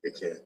It can.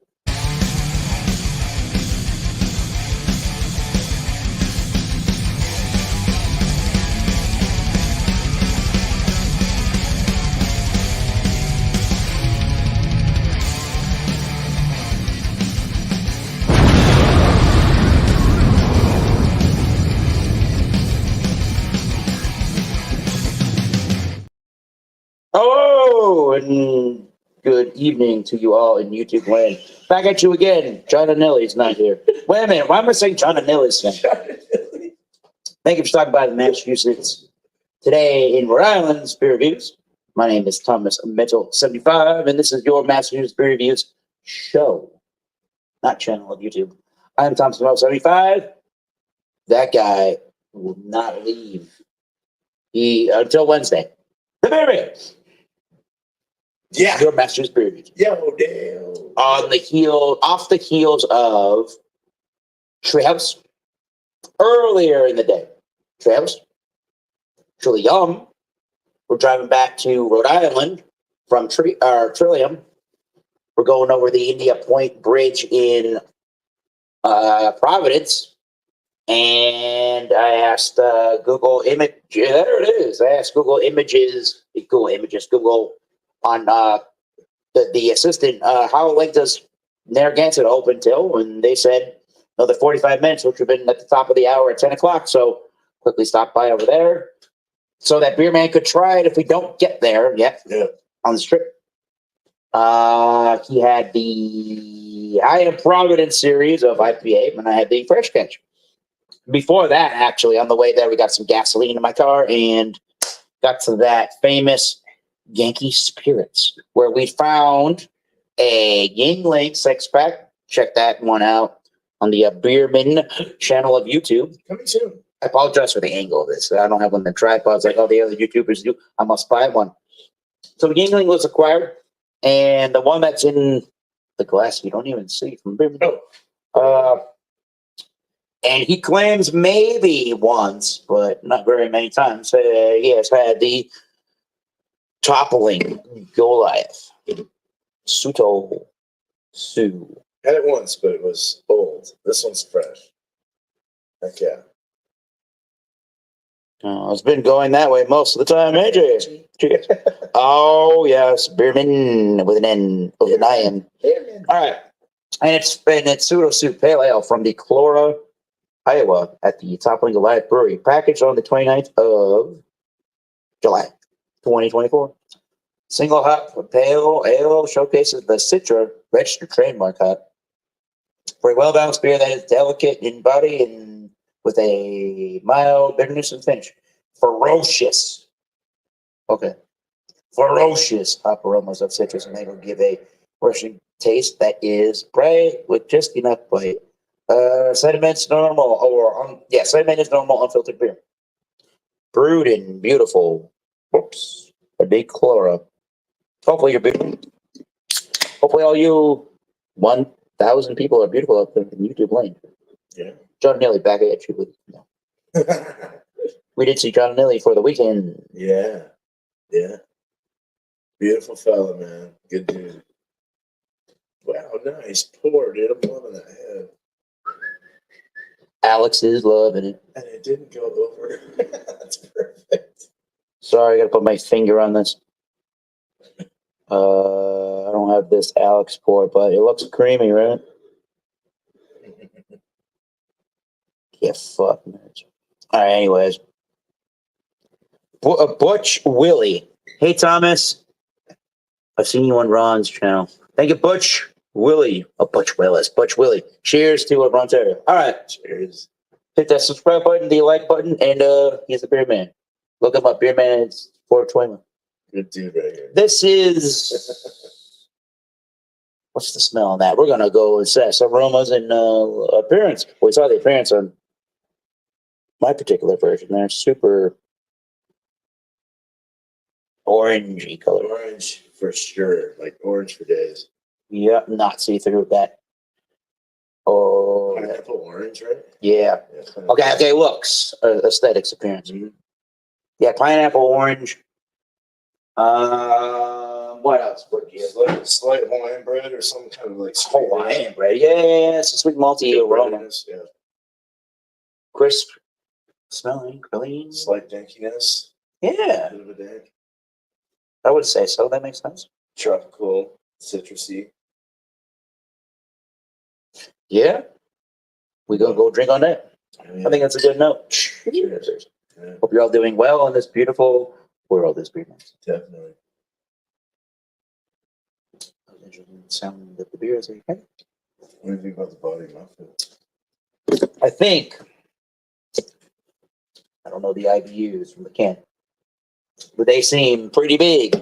Hello and good evening to you all in YouTube land. Back at you again. John Anelli's not here. Wait a minute. Why am I saying John Anelli's not? Thank you for stopping by the Massachusetts today in Rhode Island Beer Reviews. My name is Thomas Mitchell 75, and this is your Massachusetts Beer Reviews show, not channel of YouTube. I'm Thomas Mitchell 75. That guy will not leave until Wednesday. The Beer Reviews. Yeah. Your Massachusetts Beer Reviews. Yo, damn. Off the heels of Treehouse earlier in the day. Treehouse, Trillium. We're driving back to Rhode Island from Trillium. We're going over the India Point Bridge in Providence. And I asked Google Image. There it is. I asked Google on the assistant, how late does Narragansett open till? And they said another 45 minutes, which would have been at the top of the hour at 10 o'clock. So quickly stopped by over there so that Beer Man could try it if we don't get there yet on the strip. He had the I Am Providence series of IPA, and I had the Fresh Catch. Before that, actually, on the way there, we got some gasoline in my car and got to that famous Yankee Spirits, where we found a Yingling 6-pack. Check that one out on the Beerman channel of YouTube. Coming soon. I apologize for the angle of this. I don't have one of the tripods like all the other YouTubers do. I must buy one. So Yingling was acquired, and the one that's in the glass you don't even see from Beerman. And he claims maybe once, but not very many times, he has had the Toppling Goliath. Suto Sue. Had it once, but it was old. This one's fresh. Heck yeah. It's been going that way most of the time, AJ. Cheers. Oh, yes. Beerman with an N, with an I-N. All right. And it's Suto Sue Pale Ale from the Clora, Iowa at the Toppling Goliath Brewery. Packaged on the 29th of July, 2024. Single hop pale ale showcases the Citra registered trademark hop for a well-balanced beer that is delicate in body and with a mild bitterness and finish. Ferocious hop aromas of citrus, and they will give a refreshing taste that is bright with just enough bite. Sediment is normal, unfiltered beer. Brewed in beautiful, a big Clora. Hopefully you're beautiful. Hopefully all you 1,000 people are beautiful out there in YouTube land. Yeah. John Nilly back at you. No. We did see John Nilly for the weekend. Yeah. Beautiful fella, man. Good dude. Wow, nice pour, dude. I'm loving that. Alex is loving it. And it didn't go over. That's perfect. Sorry, I gotta put my finger on this. I don't have this Alex pour, but it looks creamy, right? Yeah, fuck, man. All right, anyways. Butch Willie. Hey, Thomas. I've seen you on Ron's channel. Thank you, Butch Willie. Oh, Butch Willis. Butch Willie. Cheers to Ron Terry. All right. Cheers. Hit that subscribe button, the like button, and he's the Beer Man. Look him up, Beer Man. It's 421. Good dude right here. This is... What's the smell on that? We're going to go assess aromas and appearance. We saw the appearance on my particular version. They're super orangey color. Orange for sure. Like orange for days. Yep, not see through that. Oh, Pineapple orange, right? yeah. Okay, looks. Aesthetics, appearance. Mm-hmm. Yeah, pineapple orange. A What else? What do you It's like slight Hawaiian bread or some kind of like sweet Hawaiian bread. Yeah, it's a sweet malty aroma. breadiness, yeah. Crisp, smelling, clean. Slight dankiness. Yeah, A bit of a dank. I would say so. That makes sense. Tropical, citrusy. Yeah. We gonna go drink on that. Yeah. I think that's a good note. Cheers. Yeah, Hope you're all doing well in this beautiful world. This beautiful. definitely. Sound of the beer is okay. What do you think about the body muffin? I think. I don't know the IBUs from the can, but they seem pretty big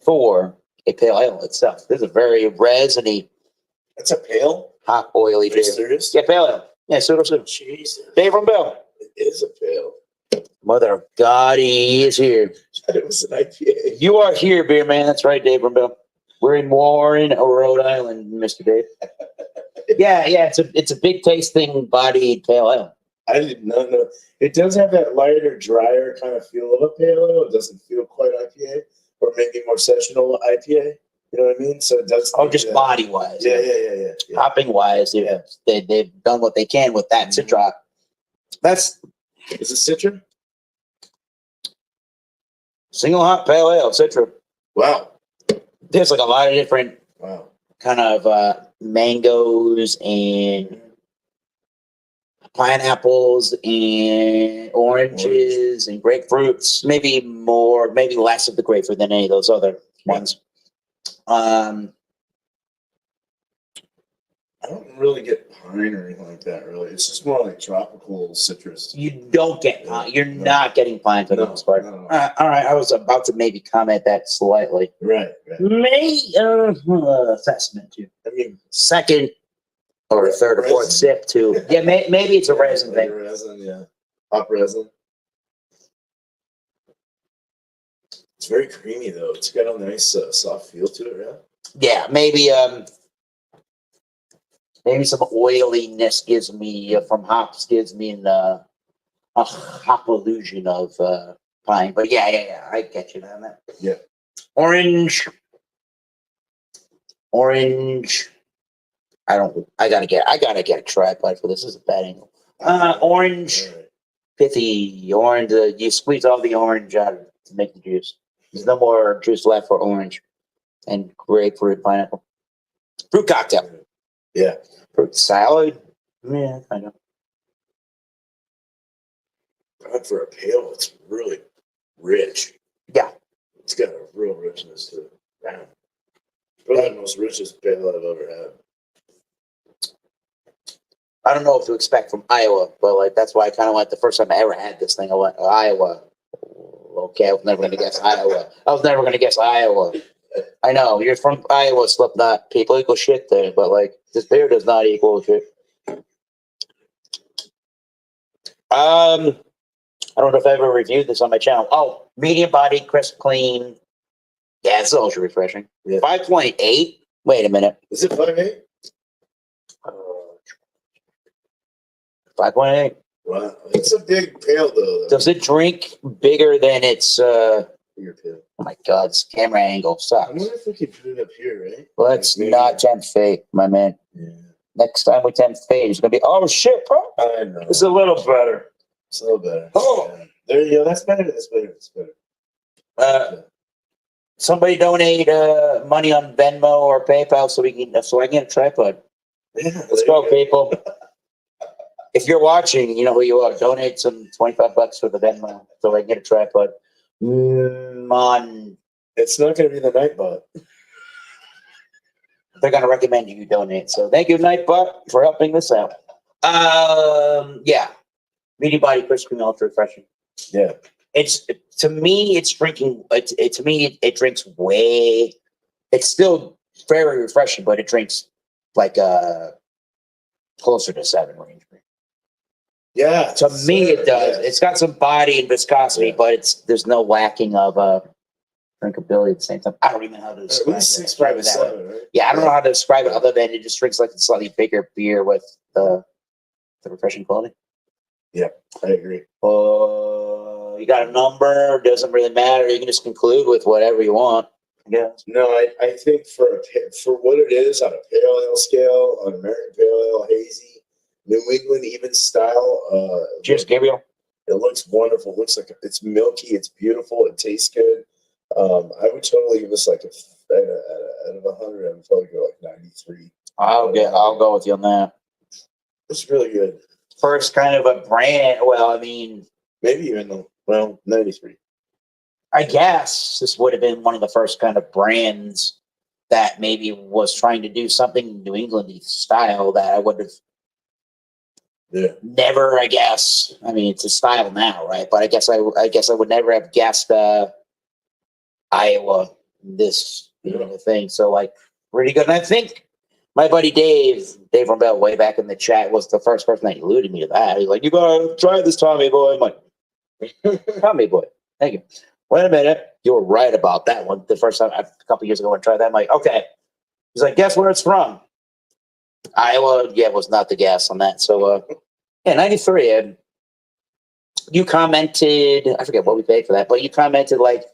for a pale ale itself. This is a very resiny, That's a pale? hot, oily Are you beer. serious? Yeah, pale ale. Yeah, pseudo soup. Jesus. Dave from Bell. It is a pale. Mother of God, he is here. It was an IPA. You are here, beer man. That's right, Dave from Bell. We're in Warren, Rhode Island, Mr. Dave. Yeah, it's a big tasting bodied pale ale. I did not know. It does have that lighter, drier kind of feel of a pale ale. It doesn't feel quite IPA, or maybe more sessional IPA. You know what I mean? So it does. Oh, just body wise. Yeah. Hopping wise, yeah. They've done what they can with that Citra. That's Is it Citra? single hot pale ale, Citra. Wow. There's like a lot of different Wow. kind of mangoes and pineapples and oranges and grapefruits. Maybe more, maybe less of the grapefruit than any of those other ones. I don't really get pine or anything like that, really. It's just more like tropical citrus. You don't get pine. You're No. not getting pine for the No, most part. no. All right, I was about to maybe comment that slightly. Right. May assessment too. I mean, Second or third or fourth Resin? sip too. Yeah, maybe it's a resin like thing. resin, yeah. Hop resin. It's very creamy, though. It's got a nice soft feel to it, right? Yeah, maybe some oiliness gives me from hops gives me a hop illusion of pine. But yeah, I get you on that. Yeah. Orange. I gotta get a tripod for this. This is a bad angle. Orange, All right. pithy orange. You squeeze all the orange out to make the juice. There's no more juice left for orange and grapefruit, pineapple. Fruit cocktail. Yeah. Fruit salad. Yeah, I know. God, for a pale, it's really rich. Yeah. It's got a real richness to it. Wow. Probably the most richest pale I've ever had. I don't know what to expect from Iowa, but like that's why I kind of went the first time I ever had this thing. I went Iowa. Okay, I was never going to guess Iowa. I know you're from Iowa, Slipknot. People equal shit there, but like this beer does not equal shit. I don't know if I ever reviewed this on my channel. Oh, medium body, crisp, clean. Yeah, it's ultra refreshing. Yeah. 5.8. Wait a minute. Is it 5.8? 5.8. Wow. It's a big pale, though. Does it drink bigger than its? Bigger pale. Oh my God, this camera angle I sucks. wonder if we could put it up here, right? Let's Maybe. not tempt fate, my man. Yeah. Next time we tempt fate, it's gonna be oh shit, bro. I know. It's a little better. It's a little better. Oh. Yeah. There you go. That's better. That's better. Somebody donate money on Venmo or PayPal so I can get a tripod. Yeah, Let's there go, you people. If you're watching, you know who you are. Donate some $25 for the Venmo so I can get a tripod. It's not going to be the Nightbot. They're gonna recommend you donate. So thank you, Nightbot, for helping this out. Yeah, medium body, crisp, cream, ultra refreshing. Yeah. It's to me, it's drinking. It drinks way. It's still very refreshing, but it drinks like closer to 7 range. Yeah. To me, it does. Yeah. It's got some body and viscosity, Yeah. but there's no lacking of drinkability at the same time. I don't even know how to At describe least it. 6.7, right? Yeah, I don't know how to describe it other than it just drinks like a slightly bigger beer with the refreshing quality. Yeah, I agree. You got a number, doesn't really matter. You can just conclude with whatever you want. I guess. No, I think for what it is on a pale ale scale, on American pale ale, hazy, New England even style, Cheers, Gabriel. it looks wonderful. It looks like it's milky. It's beautiful. It tastes good. I would totally give this like out of 100, I would probably go like 93. I'll go with you on that. It's really good. First kind of a brand. Well, I mean, Maybe even 93. I guess this would have been one of the first kind of brands that maybe was trying to do something New England style that I would have Yeah. never. I guess. I mean, it's a style now, right? But I guess I would never have guessed Iowa this thing. So like, pretty good. And I think my buddy Dave Rumbell, way back in the chat, was the first person that alluded me to that. He's like, "You gotta try this, Tommy boy." I'm like, "Tommy boy, thank you." Wait a minute, you were right about that one. The first time a couple years ago, I tried that. I'm like, okay. He's like, "Guess where it's from?" Iowa. Yeah, was not the guess on that. So, yeah, 93. And you commented, I forget what we paid for that, but you commented like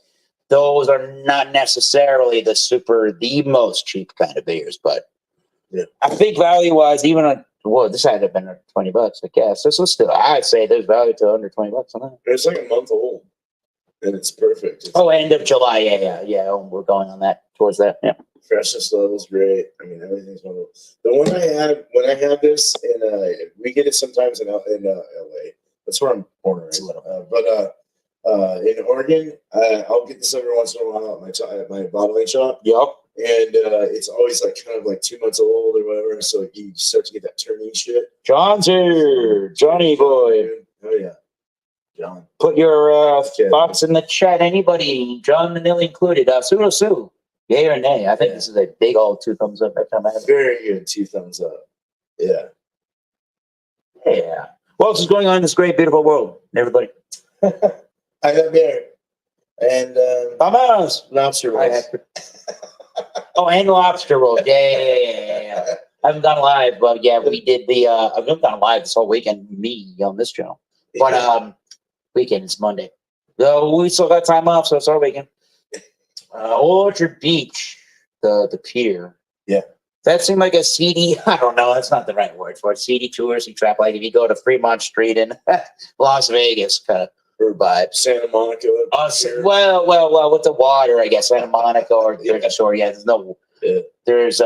those are not necessarily the most cheap kind of beers, but yeah. I think value wise, even on this had to have been $20, I guess. This was still, I'd say there's value to under $20 on that. It's like a month old, and it's perfect. It's end of July, yeah. We're going on that towards that, yeah. Freshness level's great. I mean, everything's wonderful. The one when I had this, we get it sometimes in LA. That's where I'm born, right? But in Oregon, I'll get this every once in a while at my bottling shop. Yep. And it's always like kind of like 2 months old or whatever. So you start to get that turning shit. John's here. Johnny boy. Oh, yeah. John. Put your thoughts in the chat. Anybody, John Manilli included. Sue. Yay or nay? I think this is a big old 2 thumbs up every time I have it. Very good. 2 thumbs up. Yeah. Yeah. What else is going on in this great, beautiful world, everybody? I got beer. And lobster rolls. Oh, and lobster rolls. Yeah. I haven't gone live, but yeah, we did the. I've been gone live this whole weekend. Me on this channel, but weekend is Monday. So we still got time off, so it's our weekend. Orchard Beach, the pier. Yeah. That seemed like a seedy. I don't know. That's not the right word for it. Seedy touristy trap. Like if you go to Fremont Street in Las Vegas, kind of vibe. Santa Monica. Well, with the water, I guess Santa Monica or Jersey Shore. Yeah, there's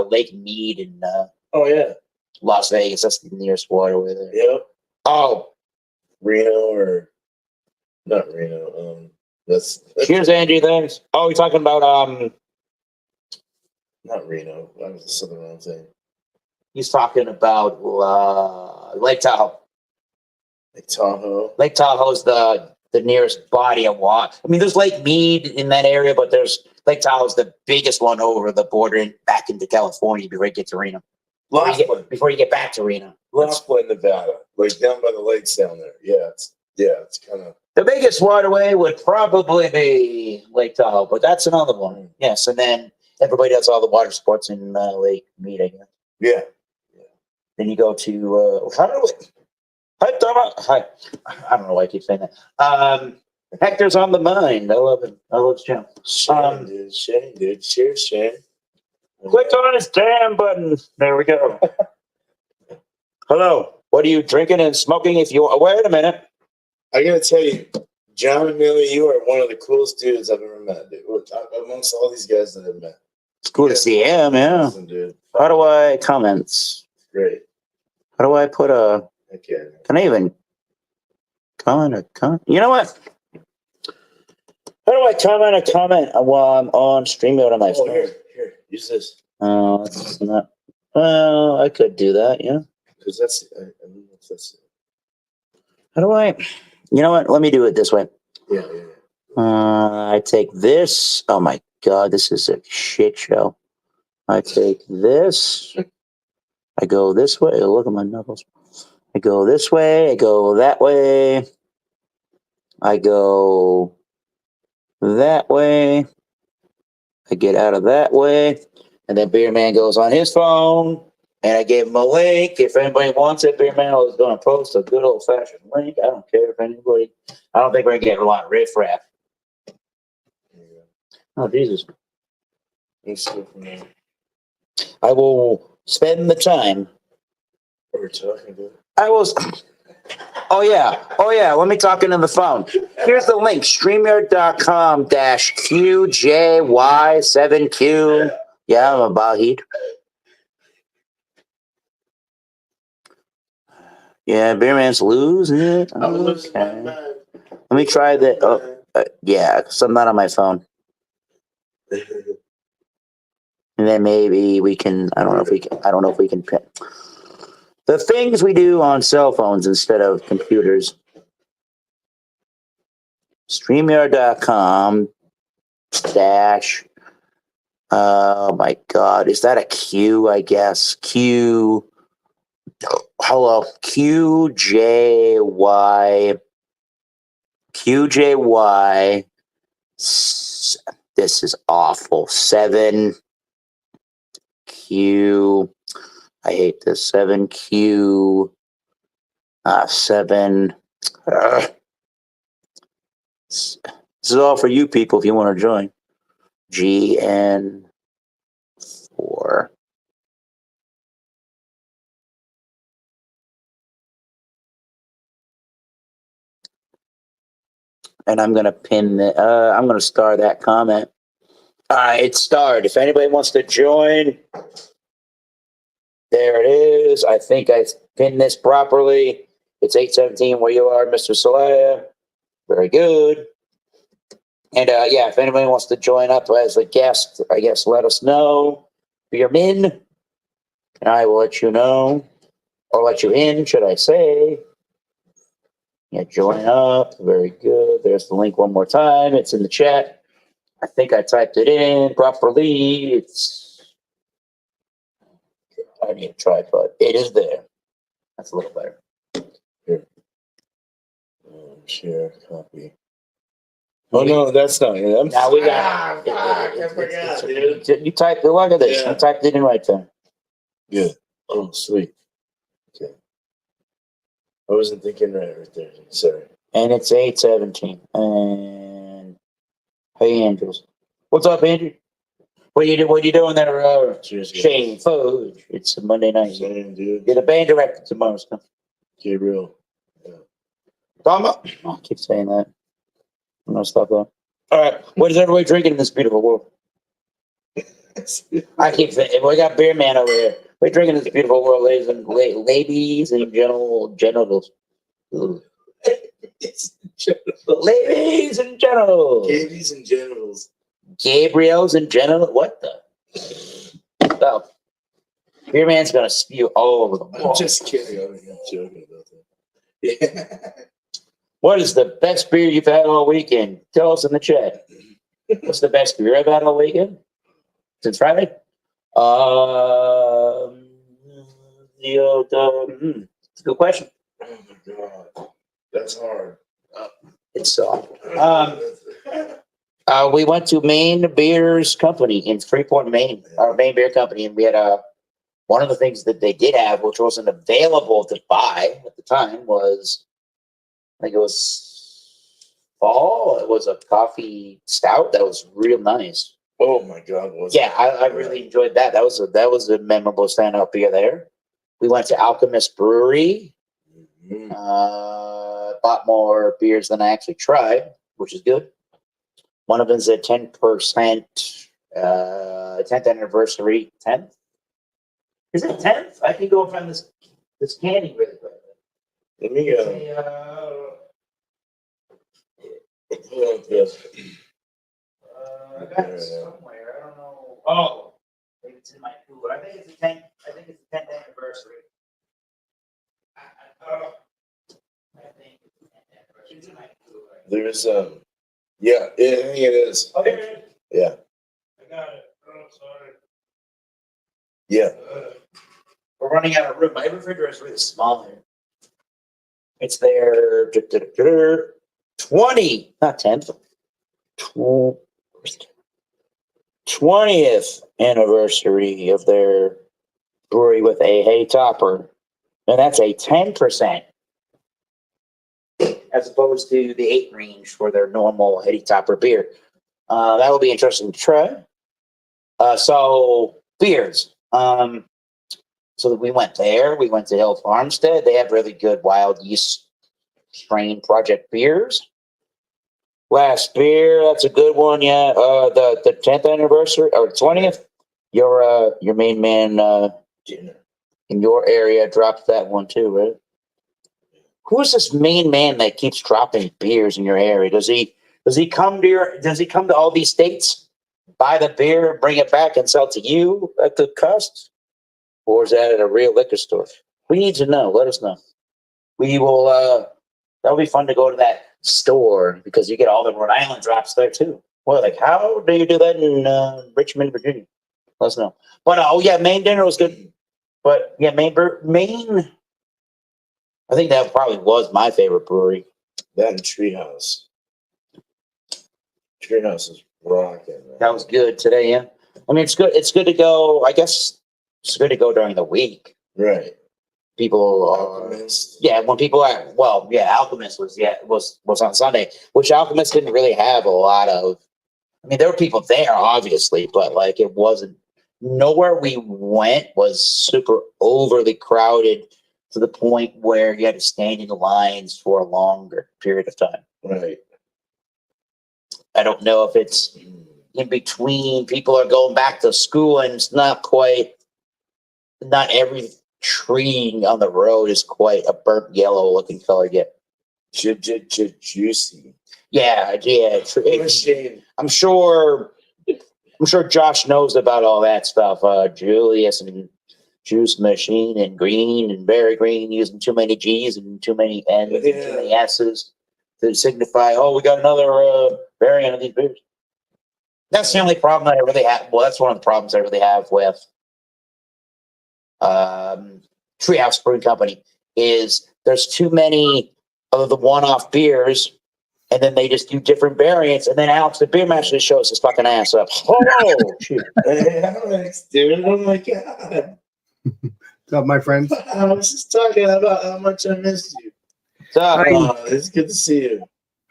Lake Mead in Las Vegas. That's the nearest waterway there. Yep. Oh, Reno or not Reno. That's cheers, Angie. Thanks. Oh, you're talking about not Reno. I was saying the wrong thing. He's talking about Lake Tahoe. Lake Tahoe is the nearest body of water. I mean, there's Lake Mead in that area, but there's Lake Tahoe is the biggest one over the border and back into California before you get to Reno. Before you get back to Reno. Laughlin, Nevada, like down by the lakes down there. Yeah, it's kind of the biggest waterway would probably be Lake Tahoe, but that's another one. Yes, and then everybody does all the water sports in Lake Mead, I guess. Yeah. Then you go to Hi, I don't know why I keep saying that. Hector's on the mind. I love him. I love his channel. Shane, dude. Cheers, Shane. Clicked on his damn button. There we go. Hello. What are you drinking and smoking? If you wait a minute, I gotta tell you, John and Millie, you are one of the coolest dudes I've ever met, dude. Amongst all these guys that I've met. It's cool to see him. Yeah. Awesome, dude. How do I comments? Great. How do I put a? Okay. Can I even comment a comment? You know what? How do I comment a comment while I'm on StreamYard on my phone? Here, use this. Oh, that's not. Well, I could do that, yeah. Because that's. I don't know if that's. How do I? You know what? Let me do it this way. Yeah. I take this. Oh my God, this is a shit show. I take this. I go this way. Look at my knuckles. I go this way. I go that way. I go that way. I get out of that way. And then Beer Man goes on his phone. And I gave him a link. If anybody wants it, Beer Man is going to post a good old fashioned link. I don't care if anybody. I don't think we're going to get a lot of riffraff. Oh, Jesus. Let's go from there. I will spend the time. What we're talking about. I will. Oh yeah. Let me talk into the phone. Here's the link: StreamYard.com-QJY7Q. Yeah, I'm a Bahid. Yeah, Beerman's losing it. I'm losing my Okay. mind. Let me try that. Oh, yeah, because I'm not on my phone. And then maybe we can. I don't know if we can. I don't know if we can. The things we do on cell phones instead of computers. StreamYard.com dash. Oh my God. Is that a Q? I guess. Q. Hello. QJY. QJY. This is awful. 7Q. I hate this. 7Q. 7. This is all for you people if you want to join. GN4. And I'm gonna pin I'm gonna star that comment. It's starred. If anybody wants to join, there it is. I think I pinned this properly. It's 8:17 where you are, Mr. Salaya. Very good. And yeah, if anybody wants to join up as a guest, I guess let us know. If you're in, and I will let you know. Or let you in, should I say. Yeah, join up. Very good. There's the link one more time. It's in the chat. I think I typed it in properly. I need a tripod. It is there. That's a little better. Here. Share copy. Oh no, that's not it. Now we got. I forgot, dude. You typed it. Look at this. Yeah. You typed it in right there. Good. Oh, sweet. Okay. I wasn't thinking right there. Sorry. And it's 8:17. And hey, Andrews. What's up, Andrew? What you doing there, Cheers, guys. Shane Fudge? It's a Monday night. Same, dude. You're the band director tomorrow, so. Gabriel. Oh, I keep saying that. I'm gonna stop that. All right. What is everybody drinking in this beautiful world? I keep saying we got Beer Man over here. We're drinking in this beautiful world, ladies and genitals. Ladies and genitals. Gabies and genitals. Gabriel's and genitals. What the? So, Beer Man's gonna spew all over the wall. I'm just kidding. I'm joking about that. Yeah. What is the best beer you've had all weekend? Tell us in the chat. What's the best beer I've had all weekend? Since Friday? It's a good question. Oh my god. That's hard. It's we went to Maine Beers Company in Freeport, Maine, our Maine Beer Company, and we had one of the things that they did have, which wasn't available to buy at the time, was I think it was fall. It was a coffee stout that was real nice. Oh my god. Yeah, I really enjoyed that. That was a memorable standout beer there. We went to Alchemist Brewery. Mm-hmm. Bought more beers than I actually tried, which is good. One of them is a 10%, 10th anniversary. 10th? Is it 10th? I can go find this candy really quick. Let me go. Hold on, yes. I got it somewhere. I don't know. Oh, maybe it's in my cooler. I think it's the 10th. I think it's the 10th anniversary. I think it's the 10th anniversary. It's in my cooler. There's yeah, I think it is. Oh, here it is. Yeah. I got it. Oh, sorry. Yeah. We're running out of room. My refrigerator is really small here. It's their 20, not 10th, 20th anniversary of their brewery with a hay topper. And that's a 10%. As opposed to the 8 range for their normal heady topper beer. That will be interesting to try. So beers. So we went there. We went to Hill Farmstead. They have really good wild yeast strain project beers. Last beer, that's a good one. Yeah, the 10th anniversary or 20th. Your main man in your area dropped that one too, right? Who is this main man that keeps dropping beers in your area? Does he come to all these states, buy the beer, bring it back, and sell it to you at the cost, or is that at a real liquor store? We need to know. Let us know. We will. That'll be fun to go to that store because you get all the Rhode Island drops there too. Well, like how do you do that in Richmond, Virginia? Let us know. But oh yeah, Maine dinner was good. But yeah, Maine. I think that probably was my favorite brewery. That and Treehouse. Treehouse is rocking. Man. That was good today. Yeah, I mean it's good. It's good to go. I guess it's good to go during the week. Right. People are, Alchemist. yeah, when people are, well, yeah, Alchemist was on Sunday, which Alchemist didn't really have a lot of. I mean, there were people there, obviously, but like it wasn't. Nowhere we went was super overly crowded to the point where you had to stand in the lines for a longer period of time. Right. I don't know if it's in between. People are going back to school, and it's not every tree on the road is quite a burnt yellow looking color yet. Juicy. Yeah. Machine. I'm sure Josh knows about all that stuff. Julius and Juice Machine and Green and Very Green using too many G's and too many N's and too many S's to signify, oh, we got another variant of these beers. That's the only problem that I really have. Well, that's one of the problems I really have with Treehouse Brewing Company is there's too many of the one-off beers, and then they just do different variants, and then Alex, the beer master, just shows his fucking ass up. Oh, shit. Hey, Alex, dude. Oh my god. What's up, my friends? I was just talking about how much I missed you. So, It's good to see you.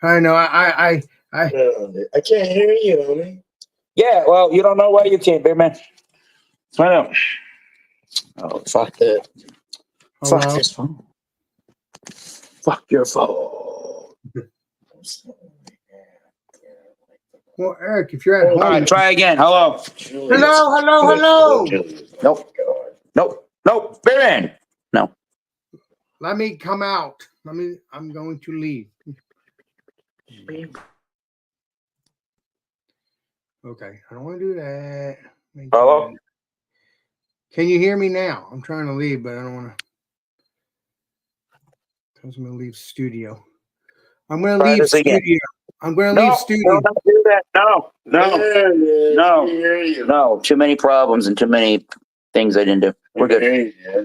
I know. I I can't hear you, homie. yeah, well, you don't know why you can't, beer man. I know. Oh, fuck that. hello? Fuck this phone. Fuck your phone. Well, Eric, if you're at home, All right, try again. Hello. hello. Nope. Beer man. No. Let me come out. I'm going to leave. Okay, I don't want to do that. Hello? Can you hear me now? I'm trying to leave, but I don't want to. I'm going to leave studio. I'm going to Try leave this again. studio. I'm going to leave studio. Don't do that. No. I can hear you. No. Too many problems and too many things I didn't do. We're good. Hey, yeah.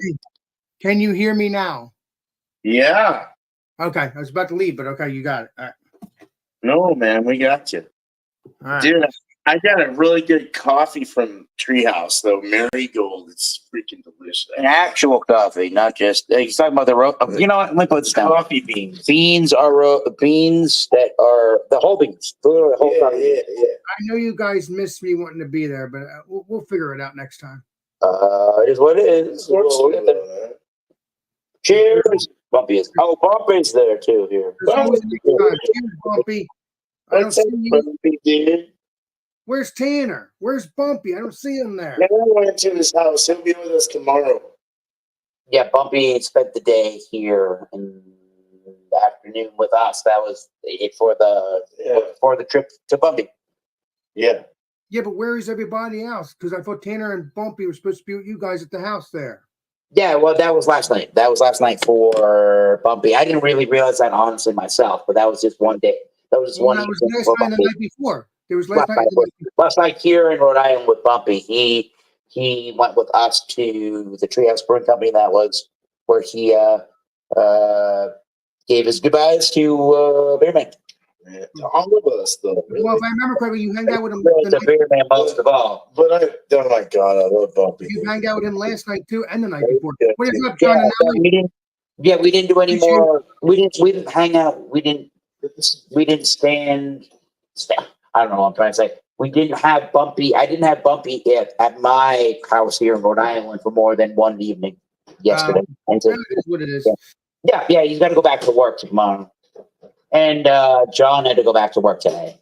Can you hear me now? Yeah. Okay, I was about to leave, but okay, you got it. All right. No, man, we got you. All right. Dude, I got a really good coffee from Treehouse, though. Marigold. It's freaking delicious. An actual coffee, not just. He's talking about the you know what? Let me put this down. Coffee beans. Beans are beans that are the whole beans. The whole coffee. Yeah. I know you guys missed me wanting to be there, but we'll figure it out next time. It is what it is. We'll get there. Cheers. Bumpy is. Oh, Bumpy's there too here. Cheers, Bumpy. I don't see you. Where's Tanner? Where's Bumpy? I don't see him there. I went to his house. He'll be with us tomorrow. Yeah, Bumpy spent the day here in the afternoon with us. That was it for the trip to Bumpy. Yeah. Yeah, but where is everybody else? Because I thought Tanner and Bumpy were supposed to be with you guys at the house there. Yeah, well, that was last night. That was last night for Bumpy. I didn't really realize that honestly myself, but that was just one day. That was just one. That was last night and the night before. There was last night. Last night here in Rhode Island with Bumpy. He went with us to the Treehouse Brewing Company. That was where he gave his goodbyes to Beerman. Yeah. All of us, though. Really. Well, if I remember correctly, you hanged out with him. The Beerman most of all. But oh my God, I love Bumpy. You hanged out with him last night too, and the night before. Yeah. What is up, John? And Ellie? We didn't do any more. We didn't hang out. We didn't stand. I don't know what I'm trying to say. We didn't have Bumpy. I didn't have Bumpy at my house here in Rhode Island for more than one evening yesterday. And so, That is what it is. yeah, he's got to go back to work tomorrow. And John had to go back to work today.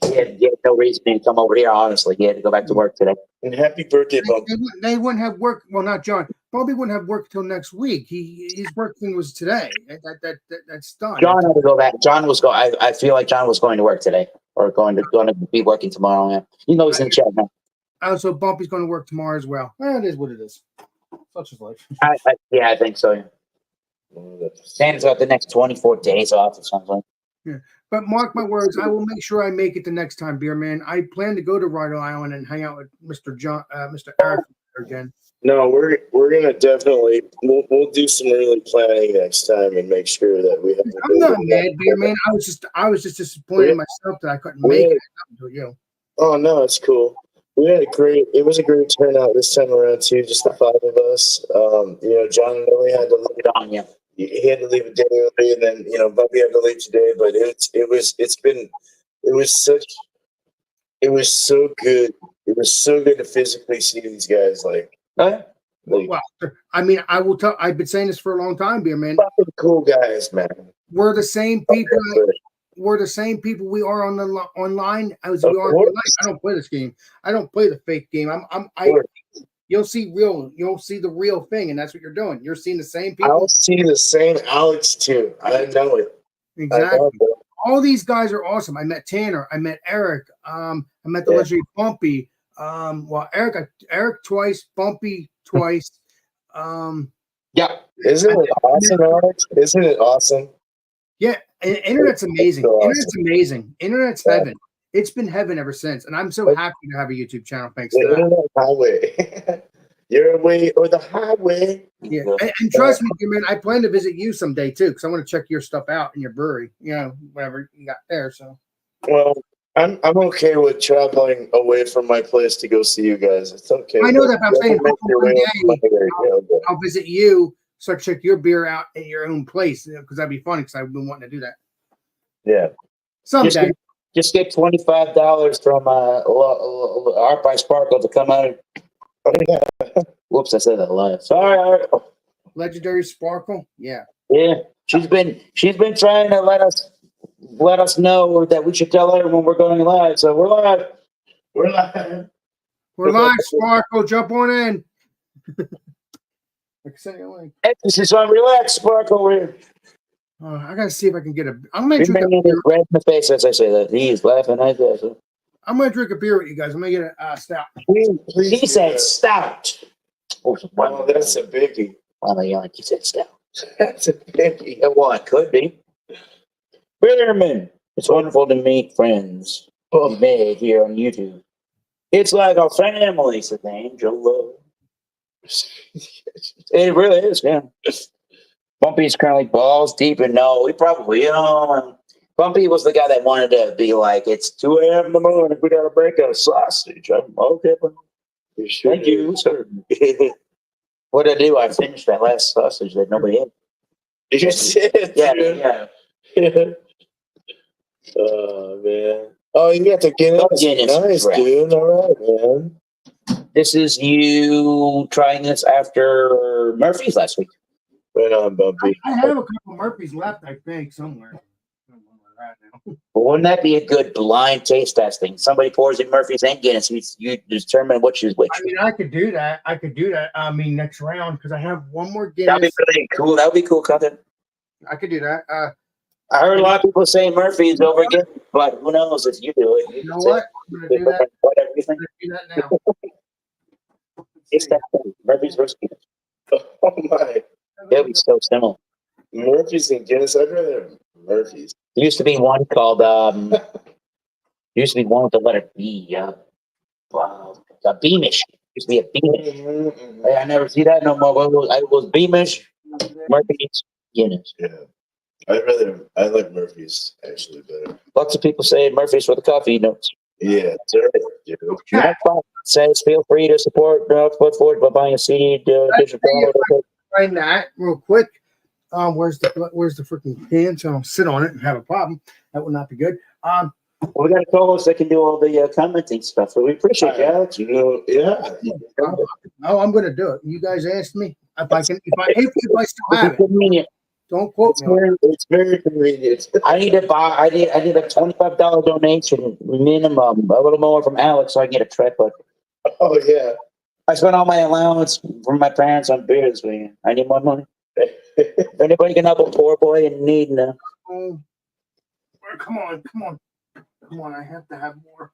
He had no reason to come over here, honestly. He had to go back to work today. And happy birthday, Bump. They wouldn't have work. Well, not John. Bobby wouldn't have work till next week. His work thing was today. That's done. John had to go back. John was going. I feel like John was going to work today, or going to be working tomorrow. Yeah. You know he's in the chat now. Also, Bumpy's going to work tomorrow as well. It is what it is. Such is life. Yeah, I think so. Yeah. Santa's got the next 24 days off or something. Yeah. But mark my words, I will make sure I make it the next time, Beer Man. I plan to go to Rhode Island and hang out with Mr. Eric again. No, we're gonna definitely we'll do some really planning next time and make sure that we have. I'm not mad, Beer Man. I was just disappointed in myself that I couldn't make it. Nothing to you. Oh no, it's cool. It was a great turnout this time around too, just the five of us. John only had to leave on you. He had to leave a day early, and then Bumpy had to leave today. But it was so good. It was so good to physically see these guys. Well, I mean, I will tell. I've been saying this for a long time, Beer Man. Fucking cool guys, man. We're the same people. We're the same people we are on the online as we are in real life. I don't play this game. I don't play the fake game. You'll see the real thing, and that's what you're doing. You're seeing the same people. I'll see the same Alex too. I know it. Exactly. All these guys are awesome. I met Tanner. I met Eric. I met the legendary Bumpy. Eric twice, Bumpy twice. Yeah. Isn't it awesome, Alex? Isn't it awesome? Yeah, internet's amazing. So awesome. Internet's amazing. Internet's heaven. It's been heaven ever since, and I'm so happy to have a YouTube channel. Thanks to that. Internet highway. Your way or the highway. Yeah, and trust me, man. I plan to visit you someday too, because I want to check your stuff out in your brewery. Whatever you got there. So, well, I'm okay with traveling away from my place to go see you guys. It's okay. I know that, but I'm saying I'll visit you, so check your beer out at your own place, because that'd be funny. Because I've been wanting to do that. Yeah, someday. Just get $25 from Art by Sparkle to come out. Whoops, I said that live. Sorry, Art. Legendary Sparkle. Yeah. Yeah, she's been trying to let us know that we should tell her when we're going live. So we're live. We're live, Sparkle. Jump on in. Emphasis on relax, Sparkle. I gotta see if I can get I'm gonna drink a beer. Red in the face as I say that. He's laughing at that. I'm gonna drink a beer with you guys. I'm gonna get a stout. He said stout. Oh, that's a biggie. He said stout. That's a biggie. Well, it could be. Beerman, it's wonderful to meet friends you made here on YouTube. It's like our family, said Angelo. It really is, yeah. Bumpy's currently balls deep in no. We probably, Bumpy was the guy that wanted to be like, it's 2 a.m. in the morning. We got to break a sausage. I'm okay, but thank you, sir. What did I do? I finished that last sausage that nobody ate. You did? Yeah. Oh, man. Oh, you got the Guinness. Nice, correct. Dude. All right, man. This is you trying this after Murphy's last week. Right on, Bumpy. I have a couple Murphys left, I think, somewhere. I don't know where they're at now. Well, wouldn't that be a good blind taste testing? Somebody pours in Murphy's and Guinness. You determine which is which. I mean, I could do that. I mean, next round, because I have one more Guinness. That'd be really cool. That would be cool content. I could do that. I heard a lot of people say Murphy's over Guinness, but who knows if you do it? You know what? I'm going to do that. Whatever you think. I'm going to do that now. It's that thing. Murphy's versus Guinness. Oh, my. They'll be so similar. Murphy's and Guinness. I'd rather have Murphy's. There used to be one called, used to be one with the letter B. Beamish. Used to be a Beamish. Mm-hmm. I never see that no more. It was Beamish, Murphy's, Guinness. Yeah. I like Murphy's actually better. Lots of people say Murphy's for the coffee notes. Yeah, sir. Yeah. Matt Fox says, feel free to support Foot Forward by buying a CD. Find that real quick. Where's the freaking can? So I'll sit on it and have a problem. That would not be good. We got a co-host that can do all the commenting stuff, so we appreciate you, Alex. You know, yeah. Oh, I'm gonna do it. You guys asked me if I can, if I still have it. Convenient. Don't quote me. On it. It's very convenient. I need to buy. I need a $25 donation minimum, a little more from Alex, so I can get a tripod. Oh yeah. I spent all my allowance from my parents on beer this weekend. I need more money. If anybody can help a poor boy in need now. Oh, come on, come on, come on! I have to have more.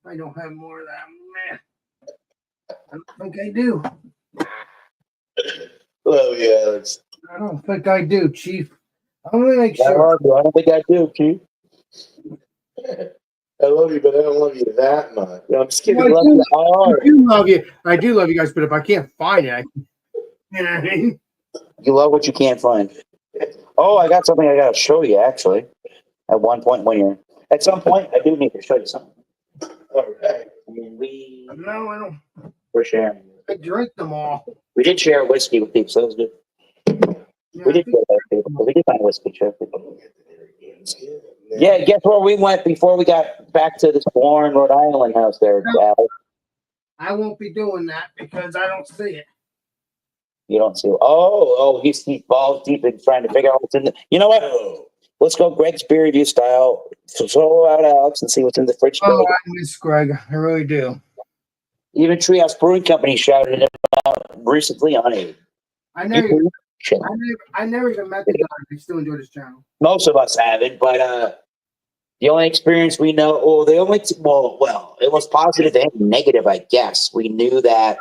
I don't have more of that, man. I don't think I do. Oh yeah. I don't think I do, Chief. I'm gonna make I sure. love you. I don't think I do, Chief. I love you, but I don't love you that much. No, I'm just kidding. Well, I Love do- you hard. I do love you. I do love you guys, but if I can't find it, you know what I mean? You love what you can't find. Oh, I got something I got to show you, actually. At one point, at some point, I do need to show you something. All right. I mean, No, I don't. we're sharing. I drink them all. We did share whiskey with people, so that was good. Yeah, We I did think- share that with people. We did find whiskey share with people. Yeah, guess where we went before we got back to this Warren, Rhode Island house there, Alex? I won't be doing that because I don't see it. You don't see. Oh, he's balls deep in trying to figure out what's in the. You know what? Oh, Let's go Greg's beer review style. Solo out Alex and see what's in the fridge. Oh, I miss Greg. I really do. Even Treehouse Brewing Company shouted him out recently on it. I never even met the guy. I still enjoy this channel. Most of us haven't, but the only experience we know, it was positive and negative, I guess. We knew that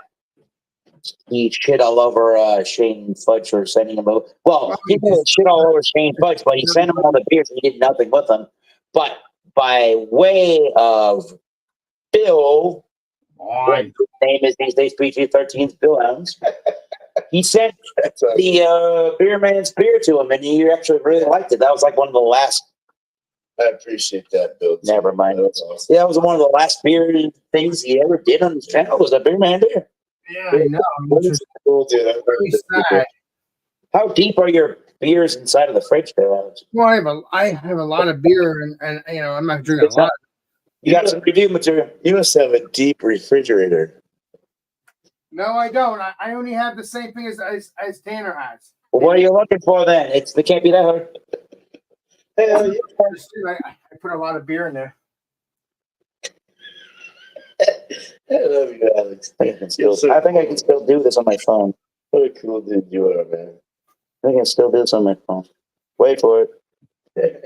he shit all over Shane Fudge for sending him over. Well, he didn't shit all over Shane Fudge, but he sent him all the beers and he did nothing with them. But by way of Bill, Boy. his name is these days PG-13's Bill Adams, he sent that's right. the beer man's beer to him, and he actually really liked it. That was like one of the last. I appreciate that, Bill. Never mind. That's awesome. Yeah, that was one of the last beer things he ever did on his channel. Was a beer man beer. Yeah, I know. Which is Cool, dude. I'm really sad. How deep are your beers inside of the fridge there, Alex? Well, I have a lot of beer, and you know I'm not drinking a lot. You got some review material. You must have a deep refrigerator. No, I don't. I only have the same thing as Tanner has. Well, what are you looking for then? It can't be that hard. Hell yeah. I put a lot of beer in there. I love you, Alex. I think I can still do this on my phone. What a cool dude you are, man. I think I can still do this on my phone. Wait for it.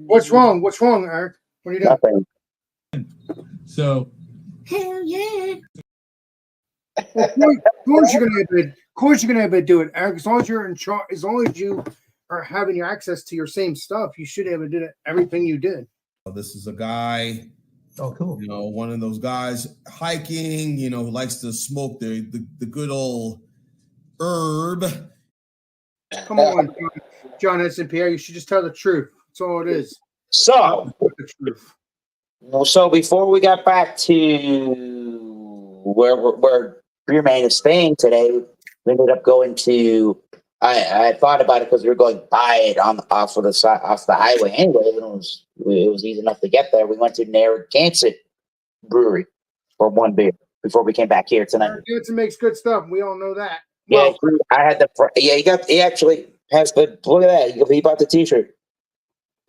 What's wrong? What's wrong, Eric? What are you doing? Nothing. So Hell yeah! Well, of course you're gonna have to. Of course you're gonna have to do it, Eric. As long as you're in charge, as long as you are having your access to your same stuff, you should have to do everything you did. this is a guy, Oh, cool. you know, one of those guys hiking, you know, who likes to smoke the good old herb. Come on, John S. Pierre. You should just tell the truth. That's all it is. So, The truth. so before we got back to where Beer Man is staying today, we ended up going to. I thought about it because we were going by it off the highway anyway. It was easy enough to get there. We went to Narragansett Brewery for one beer before we came back here tonight. Jansen makes good stuff. We all know that. Yeah, Well, I had he actually has the look at that. He bought the T-shirt.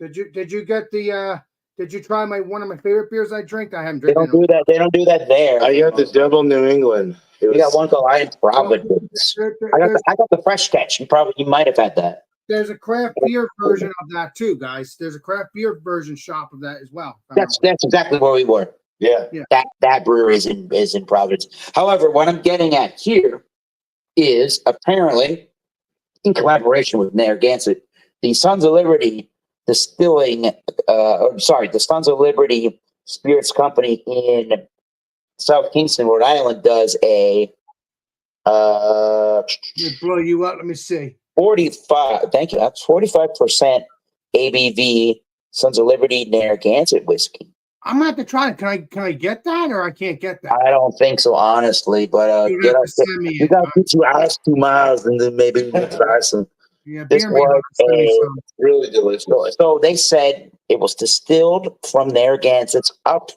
did you get the? Did you try one of my favorite beers I drink? I haven't They drinking. don't do that. They don't do that there. I got the double New England. It We got one called Iron Providence. I got the fresh catch. You might have had that. There's a craft beer version of that too, guys. There's a craft beer version shop of that as well. That's exactly where we were. Yeah. That brewery is in Providence. However, what I'm getting at here is apparently in collaboration with Narragansett, the Sons of Liberty Distilling, the Sons of Liberty Spirits Company in South Kingston, Rhode Island, does a Let me blow you up. Let me see. 45. Thank you. That's 45% ABV Sons of Liberty Narragansett whiskey. I'm gonna have to try it. Can I get that or I can't get that? I don't think so, honestly, but You have to send me we it. gotta get 2 hours, 2 miles, and then maybe we can try some. Yeah, This beer man. was Really delicious. so they said it was distilled from Narragansett's up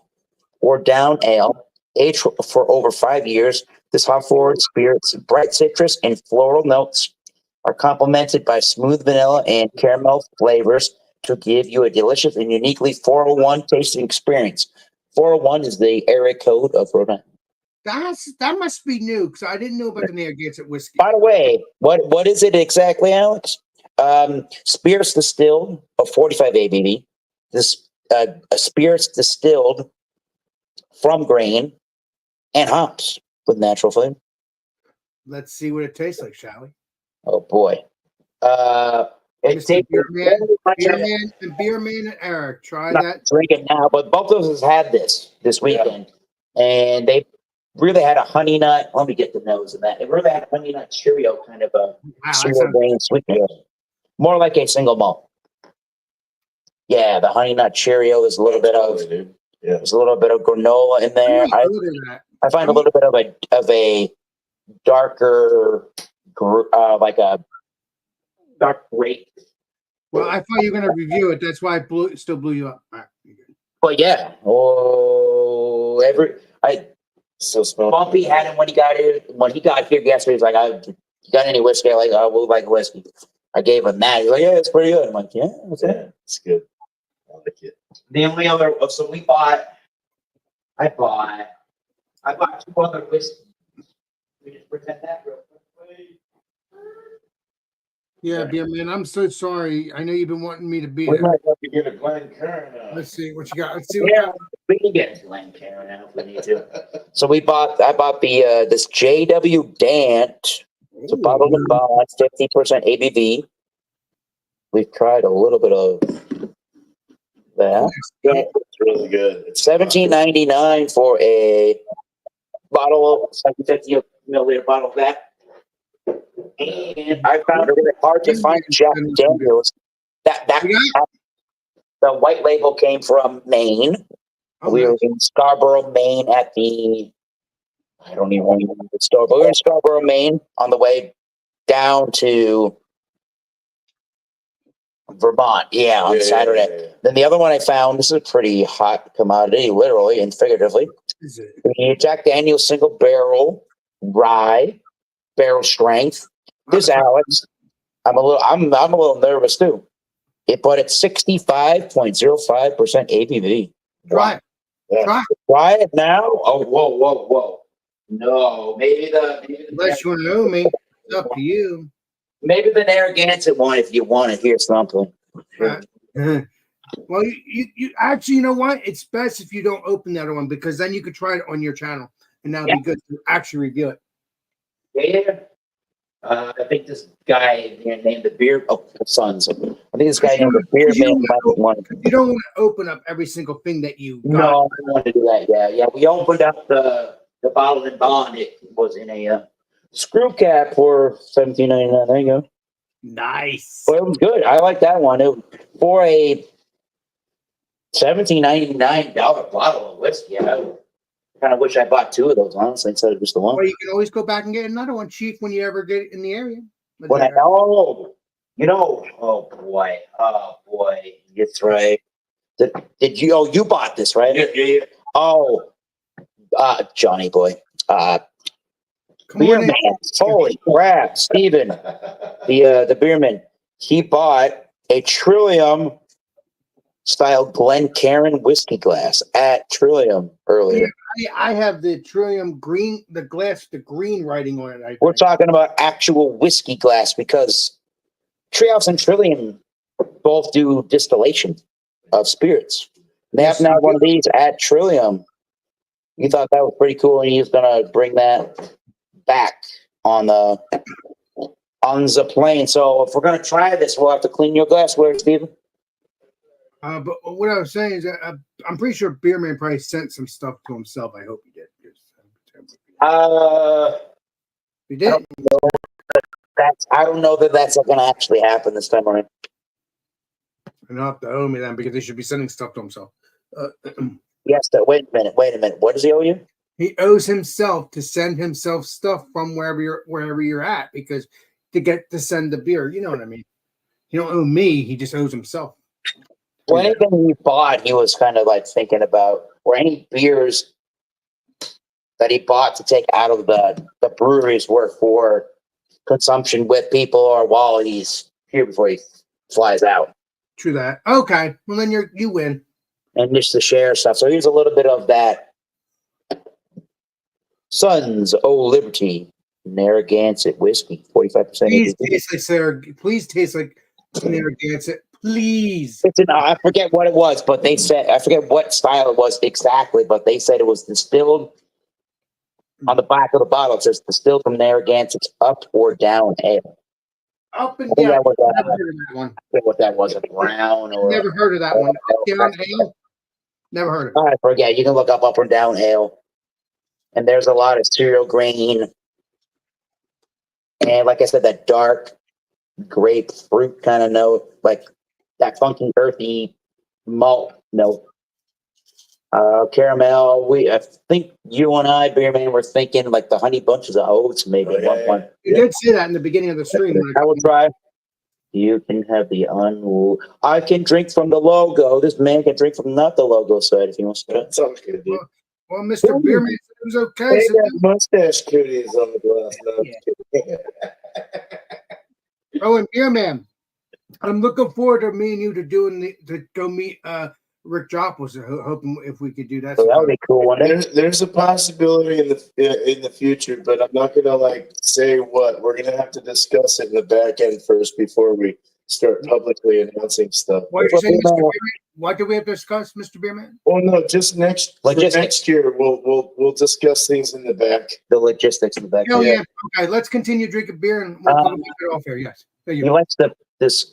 or down ale, aged for over 5 years. This hop forward spirit's bright citrus and floral notes are complemented by smooth vanilla and caramel flavors to give you a delicious and uniquely 401 tasting experience. 401 is the area code of Rhode Island. That must be new because I didn't know about the Narragansett whiskey. By the way, what is it exactly, Alex? Spirits distilled of 45 ABV. This spirits distilled from grain and hops with natural flavor. Let's see what it tastes like, shall we? Oh boy. It Mr. tastes Beer Man and Eric, try not that. drink it now, but both of us had this weekend, and they really had a honey nut. Let me get the nose of that. It really had a honey nut Cheerio kind of a Wow, that small sounds- grain sweetness, more like a single malt. Yeah, the honey nut Cheerio is a little bit of dude. there's a little bit of granola in I'm there. not good at that. I find a little bit of a darker, like a dark grape. Well, I thought you were going to review it. That's why I still blew you up. All right, you're good. But yeah, Still smell. Bumpy had him when he got here. When he got here yesterday, he's like, "You got any whiskey?" I'm like, "I would like whiskey." I gave him that. He's like, "Yeah, it's pretty good." I'm like, "Yeah, that's it." Yeah, it's good. I like it. The only other, so I bought 2 other whiskeys. We just pretend that real quick. Yeah, Beer Man, I'm so sorry. I know you've been wanting me to be We there. might have to get a Glencairn. Let's see what you got. Let's see what Yeah, we can get Glencairn now if we need to. So I bought the this JW Dant. It's a bottled and bond, 50% ABV. We've tried a little bit of that. Yeah, it's really good. It's $17.99 for a bottle of 750 milliliter bottle of that. And I found it really hard to find Jack Daniels. That the white label came from Maine. Oh, We were nice. in Scarborough, Maine at the I don't even remember the store, but we were in Scarborough, Maine on the way down to Vermont. Yeah, on Saturday. Yeah. Then the other one I found, this is a pretty hot commodity, literally and figuratively. Is it? The Jack Daniel's single barrel rye, barrel strength. This Alex, I'm a little nervous too. But it's 65.05% ABV. Try it. Yeah. Try it. Try it now. Oh, whoa. No, maybe the Unless you want to know me, it's up to you. maybe the Narragansett one if you want to hear something. Well, you actually, you know what? It's best if you don't open that one because then you could try it on your channel and that'll be good to actually review it. Yeah. I think this guy named the Beer Sons. I think this guy named the Beer You Man might be one. You don't want to open up every single thing that you got. No, I don't want to do that. Yeah. We opened up the bottle and bond. It was in a screw cap for $17.99. There you go. Nice. Well, it was good. I like that one. For a $17.99 bottle of whiskey, I kind of wish I bought 2 of those, honestly, instead of just the one. Or you can always go back and get another one cheap when you ever get it in the area. When I oh boy, that's right. Did you? Oh, you bought this, right? Yeah. Oh, Johnny boy, Come beer on in. man. Holy crap, Steven, the beerman. He bought a Trillium style Glencairn whiskey glass at Trillium earlier. I have the Trillium green, the green writing on it. We're talking about actual whiskey glass because Treehouse and Trillium both do distillation of spirits. They have now one of these at Trillium. You thought that was pretty cool, and he's gonna bring that back on the plane. So if we're gonna try this, we'll have to clean your glassware, Steven. But what I was saying is that I'm pretty sure Beerman probably sent some stuff to himself. I hope he did. He did. I don't know that that's going to actually happen this time around. And not to owe me then because they should be sending stuff to himself. Yes, wait a minute. What does he owe you? He owes himself to send himself stuff from wherever you're at because to send the beer. You know what I mean? He don't owe me. He just owes himself. Well, anything he bought, he was kind of like thinking about, or any beers that he bought to take out of the breweries were for consumption with people or while he's here before he flies out. True that. Okay. Well, then you win. And just to share stuff. So here's a little bit of that Sons O Liberty Narragansett whiskey, 45%. Please taste like Sarah. Please taste like Narragansett. Please. I forget what it was, but they said, I forget what style it was exactly, but they said it was distilled on the back of the bottle. It says distilled from Narragansett's up or down ale. Up and I think down. that was, Never heard of that one. I forget what that was, a brown or Never heard of that one. Up, down, ale. Never heard of it. I forget. You can look up or down ale. And there's a lot of cereal grain. And like I said, that dark grapefruit kind of note, like that funky, earthy malt note. Caramel. I think you and I, Beer Man, were thinking like the honey bunches of oats, maybe. Oh, yeah, one. You did say that in the beginning of the stream. I will try. You can have the I can drink from the logo. This man can drink from not the logo side if he wants to. That sounds good, dude. Well, Mr. Beerman said it was okay. They So got mustache cooties on the glass. No, I'm kidding. oh, and Beerman, I'm looking forward to me and you to go meet Rick Jopples. Hoping if we could do that. So that would be cool one day. There's a possibility in the future, but I'm not gonna like say what. We're gonna have to discuss it in the back end first before we start publicly announcing stuff. What did you say, Mr. Beerman? What do we have to discuss, Mr. Beerman? Well, no, just for Logistics. next year we'll discuss things in the back. The logistics in the back. Oh yeah. Okay, let's continue drinking beer and we'll get it off here. Yes. There you He go. likes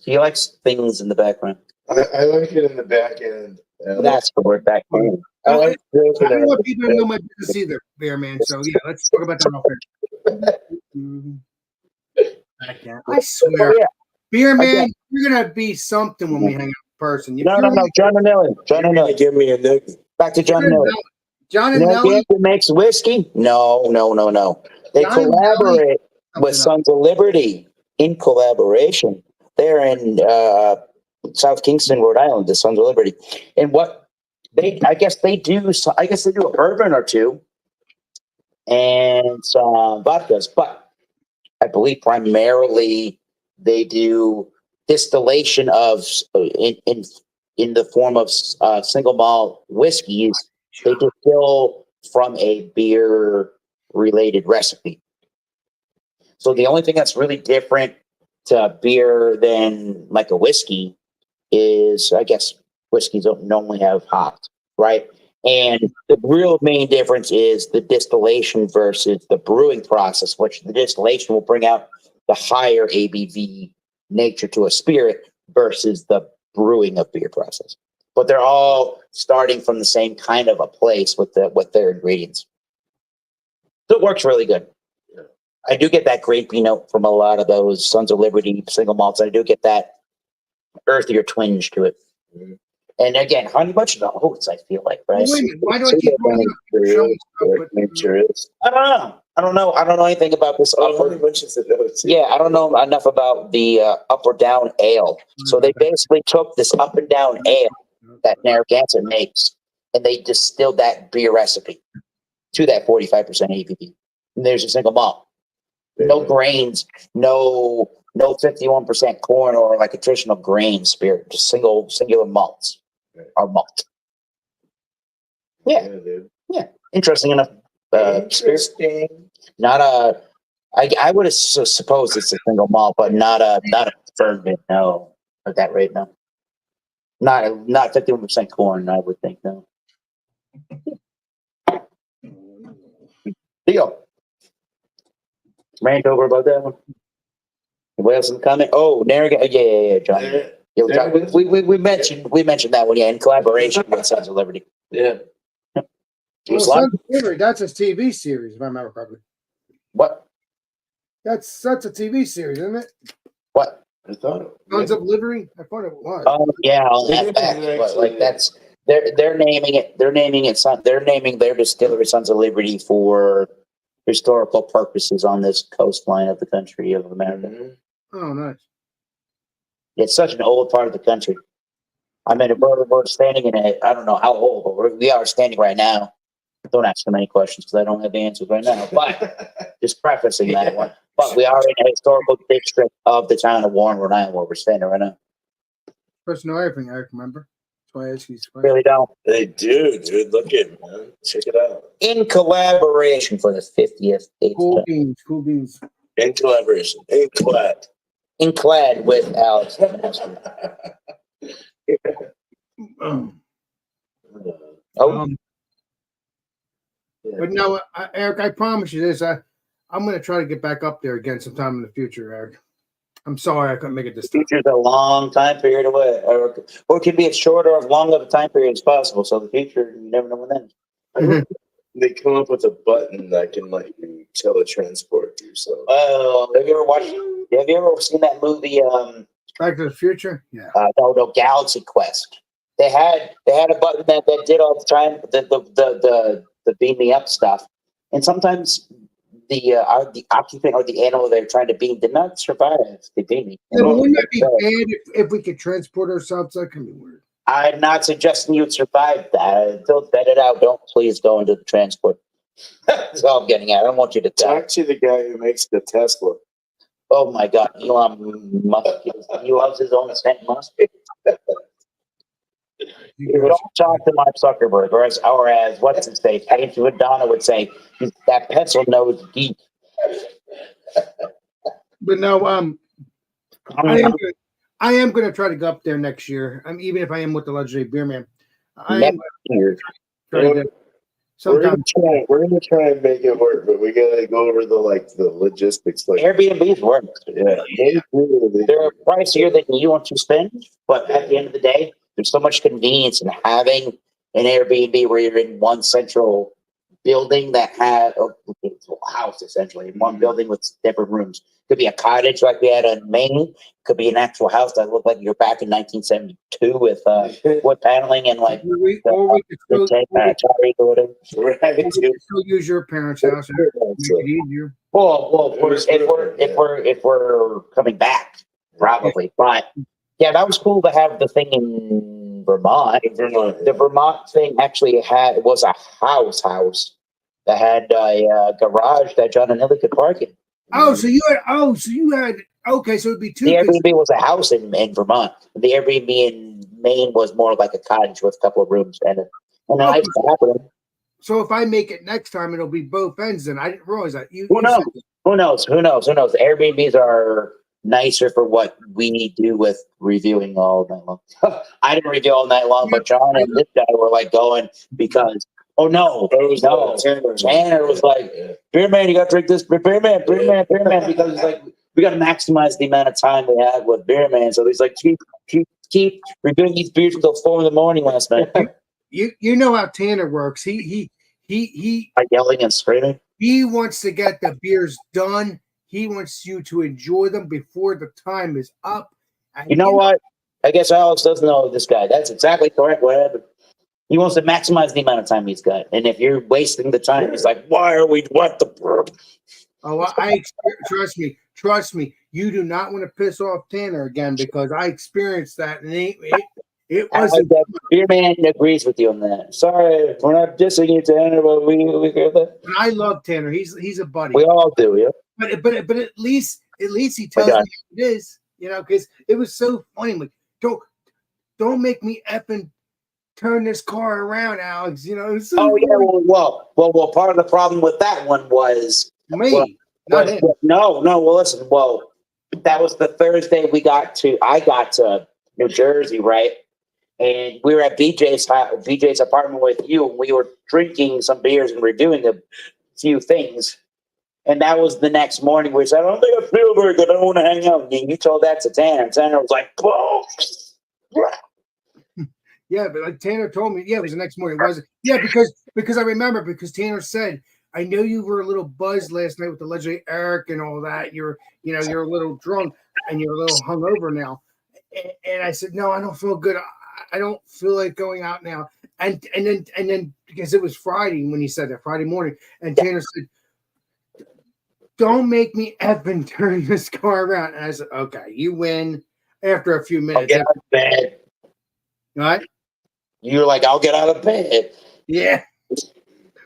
he likes things in the background. I like it in the back end. That's the word background. I like I don't want people to know my business either, Beerman. So yeah, let's talk about that off here. I swear. Oh, yeah. Beerman, Okay. you're gonna be something when we hang out in person. No. John O'Neill. John O'Neill. Give me a nugget. Back to John O'Neill. John and Nelly. Narragansett makes whiskey? No. They John and collaborate with Something Sons of Liberty in collaboration. They're in South Kingston, Rhode Island, the Sons of Liberty. And what I guess they do a bourbon or two and some vodkas, but I believe primarily they do distillation of in the form of single malt whiskeys. They distill from a beer related recipe. So the only thing that's really different to beer than like a whiskey is, I guess, whiskeys don't normally have hops, right? And the real main difference is the distillation versus the brewing process, which the distillation will bring out the higher ABV nature to a spirit versus the brewing of beer process. But they're all starting from the same kind of a place with their ingredients. So it works really good. I do get that grapey note from a lot of those Sons of Liberty single malts. I do get that earthier twinge to it. Mm-hmm. And again, honey bunch of oats, I feel like, right? Wait a minute, why do I keep showing stuff with- I don't know anything about this upper. Bunches of notes. Yeah, I don't know enough about the up or down ale. So they basically took this up and down ale that Narragansett makes, and they distilled that beer recipe to that 45% ABV. And there's a single malt. No grains, no 51% corn or like a traditional grain spirit, just singular malts or malt. Yeah, dude. interesting enough. Spirit. Not a. I would have supposed it's a single malt, but not a ferment. No, at that rate, no. Not 51% corn. I would think no. Deal. Rant over about that one. Anybody else in the comment? Oh, Narragansett. Yeah, John. Yeah, we mentioned that one. Yeah, in collaboration with Sons of Liberty. Yeah. Well, Sons of Liberty, that's a TV series, if I remember correctly. What? That's a TV series, isn't it? What? I thought Sons of Liberty? I thought it was. Oh yeah, I'll have that. But like that's they're naming it. They're naming it. They're naming their distillery Sons of Liberty for historical purposes on this coastline of the country of America. Mhm. Oh, nice. It's such an old part of the country. I mean, we're standing in it. I don't know how old, but we are standing right now. Don't ask so many questions because I don't have the answers right now. But just prefacing that one. But we are in a historical district of the town of Warren, Rhode Island, where we're standing right now. Person know everything, Eric. Remember? That's why I asked you. Really don't. They do, dude. Look at it, man. Check it out. In collaboration for the 50th. Cool beans. Cool beans. In collaboration. In collab. Inclad with Alex. Oh, But no, Eric, I promise you this. I'm going to try to get back up there again sometime in the future, Eric. I'm sorry I couldn't make it this time. future's a long time period away, or it can be as short or as long of a time period as possible. So the future, you never know when ends. They come up with a button that can like teletransport you. So Have you ever seen that movie? Back to the Future? Yeah. No, Galaxy Quest. They had a button that did all the time the beam me up stuff, and sometimes the occupant or the animal they're trying to beam did not survive the beaming. Yeah, but wouldn't that be bad if we could transport ourselves? That can be weird. I'm not suggesting you'd survive that. Don't bet it out. Don't please go into the transport. That's all I'm getting at. I don't want you to die. talk to the guy who makes the Tesla. Oh my God, Elon Musk. He loves his own Saint Musk. You don't talk to Mark Zuckerberg, or as what's his name? Paige Madonna would say, he's that pencil nosed geek. But no, I am going to try to go up there next year. Even if I am with the Legendary Beer Man. I am Next year. trying to sometime. We're gonna try and make it work, but we gotta go over the logistics. Like, Airbnb's work. yeah, They're pricier than you want to spend, but at the end of the day, there's so much convenience in having an Airbnb where you're in one central building that has a house essentially in one building with different rooms. Could be a cottage like we had in Maine. Could be an actual house that looked like you're back in 1972 with wood paneling and like Or we could still, Atari or whatever. right. we could still use your parents' house. And make it easier. Well, of course, if we're coming back, probably. But yeah, that was cool to have the thing in Vermont. The Vermont thing actually was a house that had a garage that John and Hilly could park in. So you had okay, so it'd be two. The Airbnb was a house in Vermont. The Airbnb in Maine was more like a cottage with a couple of rooms and a nice bathroom. So if I make it next time, it'll be both ends. Then I didn't realize that. Who knows? The Airbnbs are nicer for what we do with reviewing all night long. I didn't review all night long, but John and this guy were like going because Tanner was like, Beer Man, you got to drink this. Beer Man, because he's like, we got to maximize the amount of time we have with Beer Man. So he's like, keep reviewing these beers until 4 a.m. last night. You know how Tanner works. He By yelling and screaming. He wants to get the beers done. He wants you to enjoy them before the time is up. And you know what? I guess Alex doesn't know this guy. That's exactly correct. What happened? He wants to maximize the amount of time he's got. And if you're wasting the time, he's like, why are we, what the? Oh, trust me. You do not want to piss off Tanner again because I experienced that. And it wasn't. Beer Man agrees with you on that. Sorry, we're not dissing you, Tanner, but we hear that. And I love Tanner. He's a buddy. We all do, yeah. But at least he tells me it is, because it was so funny. Like, don't make me effing turn this car around, Alex. So oh yeah, well, part of the problem with that one was me, not him. No. Well, listen. Well, that was the Thursday I got to New Jersey, right? And we were at BJ's apartment with you, and we were drinking some beers and reviewing a few things. And that was the next morning. We said, I don't think I feel very good. I don't want to hang out. And you told that to Tanner. And Tanner was like, whoa. Yeah, but like Tanner told me, it was the next morning. Was it? Yeah, because I remember because Tanner said, I know you were a little buzzed last night with the legendary Eric and all that. You're a little drunk and you're a little hungover now. And I said, no, I don't feel good. I don't feel like going out now. And then because it was Friday when he said that, Friday morning. And Tanner said, don't make me effing turn this car around. And I said, okay, you win after a few I'll minutes. get out of bed. Right? You're like, I'll get out of bed. Yeah.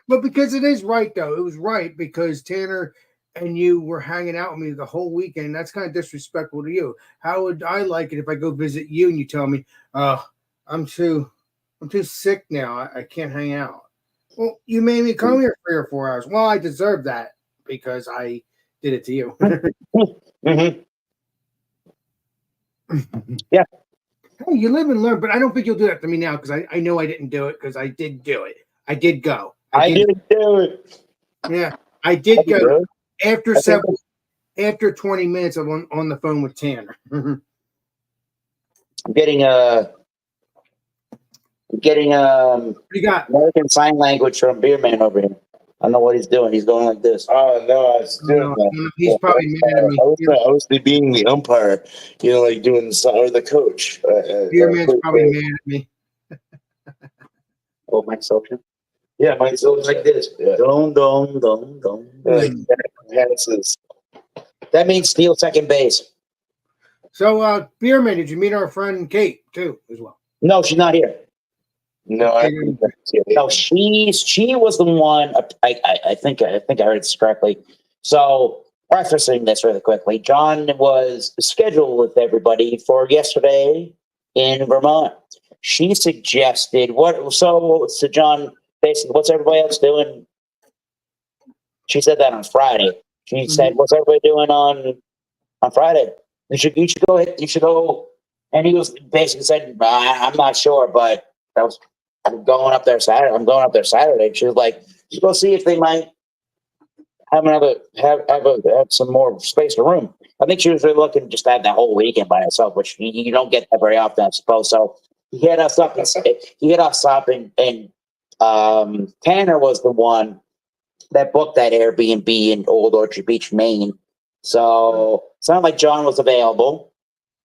But because it is right, though. It was right because Tanner and you were hanging out with me the whole weekend. That's kind of disrespectful to you. How would I like it if I go visit you and you tell me, I'm too sick now. I can't hang out. Well, you made me come here 3 or 4 hours. Well, I deserve that because I did it to you. Mm-hmm. Yeah. Hey, you live and learn, but I don't think you'll do that to me now because I know I didn't do it because I did do it. I did go. I didn't do it. Yeah, I did go Really? after 20 minutes of on the phone with Tanner. I'm getting You got American Sign Language from Beer Man over here. I don't know what he's doing. He's going like this. Oh no, I was doing that. he's probably mad at me. I was being the umpire, like doing the sign, or the coach. Beer Man's probably mad at me. Oh, Mike Socha. Yeah, mine's always Like this. Yeah. Dum, dum, dum, dum. Like passes. That means steal second base. So, Beer Man, did you meet our friend Kate too, as well? No, she's not here. No, No, she was the one. I think I heard this correctly. So, prefacing this really quickly, John was scheduled with everybody for yesterday in Vermont. She suggested what? So John, basically, what's everybody else doing? She said that on Friday. She said, "What's everybody doing on Friday? You should go. You should go." And he was basically said, "I'm not sure, but I'm going up there Saturday. I'm going up there Saturday." And she was like, "Just go see if they might have some more space or room." I think she was really looking just to have that whole weekend by herself, which you don't get that very often, I suppose. So he hit us up. And Tanner was the one that booked that Airbnb in Old Orchard Beach, Maine. So it sounded like John was available.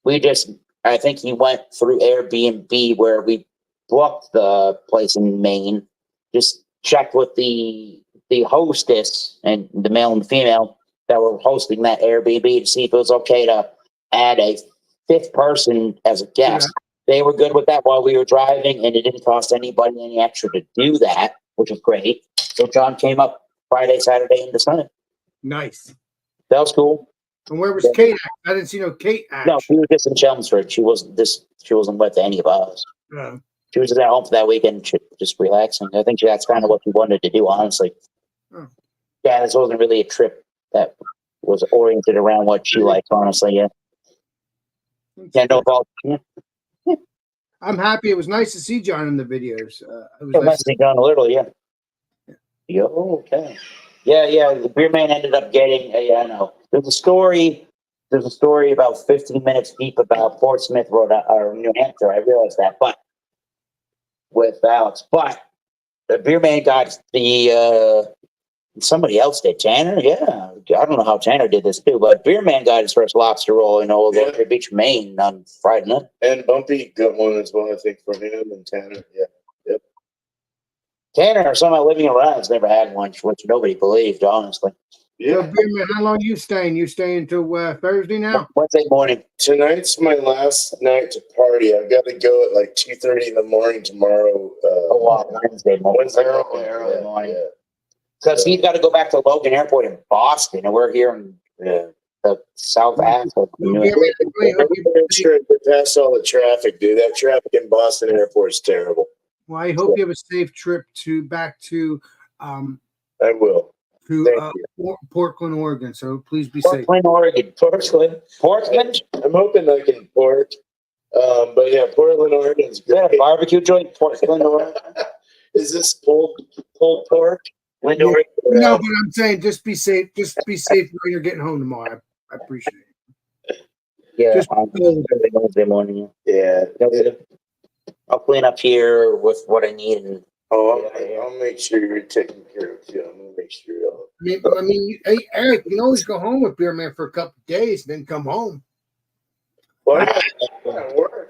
I think he went through Airbnb where we booked the place in Maine. Just checked with the hostess and the male and the female that were hosting that Airbnb to see if it was okay to add a 5th person as a guest. They were good with that while we were driving, and it didn't cost anybody any extra to do that, which was great. So John came up Friday, Saturday, and Sunday. Nice. That was cool. And where was Kate at? I didn't see no Kate at. No, she was just in Chelmsford. She wasn't with any of us. She was just at home for that weekend, just relaxing. I think that's kind of what she wanted to do, honestly. Oh. Yeah, this wasn't really a trip that was oriented around what she liked, honestly. Yeah. Yeah, no fault. Yeah. I'm happy. It was nice to see John in the videos. It was Nice to see John a little, yeah. Yo, okay. Yeah. The Beer Man ended up getting I know. There's a story about 15 minutes deep about Portsmouth, New Hampshire. I realized that, but with Alex. But the Beer Man got somebody else did. Tanner, yeah. I don't know how Tanner did this too, but Beer Man got his first lobster roll in Old Orchard Beach, Maine on Friday night. And Bumpy got one as well, I think, from him and Tanner. Yeah. Yep. Tanner, somehow living around, has never had one, which nobody believed, honestly. So, Beer Man, how long you staying? You staying till Thursday now? Wednesday morning. Tonight's my last night to party. I've got to go at like 2:30 in the morning tomorrow. Wednesday morning. Early morning. Because he's got to go back to Logan Airport in Boston, and we're here in the South Half of New York. Sure, past all the traffic, dude. That traffic in Boston Airport is terrible. Well, I hope you have a safe trip back to I will. Portland, Oregon. So please be safe. Portland, Oregon. Portland. I'm hoping I can port. But yeah, Portland, Oregon is great. Yeah, barbecue joint, Portland, Oregon. Is this pulled pork? No, but I'm saying just be safe. Just be safe when you're getting home tomorrow. I appreciate it. Yeah, Just Wednesday morning. Yeah. I'll clean up here with what I need. And I'll make sure you're taken care of too. I'm gonna make sure. I mean, hey, Eric, you can always go home with Beer Man for a couple of days, then come home. Well,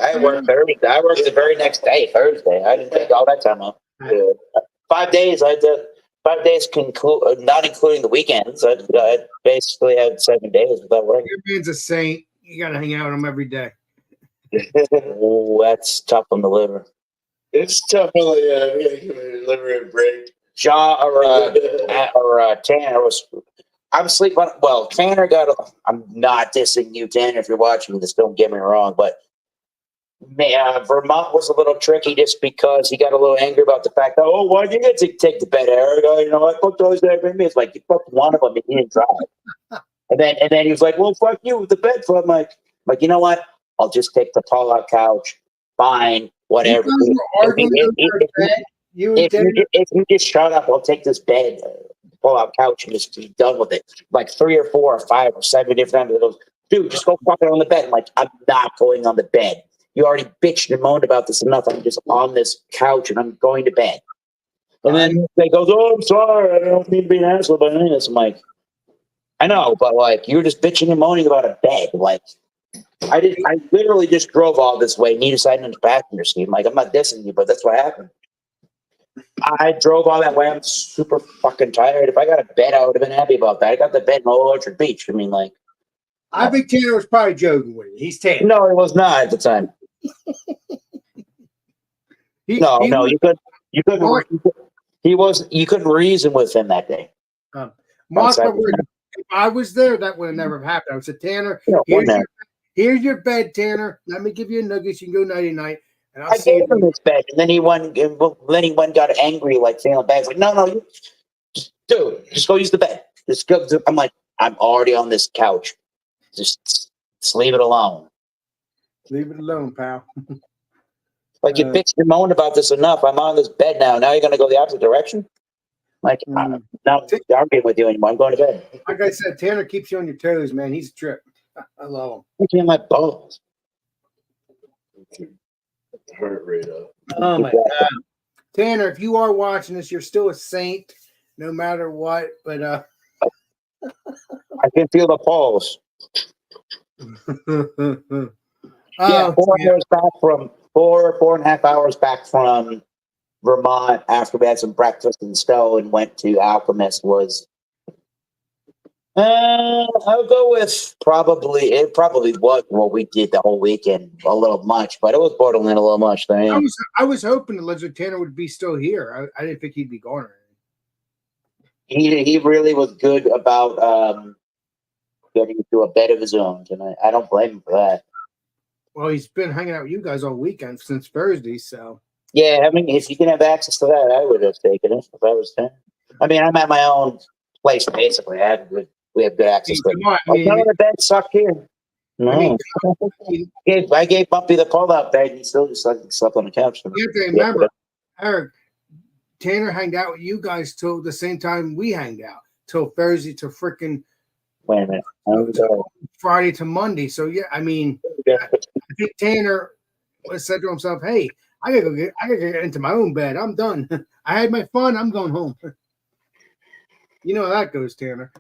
I worked Thursday. I worked the very next day, Thursday. I didn't take all that time off. 5 days. I did 5 days, not including the weekends. I basically had 7 days without working. Your man's a saint. You gotta hang out with him every day. Oh, that's tough on the liver. It's tough. Liver and break. Tanner was. I'm sleeping. Well, Tanner got. I'm not dissing you, Tanner. If you're watching this, don't get me wrong, but Vermont was a little tricky just because he got a little angry about the fact that, oh, why did you get to take the bed, Eric? You know, I booked those there for me. It's like you booked one of them and he didn't drive. and then he was like, well, fuck you with the bed. So I'm like, you know what? I'll just take the pull-out couch. Fine, whatever. If you just shut up, I'll take this bed, pull-out couch, and just be done with it. Like 3 or 4 or 5 or 7 different times. He goes, dude, just go fucking on the bed. I'm like, I'm not going on the bed. You already bitched and moaned about this enough. I'm just on this couch and I'm going to bed. And then they goes, oh, I'm sorry. I don't mean to be an asshole by any of this. I'm like, I know, but like, you were just bitching and moaning about a bed. Like, I literally just drove all this way, and you decided in the passenger seat. I'm like, I'm not dissing you, but that's what happened. I drove all that way. I'm super fucking tired. If I got a bed, I would have been happy about that. I got the bed in Old Orchard Beach. I mean, like, I think Tanner was probably joking with you. He's Tanner. No, it was not at the time. You couldn't reason with him that day. Mark, if I was there, that would have never happened. I would say, Tanner, here's your bed, Tanner. Let me give you a nugget. You can go nighty night. And I gave him his bed, and then he went got angry, like feeling bad. He's like, no, dude, just go use the bed. Just go. I'm like, I'm already on this couch. Just leave it alone. Leave it alone, pal. Like you bitched and moaned about this enough. I'm on this bed now. Now you're gonna go the opposite direction. Like I'm not arguing with you anymore. I'm going to bed. Like I said, Tanner keeps you on your toes, man. He's a trip. I love him. He's in my balls. Heart rate up. Oh my God, Tanner! If you are watching this, you're still a saint, no matter what. But I can feel the pulse. Yeah, 4 hours back from 4.5 hours back from Vermont after we had some breakfast in Stowe and went to Alchemist was I'll go with probably was what we did the whole weekend, a little much, but it was borderline a little much there. I was hoping that Lizard Tanner would be still here. I didn't think he'd be gone. He really was good about getting to a bed of his own tonight. I don't blame him for that. Well, he's been hanging out with you guys all weekend since Thursday, so. Yeah, I mean, if you can have access to that, I would have taken it if I was there. I mean, I'm at my own place basically. We have good access to it. None of the beds suck here. No. I gave Bumpy the pull-out bed, and he still just slept on the couch. You have to remember, Eric, Tanner hanged out with you guys till the same time we hanged out, till Thursday to freaking. Wait a minute. Friday to Monday. So yeah, I mean, I think Tanner said to himself, "Hey, I gotta get into my own bed. I'm done. I had my fun. I'm going home." You know how that goes, Tanner.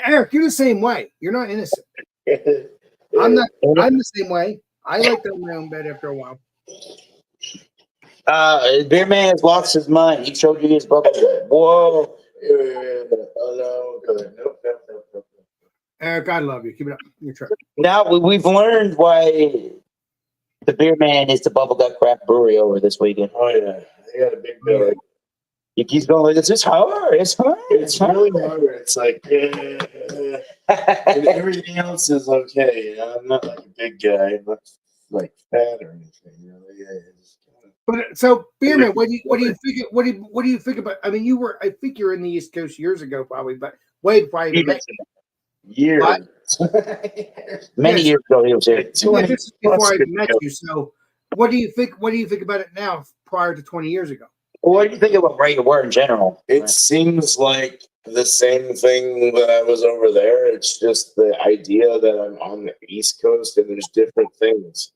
Eric, you're the same way. You're not innocent. I'm not. I'm the same way. I like to have my own bed after a while. Beer Man has lost his mind. He showed you his book. Whoa. Oh no. Nope. Eric, I love you. Keep it up. You're true. Now we've learned why the Beer Man is the Bubblegut Craft Brewery over this weekend. Oh yeah, they got a big belly. He keeps going like, "It's just hard. It's hard. It's really hard. It's like, and everything else is okay. You know? I'm not like a big guy. I'm not like fat or anything. You know? But so, Beer Man, what do you think? What do you think about? I mean, I think you were in the East Coast years ago, probably, but way before I even met you. Years. Many years ago, he was here. Yeah, this is before I met you. So, what do you think? What do you think about it now, prior to 20 years ago? Well, what do you think about where you were in general? It seems like the same thing that I was over there. It's just the idea that I'm on the East Coast and there's different things.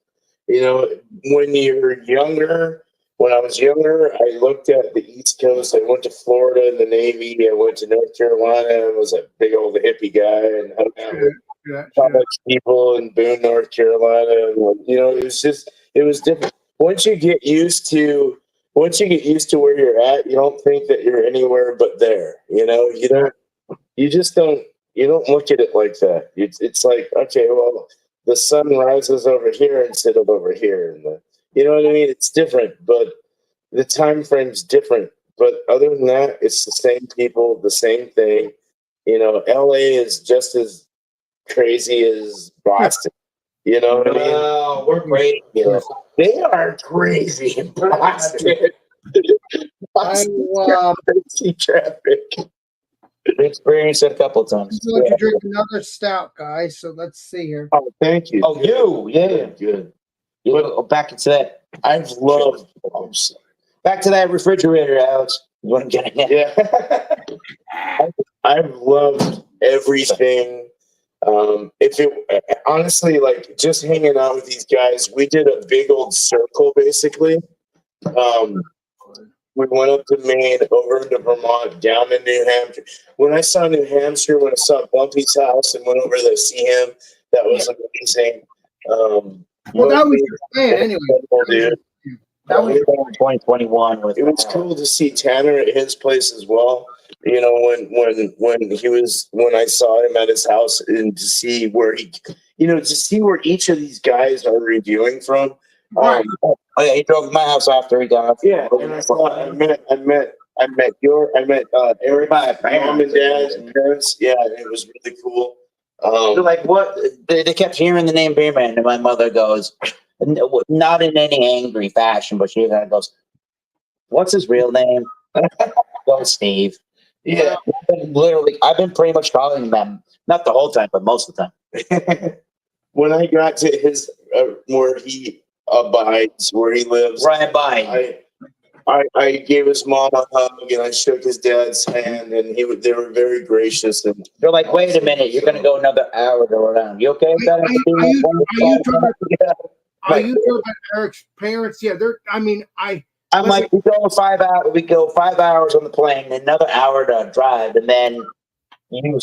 You know, when you're younger, when I was younger, I looked at the East Coast. I went to Florida in the Navy. I went to North Carolina and was a big old hippie guy and hung out with college people in Boone, North Carolina. And, you know, it was different. Once you get used to once you get used to where you're at, you don't think that you're anywhere but there. You know, you just don't, you don't look at it like that. It's like, okay, well, the sun rises over here instead of over here, and you know what I mean? It's different, but the time frame's different. But other than that, it's the same people, the same thing. You know, LA is just as crazy as Boston. You know what I mean? Oh, we're great. You know, they are crazy in Boston. Boston's got crazy traffic. We experienced it a couple of times. I'm going to drink another stout, guys. So let's see here. Oh, thank you. Oh, you, yeah. Good. You go back into that. I've loved. Back to that refrigerator, Alex. You want to get it? Yeah. I've loved everything. If it honestly, like just hanging out with these guys, we did a big old circle basically. We went up to Maine, over into Vermont, down to New Hampshire. When I saw New Hampshire, when I saw Bumpy's house and went over to see him, that was amazing. Well, that was your plan anyway. Dude. That was 2021 with It was cool to see Tanner at his place as well. You know, when I saw him at his house, and to see where to see where each of these guys are reviewing from. right. Oh yeah, he drove to my house after he got off. Yeah, and I met Eric, My mom and dad and parents. Yeah, it was really cool. They're like, what? They kept hearing the name Beerman, and my mother goes, not in any angry fashion, but she kind of goes, "What's his real name?" Well, Steve. Yeah, I've been pretty much calling them, not the whole time, but most of the time. when I got to his where he abides, where he lives, Right by. I gave his mom a hug and I shook his dad's hand, and they were very gracious. And They're like, wait a minute, you're going to go another hour to go around. You okay with that? Are you talking about Eric's parents? Yeah, I'm like, we go 5 hours. We go 5 hours on the plane, another hour to drive, and then you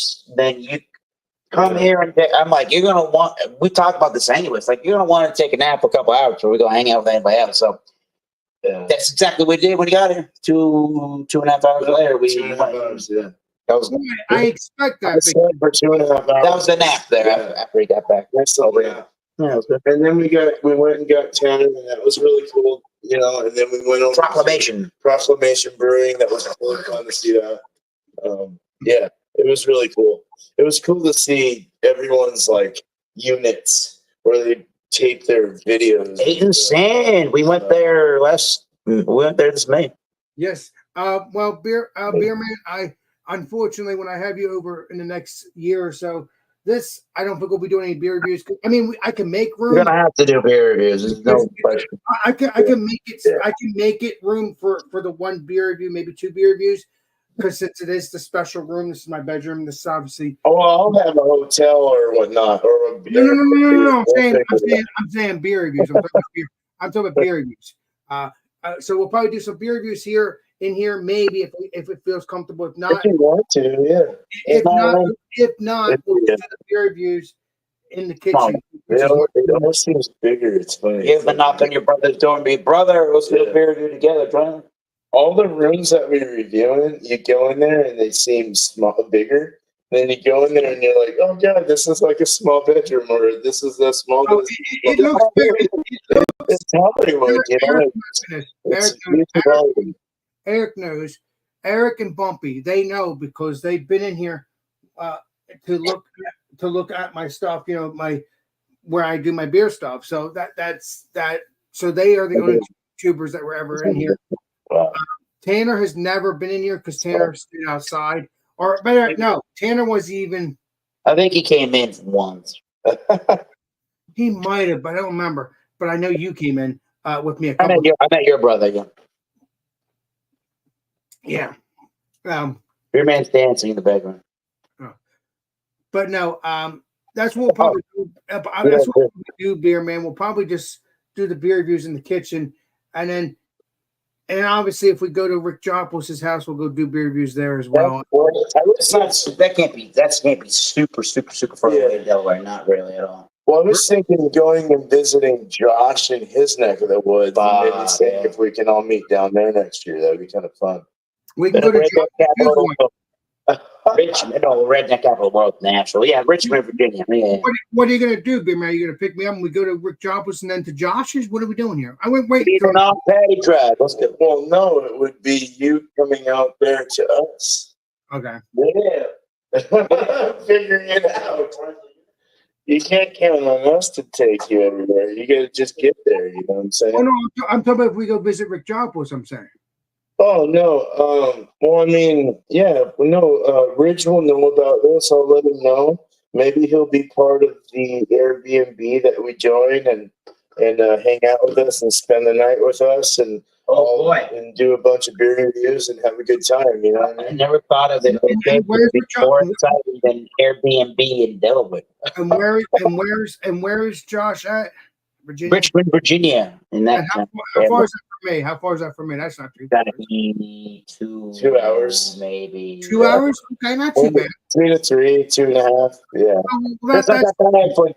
come here and I'm like, you're gonna want. We talk about this anyway. It's like you're gonna want to take a nap for a couple hours before we go hang out with anybody else. So that's exactly what we did when we got here. 2.5 hours later, we 2.5 hours. Yeah, I expect that. for 2.5 hours. That was the nap there after he got back. Nice little nap. Yeah, it was good. And then we went and got Tanner, and that was really cool. You know, and then we went over Proclamation Brewing. That was really fun to see that. Yeah, it was really cool. It was cool to see everyone's like units where they tape their videos. 8 and Sand. We went there this May. Yes. Well, Beerman, unfortunately, when I have you over in the next year or so, I don't think we'll be doing any beer reviews. I mean, I can make room. We're gonna have to do beer reviews. There's no question. I can make it. Yeah. I can make it room for the one beer review, maybe 2 beer reviews, because since it is the special room, this is my bedroom. This is obviously. Oh, I'll have a hotel or whatnot, or a beer. No. I'm saying beer reviews. I'm talking about beer reviews. So we'll probably do some beer reviews here. In here, maybe if it feels comfortable. If not, if you want to, yeah. If not, we'll do the beer reviews in the kitchen. It almost seems bigger. It's funny. You ever knock on your brother's door and be, brother, let's do a beer review together, John? All the rooms that we're reviewing, you go in there and they seem bigger. Then you go in there and you're like, oh god, this is like a small bedroom, or this is a small. It looks big. It's Hollywood, Eric knows. Eric and Bumpy, they know because they've been in here to look at my stuff. You know, where I do my beer stuff. So that's that. So they are the only tubers that were ever in here. Wow. Tanner has never been in here because Tanner stayed outside. Or better, no, Tanner was even. I think he came in once. He might have, but I don't remember. But I know you came in with me a I met your brother. Yeah. Yeah. Your man's dancing in the bedroom. But no, that's what we'll probably do. That's what we'll do, Beer Man. We'll probably just do the beer reviews in the kitchen. And obviously, if we go to Rick Jopos' house, we'll go do beer reviews there as well. That can't be super far away in Delaware. Not really at all. Well, I was thinking of going and visiting Josh in his neck of the woods. And maybe seeing if we can all meet down there next year. That would be kind of fun. We can go to Redneck capital. Josh. Richmond, no, redneck capital world, natural. Yeah, Richmond, Virginia. Yeah. What are you gonna do, Beer Man? Are you gonna pick me up and we go to Rick Joplin and then to Josh's? What are we doing here? I went wait. Even on Patty Drive. Let's go. Well, no, it would be you coming out there to us. Okay. Yeah. Figuring it out. You can't count on us to take you everywhere. You gotta just get there, you know what I'm saying? Oh no, I'm talking about if we go visit Rick Joplin. I'm saying. Oh no. Well, I mean, yeah, no. Rich will know about this. I'll let him know. Maybe he'll be part of the Airbnb that we join and hang out with us and spend the night with us and and do a bunch of beer reviews and have a good time. You know what I I mean? never thought of it. And where's Be Rick more Joplin? exciting than Airbnb in Delaware. And where is Josh at? Virginia. Richmond, Virginia. And And that how far is that from me? How far is that from me? That's not too. gotta be 2 hours. maybe 2 hours? Okay, not too bad. 2 to 3, 2.5. Yeah. Well, That's not that's that bad for you.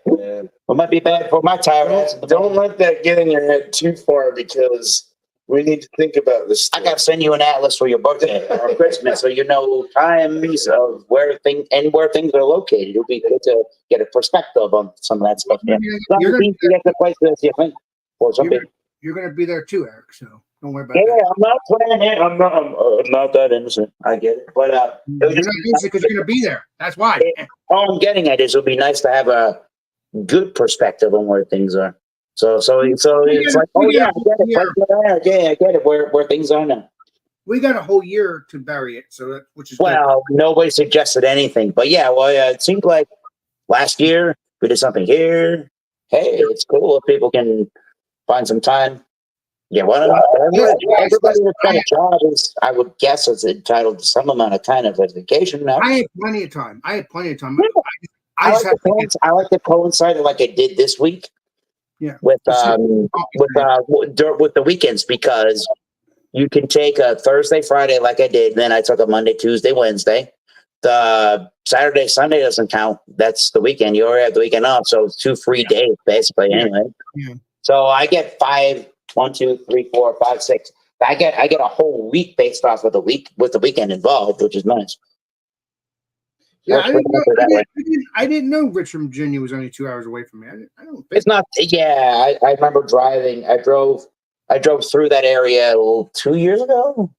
It might be bad for my tire. Don't let that get in your head too far because we need to think about this. I gotta send you an atlas for your birthday or Christmas, so you know times of where things are located. It'll be good to get a perspective on some of that stuff. Yeah, you're some people get the places you think for some people. gonna be there too, Eric. So don't worry about Yeah, that. I'm not planning it. I'm not that innocent. I get it, but You're not because you're gonna be there. That's why. all I'm getting at is it'll be nice to have a good perspective on where things are. So it's like, oh yeah, I get it. Right there. Yeah, I get it. Where things are now. We got a whole year to bury it, so that which is good. Well, nobody suggested anything, but yeah, it seemed like last year we did something here. Hey, it's cool if people can find some time. Yeah, well, everybody that's got a job is, I would guess, is entitled to some amount of time of vacation now. I had plenty of time. I I just have to get. like to coincide it like I did this week. Yeah. With the weekends, because you can take a Thursday, Friday like I did, then I took a Monday, Tuesday, Wednesday. The Saturday, Sunday doesn't count. That's the weekend. You already have the weekend off, so it's 2 free days basically anyway. Yeah. So I get 5, 1, 2, 3, 4, 5, 6. I get a whole week based off of the week with the weekend involved, which is nice. Yeah, Works pretty much that way. I didn't know Richmond, Virginia was only 2 hours away from me. I don't think It's not. Yeah, I remember driving. I drove through that area 2 years ago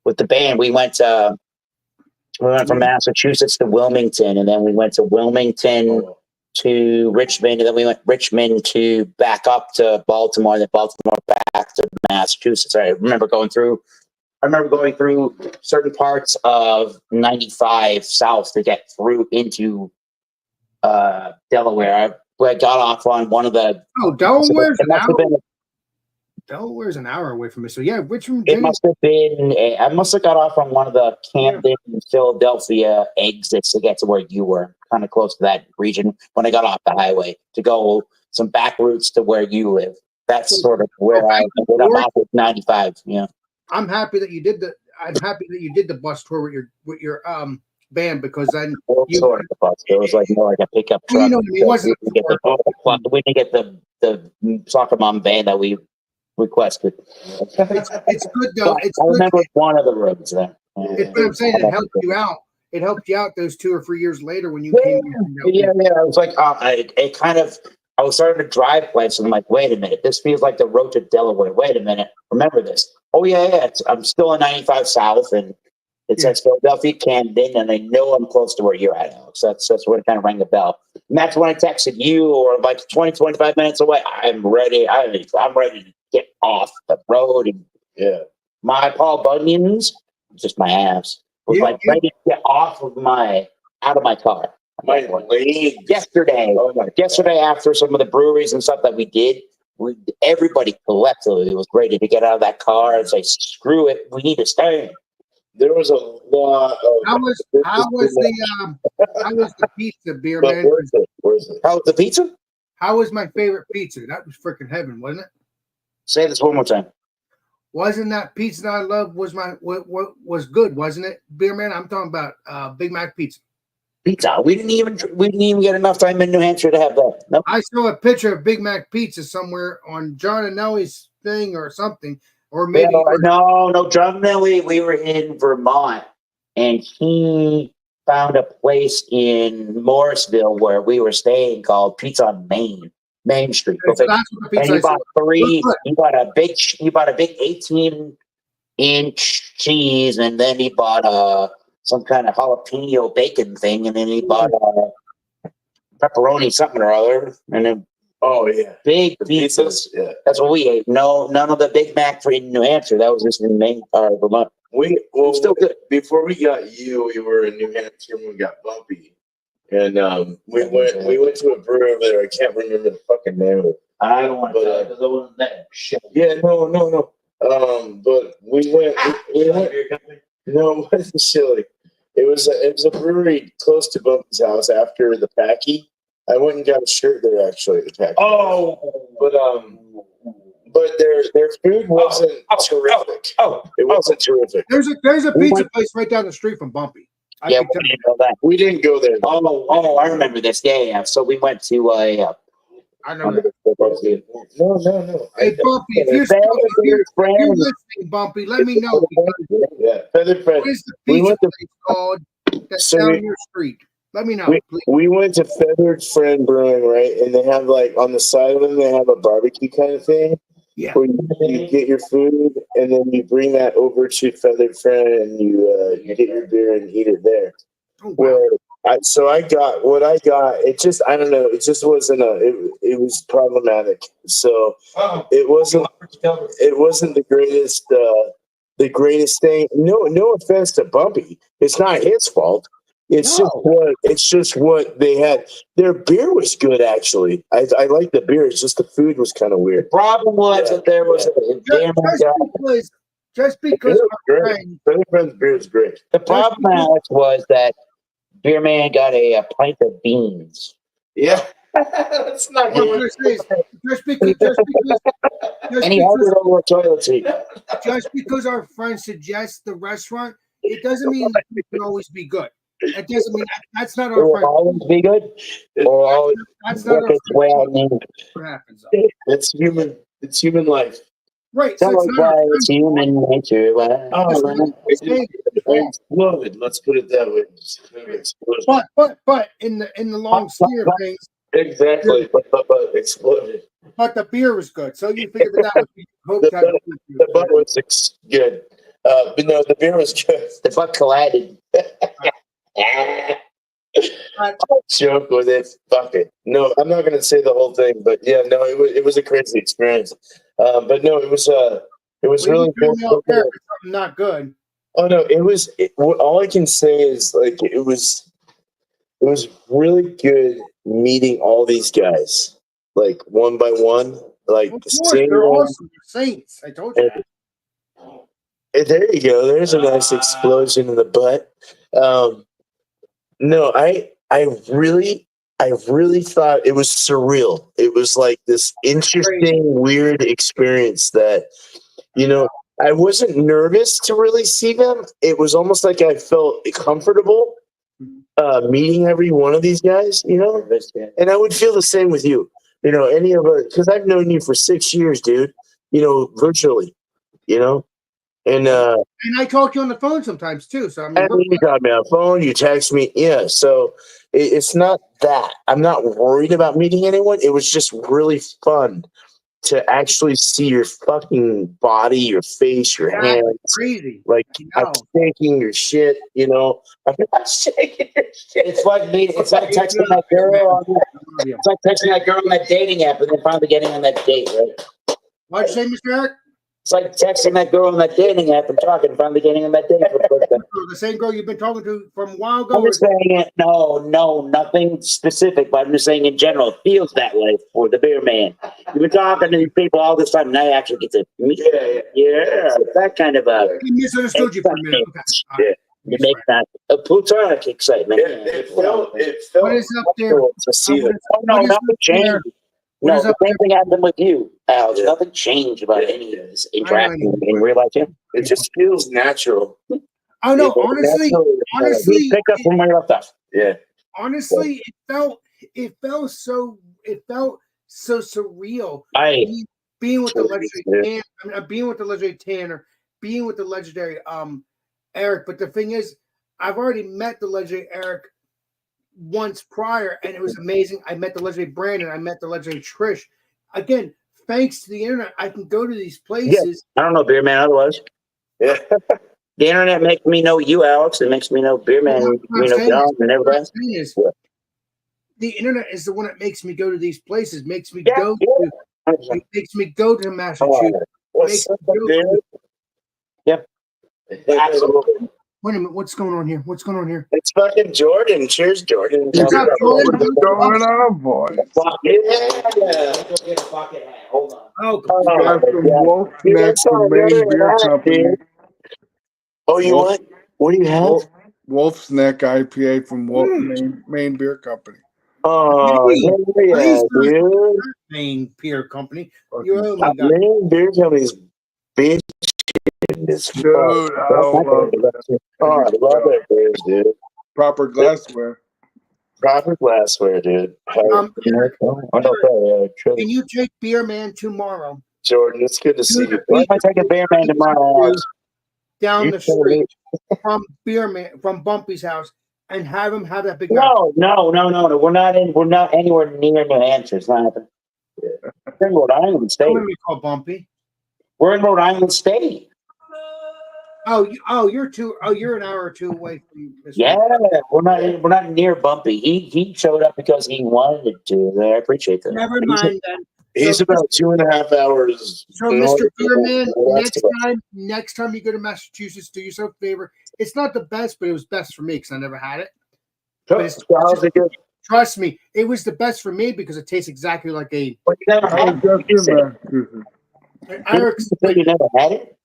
with the band. We went from Massachusetts to Wilmington, and then we went to Wilmington to Richmond, and then we went Richmond to back up to Baltimore, and then Baltimore back to Massachusetts. I remember going through certain parts of 95 south to get through into Delaware. I got off on one of the. Oh, Delaware's an hour. Delaware's an hour away from me. So yeah, Richmond. It must have been. I must have got off on one of the Camden, Philadelphia exits to get to where you were, kind of close to that region. When I got off the highway to go some back routes to where you live. That's sort of where I'm off with 95. Yeah. I'm happy that you did the bus tour with your band, because then sort of the bus. It was like more like a pickup truck. You know, it wasn't. We didn't get the soccer mom band that we requested. It's good though. I remember one of the roads there. It's what I'm saying. It helped you out. It helped you out those 2 or 3 years later when you came. Yeah. I was like, I was starting to drive places. I'm like, wait a minute, this feels like the road to Delaware. Wait a minute, remember this? Oh yeah. I'm still in 95 South, and it says Philadelphia, Camden, and I know I'm close to where you're at, Alex. That's where it kind of rang the bell. And that's when I texted you, or like 20, 25 minutes away. I'm ready. I'm ready to get off the road. And my Paul Bunyan's, just my ass, was like ready to get out of my car. My leg. Yesterday after some of the breweries and stuff that we did, everybody collectively was ready to get out of that car and say, screw it, we need to stay. There was a lot of. How was the pizza, Beer Man? Where's it? How was the pizza? How was my favorite pizza? That was freaking heaven, wasn't it? Say this one more time. Wasn't that pizza that I loved was good, wasn't it, Beer Man? I'm talking about Big Mac pizza. Pizza. We didn't even get enough time in New Hampshire to have that. No. I saw a picture of Big Mac pizza somewhere on John and Nellie's thing or something, or maybe No, John Nelly, we were in Vermont and he found a place in Morrisville where we were staying called Pizza on Main Street. that's what the And pizza he I saw. bought a big 18-inch cheese, and then he bought some kind of jalapeno bacon thing, and then he bought pepperoni something or other, and then Oh yeah, big the pizzas. pizzas. Yeah, That's what we ate. No, none of the Big Mac for in New Hampshire. That was just in Maine or Vermont. well Still good. before we got you, we were in New Hampshire when we got Bumpy, and we went to a brewery over there. I can't remember the fucking name of it. I don't want But, to because it wasn't that shit. Yeah, no. But we went. No, it wasn't Chili. It was a brewery close to Bumpy's house after the Packy. I went and got a shirt there actually at the Packy. But their food wasn't terrific. It wasn't terrific. There's a pizza place right down the street from Bumpy. I Yeah, can tell we you. didn't know that. We didn't go there. I remember this. Yeah. So we went to I know that. No. Hey Bumpy, if you're listening, Bumpy, let me know. Yeah, Feather Friend. What is the We pizza went to- place called that's So down we- your street? Let me know, please. We went to Feathered Friend Brewing, right? And they have like on the side of them, they have a barbecue kind of thing. Yeah. Where you get your food and then you bring that over to Feathered Friend and you get your beer and eat it there. Oh, wow. Where I got what I got. It just I don't know. It just wasn't it was problematic. So it wasn't the greatest thing. No offense to Bumpy. It's not his fault. It's just what they had. Their beer was good actually. I like the beer. It's just the food was kind of weird. the problem was that there was a damn guy. Just because our Great. friend, Feather Friend's beer is great. The problem, Alex, was that Beer Man got a pint of beans. Yeah. That's not what I'm gonna say is, just because And he held it over a toilet seat. just because our friend suggests the restaurant, it doesn't mean that it can always be good. It doesn't mean that's not It our will friend. always be good. Or always That's not work our its way out and what happens. Though. It's human life. Right. So so it's not our friend. it's human nature. Exploded. Let's put it that way. Exploded. But in the long scheme of things, Exactly. But exploded. but the beer was good. So you figured that would be The butt was good. But no, the beer was good. The butt collided. I'll joke with it. Fuck it. No, I'm not gonna say the whole thing, but yeah, no, it was a crazy experience. But no, it was really good. Something not good. Oh no, all I can say is like it was really good meeting all these guys, like one by one. Like Of course, they're awesome. They're saints. I told you that. There you go. There's a nice explosion in the butt. No, I really thought it was surreal. It was like this interesting, weird experience that, I wasn't nervous to really see them. It was almost like I felt comfortable meeting every one of these guys, and I would feel the same with you, any of us, because I've known you for 6 years, dude, virtually, and I talk to you on the phone sometimes too. So you got me on the phone, you text me, yeah. So it's not that I'm not worried about meeting anyone. It was just really fun to actually see your fucking body, your face, your hands. Crazy. Like I'm shaking your shit, I'm not shaking your shit. It's like texting that girl. It's like texting that girl on that dating app and then finally getting on that date, right? What'd you say, Mr. Eric? It's like texting that girl on that dating app and talking, finally getting on that date. The same girl you've been talking to from a while ago. I'm just saying it. No, nothing specific, but I'm just saying in general, it feels that way for the Beer Man. You've been talking to these people all this time, and now you actually get to meet. Yeah, that kind of He misunderstood you for a minute. Okay. Yeah. It makes that a platonic excitement. It felt What is up there? to see them. Oh no, nothing changed. What No, is the up same thing happened with you, Alex. Yeah. Nothing changed about any of this interaction I know. in real life. Yeah. It just feels natural. Oh no, Yeah, honestly, We pick up from where you left off. Yeah. honestly, it felt so surreal. I Being with the Yeah. legendary being with the legendary Tanner, being with the legendary Eric. But the thing is, I've already met the legendary Eric once prior, and it was amazing. I met the legendary Brandon, I met the legendary Trish. Again, thanks to the internet, I can go to these places. I don't know Beer Man otherwise. Yeah. The internet makes me know you, Alex. It makes me know Beer Man, What I'm you know saying John is- and what I'm everybody. saying is, Yeah. the internet is the one that makes me go to these places, makes me Yeah, go yeah. to it makes me go to Massachusetts. What's Makes up, me go dude? to- Absolutely. Wait a minute, what's going on here? What's going on here? It's fucking Jordan. Cheers, Jordan. What's up, Jordan? What's going on, boys? Fuck yeah. Hold on. Oh, We got some yeah. Wolf You Neck got some from Maine better Beer than that, Company. dude. Oh, you Wolf- what? What do you have? Wolf's Neck IPA from Maine Beer Company. Oh, Hey, yeah, please, dude. main peer company. Fucking You owe me, guys. Man, beer company's bitch. Dude, I love it. Oh, I love that beers, dude. Proper glassware. Proper glassware, dude. Eric, I know that, can you take Beer Man tomorrow Jordan, it's good to see you. Why am I taking Bear Man tomorrow, Alex? down You the told street from Bumpy's house and have him have that big guy? No. We're not anywhere near New Hampshire. It's not happening. We're in Rhode Island State. I'm gonna be called Bumpy. We're in Rhode Island State. You're an hour or two away from this. Yeah, we're not near Bumpy. He showed up because he wanted to. I appreciate that. Never mind then. He's So- about 2.5 hours. So, Mr. Beerman, That's next time you go to Massachusetts, do yourself a favor. It's not the best, but it was best for me because I never had it. But it's, trust me, it was the best for me because it tastes exactly like a But you never I had was it. just in Massachusetts. Eric's. You never had it?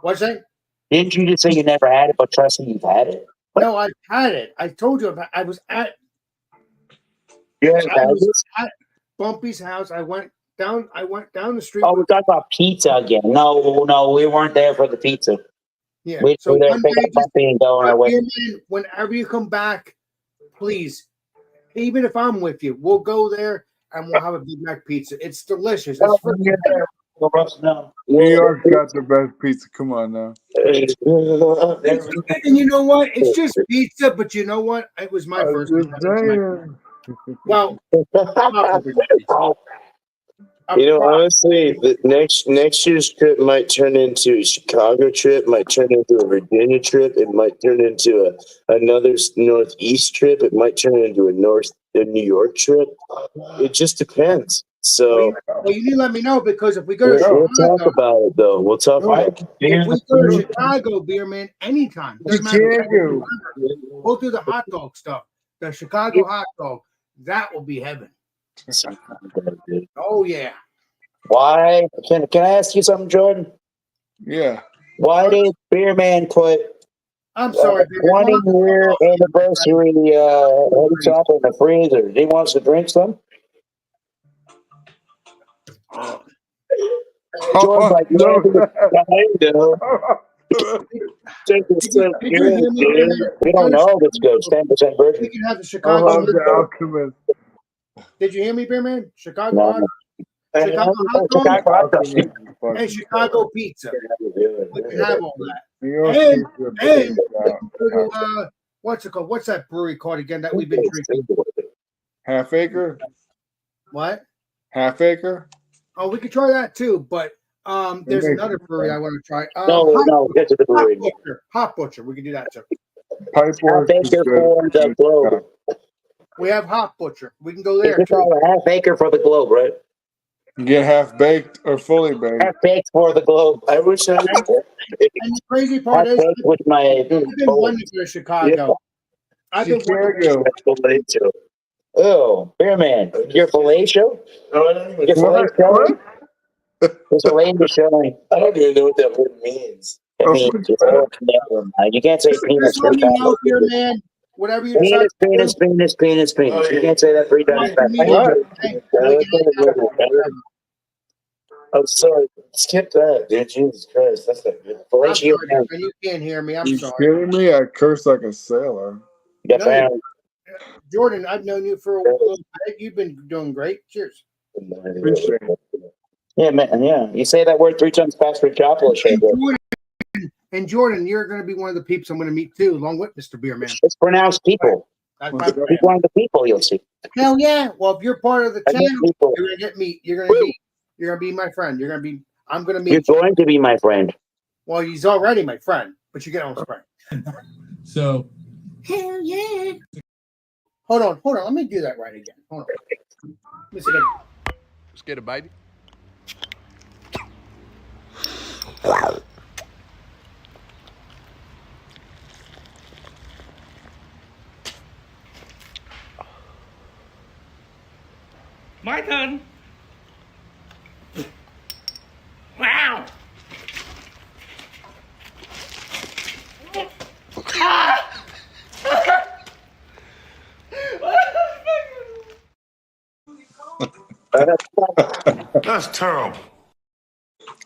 What's that? Didn't you just say you never had it, but trust me, you've had it? No, I had it. I told you about. I was at Yeah, Bumpy's house. I went down the street. Oh, we're talking about pizza again. No, we weren't there for the pizza. Yeah. We So were there one to pick day, up Bumpy and go on our way. Beerman, whenever you come back, please, even if I'm with you, we'll go there and we'll have a Big Mac pizza. It's delicious. It's freaking No. New York's got the best pizza. Come on now. And you know what? It's just pizza, but you know what? It was my I first. was just saying. Well, You know, honestly, the next year's trip might turn into a Chicago trip, might turn into a Virginia trip, it might turn into another Northeast trip, it might turn into a New York trip. It just depends. So well, you need to let me know because if we go to we'll talk Chicago, about it, though. We'll talk about it. if we go to Chicago, Beerman, anytime. Doesn't matter. Chicago. We'll do the hot dog stuff. The Chicago hot dog. That will be heaven. Oh yeah. Why? Can I ask you something, Jordan? Yeah. Why did Beer Man put I'm sorry, Beerman. 20-year anniversary head shop in the freezer? He wants to drink some? Jordan's like, no. Did you hear me, Beerman? we don't know if it's good. It's 10% We virgin. can have the I Chicago. love the Alchemist. Did you hear me, Beerman? Chicago No. hot Chicago hot dog Chicago hot dog. Alchemist is fucking and Chicago pizza. We can have all that. New York And- pizza and- is Go to, what's it called? What's that brewery called again that we've been drinking? Half Acre. What? Half Acre. Oh, we could try that too, but there's makes another sense. brewery I want to try. No, get to the brewery. Hot Butcher. We can do that too. Pipeworks Half is acre for the good. globe. We have Hot Butcher. We can go there It's too. called a half acre for the globe, right? You get half baked or fully baked. Half baked for the globe. I wish I And the crazy Half part is, baked with my. I've been wanting to go to Chicago. I've been wanting Chicago. Oh, Beer Man, your filet show? Your filet What? showing? There's a lady showing. I don't even know what that word means. It means, never mind. You can't say penis. Just let me know, dear man. Whatever you decide. Penis. You can't say that 3 times fast. I'm sorry. Skip that, dude. Jesus Christ. That's not good. I'm sorry, dear man. You can't hear me. I'm You sorry. kidding me? I curse like a sailor. You got No. family. Jordan, I've known you for a little bit. You've been doing great. Cheers. Appreciate it. Yeah, man. Yeah, you say that word 3 times fast for Chapel. And Jordan, you're going to be one of the peeps I'm going to meet too, along with Mr. Beer Man. It's pronounced people. That's What's my up? plan. He's one of the people you'll see. Hell yeah! Well, if you're part of the I know channel, people. you're going to get me. You're going to be. You're going to be my friend. You're going to be. I'm going to meet You're you. going to be my friend. Well, he's already my friend, but you get on his friend. So Hell yeah! Hold on. Let me do that right again. Hold on. Let me see that. Let's get it, baby. My turn. Wow. That's terrible.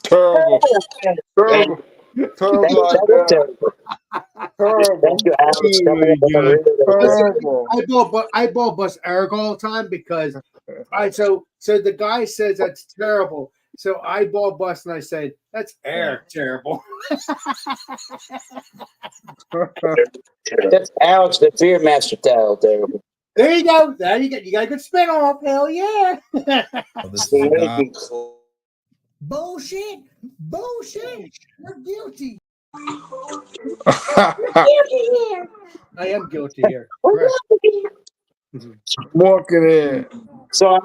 Terrible. Terrible. Terrible idea. Terrible. Thank you, Alex. Terrible. I ball bust Eric all the time because so the guy says that's terrible. So I ball bust and I said that's Eric terrible. That's Alex, the Fear Master style. Terrible. There you go. There you go. You got a good spin off. Hell yeah. this is a guy. Bullshit. You're guilty. I am guilty here. Correct. Walking in. So I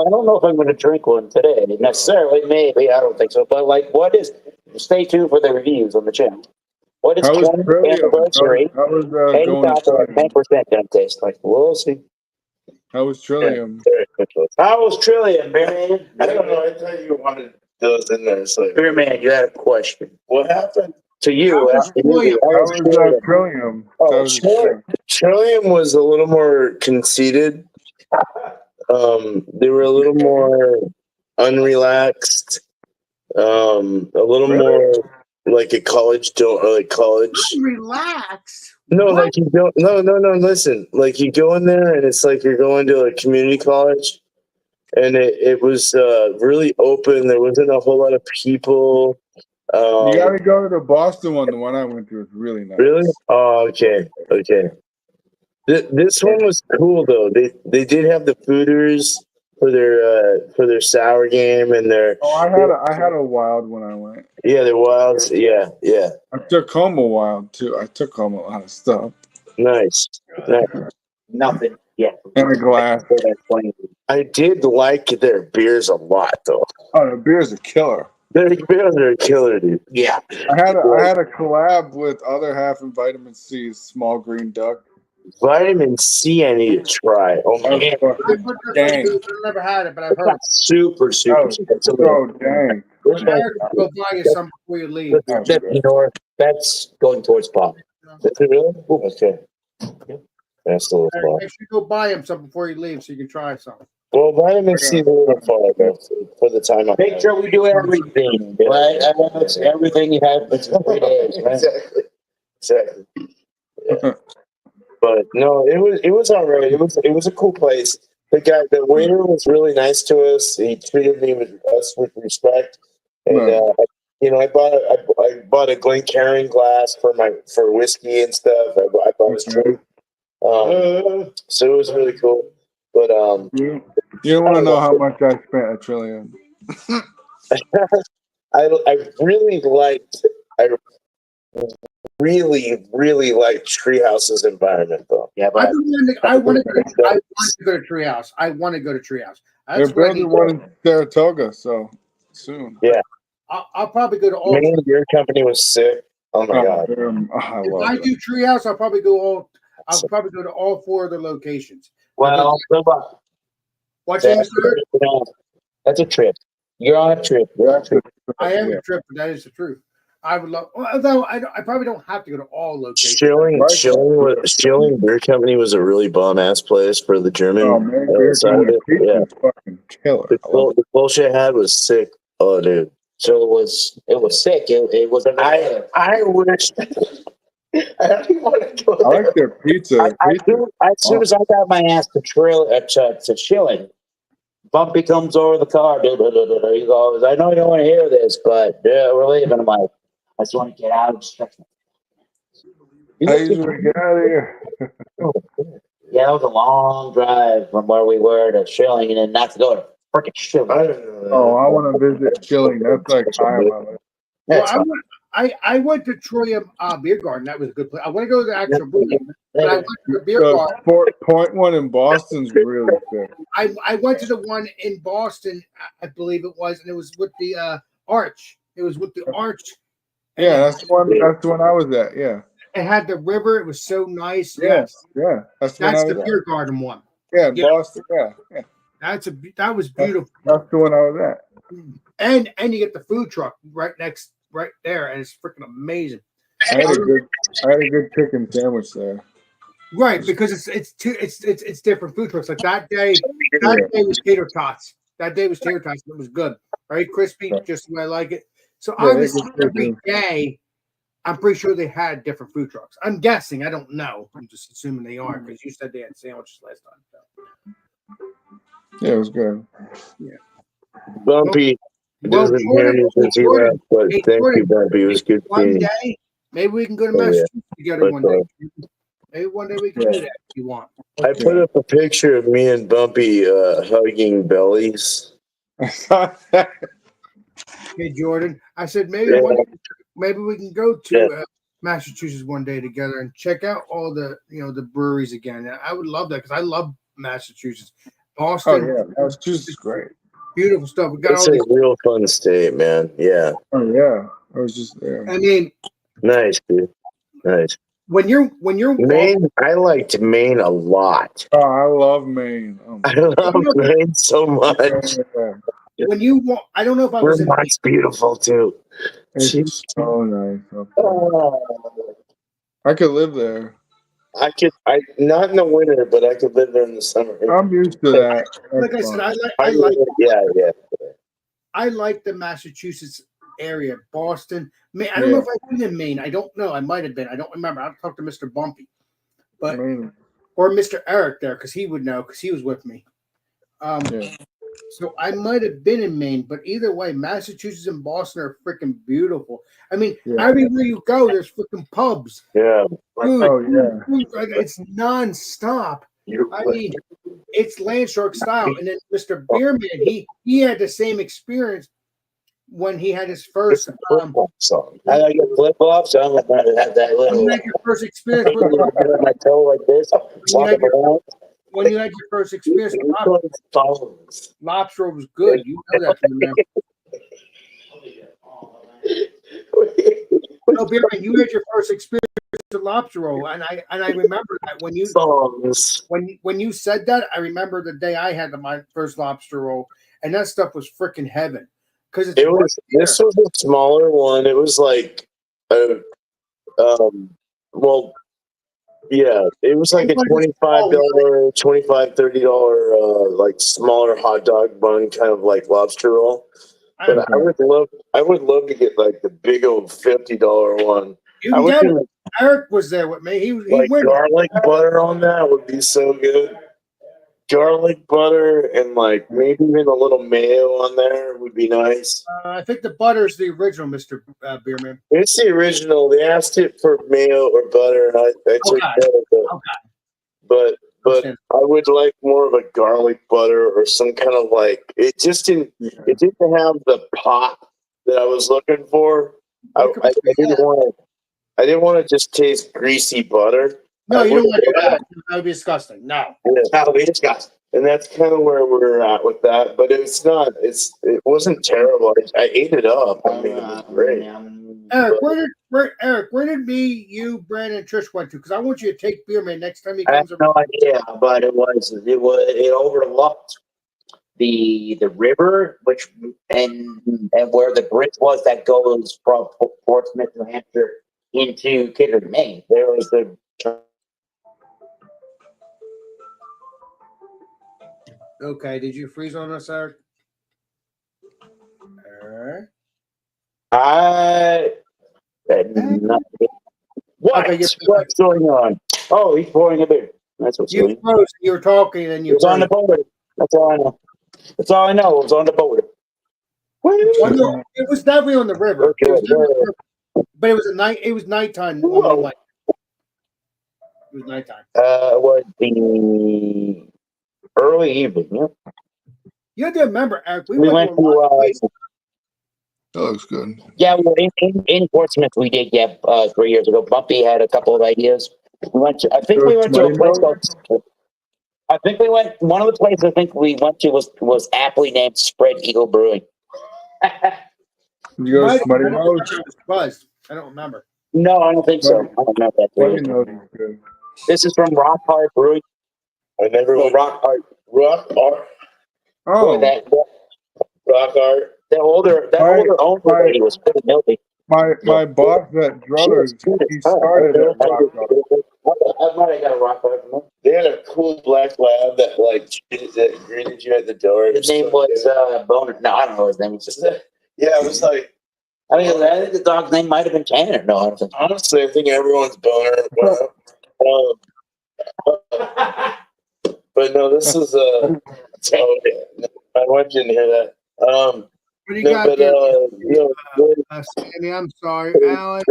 don't know if I'm going to drink one today necessarily. Maybe I don't think so. But like, what is? Stay tuned for the reviews on the channel. What is How was 20th Trillium? anniversary? How was And going? about 10% gonna taste like. We'll see. How was Trillium? How was Trillium, man? I don't know. I thought you wanted those in there. So Beer Man, you had a question what happened? to you. How was Trillium? How was Trillium? Oh, That was Trillium was a little more conceited. They were a little more unrelaxed. A little more like a college college. Relax. No, What? like you don't. No. Listen, like you go in there and it's like you're going to a community college, and it was really open. There wasn't a whole lot of people. You gotta go to the Boston one. The one I went to was really nice. Really? Oh, okay. This one was cool though. They did have the fooders for their sour game and their. Oh, I had a wild when I went. Yeah, their wilds. Yeah. I took home a wild too. I took home a lot of stuff Nice. Nothing. Yeah. and a glass. I did like their beers a lot though. Oh, the beer's a killer. Their beers are a killer, dude. Yeah. I had a collab with Other Half and Vitamin C's Small Green Duck. Vitamin C, I need to try. Oh my That god, was fucking dang. I've never had it, but I've It's heard. not super. That was so dang. Eric, go buy you some before you leave. That's going towards pop. Is it really? Okay. That's a little Eric, far. make sure you go buy him some before you leave so you can try some. Well, vitamin C is a little far though for the time I Make sure we do everything, right? That's everything you have for 3 days, right? Exactly. Yeah. But no, it was all right. It was a cool place. The waiter was really nice to us. He treated us with respect, and I bought a Glencairn glass for whiskey and stuff. I bought his drink. So it was really cool. But You don't want to know how much I spent at Trillium. I really liked Treehouse's environment though. Yeah, I but want to go to Treehouse. I want to go to Treehouse. They're That's where I building need one to in Saratoga, so soon. I'll probably go to all. Maine Beer Company was sick. Oh my god. I If love I it. do Treehouse, I'll probably go to all 4 of the locations. well, good luck. What's in That's a trip. You're on a trip. You're on a trip. I am a trip, but that is the truth. I would love, although I probably don't have to go to all locations. Schilling Beer Company was a really bomb ass place for the German Oh man, Beer side of Company it. Yeah. pizza is fucking killer. The bullshit I had was sick. Oh dude. So it was sick. It was. I wish I don't even want to go I there. like their pizza. As soon as I got my ass to chilling, Bumpy comes over the car. He goes, I know you don't want to hear this, but we're leaving. I'm like, I just want to get out and stretch my. Hey, you wanna get out of here. Yeah, that was a long drive from where we were to Schilling, and then not to go to freaking Schilling. I don't know. Oh, I want to visit Chilling. That's like high on my list. Well, I went to Troy Beer Garden. That was a good place. I want to go to the actual beer garden, but I went to the beer garden. Point one in Boston's really good. I went to the one in Boston, I believe it was, and it was with the arch. It was with the arch. Yeah, that's the one. That's the one I was at. Yeah. It had the river. It was so nice. Yes. Yeah. That's the one I That's was the at. beer garden one. Yeah, Yeah. Boston. Yeah. Yeah. That was beautiful. That's the one I was at. And you get the food truck right there, and it's freaking amazing. I had a good chicken sandwich there. Right, because it's different food trucks. Like that day was tater tots. That day was tater tots. It was good, very crispy, just the way I like it. So Yeah, obviously they every day, I'm pretty sure they had different food trucks. I'm guessing. I don't know. I'm just assuming they are because you said they had sandwiches last time. Yeah, it was good. Bumpy Well, doesn't hear me since he left, but hey, thank Jordan, you, Bumpy. It was good One seeing you. day, maybe we can go to Oh, yeah. Massachusetts together one But, day. Maybe one day we can do that if you want. I put up a picture of me and Bumpy hugging bellies. Hey Jordan, I said maybe we can go to Massachusetts one day together and check out all the the breweries again. I would love that because I love Massachusetts, Oh Boston. yeah, Massachusetts is great. Beautiful stuff. We got It's all a these. real fun state, man. Yeah. Oh yeah, I was just there. I mean, Nice, dude. Nice. when you're Maine, I liked Maine a lot. Oh, I love Maine. Oh, I love Maine so much. yeah. when you walk, I don't know if I was in. Vermont's beautiful too. It's so nice. up there. Oh, I could live there. I not in the winter, but I could live there in the summer. I'm used to that. Like I That's said, fine. I like the Massachusetts area, Boston. I don't know if I've been in Maine. I don't know. I might have been. I don't remember. I'll talk to Mr. Bumpy, but Maine. or Mr. Eric there because he would know because he was with me. Yeah. So I might have been in Maine, but either way, Massachusetts and Boston are freaking beautiful. I mean, Yeah. everywhere you go, there's freaking pubs. Yeah. Food, Oh yeah. food, like, it's nonstop. I mean, it's Landshark style. And then Mr. Beerman, he had the same experience when he had his first. Song. I like your flip flops. I'm going to have that When little. you had your first experience with my toe like this. Walking around. when you had your first experience with lobster was good. You know that from the No, Beerman, you had your first experience with lobster roll, and I remember that when you songs. when you said that, I remember the day I had my first lobster roll, and that stuff was freaking heaven. Because It was. This was a smaller one. It was like, well, yeah, it was like a $25, $30 like smaller hot dog bun, kind of like lobster roll. But I would love to get like the big old $50 one. You I would get it. do, Eric was there with me. He like went. garlic butter on that would be so good. Garlic butter and like maybe even a little mayo on there would be nice. I think the butter is the original, Mr. Beerman. It's the original. They asked it for mayo or butter, and I took that. But I would like more of a garlic butter or some kind of like it just didn't. It didn't have the pop that I was looking for. I didn't want to. I didn't want to just taste greasy butter. No, you don't want to do that. That would be disgusting. No, That would be disgusting. And that's kind of where we're at with that. But it's not. It wasn't terrible. I ate it up. I mean, it was great. Eric, where did me, you, Brandon, and Trish went to? Because I want you to take Beerman next time he I have comes. no idea, but it overlooked the river, which and where the bridge was that goes from Portsmouth, New Hampshire into Kittery, Maine. There was the. Okay, did you freeze on us, Eric? I said nothing. What? What? Okay, What's going on? Oh, he's pouring a beer. That's what's you going on. froze. You were talking and It you was on the froze. board. That's all I know. That's all I know. It was on the board. Well, no, it was definitely on the river. Okay, It was definitely on the yeah. river. But it was a night. It was nighttime when we Whoa. went. It was nighttime. It was the early evening. Yeah. You have to remember, Eric. We We went went to a lot of to places. That looks good. yeah, well, in Portsmouth we did 3 years ago. Bumpy had a couple of ideas. We went to. I think we went to a Mighty place Mouse? called. I think we went. One of the places I think we went to was aptly named Spread Eagle Brewing. You go to Smutty I don't remember. Nose? It was Buzz. I don't remember. No, I don't think so. I don't know that. Smutty Nose is good. This is from Rock Hard Brewing. I never Well, went. Rock Hard. Rock art. Oh, That Rock art. older owner my- lady was pretty milky. my boss at Druthers, he started at Rock Art. I might have got a Rock Hard from him. They had a cool black lab that that greeted you at the door. His name was Boner. No, I don't know his name. It's just, Yeah, it was like I think the dog's name might have been Tanner. No, I don't think. honestly, I think everyone's boner. But no, this is oh, yeah. My wife didn't hear that. What do you No, got but there? very, Sandy, I'm sorry. Alan,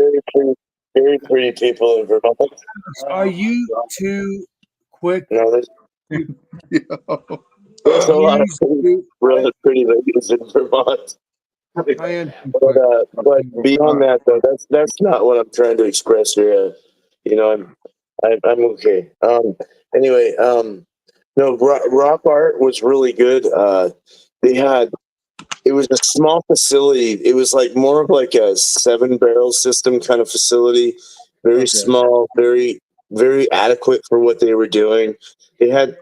very pretty people in Vermont. are you too quick? No, there's Yo. a lot of You- really pretty ladies in Vermont. I am too But quick. beyond that, though, that's not what I'm trying to express here. You know, I'm okay. Anyway, no, rock art was really good. It was a small facility. It was like more of like a 7-barrel system kind of facility. Very Okay. small, very adequate for what they were doing. It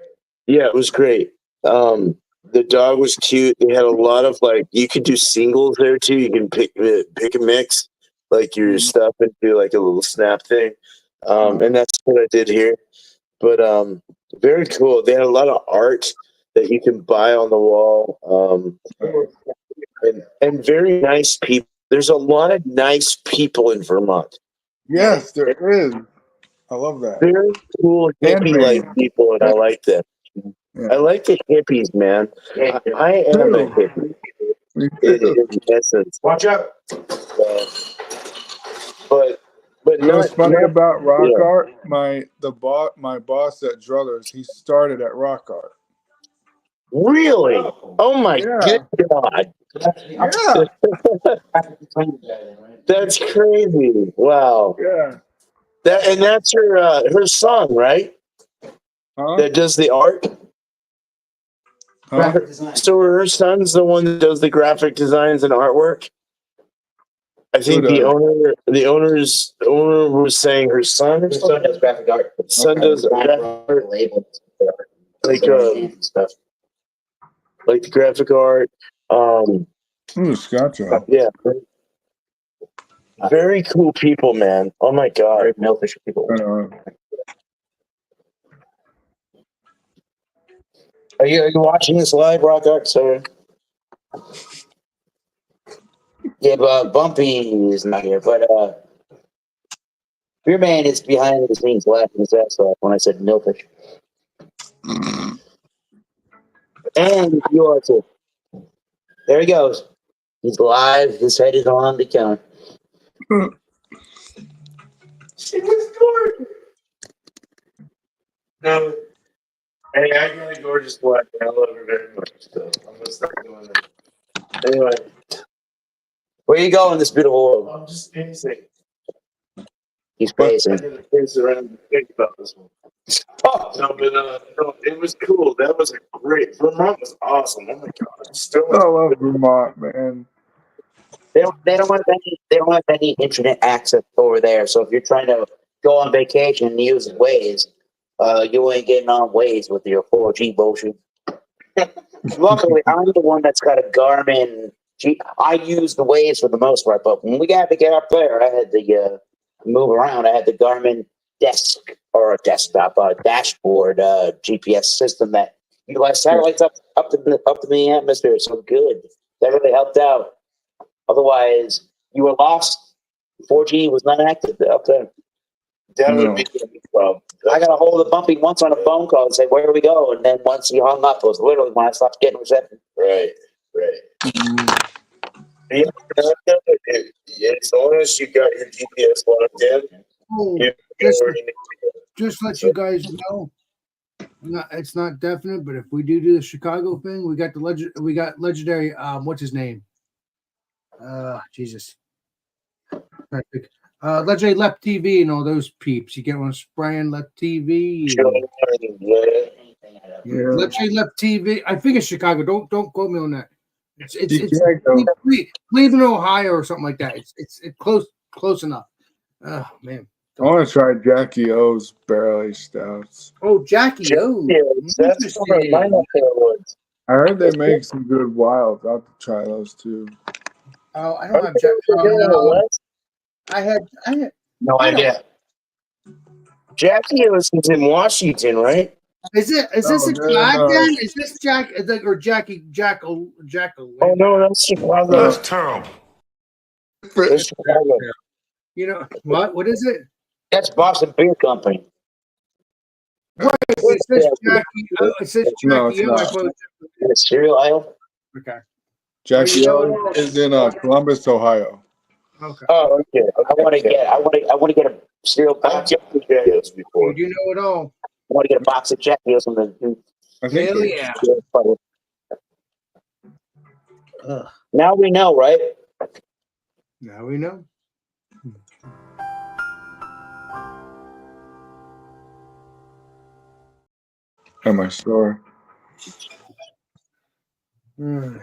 was great. The dog was cute. They had a lot of you could do singles there too. You can pick and mix like your stuff and do like a little snap thing. And that's what I did here. But very cool. They had a lot of art that you can buy on the wall. And very nice people. There's a lot of nice people in Vermont. Yes, there is. I love that. Very cool hippie like Handmade. people, and I like them. Yeah. I like the hippies, man. I am a hippie Me in too. essence. Watch out. But You know what's funny about Rock yeah. Art? My boss at Druthers, he started at Rock Art. Really? Oh my Yeah. good God. Yeah, That's crazy. Wow. yeah. That's her son, right? Huh? That does the art. Huh? So her son's the one that does the graphic designs and artwork. I think the owner was saying her son. Her son does graphic art. Son does graphic art, labels, like stuff. like the graphic art. Ooh, Scotcho. Yeah. Very cool people, man. Oh my God. Very milkish people. Are you watching this live, Rock Art? Sorry. Yeah, but Bumpy is not here. But your man is behind the scenes laughing his ass off when I said milkish. And you are too. There he goes. He's live. His head is on the counter. She was gorgeous. No. Hey, I got a gorgeous wife. I love her very much. So I'm gonna start doing that. Anyway, Where you going, this beautiful world? I'm just pacing. He's I pacing. gotta pace around and think about this one. No, but no, it was cool. That was a great. Vermont was awesome. Oh my God, still. I love Vermont, man. They don't have any internet access over there. So if you're trying to go on vacation and use Waze, you ain't getting on Waze with your 4G bullshit. Luckily, I'm the one that's got a Garmin. I use the Waze for the most part, but when we got to get up there, I had to move around. I had the Garmin dashboard GPS system that utilized satellites up to the atmosphere. So good. That really helped out. Otherwise, you were lost. 4G was not active up there. That No. would be the problem. I got a hold of Bumpy once on a phone call and say, "Where do we go?" And then once he hung up, it was literally when I stopped getting reception. Right. Yeah, as long as you got your GPS logged in, Oh, you know just, where you need to go. just let you guys know. It's not definite, but if we do the Chicago thing, we got legendary. What's his name? Jesus. Legendary Left TV and all those peeps. You get one spraying Left TV. Sure, yeah. Yeah, Legendary Left TV. I think it's Chicago. Don't quote me on that. It's You can't go. Cleveland, Ohio, or something like that. It's close enough. Oh man. I want to try Jackie O's barrel aged stouts. Oh, Jackie O. Yeah, that's one of my favorite ones. I heard they make some good wilds. I'll have to try those too. Oh, I don't have Jackie. I had. No I don't- idea. Jackie was in Washington, right? Is this a no, flag no. then? Is this Jack or Jackie Jackal? Oh no, that's Chicago. That's terrible. That's Chicago. You know what? What is it? That's Boston Beer Company. It says Jackie. It says No, Jackie it's O. I not. thought- The cereal aisle. Okay. Jackie O is in Columbus, Ohio. Okay. Oh, okay. I want to get a cereal I've box. jumped the Jackios before. You do know it all. I want to get a box of Jack Deals from the. I think Hell they- yeah. Now we know, right? Now we know. at my store. Mm.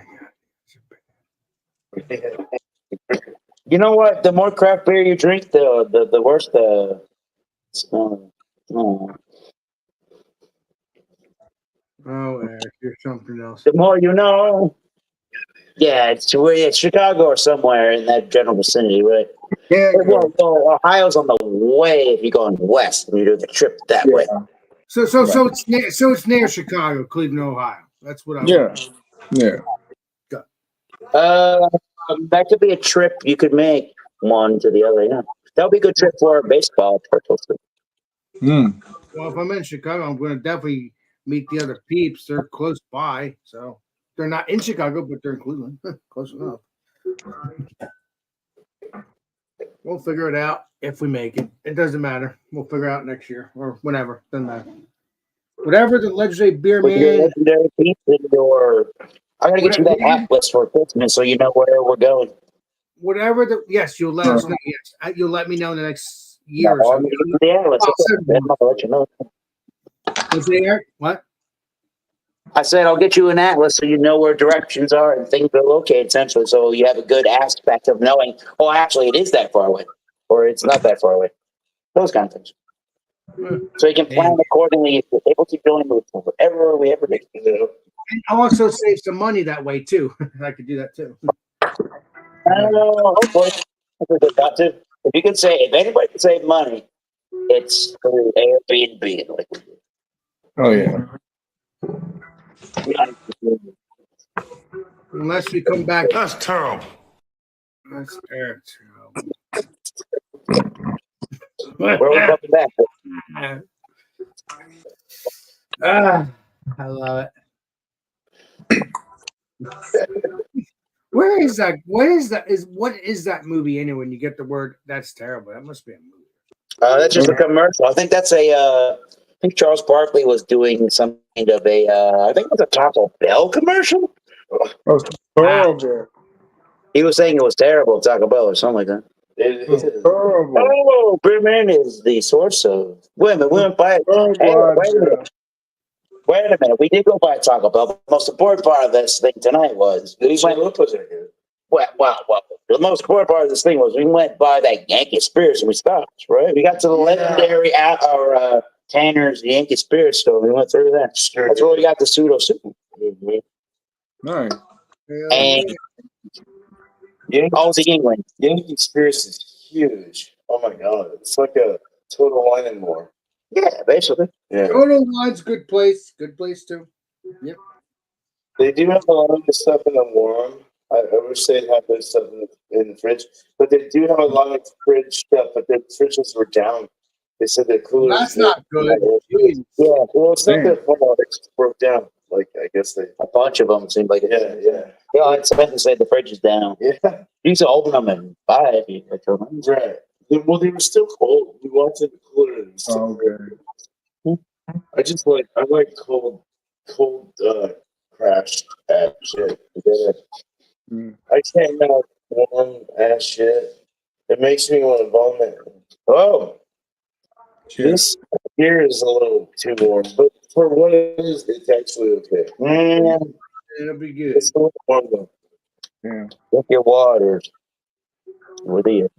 You know what? The more craft beer you drink, the worse the. Oh. Oh, Eric, you're something else. The more you know. Yeah, it's Chicago or somewhere in that general vicinity, right? Yeah, Well, Ohio's on the way if you're going west and you do the trip that way. So it's near Chicago, Cleveland, Ohio. That's what I. yeah. That could be a trip you could make one to the other. Yeah, that would be a good trip for baseball purposes. Mm. Well, if I'm in Chicago, I'm going to definitely meet the other peeps. They're close by, so they're not in Chicago, but they're in Cleveland. Close enough. We'll figure it out if we make it. It doesn't matter. We'll figure it out next year or whenever. Doesn't matter. Whatever the legendary beer We can do man. legendary pizza or I'm gonna get you that app list for Christmas so you know where we're going. Whatever the yes, you'll let us know. Yes, you'll let me know in the next year or so. Yeah, let's I'll let you know. What's it, Eric? What? I said I'll get you an atlas so you know where directions are and things are located essentially, so you have a good aspect of knowing. Oh, actually, it is that far away, or it's not that far away. Those kind of things. So you can plan accordingly. If you're able to join with whatever we ever do. And I'll also save some money that way too. I could do that too. Hopefully, if you can say, if anybody can save money, it's through Airbnb. Like we do. Oh yeah. Unless we come back. That's terrible. That's Eric. Where are we coming back? I love it. Where is that? What is that movie anyway? When you get the word, that's terrible. That must be a movie. That's just a commercial. I think that's I think Charles Barkley was doing some kind of I think it was a Taco Bell commercial. Oh, horrible. He was saying it was terrible, Taco Bell or something like that. Horrible. Oh, Beerman is the source of. Wait a minute, we went by it. Hey, wait a minute. We did go by Taco Bell. The most important part of this thing tonight was we went. Well, the most important part of this thing was we went by that Yankee Spirits and we stopped. Right, we got to the legendary Tanner's Yankee Spirits store. We went through that. That's where we got the pseudo soup. Nice. And Aussie England. Yankee Experience is huge. Oh my god, it's like a Total Wine and More. Yeah, basically. Yeah, Total Wine's good place. Good place too. they do have a lot of the stuff in the warm. I wish they'd have this stuff in the fridge, but they do have a lot of fridge stuff. But the fridges were down. They said their cooler. That's not good. Jeez. Yeah, well, it's not Damn. their fault. It just broke down. Like I guess they. A bunch of them seemed like it. Yeah. Yeah, I meant to say the fridge is down. Yeah. You used to open them and buy it. You told them. Right. Well, they were still cold. We walked in the cooler and it was still Okay. I like cold crash ass shit. Yeah. Mm. I can't have warm ass shit. It makes me want to vomit. Oh, This here is a little too warm, but for what it is, it's actually okay. It'll be good. It's a little warm though. Yeah. drink your waters. With you.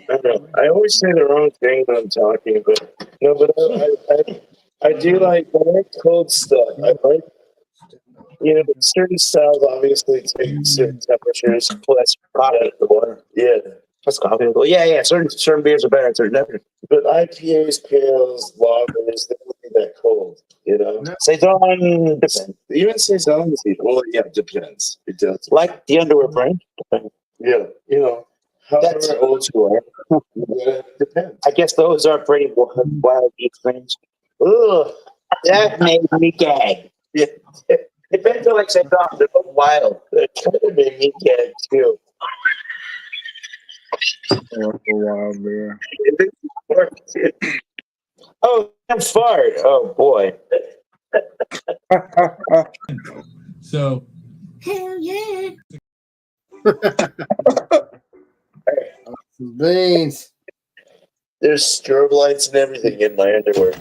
I don't know. I always say the wrong thing when I'm talking, but no, but I do like cold stuff. I like, certain styles obviously take certain temperatures. Well, that's coffee. The water. Yeah, That's coffee. Well, yeah. Certain beers are better at certain temperatures. but IPAs, pales, lagers, they don't be that cold. Saison depends. Even saison is well, yeah, it depends. It does. Like the underwear brand. Yeah, That's- however old you are, it depends. I guess those are pretty wild extremes. Ugh, that made me gag. Yeah. Depends on like saison. They're both wild. That kind of made me gag too. That's a wild beer. Oh, damn fart. Oh boy. So Beans. There's strobe lights and everything in my underwear.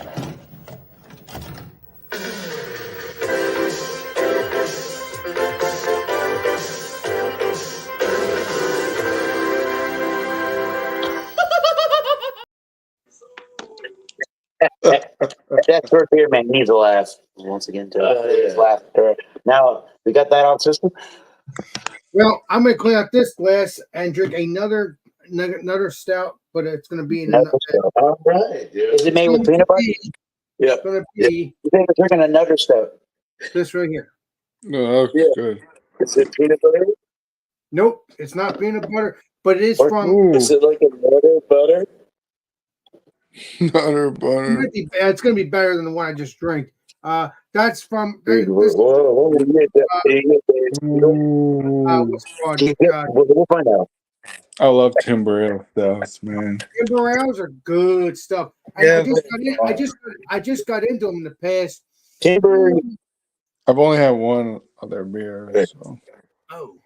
That short beer man needs a laugh. Once again, to Yeah. laugh. Now we got that on system. Well, I'm gonna clean out this glass and drink another stout, but it's gonna be in another. All right, dude. Is it made with peanut butter? Yeah. It's gonna be You think we're drinking another stout? this right here. No, that's Yeah. good. Is it peanut butter? Nope, it's not peanut butter, but it is Or- from. Ooh, Is it like a butter? nutter butter. It's gonna be better than the one I just drank. That's from. Dude, This, whoa, you get that. Ooh. what's it called? We'll find out. I love Timber Ale stouts, man. Timber ales are good stuff. And Yeah, I just got into them in the past. Timber. I've only had one of their beers. So. Oh,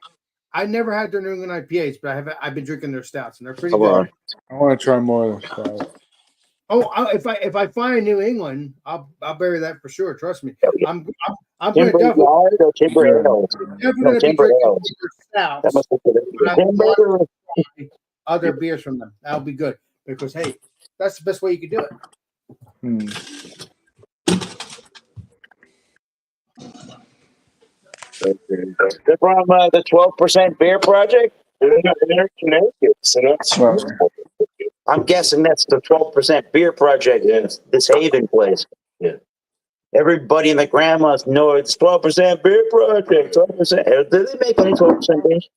I never had their New England IPAs, but I've been drinking their stouts and they're pretty Come good. on. I want to try more of the stouts. If I find New England, I'll bury that for sure. Trust me. I'm gonna Timber definitely, Yard or Timber Yeah. Ale? definitely be Timber drinking Ale. their That stouts. must be good. But I Timber. want other beers from them. That'll be good because hey, that's the best way you can do it. They're from the 12% Beer Project. They're Connecticut, so that's Right. I'm guessing that's the 12% Beer Project. Yeah. This Haven place. Yeah. Everybody in the grandmas know it's 12% Beer Project. 12%. Do they make any 12% beers?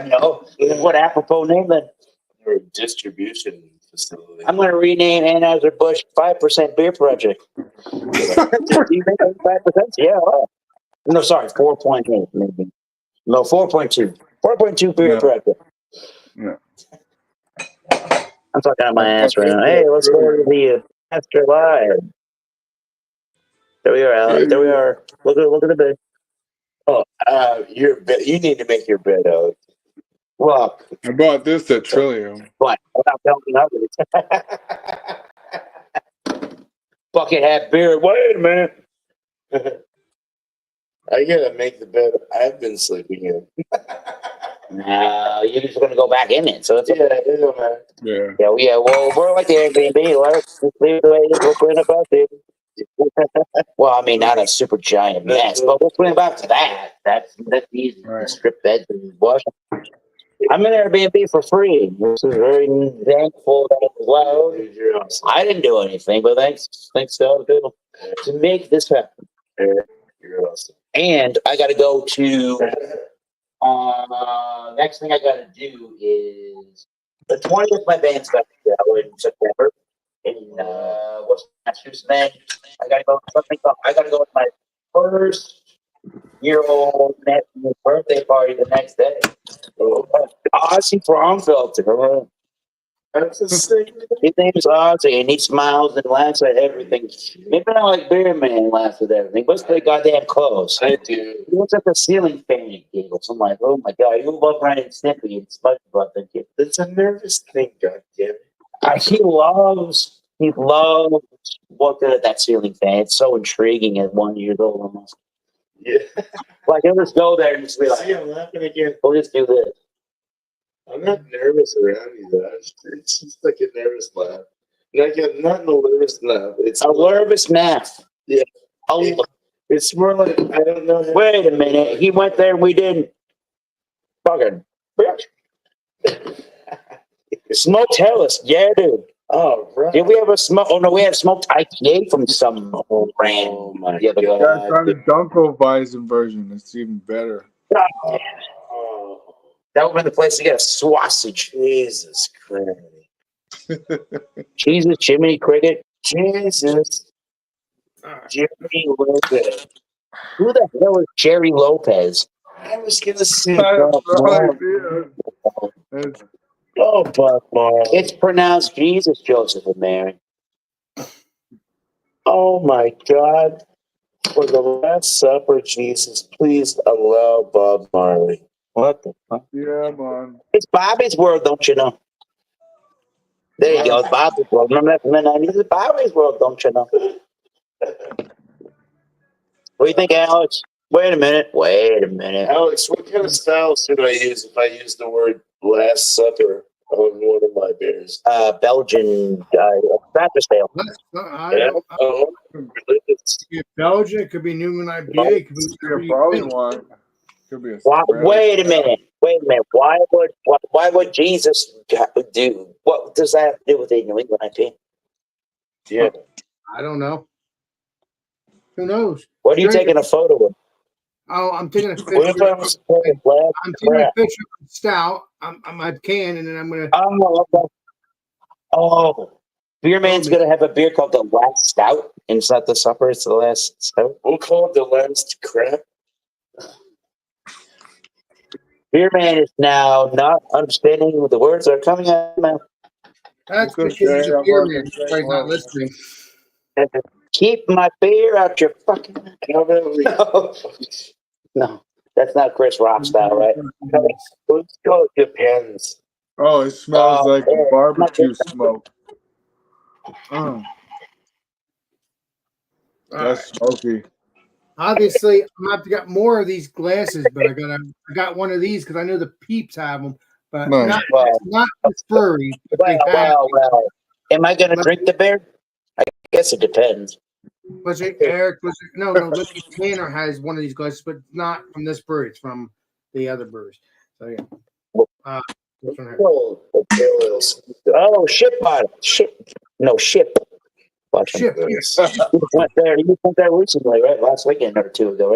No. Then what apropos name then? They're a distribution facility. I'm going to rename Anheuser-Busch 5% Beer Project. Do you make any 5%? Yeah. Oh. No, sorry, 4.8 maybe. No, 4.2. 4.2 Beer Yeah. Project. Yeah. I'm talking out my ass right now. Hey, let's go to the Master Live. There we are, Alex. There we are. Look at the bed. Oh, your bed. You need to make your bed out. Well, I bought this at Trillium. but without telling others. Bucket hat beer. Wait a minute. I gotta make the bed I've been sleeping in. No, you're just going to go back in it. So it's Yeah, it don't matter. Yeah. yeah. Well, we're like the Airbnb. Let's just leave it the way it is. We'll clean up after it. Well, I mean, not a super giant mess, but we'll clean back to that. That's easy. Right. Strip beds and wash. I'm in Airbnb for free. This is very thankful that it was allowed. Dude, you're awesome. I didn't do anything, but thanks to other people to make this happen. You're awesome. And I got to go to. Next thing I got to do is The 20th, my band's back together in September in what's Massachusetts. Then I gotta go. I gotta go with my first year-old nephew's birthday party the next day. Ozzy Fromfelter. That's a sick. His name is Ozzy, and he smiles and laughs at everything. Maybe not like Beer Man laughs at everything, but it's pretty goddamn close. I do. He looks at the ceiling fan and giggles. I'm like, oh my god, you love Ren and Snippy and SpongeBob, don't you? It's a nervous thing, goddammit. He loves looking at that ceiling fan. It's so intriguing at 1 year old almost. Yeah. Like, he'll just go there and just be See, like, I'm laughing again. we'll just do this. I'm not nervous around you, though. It's just like a nervous laugh. Not a nervous laugh. It's A nervous naff. Yeah. Oh, It's more like I don't know. wait a minute. He went there and we didn't. Fucking. Smoked Hellas. Yeah, dude. Oh, right. Did we ever smoke? Oh, no, we had smoked IPA from some brand. Oh my the other god. Yeah, try the Dunkelweizen version. It's even better. Oh, That would have been the place to get a sausage. Jesus Christ. Jesus, Jiminy Cricket. Jesus. Jimmy Lopez. Who the hell is Jerry Lopez? I was gonna say I have Bob no Marley. idea. It's- Oh, Bob Marley. It's pronounced Jesus, Joseph, and Mary. Oh my God. For the Last Supper, Jesus, please allow Bob Marley. What the fuck? Yeah, man. It's Bobby's World, don't you know? There you go, Bobby's World. Remember that from the 90s? It's Bobby's World, don't you know? What do you think, Alex? Wait a minute. Alex, what kind of style should I use if I use the word Last Supper on one of my beers? Belgian Baptist ale. I Yeah. don't, Oh, religious. could be Belgian, it could be New England IPA, it could Could be be a barley wine. Could be a Why, spread. wait a minute. Why would Jesus do? What does that have to do with a New England IPA? Yeah. I don't know. Who knows? What are you Drink taking a photo of? Oh, I'm taking a What if picture. I was playing Black I'm taking a Crap? picture of the stout. I can, and then I'm gonna. Oh, okay. Oh, Beer Man's gonna have a beer called the Last Stout, and it's not the supper; it's the Last Stout. We'll call it the Last Crap. Beer Man is now not understanding the words that are coming out of his mouth. That's Good because he's day, a I'm beer on man. the He's same not level. listening. Keep my beer out your fucking. How about we? No, that's not Chris Rock style, right? Let's go. It depends. Oh, it smells like yeah. barbecue smoke. All That's right. smoky. Obviously, I'm gonna have to get more of these glasses, but I got one of these because I know the peeps have them, but Nice. not the furry. But they have. Well. Am I gonna drink the beer? I guess it depends. Was it Eric? Was it no? Libby Tanner has one of these glasses, but not from this brewery. It's from the other breweries. So yeah. This one here. Oh, ship bottle. Ship. No, ship. Ship. Yes. You went there recently, right? Last weekend or two ago,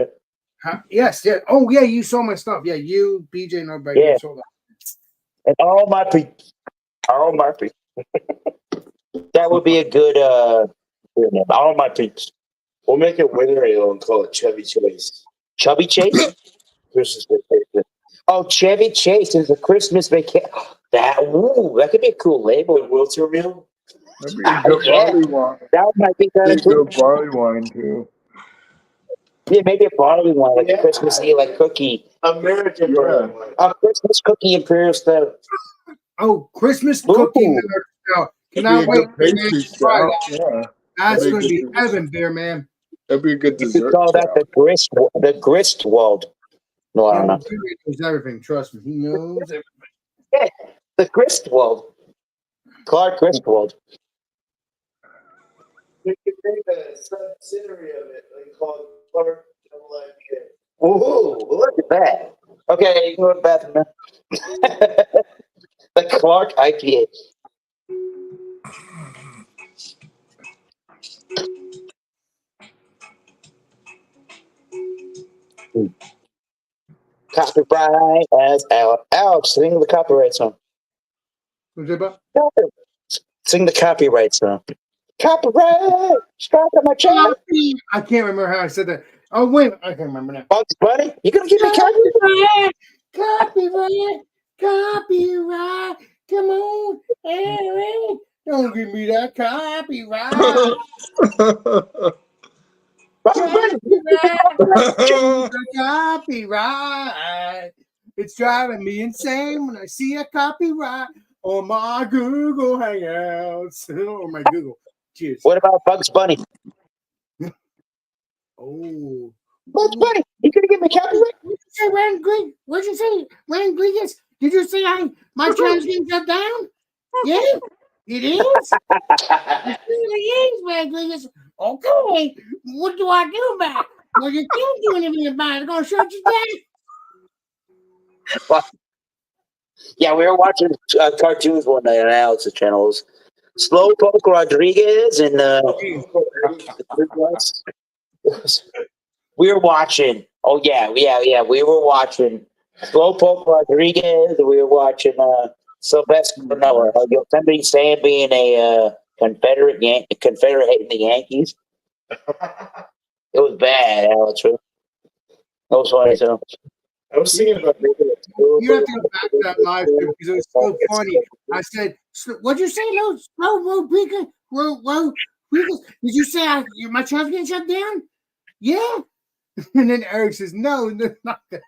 right? Yes. Yeah. Oh yeah. You saw my stuff. Yeah. You, BJ, and everybody. Yeah. You saw that. And all my people. That would be a good beer name. All my peeps. We'll make it winter ale and call it Chevy Chase. Chubby Chase? Christmas vacation. Oh, Chevy Chase is a Christmas vacation. That could be a cool The label. Wilter meal. That'd be a good Yeah. barley wine. That might be kind Be of a cool. good barley wine too. Yeah, maybe a barley one, like Yeah. a Christmassy, like cookie. American Yeah. barley wine. A Christmas cookie imperial stout. Oh, Christmas Ooh. cookie. Now, That'd cannot be a wait good for you pastry to try stout. that. Yeah. That's That'd going to be be good. heaven, beer man. That'd be a good You could dessert. call that stout. the Gristwald. No, I don't know. He knows everything. Trust me, he knows everything. The Gristwald. Clark Gristwald. You can make a subsidiary of it and call it Clark Double IPA. Ooh, look at that. Okay, you can go to the bathroom now. The Clark IPA. Copyright as Alex. Alex, sing the copyright song. What's it about? Sing the copyright song. Copyright, strike on my channel. I can't remember how I said that. Oh wait, I can't remember now. Bugs Bunny, you gonna give me copyright? Copyright, copyright. Come on, Aaron. Don't give me that copyright. Copyright. It's driving me insane when I see a copyright on my Google Hangouts or my Google. Cheers. What about Bugs Bunny? Oh. Bugs Bunny, you gonna give me copyright? What'd you say, Rand Grig? What'd you say, Rand Grigas? Did you say my transmission shut down? Yeah, it is. It really is, Rand Grigas. Okay, what do I do about it? Well, you can't do anything about it. It's gonna shut you down. Yeah, we were watching cartoons one night on Alex's channels. Slowpoke Rodriguez and we were watching. Oh yeah. We were watching Slowpoke Rodriguez. We were watching Sylvester. No, Yosemite Sam being a Confederate hating the Yankees. It was bad, Alex. That was funny too. I was thinking about making it. You have to go back to that live stream because it was so funny. I said, "What'd you say, no? Slow, Rika? Whoa, Rika? Did you say my child's getting shut down?" Yeah. And then Eric says, "No, not that."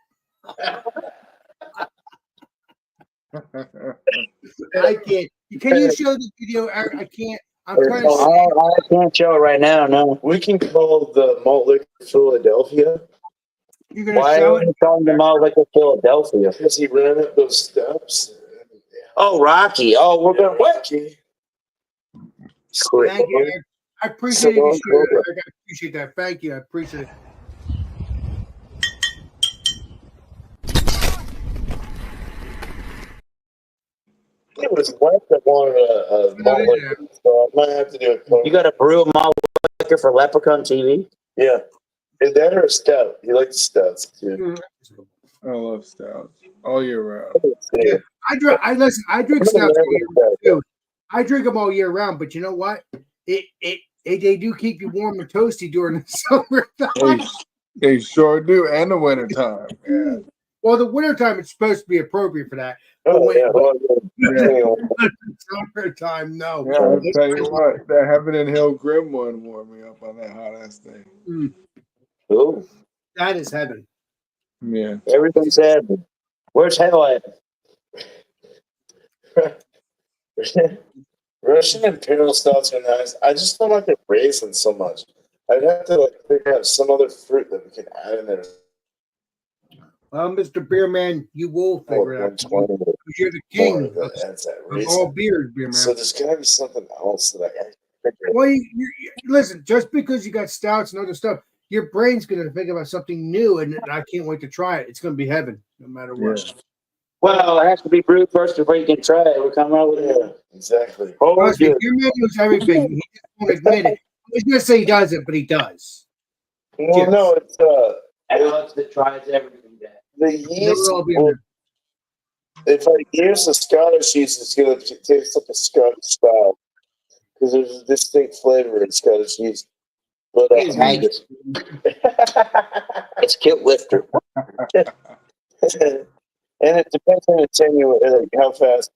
I can't. Can you show the video, Eric? I can't. I'm trying to. I can't show it right now. No. We can call the malt liquor Philadelphia You're gonna Why show are it? you calling them out like a Philadelphia? because he ran up those steps. Oh, Rocky. Oh, we're gonna what? Rocky. Thank you, Eric. I appreciate you sharing it, Eric. I appreciate that. Thank you. I appreciate it. It was Wes that wanted a malt liquor, so I might have to do it. You got a brew malt liquor for Leprechaun TV? Yeah. Is that or a stout? He likes stouts too. I love stouts all year round. Yeah. I listen. I drink stouts all year round too. I drink them all year round, but you know what? They do keep you warm and toasty during the summertime. They sure do, and the winter time. Yeah. Well, the wintertime it's supposed to be appropriate for that. Oh, yeah. Summertime, no. Yeah, I'll tell you what, that Heaven and Hill Grim one warmed me up on that hot ass thing. Ooh, That is heaven. Yeah. everything's heaven. Where's hell at? Russian Imperial stouts are nice. I just don't like the raisins so much. I'd have to figure out some other fruit that we can add in there. Well, Mr. Beerman, you will figure it out. 120 Because you're the king more of, that adds that of raisin. all beers, Beerman. So there's got to be something else that I figure out. Well, listen, just because you got stouts and other stuff, your brain's going to think about something new, and I can't wait to try it. It's going to be heaven, no matter what. Yeah. Well, it has to be brewed first before you can try it. We're coming out with it. Yeah, exactly. Oh, Trust me, dude. Beerman knows everything. He just won't admit it. He's going to say he doesn't, but he does. Well, Yes. no, it's Alex that tries everything. the Never yeast. all Beerman. If I use the Scottish yeast, it's going to taste like a Scottish style because there's a distinct flavor in Scottish yeast. But It's Angus. It's kilt lifter. and it depends on the tenure, like how fast.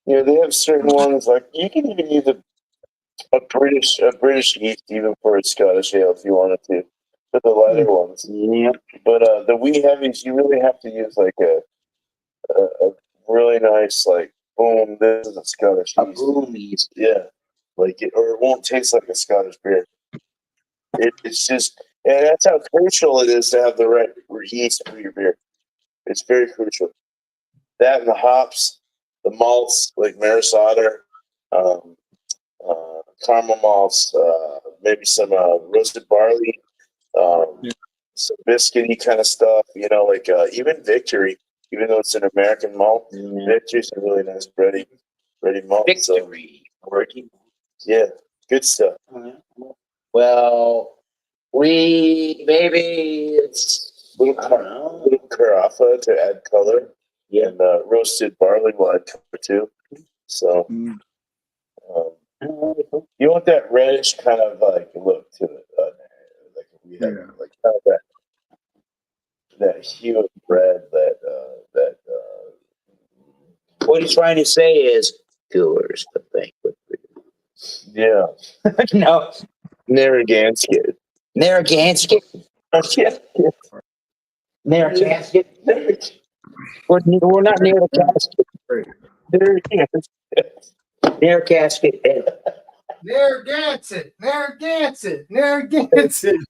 You know, they have certain ones like you can even use a British yeast even for a Scottish ale if you wanted to, for the lighter ones. Yeah. But the wee heavies, you really have to use like a really nice boom. This is a Scottish A yeast. boom yeast. Yeah, like it, or it won't taste like a Scottish beer. It's just, and that's how crucial it is to have the right yeast for your beer. It's very crucial. That and the hops, the malts like Maris Otter, caramel malts, maybe some roasted barley, some biscuity kind of stuff. You know, like even Victory, even though it's an American malt, Victory's a really nice bready malt. Victory. So, yeah, good stuff. Well, maybe it's Little carafa to add color. Yeah. And roasted barley will add color too. So Mm. you want that reddish kind of like look to it, like we have Yeah. like kind of that hue of red that What he's trying to say is, doers the banquet. yeah, No, Narragansett. Narragansett. Narragansett. We're not near the casket. Near casket. Narragansett, Narragansett, Narragansett.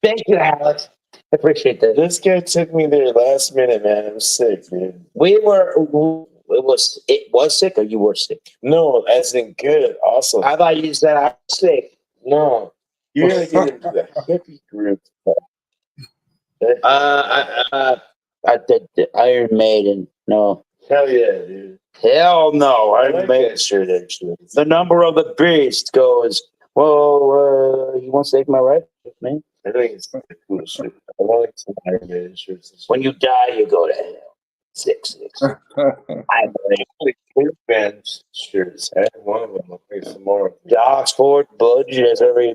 Thank you, Alex. I appreciate that. This guy took me there last minute, man. I'm sick, dude. It was sick or you were sick? No, as in good, awesome. I thought you said I was sick. No, you gotta get into the hippie group. I did the Iron Maiden. No. Hell yeah, dude. Hell no. I Iron like Maiden. that shirt actually. The number of the beast goes, well, you want to take my right, man? I think it's the coolest shit. I like some Iron Maiden shirts. When you die, you go to hell. 666. I believe. Clear band shirts. I had one of them. I'll make some more. The Oxford Blood, as every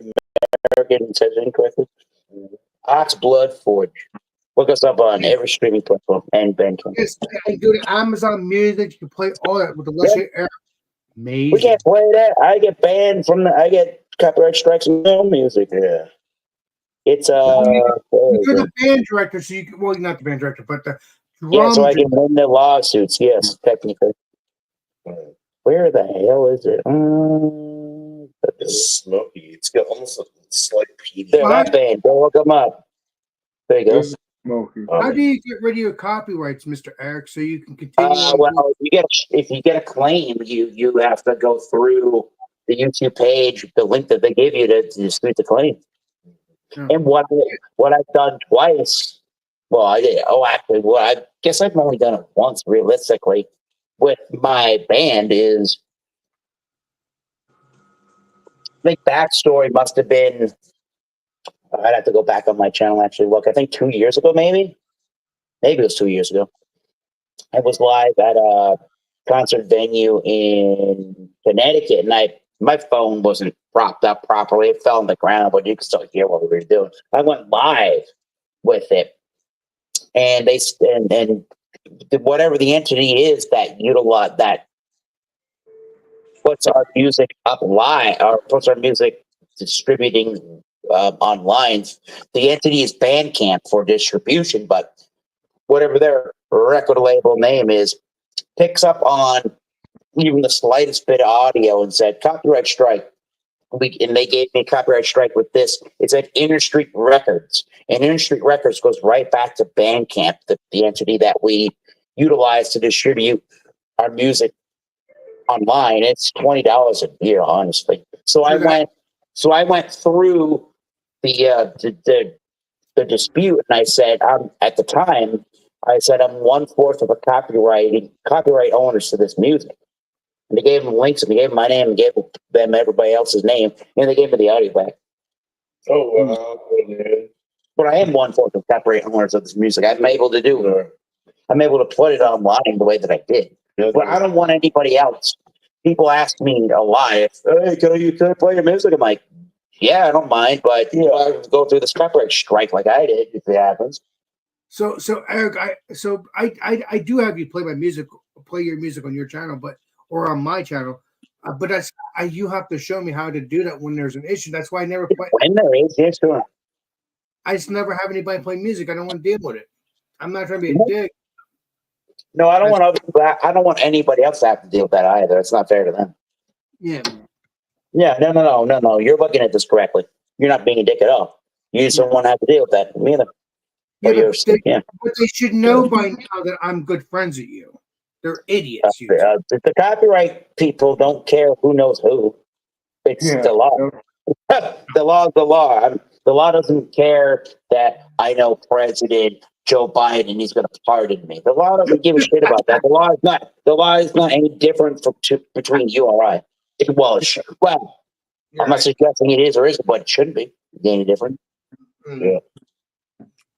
American says incorrectly. Oxblood Forge. Look us up on every streaming platform and Bandcamp. Yes, I go to Amazon Music. You can play all that with the Leslie Air. Amazing. We can't play that. I get banned from I get copyright strikes on my own music. Yeah. It's You're the band director, so you can, well, not the band director, but the drum. yeah, so I can win the lawsuits. Yes, technically. Where the hell is it? It's smoky. It's got almost a slight peaty. They're that band. Go look them up. There you go. Smoky. How do you get rid of your copyrights, Mr. Eric, so you can continue on? Well, if you get a claim, you have to go through the YouTube page, the link that they give you to dispute the claim. Yeah. And what I've done twice, well, I did. Oh, actually, well, I guess I've only done it once, realistically, with my band. Is I think backstory must have been. I'd have to go back on my channel and actually look. I think 2 years ago, maybe it was 2 years ago. I was live at a concert venue in Connecticut, and my phone wasn't propped up properly. It fell on the ground, but you could still hear what we were doing. I went live with it, and whatever the entity is that utilize that puts our music up live or puts our music distributing online. The entity is Bandcamp for distribution, but whatever their record label name is, picks up on even the slightest bit of audio and said copyright strike. And they gave me a copyright strike with this. It said Inner Street Records, and Inner Street Records goes right back to Bandcamp, the entity that we utilize to distribute our music online. It's $20 a year, honestly. So I went through the dispute, and I said, at the time, I said I'm 1/4 of a copyright owners to this music. And they gave them links, and they gave them my name, and gave them everybody else's name, and they gave me the audio back. Oh wow, dude. But I am 1/4 of copyright owners of this music. I'm able to do it. I'm able to put it online the way that I did. But I don't want anybody else. People ask me a lot, hey, can I play your music? I'm like, yeah, I don't mind, but I go through this copyright strike like I did if it happens. So Eric, I do have you play your music on your channel, or on my channel, but you have to show me how to do that when there's an issue. That's why I never play. When there is, yes, sure. I just never have anybody play music. I don't want to deal with it. I'm not trying to be a dick. No, I don't want anybody else to have to deal with that either. It's not fair to them. Yeah. Yeah, no. You're looking at this correctly. You're not being a dick at all. You just don't want to have to deal with that either. But they should know by now that I'm good friends with you. They're idiots. The copyright people don't care who knows who. It's the law. The law is the law. The law doesn't care that I know President Joe Biden. He's going to pardon me. The law doesn't give a shit about that. The law is not any different between you or I. I'm not suggesting it is or isn't, but it shouldn't be any different. Mm.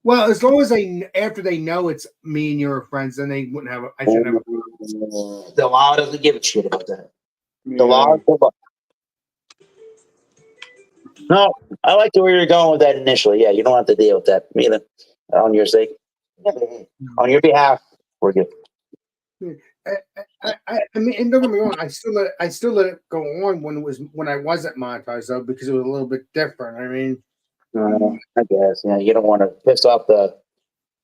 Well, as long as after they know it's me and your friends, then they wouldn't have. I shouldn't have. The law doesn't give a shit about that. The Yeah. law. No, I like the way you're going with that initially. Yeah, you don't have to deal with that either. On your sake, on your behalf, we're good. I mean, and don't get me wrong. I still let it go on when I wasn't monetized though, because it was a little bit different. I mean, I guess. Yeah, you don't want to piss off the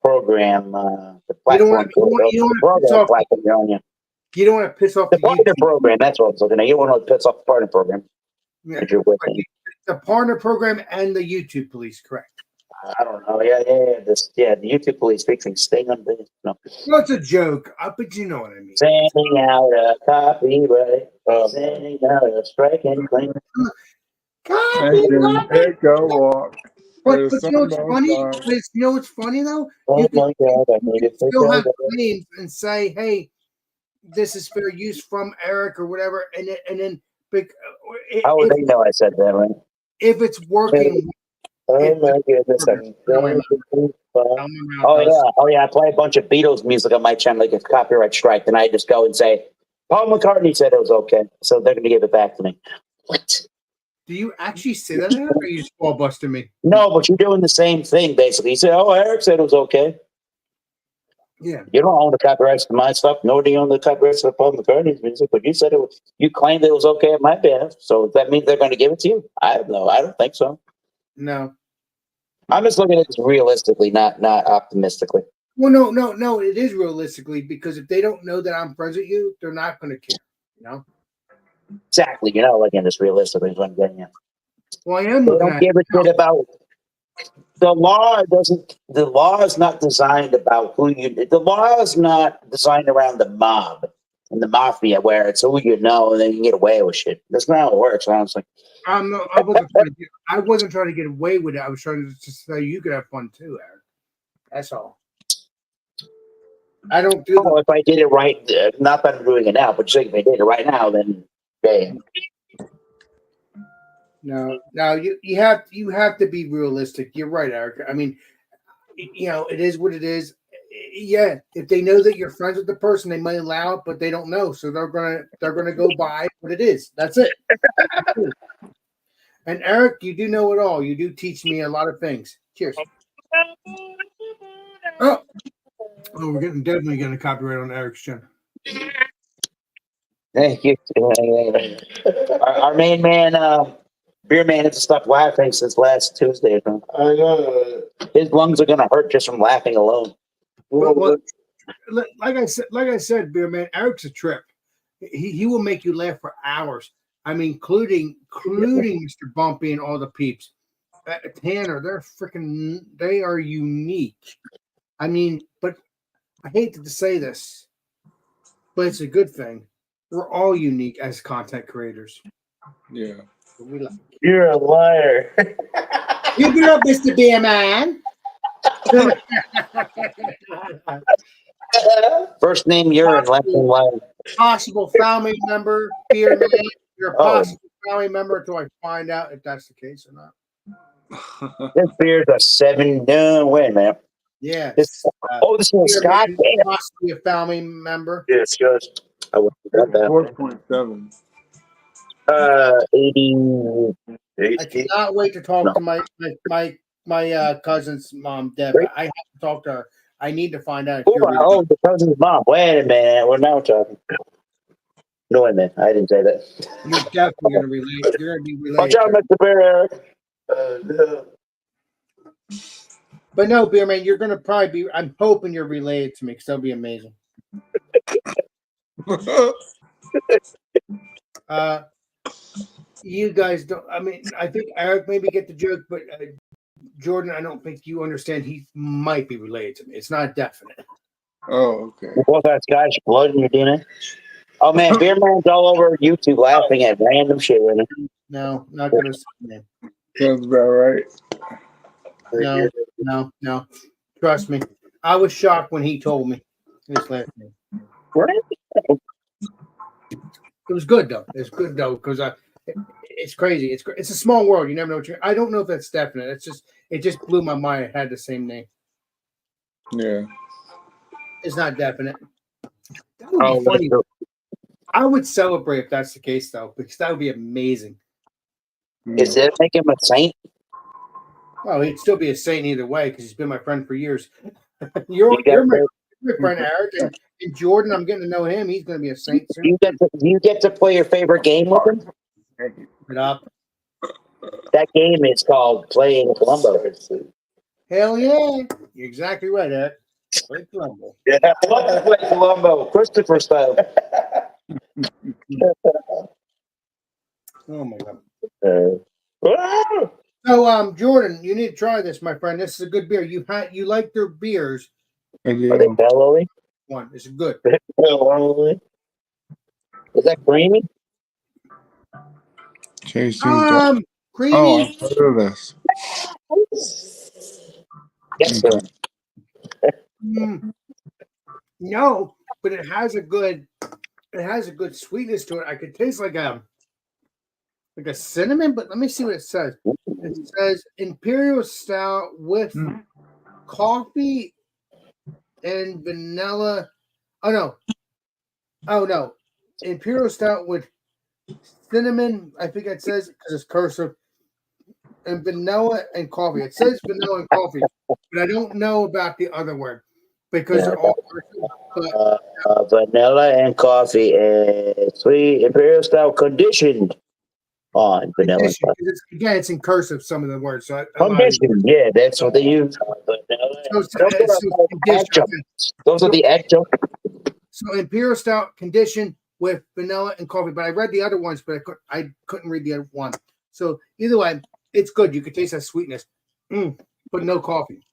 program, the You don't platform. wanna- you don't wanna piss program off- platform you're on, yeah. you don't want to piss off The the partner YouTube, program. That's what I was looking at. You don't want to piss off the partner program. yeah, That you're with. the partner program and the YouTube police. Correct. I don't know. Yeah. The YouTube police fixing Sting on this. No. Well, it's a joke, but you know what I mean. Sending out a copyright. Sending out a strike and claim. And then go walk. But There's you know what's some funny? outside. But you know what's funny though? Oh You can my God! I need it. still have claims and say, "Hey, this is fair use from Eric or whatever," and then How would they know I said that, right? if it's working. Oh my goodness! Oh yeah! I play a bunch of Beatles music on my channel, like it's copyright strike, and I just go and say, Paul McCartney said it was okay, so they're going to give it back to me. What? Do you actually say that, or are you just ball busting me? No, but you're doing the same thing basically. You say, "Oh, Eric said it was okay." Yeah. You don't own the copyrights to my stuff, nor do you own the copyrights to Paul McCartney's music. But you said it was. You claimed it was okay on my behalf, so that means they're going to give it to you. I don't know. I don't think so. No. I'm just looking at this realistically, not optimistically. Well, no. It is realistically because if they don't know that I'm friends with you, they're not going to care. You know. Exactly. You're not looking at this realistically. Is what I'm getting at. Well, I am They looking don't at. give a shit about the law. Doesn't the law is not designed about who you? The law is not designed around the mob and the mafia, where it's who you know and then you can get away with shit. That's not how it works, honestly. I wasn't trying to get away with it. I was trying to just say you could have fun too, Eric. That's all. I don't do. If I did it right, not that I'm doing it now, but if I did it right now, then bam. No, you have to be realistic. You're right, Eric. I mean, you know, it is what it is. Yeah, if they know that you're friends with the person, they might allow it, but they don't know, so they're gonna go by what it is. That's it. And Eric, you do know it all. You do teach me a lot of things. Cheers. Oh, we're definitely getting a copyright on Eric's channel. Thank you. Our main man, Beer Man, has stopped laughing since last Tuesday. Huh? I know. His lungs are gonna hurt just from laughing alone. Well, like I said, Beer Man, Eric's a trip. He will make you laugh for hours. I mean, including Mr. Bumpy and all the peeps. Tanner, they are unique. I mean, but I hate to say this, but it's a good thing. We're all unique as content creators. Yeah. You're a liar. You grew up, Mr. Beer Man. First name urine, last name liar. Possible family member, Beer Man. You're a possible family member until I find out if that's the case or not. This beer's a 7. No, wait a minute. Yeah. This is Scott. Possibly a family member. It's just I would have that. 4.7. 80. I cannot wait to talk to my cousin's mom, Deb. I have to talk to her. I need to find out. If you're related. The cousin's mom. Wait a minute. We're now talking. No, wait a minute. I didn't say that. You're definitely going to relate. You're going to be related. Watch out, Mr. Bear, Eric. No. But no, Beer Man, you're going to probably be. I'm hoping you're related to me because that'll be amazing. You guys don't. I mean, I think Eric maybe get the joke, but Jordan, I don't think you understand. He might be related to me. It's not definite. Oh, okay. What's that, Scottish blood in your DNA? Oh, man, Beer Man's all over YouTube laughing at random shit right now. No, not going to say his name. Sounds about right. No. Trust me. I was shocked when he told me his last name. It was good though. It's good though because it's crazy. It's a small world. You never know what you're. I don't know if that's definite. It just blew my mind. It had the same name. Yeah. It's not definite. That would be funny. I would celebrate if that's the case, though, because that would be amazing. Is it make him a saint? Well, he'd still be a saint either way because he's been my friend for years. You You're my get friend, Eric, and Jordan. I'm getting to know him. He's going to be a saint soon. you get to play your favorite game with him. Put up. That game is called Playing Columbo. Hell yeah! You're exactly right, Eric. Play Columbo. Yeah, play Columbo, Christopher style. Oh my god. Ah! So, Jordan, you need to try this, my friend. This is a good beer. You like their beers? I Are they do. bellowy? One, it's good. Bellowy? Is that creamy? Chasing. Creamy. Oh, I've heard of this. Yes, sir. No, but it has a good sweetness to it. I could taste like a cinnamon, but let me see what it says. It says Imperial Stout with coffee and vanilla. Oh no. Imperial Stout with cinnamon, I think it says, because it's cursive, and vanilla and coffee. It says vanilla and coffee, but I don't know about the other word because they're all cursive. But Vanilla and coffee and sweet Imperial style conditioned on vanilla. And coffee. It's in cursive, some of the words. So Conditioned, yeah, that's what they use. Those are the adjuncts. So Imperial Stout conditioned with vanilla and coffee. But I read the other ones, but I couldn't read the other one. So either way, it's good. You can taste that sweetness, but no coffee.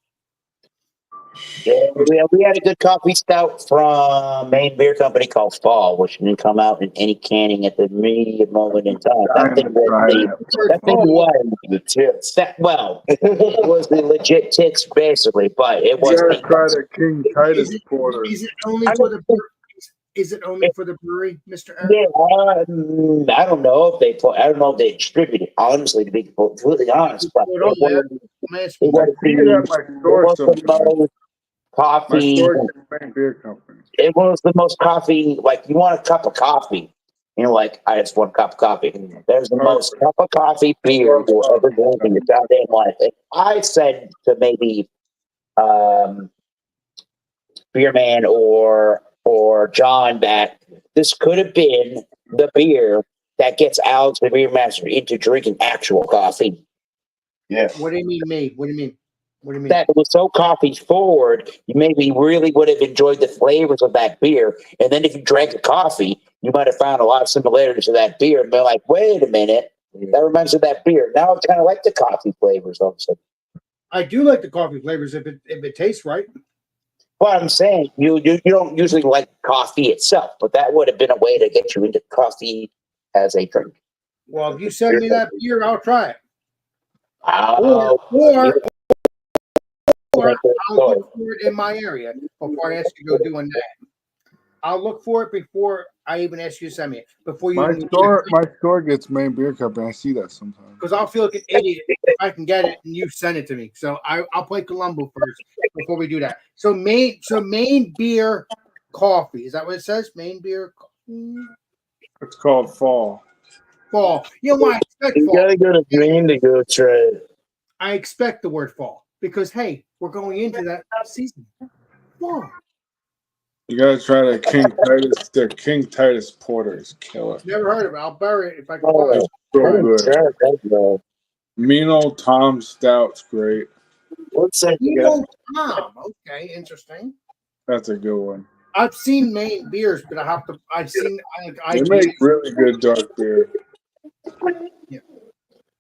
Yeah, we had a good coffee stout from Maine Beer Company called Fall, which didn't come out in any canning at the immediate moment in time. That thing was the tits. It was the legit tits, basically, but it was. You gotta try the King Titus Porter. Is it only for the brewery? Is it only for the brewery, Mr. Eric? Yeah, I don't know if they distribute it. Honestly, to be completely honest, but it was the most coffee. Beer company. It was the most coffee. Like you want a cup of coffee, like I just want a cup of coffee. There's the most cup of coffee beer you'll ever drink in your goddamn life. And I said to maybe Beerman or John that this could have been the beer that gets Alex the Beer Master into drinking actual coffee. Yeah. What do you mean, me? What do you mean? That it was so coffee forward, you maybe really would have enjoyed the flavors of that beer. And then if you drank the coffee, you might have found a lot of similarities to that beer and been like, wait a minute, that reminds me of that beer. Now I kind of like the coffee flavors all of a sudden. I do like the coffee flavors if it tastes right. Well, I'm saying you don't usually like coffee itself, but that would have been a way to get you into coffee as a drink. Well, if you send me that beer, I'll try it. Or I'll look for it in my area before I ask you to go doing that. I'll look for it before I even ask you to send me it. Before you, my store gets Maine Beer Company. I see that sometimes. Because I'll feel like an idiot if I can get it and you send it to me. So I'll play Columbo first before we do that. So Maine Beer Coffee, is that what it says? Maine Beer Coffee. It's called Fall. Fall. You know why I expect you fall? gotta go to Maine to go try it. I expect the word fall because hey, we're going into that season. Fall. You gotta try the King Titus. The King Titus Porter is killer. Never heard of it. I'll bury it if I can find it. So good. Mean Old Tom Stout's great. What's that? Tom. Okay, interesting. That's a good one. I've seen Maine beers, but They make really good dark beer. Yeah.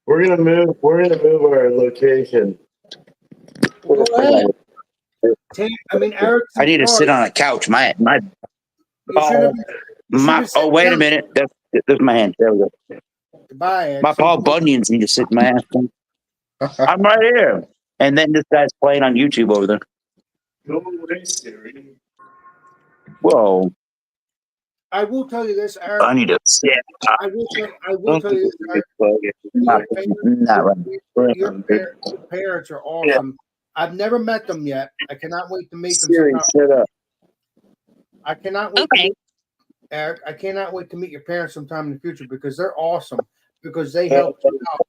We're gonna move our location. Go ahead. Eric. I need to sit on a couch. Wait a minute. That's my hand. There we go. Goodbye. My Paul Bunyan's need to sit in my ass. I'm right here. And then this guy's playing on YouTube over there. Go away, Siri. Whoa. I will tell you this, Eric. I need to sit. I will tell you this, Eric. Not right. Your parents are awesome I've never met them yet. I cannot wait to meet them. Siri, sometime. shut up. I cannot wait. Okay. Eric, I cannot wait to meet your parents sometime in the future because they're awesome. Because they help you out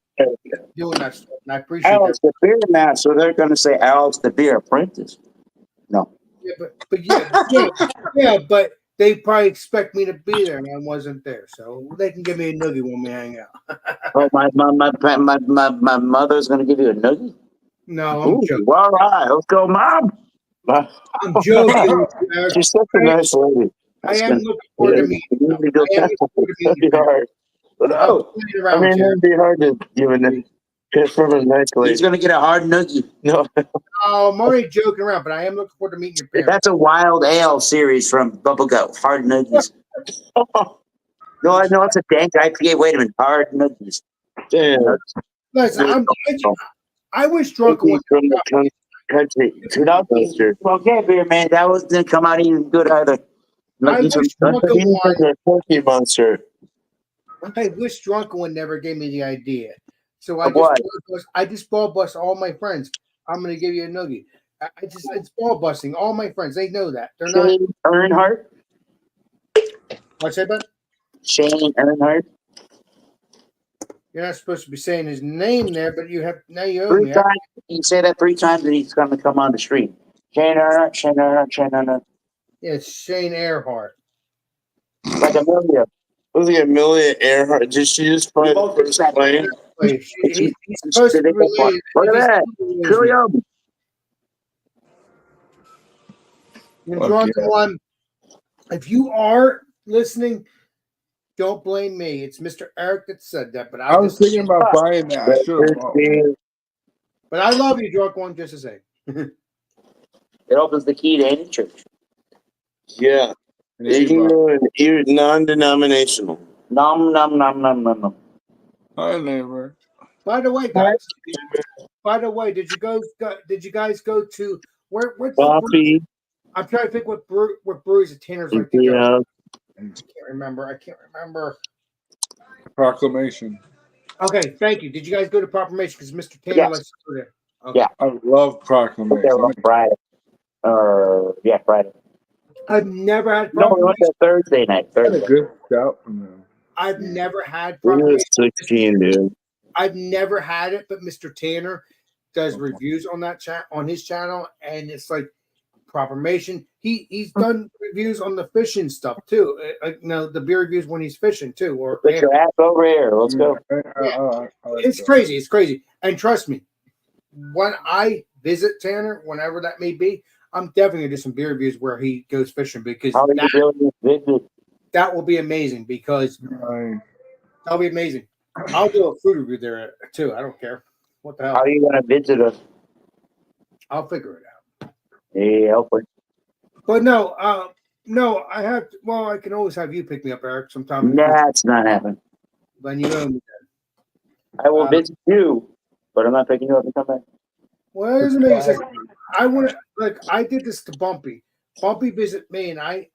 doing that stuff, and I appreciate Alex that. the beer master. They're going to say Alex the beer apprentice. No. Yeah, but they probably expect me to be there, and I wasn't there, so they can give me a noogie when we hang out. Oh, my mother's going to give you a nugget. No, I'm Ooh, joking. all right, let's go, Mom. I'm joking. Eric. She's such a nice lady. I am looking forward to meeting you. I am looking forward to That'd meeting be you. hard. I'm playing I around mean, with you. it'd be hard to give a just from a nice He's lady. going to get a hard nugget. No, Oh, I'm already joking around, but I am looking forward to meeting your parents. That's a wild ale series from Bubble Go. Hard nuggies. No, I know it's a dank IPA. Wait a minute. Hard nuggies. damn. Listen, I was drunk From one the country to the coaster. Okay, beer man. That didn't come out even good either. I Nuggies wish from- Drunken He's like One. a Cookie Monster. I wish Drunken One never gave me the idea. So Of what? I just ball bust all my friends. I'm gonna give you a noogie. It's ball busting all my friends. They know that. They're not. Shane Earnhardt. What's that? About? Shane Earnhardt. You're not supposed to be saying his name there, but you have now. You owe Three me. times. You say that 3 times, and he's going to come on the stream. Shane Earnhardt. Shane Earnhardt. Shane Earnhardt. Yeah, it's Shane Earhart. Like Amelia. Was he Amelia Earhart? Did she just play the Both first exactly. plane? Wait, he's supposed to be related. Look at that. He's- Trillium. And Fuck Drunken yeah. One, if you are listening, don't blame me. It's Mr. Eric that said that, but I was thinking about buying that. I should have bought one. But I love you, Drunk One, just to say. It opens the key to any church. Yeah. You can go in. You're non-denominational. Nom nom nom nom nom nom. Hi, neighbor. By the way, guys. By the way, did you guys go to what's the brew- Coffee. I'm trying to think what breweries at Tanner's like to go. Yeah. I can't remember. Proclamation. Okay, thank you. Did you guys go to Proclamation? Because Mr. Tanner Yes. likes to go there. Yeah. I love They proclamation. were on Friday. Yeah, Friday. I've never had No, we went Proclamation. there Thursday night. I had a Thursday. good scout from them. I've never had We were Proclamation. 16, dude. I've never had it, but Mr. Tanner does reviews on that chat on his channel, and it's like Proclamation. He's done reviews on the fishing stuff too. The beer reviews when he's fishing too. Or Put your ass over here. Let's go. I like it's that. crazy. It's crazy. And trust me, when I visit Tanner, whenever that may be, I'm definitely gonna do some beer reviews where he goes fishing because How are you doing this visit? that will be amazing. Because Nice. that'll be amazing. I'll do a food review there too. I don't care. What the How hell? are you going to visit us? I'll figure it out. Yeah, hopefully. But no, I have. Well, I can always have you pick me up, Eric, sometime. Nah, it's not happening. Then you owe me. I will visit you, but I'm not picking you up and come back. Well, it doesn't make sense. I want to like I did this to Bumpy. Bumpy visit me, and I.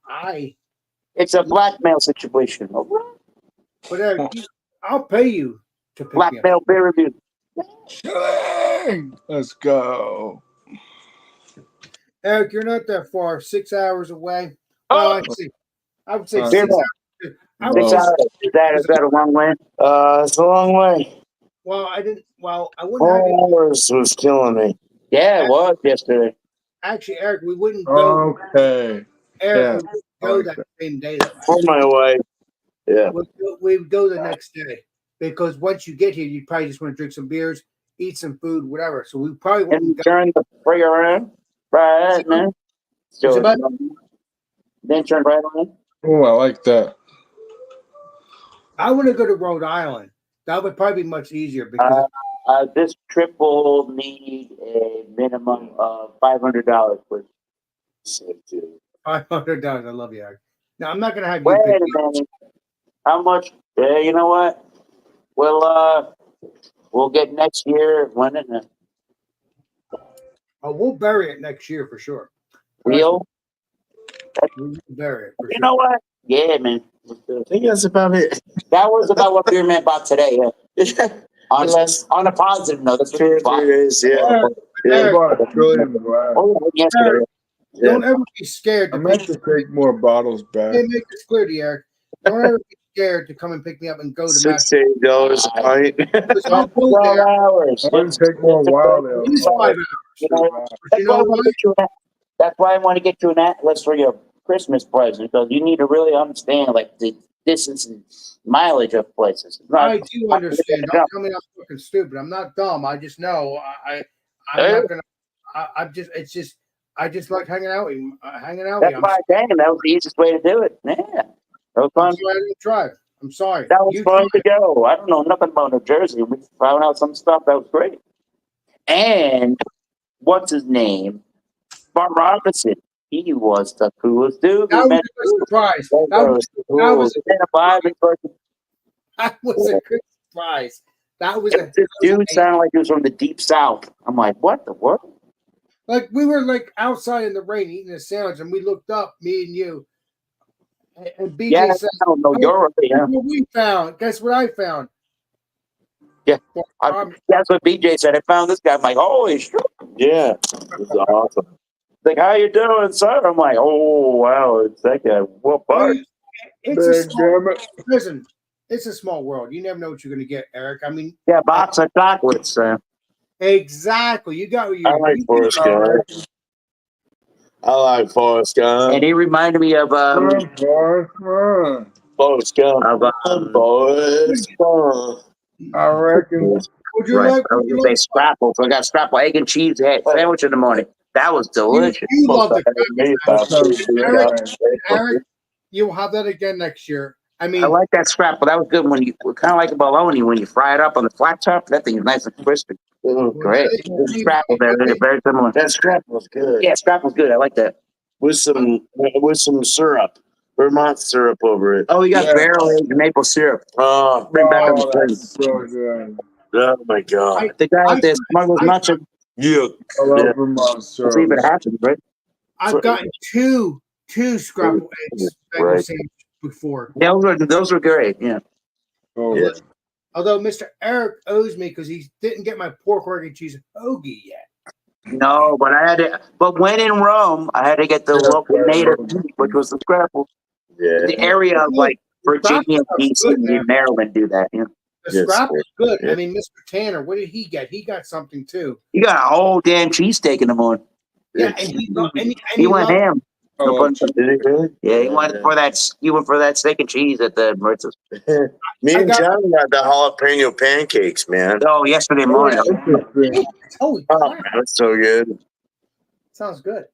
It's a blackmail situation. But Eric, I'll pay you to pick me up. Blackmail beer review. Chilling. Let's go. Eric, you're not that far. 6 hours away. Well, I would say Beer 6 ball. hours. I would Six say Well, hours. Is that a long way? It's a long way. Well, I didn't. Well, I wouldn't 4 have you. hours was killing me. Yeah, it was yesterday. Actually, Eric, we wouldn't go. okay. Eric, we yeah, wouldn't I like go that same day. Though. For my wife. Yeah. We'd go the next day because once you get here, you probably just want to drink some beers, eat some food, whatever. So we probably And wouldn't go. turn the free around. Right, man. So, Is it then turn right on. Oh, I like that. I want to go to Rhode Island. That would probably be much easier because This trip will need a minimum of $500, please. $500. I love you, Eric. Now I'm not gonna have you. Wait pick a me up. minute. How much? You know what? We'll get next year. When in the Oh, we'll bury it next year for sure. wheel? We'll bury it for You sure. know what? Yeah, man. I think that's about it. That was about what Beer Man bought today. Yeah. On a positive note, that's 2 or 3 days. Yeah. Eric, Yeah. Eric, About a trillion glass. Oh, yesterday. don't ever be scared I to meant to take more bottles back. Hey, make this clear to you, Eric. Don't ever be scared to come and pick me up and go to Mass. $6 to $8 a pint. Because I'll go 12 there. hours. I want to take more wild ale. At least 5 hours. You know, But That's you why I know want what? to get you an. That's why I want to get you an atlas for your Christmas present because you need to really understand like the distance and mileage of places. It's not- I do understand. Don't tell me I'm fucking stupid. I'm not dumb. I just know. I'm not gonna. I'm just. It's just. I just like hanging out with you. Hanging out with That's you. why I came. That was the easiest way to do it. Yeah, that was I'm fun. sorry I didn't drive. I'm sorry. That was You fun drive. to go. I don't know nothing about New Jersey. We found out some stuff that was great. And what's his name? Bob Robinson. He was the coolest dude. That We was met. a good surprise. That That was was cool. was- Then a vibe in person. that was a good surprise. That was a This dude sounded like he was from the deep south. I'm like, what the world? like we were like outside in the rain eating a sandwich, and we looked up, me and you, and BJ Yeah, said, I don't know. You're right. Yeah. "Guess what we found? Guess what I found?" Yeah. Um, That's what BJ said. I found this guy. I'm like, holy shit. Yeah. It's awesome. Like, how you doing, sir? I'm like, oh, wow. It's like a whoop butt. it's a Big small, damn it. listen. It's a small world. You never know what you're going to get, Eric. I mean, Yeah, box of chocolates. exactly. You got what you. I like you- Forrest Gump. I like Forrest Gump. And he reminded me of Forrest Gump. Forrest Gump. I reckon. Would you right. like? I was Would you gonna say like? scrapple. So I got scrapple egg and cheese sandwich in the morning. That was delicious. You love the That sounds Eric, good. Eric, you'll have that again next year. I mean, I like that scrapple. That was good when you kind of like a bologna when you fry it up on the flat top. That thing is nice and crispy. Great. Scrapple, they're very similar. That scrapple was good. Yeah, scrapple's good. I like that. With some syrup. Vermont syrup over it. Oh, you got Yeah. barrel aged maple syrup. Oh, Bring back on Oh, the plate. that's so good. oh my god. The guy out there smuggles much of. Yeah. I love Yeah. Vermont Let's see if it syrup. happens, right? I've gotten two scrapple eggs Right. sandwich before. Yeah, those were great. Yeah. Oh, Yeah. Although Mr. Eric owes me because he didn't get my pork, egg, and cheese hoagie yet. No, but I had to. But when in Rome, I had to get the Yeah, local right, native right. meat, which was the scrapple. Yeah. The area of like Virginia, Scrapple's DC, good, man. and Maryland do that. Yeah. The Yes, scrapple's good. yeah. I mean, Mr. Tanner, what did he get? He got something too. You got a whole damn cheesesteak in the morning. Yeah, and He went ham. I love Did it really? Yeah, he went for that. He went for that steak and cheese at the Maritz's. Me I and got- John got the jalapeno pancakes, man. Oh, yesterday morning. Interesting. Holy Oh, crap. that's so good. Sounds good.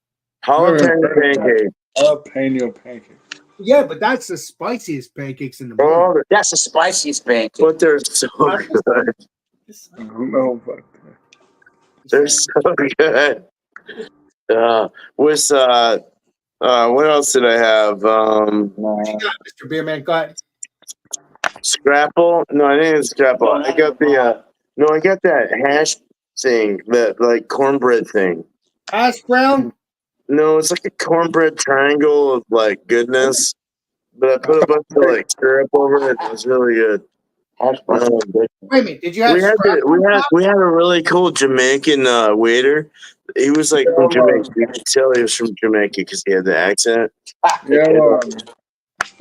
Jalapeno pancakes. Jalapeno pancake. Yeah, but that's the spiciest pancakes in the world. Oh, That's the spiciest pancake. but they're so good. I don't know about that. They're so good. What else did I have? What you got, Mr. Beerman? Got Scrapple? No, I didn't get Scrapple. I got I got that hash thing, that like cornbread thing. hash brown? No, it's like a cornbread triangle of like goodness, but I put a bunch of like syrup over it. It was really good. Wait a minute. Did you have We had a really cool Jamaican waiter. He was like from Jamaica. You could tell he was from Jamaica because he had the accent. Yeah,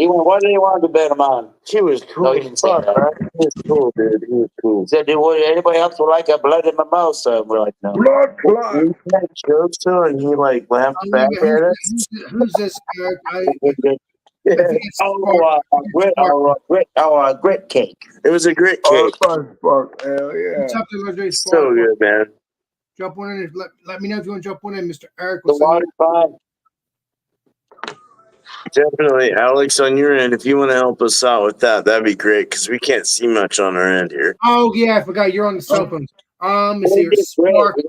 What did he want to bet him on? He was cool. No, he didn't say Fuck, that. right? He was cool, dude. He was cool. He said, "Would anybody else would like a blood in my mouth?" So we're like, "No." blood clot. We had jokes to him, and he like laughed back at us. Who's this? Yeah. Grit cake. It was a great Oh, cake. fun fuck. Hell yeah. Something like this. So good, man. Jump one in. Let me know if you want to jump one in, Mr. Eric. The water's fine. Definitely, Alex, on your end, if you want to help us out with that, that'd be great because we can't see much on our end here. Oh yeah, I forgot you're on the cell phones. Let me see here. Sparkle.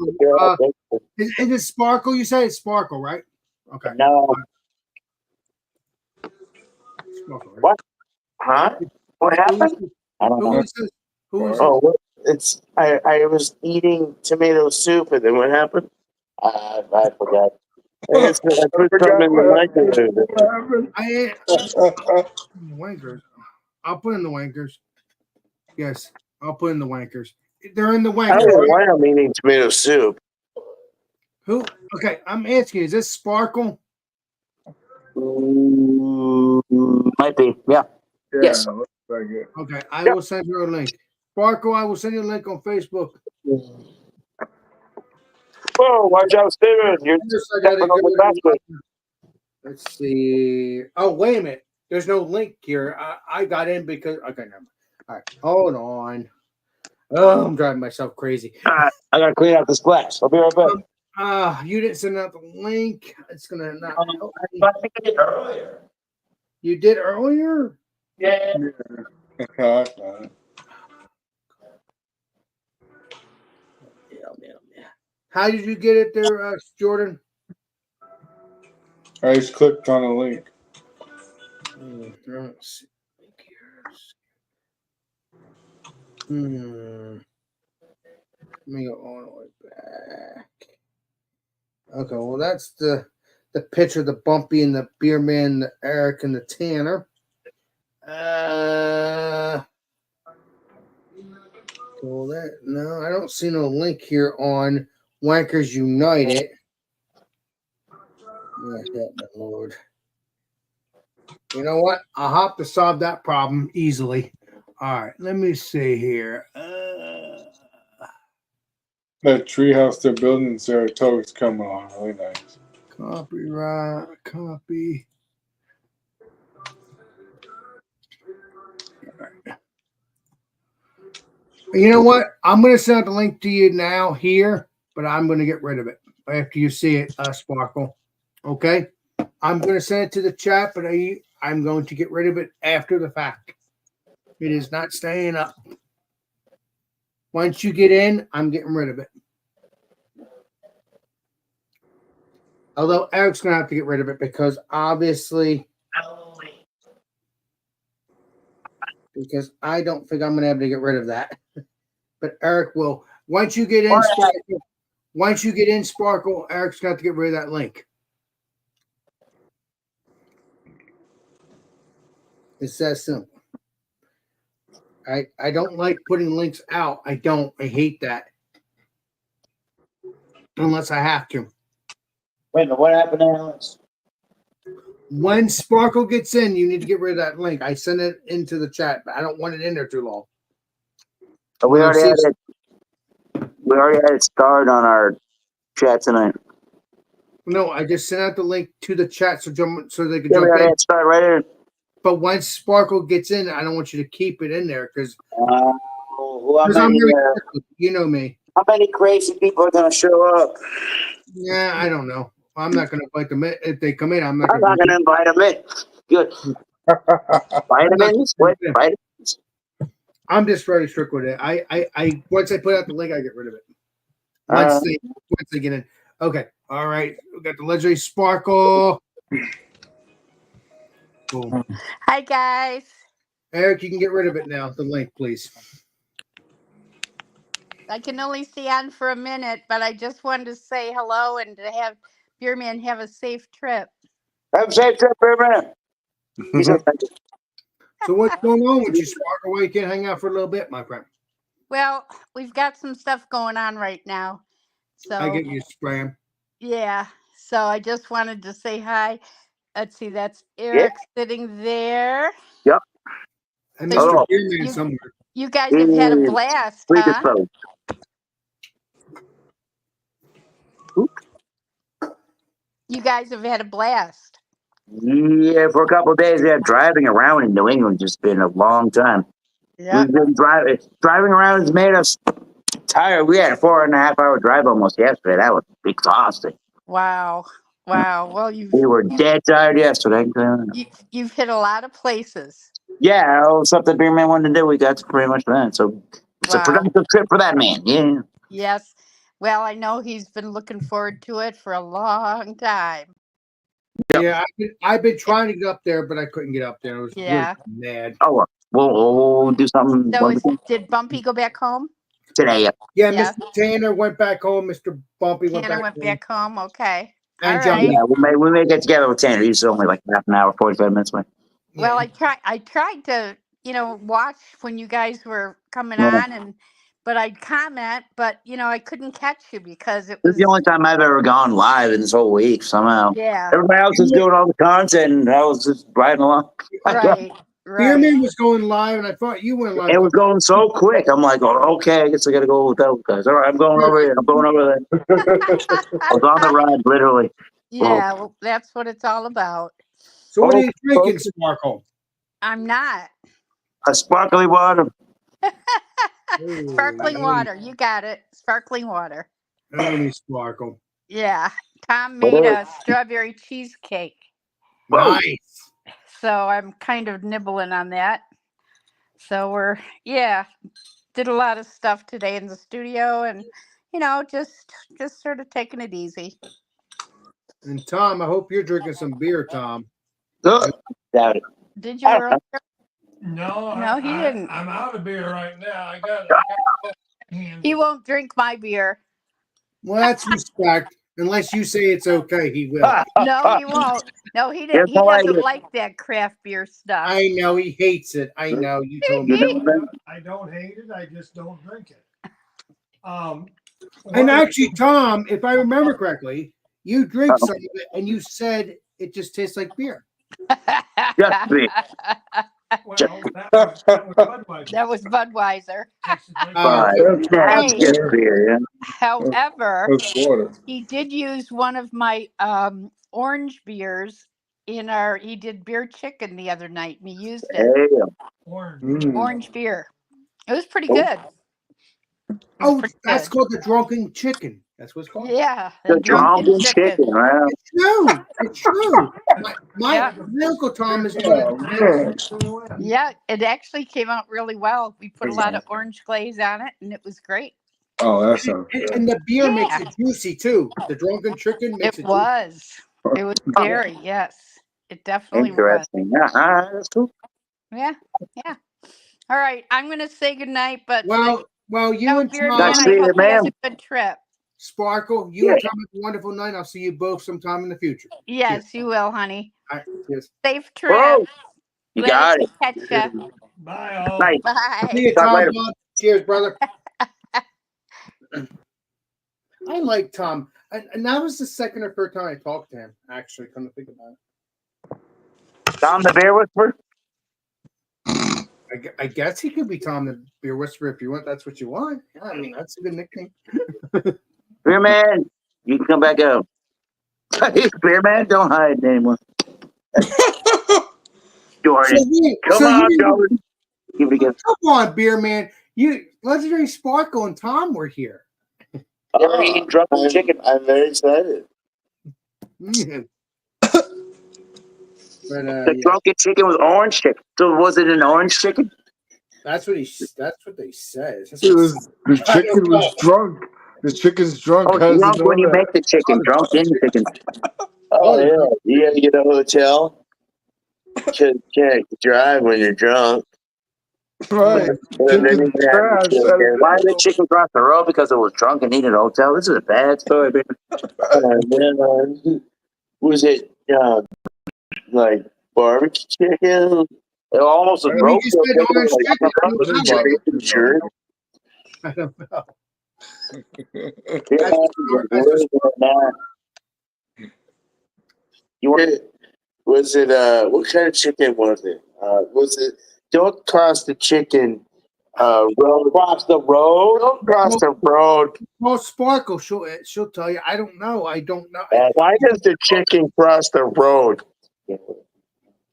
Is it Sparkle? You say it's Sparkle, right? Okay. No. Sparkle, right? What? Huh? What happened? I don't Who know. is this? Who is Oh, it's I was eating tomato soup, and then what happened? I forgot. I put some in the microwave. I wankers. I'll put in the wankers. Yes, I'll put in the wankers. They're in the I wanker. don't know Right? why I'm eating tomato soup. Who? Okay, I'm asking you, is this Sparkle? Might be. Yeah. Yeah, Yes. looks like it. Okay, I Yep. will send you a link. Sparkle, I will send you a link on Facebook. Oh, watch out, Steven. You're First, I gotta stepping on the go basket. Let's see. Oh, wait a minute. There's no link here. I got in because okay, never mind. All right, hold on. Oh, I'm driving myself crazy. I gotta clean out this glass. I'll be right back. You didn't send out the link. It's gonna not. help me. I think I did earlier. You did earlier. Yeah. I got it. Yeah. How did you get it there, Jordan? I just clicked on a link. Let's see. Let me go all the way back. Okay, well that's the picture, the Bumpy and the Beer Man, the Eric and the Tanner. Well, that no, I don't see no link here on Wankers United. Yeah, my Lord. You know what? I'll have to solve that problem easily. All right, let me see here. That treehouse they're building in Saratoga is coming on really nice. Copyright, copy. You know what? I'm going to send out the link to you now here, but I'm going to get rid of it after you see it, Sparkle. Okay? I'm going to send it to the chat, but I'm going to get rid of it after the fact. It is not staying up. Once you get in, I'm getting rid of it. Although Eric's going to have to get rid of it because obviously, because I don't think I'm going to have to get rid of that. But Eric will. Once you get in, Sparkle, Eric's got to get rid of that link. It's that simple. I don't like putting links out. I hate that. Unless I have to. Wait a minute, what happened to Alex? When Sparkle gets in, you need to get rid of that link. I sent it into the chat, but I don't want it in there too long. We already had it. We already had it starred on our chat tonight. No, I just sent out the link to the chat so they can Yeah, we jump already in. had it started right here. But once Sparkle gets in, I don't want you to keep it in there because How you know me. many crazy people are going to show up? Yeah, I don't know. I'm not going to invite them in. If they come in, I'm not I'm not going going to invite them in. Good. Vitamins? What? Vitamins? I'm just very strict with it. I once I put out the link, I get rid of it. Once they get in. Okay. All right. We got the legendary Sparkle. Boom. Hi, guys. Eric, you can get rid of it now. The link, please. I can only stay on for a minute, but I just wanted to say hello and to have Beerman have a safe trip. Have a safe trip, everyone. So what's going on with you, Sparkle? Why you can't hang out for a little bit, my friend? Well, we've got some stuff going on right now. So I get you, Spram. yeah. So I just wanted to say hi. Let's see, that's Eric sitting there. Yep. And So Mr. you- Beerman somewhere. You guys have had a blast, huh? You guys have had a blast. Yeah, for a couple of days, yeah, driving around in New England just been a long time. Yeah. We've been driving around has made us tired. We had a 4.5 hour drive almost yesterday. That was exhausting. Wow. Wow. Well, We were dead tired yesterday. You've hit a lot of places. Yeah, something Beer Man wanted to do. We got to pretty much that. So it's a productive trip for that man. Yeah. Yes. Well, I know he's been looking forward to it for a long time. Yep. Yeah, I've been trying to get up there, but I couldn't get up there. I was really mad. Oh, well, we'll do something. So did Bumpy go back home? Today, yeah. Mr. Tanner went back home. Mr. Bumpy went back home. Okay. And all right. Yeah, we may get together with Tanner. He's only like half an hour, 45 minutes away. Well, I tried to, watch when you guys were coming on, but I'd comment, but I couldn't catch you because it This was, is the only time I've ever gone live in this whole week somehow. yeah, Everybody else is doing all the content, and I was just riding along. right, right. Beerman was going live, and I thought you went live. It was going so quick. I'm like, oh, okay, I guess I got to go with those guys. All right, I'm going over here. I'm going over there. I was on the ride, literally. Yeah, well, that's what it's all about. So what are you Oh, drinking, okay. Sparkle? I'm not. A sparkly water. Sparkling water. You got it. Sparkling water. Only Sparkle. Yeah. Tom made a strawberry cheesecake. Whoa. Nice. So I'm kind of nibbling on that. So did a lot of stuff today in the studio and, just sort of taking it easy. And Tom, I hope you're drinking some beer, Tom. Ugh. Doubt it. Did you earlier? No, No, he didn't. I'm out of beer right now. I got He won't drink my beer. Well, that's respect. Unless you say it's okay, he will. No, he won't. No, he didn't. He doesn't like that craft beer stuff. I know he hates it. I know you told me. I don't hate it. I just don't drink it. And actually, Tom, if I remember correctly, you drink some of it, and you said it just tastes like beer. Just beer. well, that was Budweiser. That was Budweiser. That's Hey. just beer, yeah. However, That's water. he did use one of my orange beers he did beer chicken the other night and he used it. Damn. Orange. Orange beer. It was pretty Oh. good. Oh, pretty that's good. called the drunken chicken. That's what it's called. Yeah. The drunken chicken, wow. It's true. It's true. My Yeah. Uncle Tom is doing it. Yeah, it actually came out really well. We put a lot of orange glaze on it and it was great. Oh, that sounds And the beer makes Yeah. it juicy too. The drunken chicken makes It it was. It was very, yes. It definitely was. Interesting. Yeah, that's cool. Yeah. Yeah. All right. I'm going to say goodnight, but juicy. Well, you no, and Beard Tom, Man, Nice I seeing hope you, he has ma'am. a good trip. Sparkle, you and Tom have a wonderful night. I'll see you both sometime in the future. Yes, you will, honey. All right, cheers. Safe trip. Whoa. You Glad got to it. catch ya. Bye, all. Nice. See Bye. you, Talk Tom. later. Bob. Cheers, brother. I like Tom. And that was the second or third time I talked to him, actually, come to think about it. Tom the Bear Whisperer? I guess he could be Tom the Beer Whisperer if you want. That's what you want. Yeah, I mean, that's a good nickname. Beer Man, you can come back out. Beer Man, don't hide anymore. Jordan, come on, Jordan. Give it a go. Come on, Beer Man. You Legendary Sparkle and Tom were here. Ever eaten drunken chicken? I'm very excited. Mm. But The drunken chicken was orange chicken. So was it an orange chicken? that's what they say. the chicken was drunk. The chicken's drunk. Oh, How does drunk it know when you that? make the chicken. Drunk in the chicken. Oh yeah, you gotta get a hotel. Can't drive when you're drunk. Right. And then Chicken's you can have trash. the chicken. Why did the chicken cross the road? Because it was drunk and needed a hotel. This is a bad story, man. And then was it like barbecue chicken? It almost was We broke. just said orange chicken. Sure. I don't know. You were Was it what kind of chicken was it? Was it don't cross the chicken road? across the road. Don't cross the road. Well, Sparkle, she'll tell you. I don't know. Why does the chicken cross the road?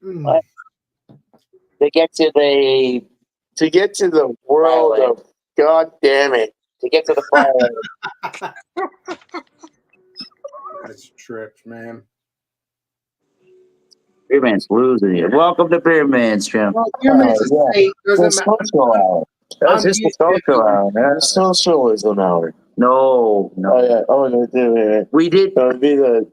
Mm. To get to the world Thailand. of God damn it. to get to the fire. That's tripped, man. Beer Man's losing it. Welcome to Beer Man's channel. Well, Beer Man's a yeah. state, doesn't It's matter. social hour. That's just the social hour. man. It's socialism hour. No, no. Oh yeah. Oh no, wait. We did, So it'd be the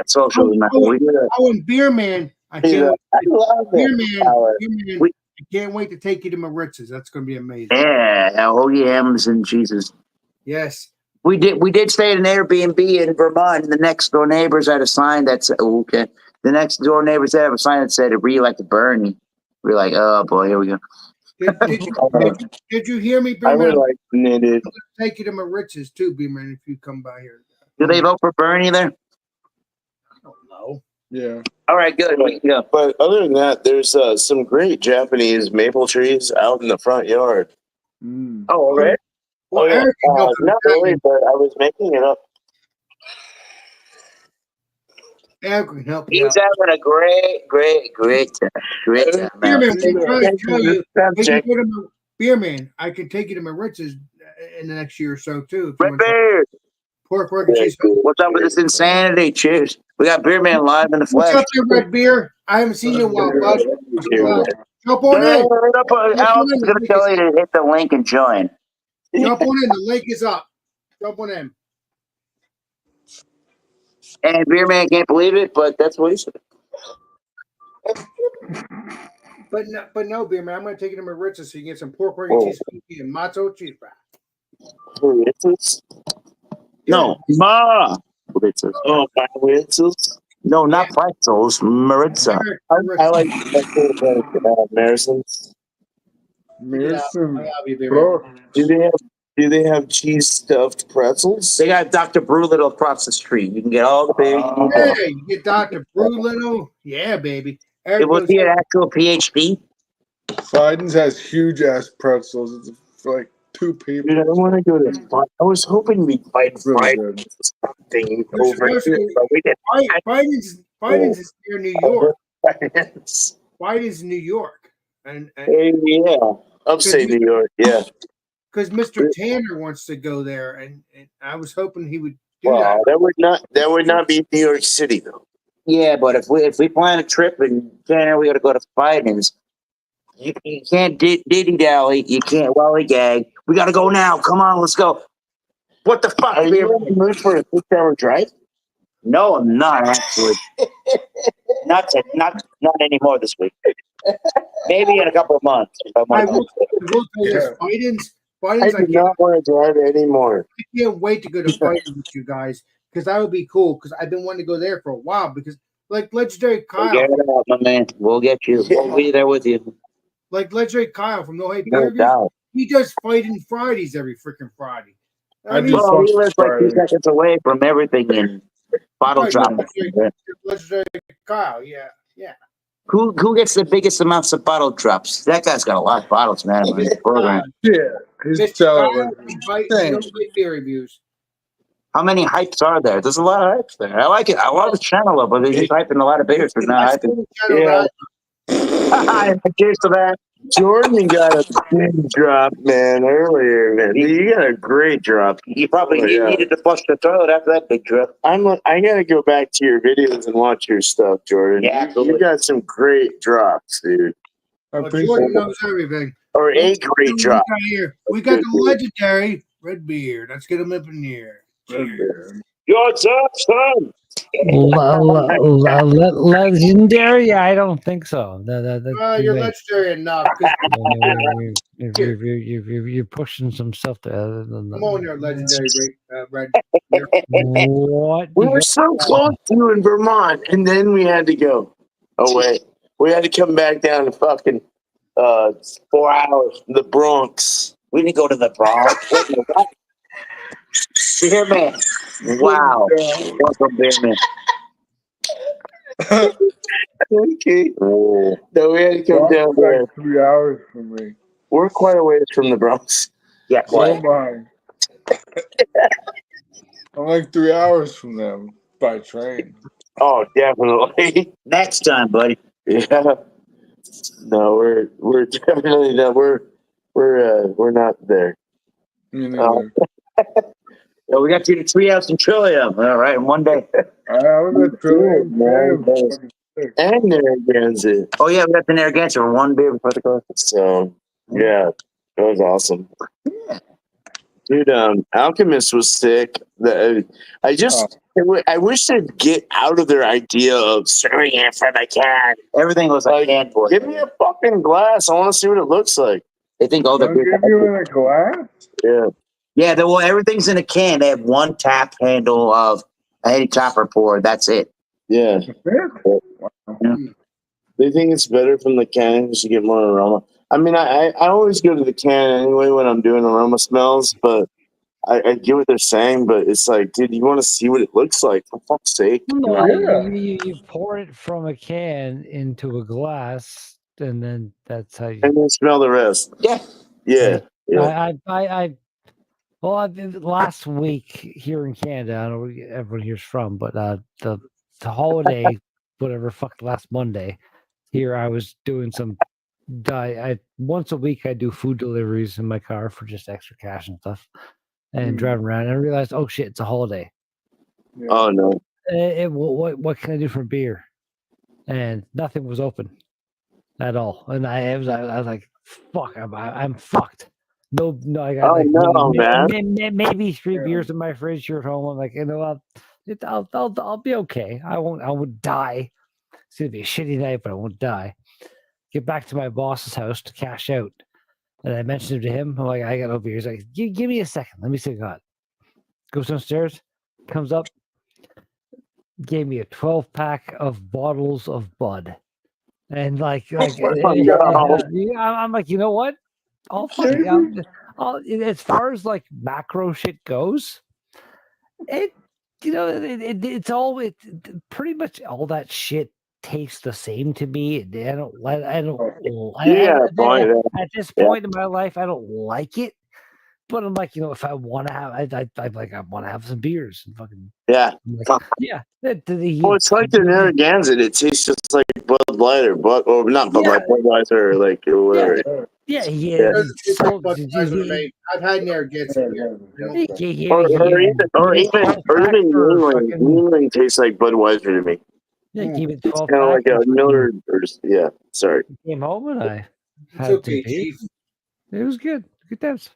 socialism. We did a, Oh, and Beer Man, I be can't. the I love Beer it. Man, hour. Beer Man, We- I can't wait to take you to Maritz's. That's going to be amazing. yeah, hoagie hams and Jesus. Yes. We did stay at an Airbnb in Vermont, and the next door neighbors had a sign that said, okay. The next door neighbors had a sign that said, "Reelect Bernie." We were like, oh boy, here we go. Did you hear me, I Beerman? would like knitted. I'm gonna take you to Maritz's too, Beerman, if you come by here. Do they vote for Bernie there? I don't know. Yeah. All right, good. We can go. But other than that, there's some great Japanese maple trees out in the front yard. Mm. Oh, all right. Well, Oh, yeah. Eric can help Not you. really, but I was making it up. Eric can help you He's out. having a great time. Beerman, I'm trying to tell you, we can Subject. go to Beerman. I can take you to Maritz's in the next year or so too. If you Red want to Bear, pork, pork, and cheese. what's up with this insanity? Cheers. We got Beer Man live in the What's flesh. up there, Red Beer? I haven't seen you in a while, bud. Jump on No, in. Alex is going to tell you to hit the link and join. Jump on in. The link is up. Jump on in. And Beer Man can't believe it, but that's what he said. But no, Beer Man, I'm going to take you to Maritz's so you can get some pork, pork, and cheese and matzo cheese fry. Ritzels? No, Ma. Oh, my Ritzels? No, not pretzels. Maritza. I like Marisons. Mirson. Beer Man. Bro. Do they have cheese stuffed pretzels? They got Dr. Brulittle across the street. You can get all the big. Hey, you get Dr. Brew Little. Yeah, baby. Eric It was goes, he an actual PhD? Fiden's has huge ass pretzels. It's for like 2 people. Dude, I want to go to. I was hoping we'd fight Really Friday good. something over here, but we Biden's is near New York. didn't. Biden's in New York. And Yeah, upstate New York. Yeah. because Mr. Tanner wants to go there, and I was hoping he would do Well, that would not be New York City though. Yeah, but if we plan a trip in Canada, we got to go to Biden's. You can't diddy dally. You can't lollygag. We got to go now. Come on, let's go. What the fuck? Are you in the mood for a 6-hour drive? No, I'm not actually. not anymore this week. Maybe in a couple of months. If I that. I want will tell you this, I Biden's. I do not want to drive anymore. can't wait to go to Biden's with you guys because that would be cool. Because I've been wanting to go there for a while. Because like Legendary We'll Kyle, get it out, my man. We'll get you. We'll be there with you. like Legendary Kyle from No Hate No Beer Reviews, doubt. he does Fighting Fridays every freaking Friday. I do Well, he Fuck lives like 2 Friday. seconds away from everything in bottle Right, drop. Legendary Kyle, yeah. Who gets the biggest amounts of bottle drops? That guy's got a lot of bottles, man. On his program. Yeah. His Mr. seller Kyle was from Fight- insane. No Hate Beer Reviews. How many hypes are there? There's a lot of hypes there. I like it. I love the channel, but they're just hyping a lot of beers, but not hyping. Yeah. Cheers to that. Jordan got a big drop, man, earlier. Man, you got a great drop. You probably Oh, yeah. needed to flush the toilet after that big trip. I gotta go back to your videos and watch your stuff, Jordan. Yeah, you absolutely. got some great drops, dude. I Well, appreciate Jordan it. knows everything. Or a great drop. We got the legendary Red Beard. Let's get him up in here. Cheers. What's up, son? Legendary? I don't think so. You're legendary enough. 'Cause You're pushing some stuff there. come on there, legendary Red. What? We were so close to you in Vermont, and then we had to go. Oh wait, we had to come back down to fucking 4 hours from the Bronx. We didn't go to the Bronx. Beer man. Wow. Welcome, Beer man. Okay. No, we had to come down It's there. like 3 hours from me. We're quite a ways from the Bronx. Yeah, So quiet. am I. I'm like 3 hours from them by train. Oh, definitely. Next time, buddy. Yeah. No, we're definitely not. We're not there. Me neither. So we got you to Treehouse and Trillium. All right, in one day. I was at Trillium. Man, Man. And Narragansett. Oh, yeah, we got the Narragansett for one beer before the course. So yeah, that was awesome. Dude, Alchemist was sick. I wish they'd get out of their idea of serving it from a can. Everything was like canned for Give me a fucking glass. I want to see what it looks like. They think all They'll their give you in a glass? Yeah. Yeah, well, everything's in a can. They have one tap handle of any topper pour. That's it. Yeah. Yeah. They think it's better from the can because you get more aroma. I mean, I always go to the can anyway when I'm doing aroma smells, but I get what they're saying, but it's like, dude, you want to see what it looks like, for fuck's sake. No, Yeah. you pour it from a can into a glass, and then that's how you. And then smell the rest. Yeah. Yeah. Yeah. Last week here in Canada, I don't know where everyone here's from, but the holiday, whatever, fuck, last Monday, here I was doing some. I once a week I do food deliveries in my car for just extra cash and stuff, and driving around. And I realized, oh shit, it's a holiday. Oh, no. What can I do for beer? And nothing was open at all. And I was like, fuck, I'm fucked. No, I got maybe 3 beers in my fridge here at home. I'm like, you know, I'll be okay. I won't die. It's gonna be a shitty night, but I won't die. Get back to my boss's house to cash out, and I mentioned it to him. I'm like, I got no beer. He's like, give me a second. Let me see what I got. Goes downstairs, comes up, gave me a 12-pack of bottles of Bud, and I'm like, you know what? As far as like macro shit goes, it's pretty much all that shit tastes the same to me. At this point in my life, I don't like it. But I'm like, if I want to have, I want to have some beers and fucking yeah. Well, it's like the Narragansett. It tastes just like Bud Light or not Bud Light, Budweiser or like or whatever. Yeah. I've had Narragansett. Or even New tastes like Budweiser to me. Yeah, give it It's 12 kind of like a Miller. Sorry. Came home and I had okay, some tea. It was good. Good times.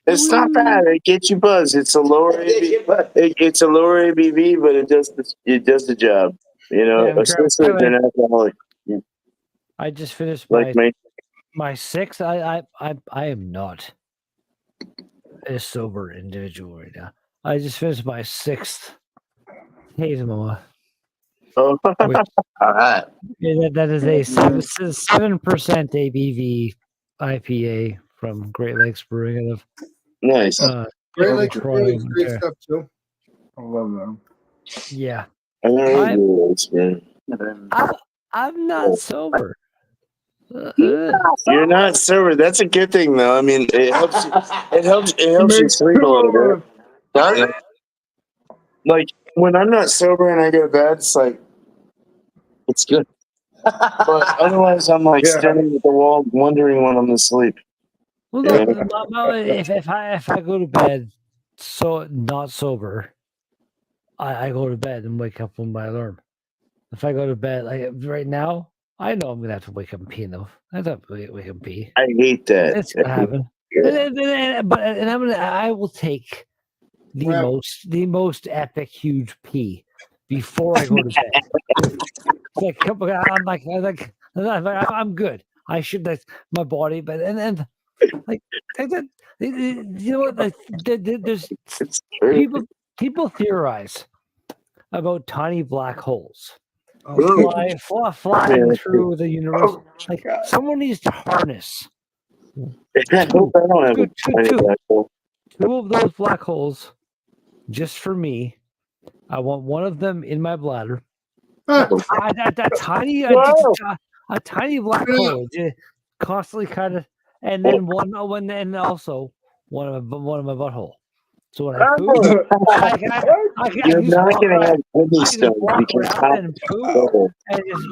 It's not bad. It gets you buzzed. It's a lower it's a lower ABV, but it does the job. Especially if you're an alcoholic. I just finished Like me. my 6th. I am not a sober individual right now. I just finished my 6th Hazelmoa. Oh, all right. That is a 7% ABV IPA from Great Lakes Brewing out of Nice. Great Lakes Toronto, is great okay. stuff too. I love them. Yeah, I'm not sober. You're not sober. That's a good thing, though. I mean, it helps. It helps you sleep a little bit. Like when I'm not sober and I go to bed, it's like it's good. But otherwise, I'm like staring at the wall, wondering when I'm asleep. Well, no, if I go to bed not sober, I go to bed and wake up with my alarm. If I go to bed like right now, I know I'm gonna have to wake up and pee though. I have to wake up and pee. I hate that. That's what happened. I will take the most epic huge pee before I go to bed. I'm good. I should my body, but and you know what? There's people theorize about tiny black holes flying through the universe. Like someone needs to harness two of those black holes just for me. I want one of them in my bladder. That tiny, a tiny black hole, constantly kind of, and then and also one of my butthole. So when I poop, you're not gonna have kidney stones because and just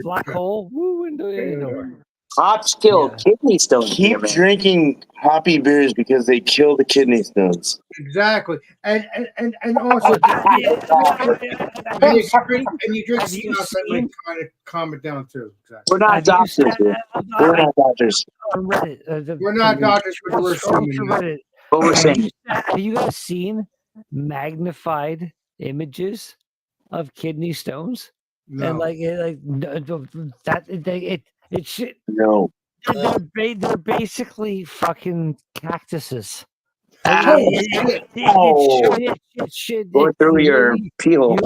black hole, woo, into nowhere. Hops kill kidney stones. Keep drinking hoppy beers because they kill the kidney stones. Exactly, and also, you drink stuff that might kind of calm it down too. Exactly. We're not doctors. We're not doctors. We're not doctors. We're But we're saying, have you guys seen magnified images of kidney stones? No. And it should. No. They're basically fucking cactuses. go through your peel.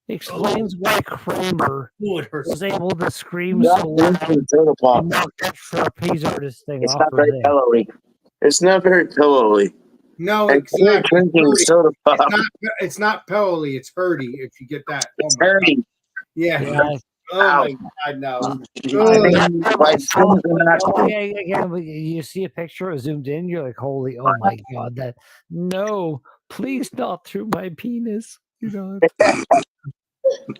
explains why Kramer Oh, it hurts. was able to scream Not so loud drinking soda pop. and knock that trapeze artist thing It's off not her very thing. pillowy. It's not very pillowy. No, And it's quit not. drinking soda pop. It's not pelly. It's hurdy. If you get that. Oh It's my God. hurting. Yeah. Yeah, Oh my God. No. I Oh, mean, like, things are not- again, you see a picture of zoomed in, you're like, holy, oh my God, that no, please not through my penis. You know,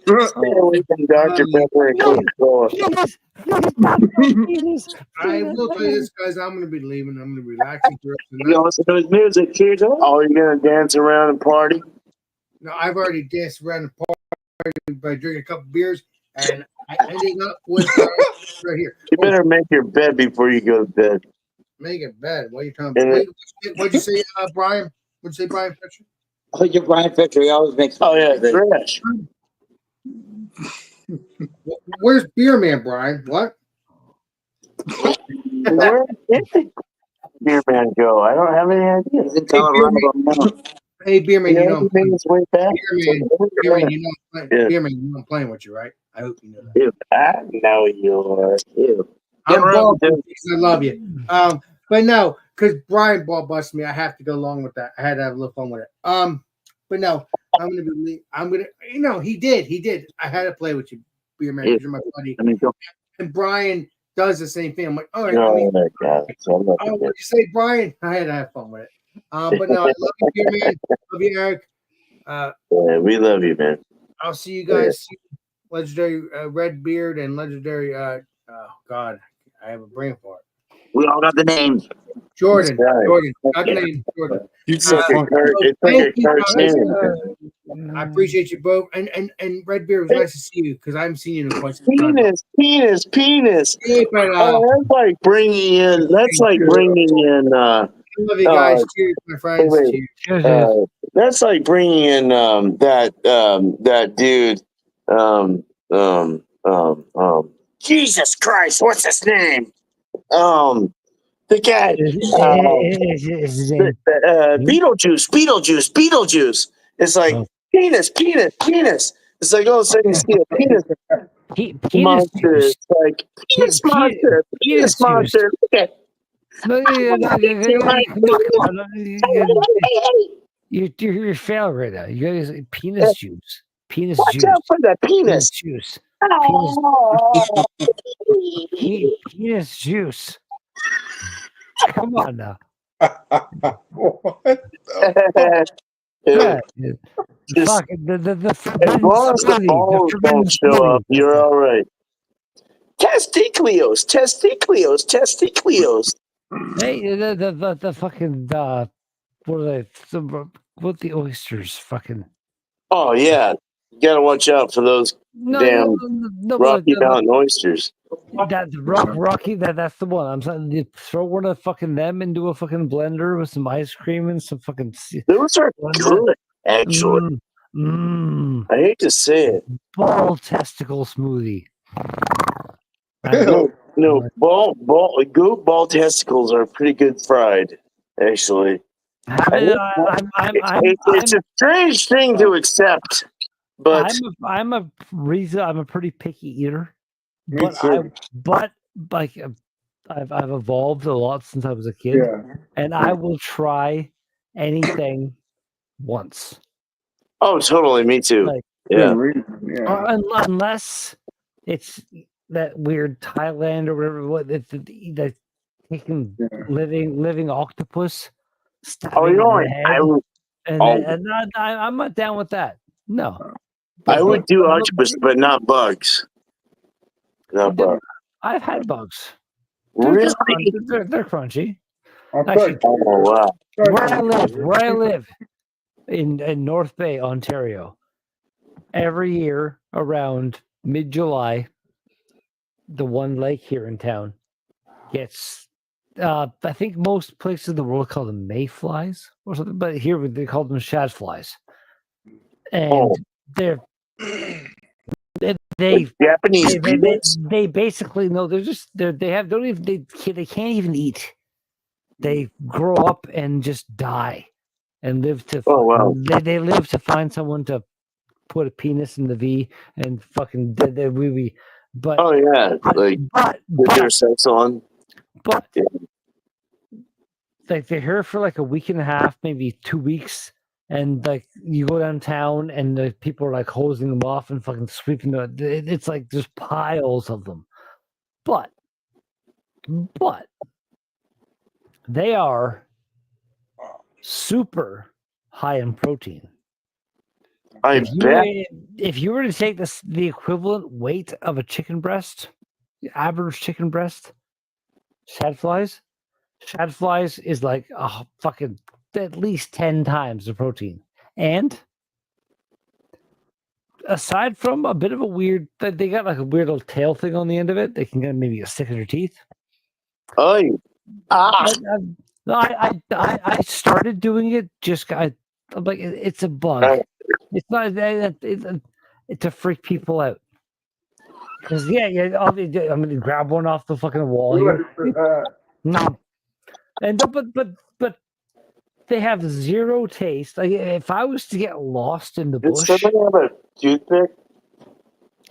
Stay away from Dr. Pepper and Coca-Cola. please, please not my penis. I will tell you this, guys. I'm going to be leaving. I'm going to be relaxing for the rest of the You night. listen to his music, kids. Oh, you're gonna dance around and party? No, I've already danced around the party by drinking a couple beers, and I ended up with right here. You better make your bed before you go to bed. Make it bad. What are you talking And about? What'd you say, Brian? What'd you say, Brian Fisher? Oh, you're Brian Fisher. He always makes. Oh yeah, trash. Where's Beer Man, Brian? What? Where did the beer man go? I don't have any idea. He's in Colorado now. Hey, Beer Man, you know I'm he made playing. his way back. Beer Man, you know I'm playing. Yeah. Beer Man, you know I'm playing with you, right? I hope you know that. Ew, I know you are. Ew. I'm Get ball around, busting. I love you. But no, because Brian ball busted me, I have to go along with that. I had to have a little fun with it. But no, he did. I had to play with you, Beer Man, because you're my buddy. I mean, go. And Brian does the same thing. I'm like, all right, Oh my God. So I'm not oh, what you say, Brian? I had to have fun with it. But no, I love you, Beer Man. Love you, Eric. Yeah, we love you, man. I'll see you guys. Legendary Red Beard and legendary. Oh God, I have a brain fart. We all got the names. Jordan. That's right. Jordan. Got the name Jordan. It's like a it's like a cartoon. I appreciate you both. And Red Beard, it was nice to see you because I haven't seen you in quite some time. Penis. Hey, but Oh, that's like bringing in. That's like bringing in. I love you guys. Cheers, my friends. wait. Cheers. That's like bringing in that dude. Jesus Christ, what's his name? The guy. Beetlejuice. It's like penis. It's like all of a sudden you see a penis monster. It's like penis monster. Okay. You're failing right now. You guys, penis juice. Penis Watch juice. out for the penis. Juice. Oh. Penis juice. Come on now. What? Yeah. Just- Fuck, the As long as the balls don't show up, you're all right. Testicles. Hey, the fucking what are they? What the oysters? Fucking Oh yeah, you gotta watch out for those damn Rocky Mountain oysters. That Rocky, that's the one. I'm saying you throw one of fucking them into a fucking blender with some ice cream and some fucking. Those are good, actually. I hate to say it. Ball testicle smoothie. No, goat ball testicles are pretty good fried, actually. It's a strange thing to accept, but I'm a pretty picky eater. Me too. But I've evolved a lot since I was a kid, and I will try anything once. oh, totally, me too. Like, Yeah, unless it's that weird Thailand or whatever. What the taking living octopus. Oh, you know what? I'm not down with that. No, I would do octopus, but not bugs. Not bugs. I've had bugs. Really? They're crunchy. Actually, Oh wow! Where I live in North Bay, Ontario, every year around mid-July, the one lake here in town gets. I think most places in the world call them mayflies or something, but here they call them shadflies, and they're they Japanese they, beetles? they basically no, they can't even eat. They grow up and just die, and live to. Oh wow! They live to find someone to put a penis in the V and fucking did the wee. But Oh yeah, like with their sex on. but Yeah. like they're here for like a week and a half, maybe 2 weeks, and like you go downtown and the people are like hosing them off and fucking sweeping it's like there's piles of them. But they are super high in protein. I bet. If you were to take the equivalent weight of a chicken breast, the average chicken breast, shad flies is like fucking at least 10 times the protein. And aside from a bit of a weird, they got like a weird little tail thing on the end of it. They can get maybe a stick in their teeth. Oh, I started doing it. I'm like, it's a bug. It's not. It's to freak people out. Because I'm gonna grab one off the fucking wall here. No, and but they have zero taste. Like if I was to get lost in the did bush, somebody have a toothpick?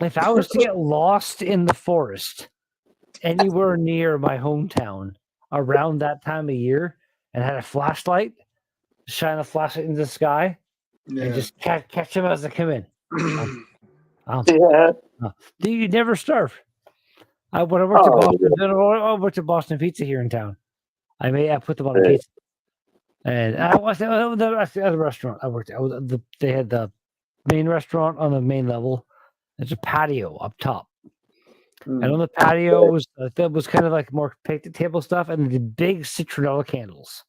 if I was to get lost in the forest anywhere near my hometown around that time of year and had a flashlight, shine a flashlight into the sky, and just catch them as they come in. Yeah. You never starve. When I worked at Boston Pizza here in town, I put them on a pizza. And I was at the restaurant I worked at. They had the main restaurant on the main level. There's a patio up top. And on the patio was kind of like more picnic table stuff and the big citronella candles.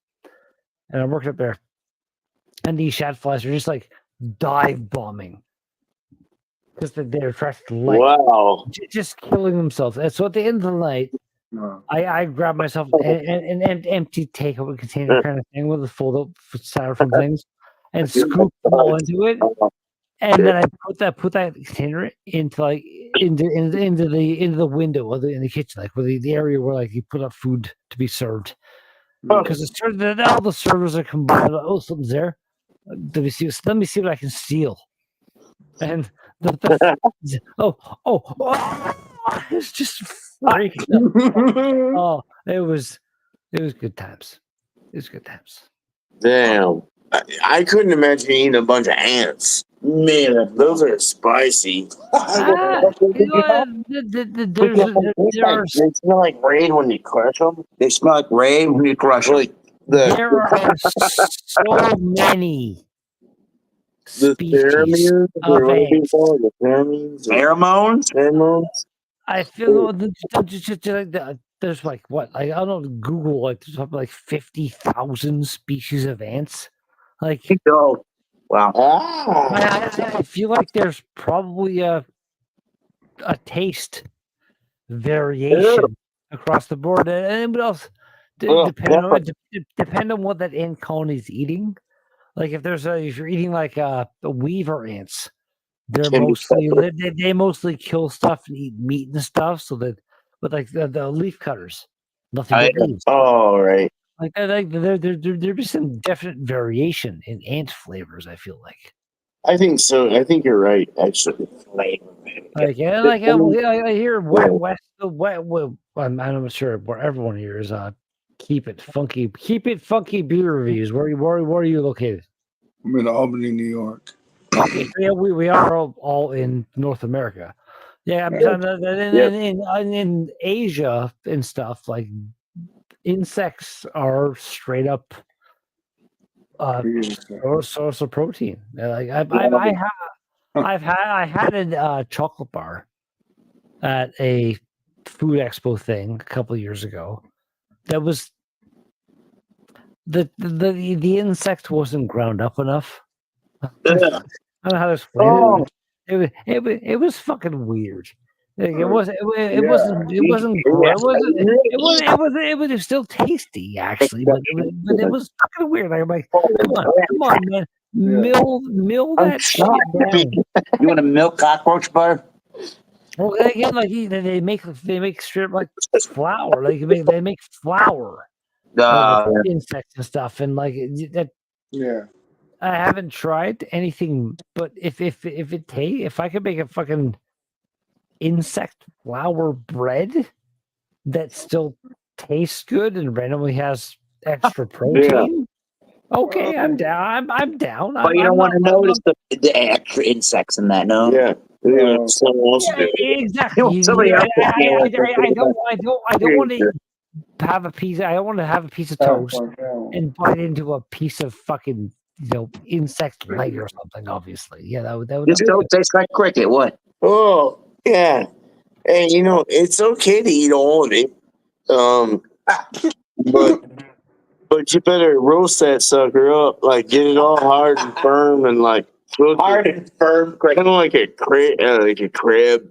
And I worked up there. And these shad flies are just like dive bombing. Because they're attracted to light. Wow. Just killing themselves. And so at the end of the night, I grabbed myself an empty takeaway container kind of thing with a fold up styrofoam things and scooped them all into it. And then I put that container into the window in the kitchen, like where the area where like you put up food to be served. Because it's turned that all the servers are combined. Oh, something's there. Let me see what I can steal. And it's just freaking out. It was good times. It was good times. Damn. I couldn't imagine eating a bunch of ants. Man, those are spicy. They smell like rain when you crush them. They smell like rain when you crush them. Like there are so many species of ants. Pheromones? I feel there's like what? I don't know. Google like there's something like 50,000 species of ants. Like Wow. I feel like there's probably a taste variation across the board. And what else? Depend on what that ant colony is eating. Like if you're eating like the weaver ants, they mostly kill stuff and eat meat and stuff. So that, but like the leaf cutters, nothing but leaves. Oh, right. Like there'd be some definite variation in ant flavors. I feel like. I think so. I think you're right. Actually, I hear west. I'm not sure where everyone here is. Keep it funky beer reviews. Where are you located? I'm in Albany, New York. Yeah, we are all in North America. Yeah, in Asia and stuff, like insects are straight up source of protein. Like I had a chocolate bar at a food expo thing a couple of years ago. That was the insect wasn't ground up enough. I don't know how to explain it. It was fucking weird. Like, it was still tasty actually, but it was fucking weird. I'm like, come on, man, mill that shit down. You want to milk cockroach butter? Well, again, like they make strip like flour. Like they make flour, insects and stuff, and like that. Yeah. I haven't tried anything, but if I could make a fucking insect flour bread that still tastes good and randomly has extra protein, okay, I'm down. I'm down. But you don't want to notice the extra insects in that, no? Yeah. Someone else Yeah, do it. exactly. Somebody else will feel like they're I don't want to have a piece. I don't want to have a piece of toast and bite into a piece of fucking insect leg or something. Obviously, yeah, that would This don't taste like cricket. What? Oh, yeah. Hey, it's okay to eat all of it. But you better roast that sucker up, like get it all hard and firm and like cook Hard and firm cricket. kind of like a crab.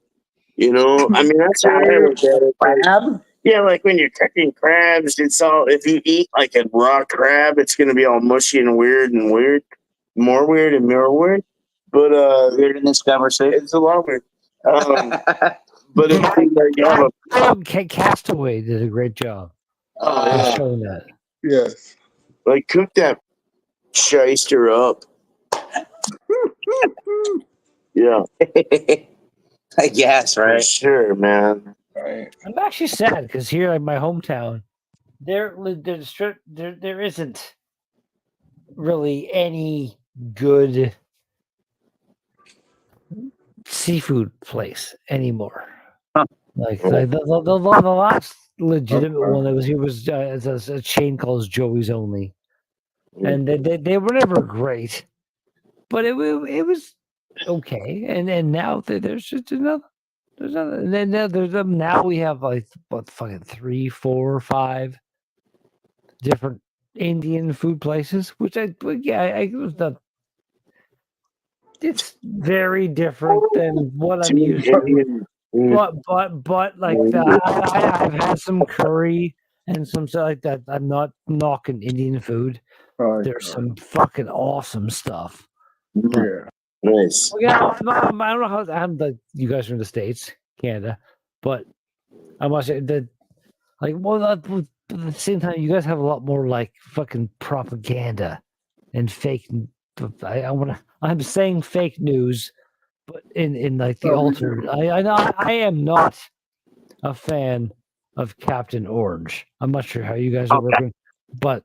I mean that's how I look at it. Crab? Yeah, like when you're cooking crabs, it's all if you eat like a raw crab, it's gonna be all mushy and weird, more weird and more weird. But Weird in this conversation. it's a lot weird. But if you have a Castaway did a great job of showing that. Yes. like cook that shyster up. Yeah, I guess, for right? sure, man. Right. I'm actually sad because here in my hometown, there isn't really any good seafood place anymore. Huh. Like the last legitimate one that was here was a chain called Joey's Only, and they were never great, but it was okay. And now there's just another. And then now we have like what fucking 3, 4, 5 different Indian food places, which I was not. It's very different than what I'm used to. But like I've had some curry and some stuff like that. I'm not knocking Indian food. There's some fucking awesome stuff. Yeah. Nice. Yeah, I don't know how you guys are in the States, Canada, but I must say that, like, at the same time, you guys have a lot more like fucking propaganda and fake. I'm saying fake news, but in like the altered. I am not a fan of Captain Orange. I'm not sure how you guys are working, but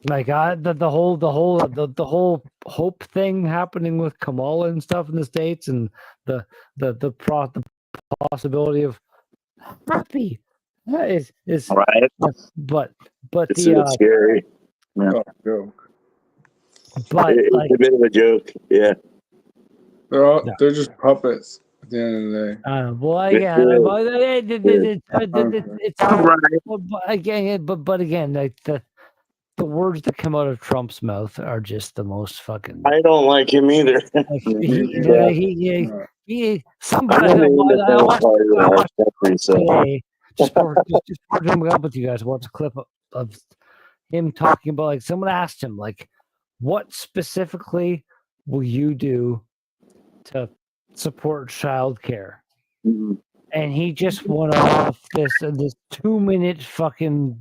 like the whole hope thing happening with Kamala and stuff in the States, and the possibility of happy is Right. but It's scary. Joke. but It's like a bit of a joke. Yeah. They're just puppets at the end of the day. well yeah, but again, like the words that come out of Trump's mouth are just the most fucking. I don't like him either. Like, somebody I'm I not watched so. today, just for him up with you guys. Watch a clip of him talking about, like, someone asked him, like, what specifically will you do to support childcare? Mhm. And he just went off this 2-minute fucking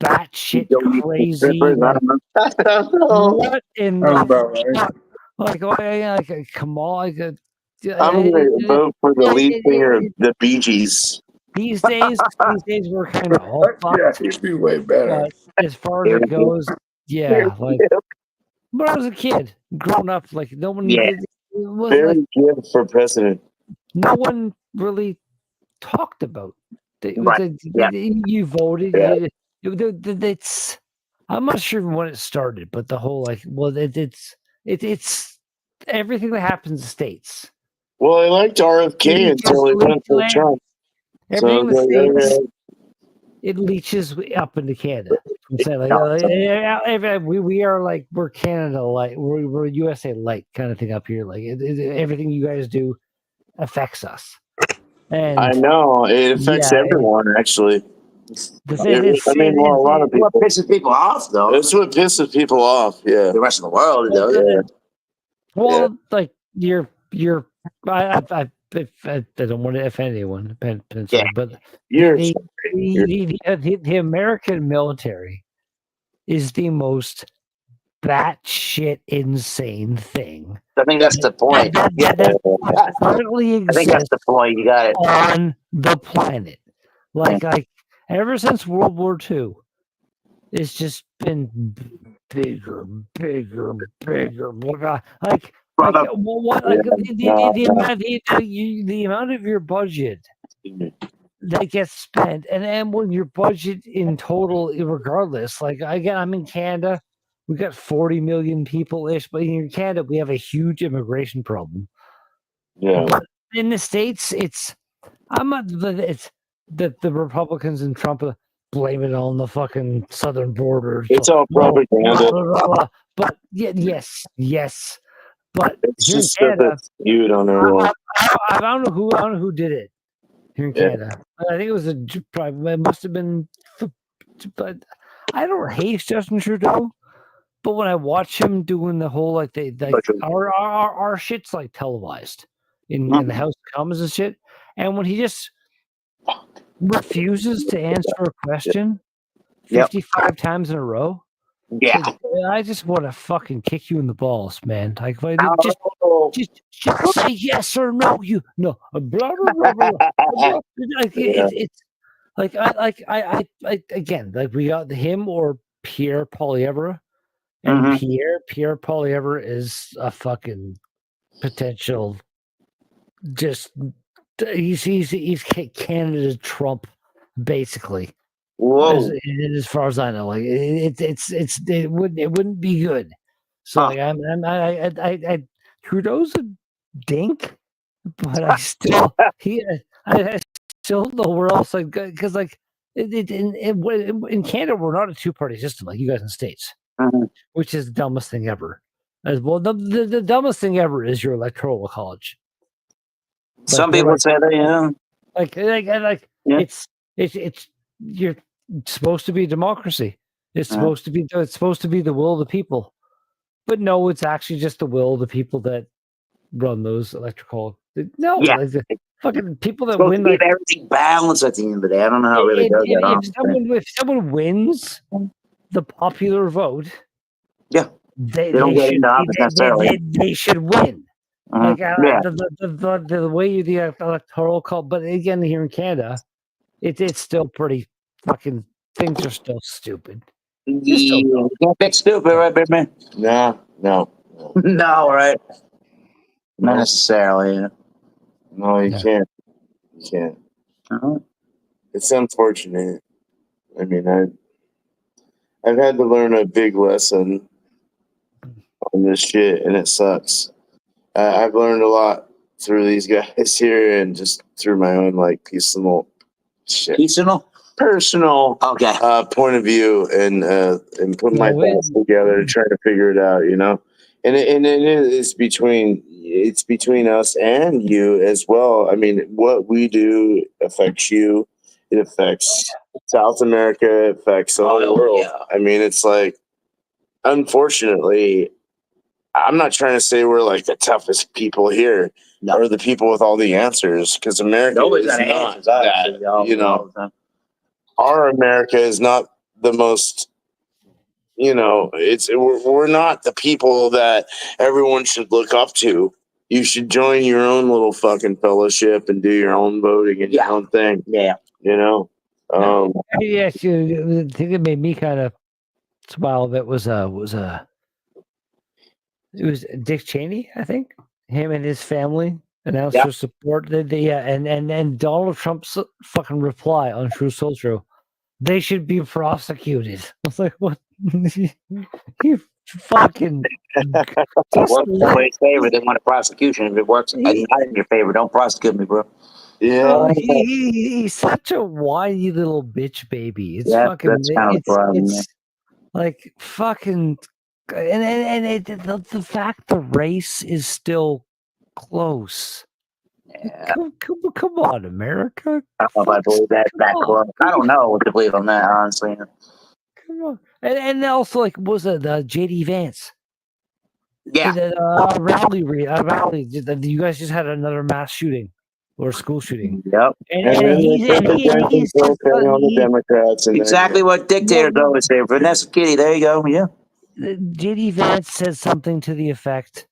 batshit crazy. What in That's the about right. fuck? Like, oh, yeah, like, come on, like, I'm going to vote for the lead singer of the Bee Gees. these days we're kind of all Yeah, fucked. he'd be way better. But as far as it goes, yeah, like when I was a kid, growing up, like no one, Yeah. it was Very like good for president. no one really talked about. Right, yeah. You voted. Yeah. It's. I'm not sure when it started, but the whole like, well, it's everything that happens in the States. Well, I liked RFK until he went for Trump. Everything in So, the States, it leaches up into Canada. I'm saying, like, we are like, we're Canada light, we're USA light kind of thing up here. Like everything you guys do affects us. And I know it affects everyone. Actually, the thing is, I mean, well, a lot of people. What pisses people off, though? That's what pisses people off. Yeah. The rest of the world, though. Yeah. well, like you're. I don't want to offend anyone, Yeah. but You're the American military is the most batshit insane thing. I think that's the point. Yeah, That currently I think that's exists the point. You got it. on the planet. Like ever since World War II, it's just been bigger. The amount of your budget that gets spent, and then when your budget in total, regardless, like again, I'm in Canada, we got 40 million people ish, but in Canada, we have a huge immigration problem. Yeah. But in the States, it's the Republicans and Trump blame it on the fucking southern border. It's all propaganda. But yes. But It's here in just stuff Canada, that's skewed on their own. I don't know who did it here in Canada. I think it was it must have been, but I don't hate Justin Trudeau. But when I watch him doing the whole our shit's like televised in the House of Commons and shit, and when he just refuses to answer a question 55 times in a row, I just want to fucking kick you in the balls, man. Like, just say yes or no. You no, blah blah blah. Like it's like I again, like we got him or Pierre Poilievre, and Pierre Poilievre is a fucking potential. Just he's Canada's Trump, basically. Whoa! As far as I know, like it wouldn't be good. So like, I Trudeau's a dink, but I still I still know where else like because like in Canada we're not a two-party system like you guys in the States, which is the dumbest thing ever. As well, the dumbest thing ever is your electoral college. Some people say that, yeah. It's you're supposed to be a democracy. It's supposed to be the will of the people. But no, it's actually just the will of the people that run those electoral. No, like the fucking people that win. Keep everything balanced at the end of the day. I don't know how it really does that. If someone wins the popular vote, they don't get into office necessarily. They should win. Like the way the electoral call, but again here in Canada, it's still pretty fucking things are still stupid. You can't fix stupid, right, baby? No, right? Not necessarily. Yeah. No, you can't. You can't. It's unfortunate. I mean, I've had to learn a big lesson on this shit, and it sucks. I've learned a lot through these guys here, and just through my own like personal point of view, and putting my thoughts together, trying to figure it out, you know. And it's between us and you as well. I mean, what we do affects you. It affects South America. It affects the whole world. Yeah. I mean, it's like, unfortunately, I'm not trying to say we're like the toughest people here or the people with all the answers, because America is not that. You know, our America is not the most. You know, we're not the people that everyone should look up to. You should join your own little fucking fellowship and do your own voting and your own thing. Yeah, you know. Yes, the thing that made me kind of smile a bit was Dick Cheney, I think. Him and his family announced their support. And Donald Trump's fucking reply on Truth Social. They should be prosecuted. I was like, what? You fucking. Works in everybody's favor. They want a prosecution. If it works not in your favor, don't prosecute me, bro. Yeah. He's such a whiny little bitch baby. It's fucking. That's kind of a problem. It's like fucking. And the fact the race is still close. Yeah. Come on, America. I don't know if I believe that close. I don't know what to believe on that, honestly. Come on. And also, like, was it JD Vance? Yeah. Rally. You guys just had another mass shooting or school shooting. Yep. And he's on the Democrats. Exactly what dictators always say. Vanessa Kitty, there you go. Yeah. JD Vance said something to the effect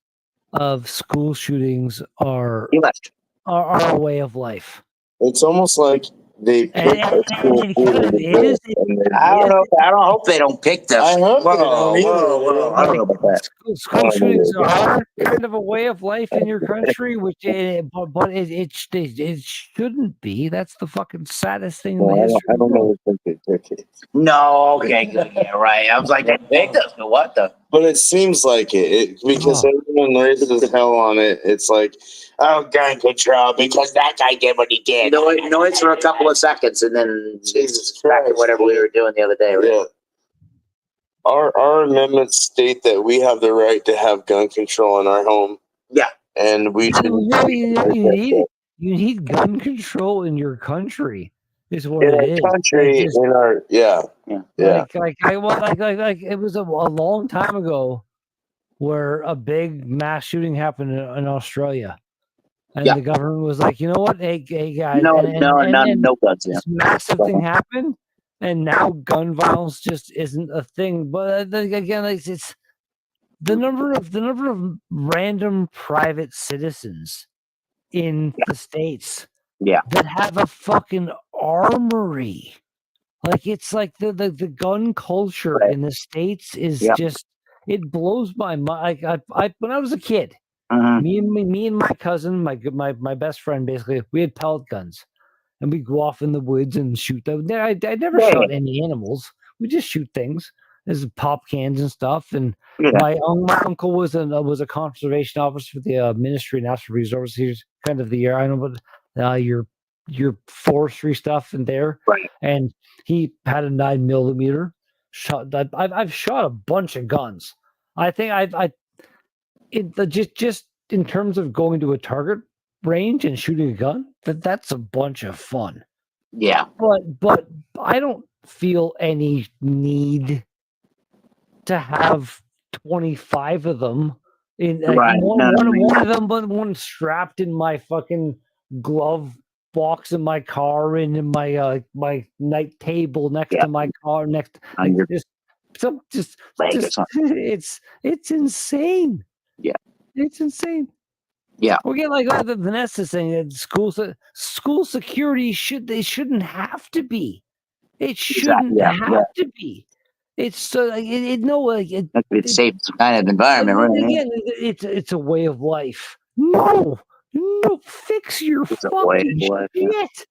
of school shootings are He left. are a way of life. It's almost like they And, picked a school and food in the it is. and they- I don't know. I don't hope they don't pick this. I hope they don't either. I don't know about that. School shootings are kind of a way of life in your country, which but it shouldn't be. That's the fucking saddest thing in the Well, history. I of the don't know world. what they pick it. No, okay, good. Yeah, right. I was like, they picked us. But what the? But it seems like it because Oh. everyone raises hell on it. It's like, oh, gun control because that guy did what he did. Noise for a couple of seconds, and then Jesus back to Christ. whatever we were doing the other day. Right? Yeah. Our amendments state that we have the right to have gun control in our home. Yeah. And we should. You need gun control in your country. Is what In it our is. country, Like, in our yeah. it was a long time ago where a big mass shooting happened in Australia, and Yeah. the government was like, you know what, hey guys, No, and no guns. Yeah. this massive thing happened, and now gun violence just isn't a thing. But again, it's the number of random private citizens in the States that have a fucking armory. Like it's like the gun culture in the States is just it blows my mind. I when I was a kid, me and my cousin, my best friend, basically, we had pellet guns, and we go off in the woods and shoot them. I never shot any animals. We just shoot things. There's pop cans and stuff. And my uncle was a conservation officer for the Ministry of Natural Resources. He's kind of the I don't know, but your forestry stuff in there. Right. And he had a 9mm shot. I've shot a bunch of guns. I think just in terms of going to a target range and shooting a gun, that's a bunch of fun. Yeah. But I don't feel any need to have 25 of them in one strapped in my fucking glove box in my car and in my my night table next to my car it's insane. Yeah. It's insane. Yeah. We're like the Vanessa saying that school security shouldn't have to be. It shouldn't have to be. It's so it's safe kind of environment, right? Again, it's a way of life. No, fix your fucking shit.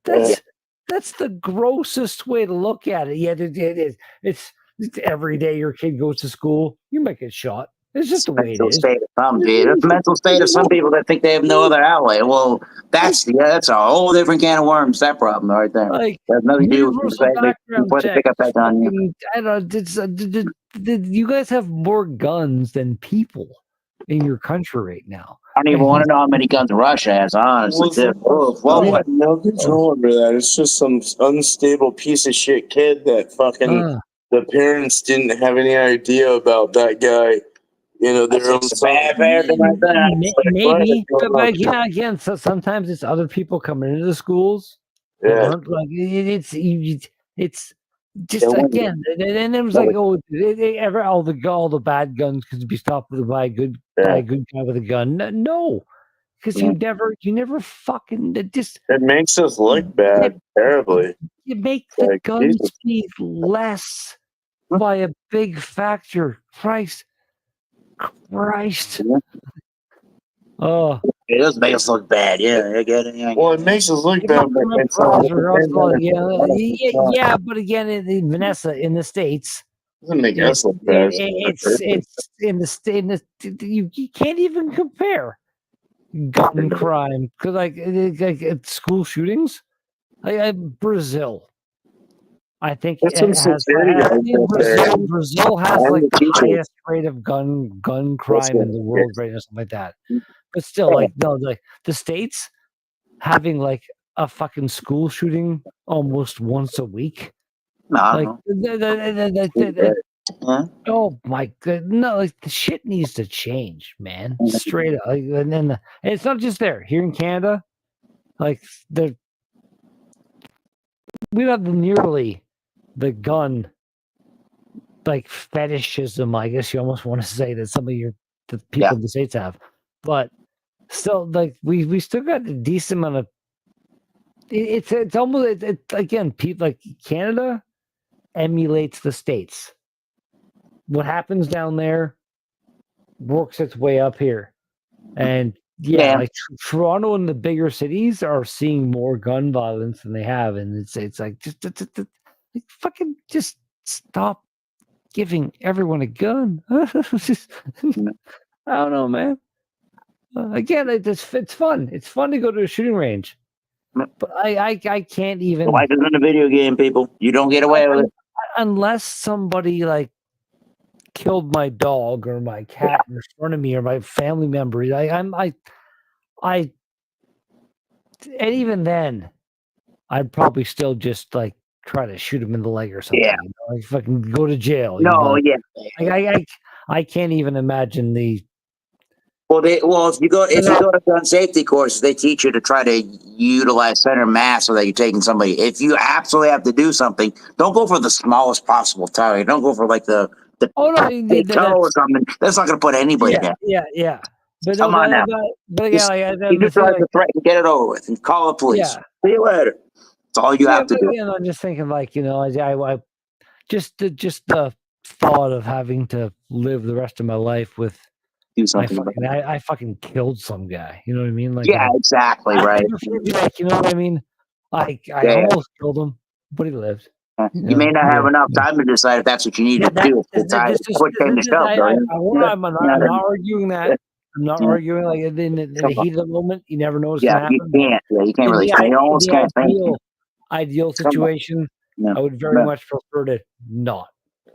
That's the grossest way to look at it. Yeah, it's every day your kid goes to school, you might get shot. It's just the way it is. It's the mental state of some people that think they have no other outlet. Well, that's a whole different can of worms. That problem right there. Like, there's nothing to do with pick up that on you. I don't know. Did you guys have more guns than people in your country right now? I don't even want to know how many guns Russia has, honestly. We have no control over that. It's just some unstable piece of shit kid that fucking the parents didn't have any idea about that guy. You know, their own maybe, but again, so sometimes it's other people coming into the schools. Yeah, like it's just again, and it was like, oh, all the bad guns could be stopped by a good guy with a gun. No, because you never fucking it makes us look bad terribly. You make the guns be less by a big factor. Christ. Oh, it does make us look bad. Yeah, I get it. Yeah. Well, it makes us look bad. Yeah, but again, Vanessa in the States doesn't make us look bad. It's in the state. You can't even compare gun crime because like school shootings, Brazil. I think Brazil has like the highest rate of gun crime in the world right now, something like that. But still, like the States having like a fucking school shooting almost once a week. Oh my god, no! Like the shit needs to change, man. Straight up, and it's not just there. Here in Canada, like we have nearly the gun like fetishism, I guess you almost want to say that some of the people in the States have, but still, like we still got a decent amount of. It's almost again, people like Canada emulates the States. What happens down there works its way up here, and like Toronto and the bigger cities are seeing more gun violence than they have, and it's like just like, fucking just stop giving everyone a gun. Just, I don't know, man. Again, it's fun. It's fun to go to a shooting range, but I can't even. Life isn't a video game, people. You don't get away with it unless somebody like killed my dog or my cat in front of me or my family member. And even then, I'd probably still just like try to shoot him in the leg or something. Yeah. You know? Like fucking go to jail. No, you know? I can't even imagine the. Well, if you go to gun safety courses, they teach you to try to utilize center mass so that you're taking somebody. If you absolutely have to do something, don't go for the smallest possible target. Don't go for like the toe or something. That's not going to put anybody down. Yeah. But come on now. But again, you just try to threaten, get it over with, and call the police. See you later. That's all you have to do. Again, I'm just thinking, like, you know, I just the thought of having to live the rest of my life with. Do something. I fucking killed some guy. You know what I mean? Like, exactly right. Like, you know what I mean? I almost killed him, but he lived. You may not have enough time to decide if that's what you need to do. I'm not arguing that. I'm not arguing like in the heat of the moment. You never know what's going to happen. You can't really. You almost can't think. Ideal situation. I would very much prefer to not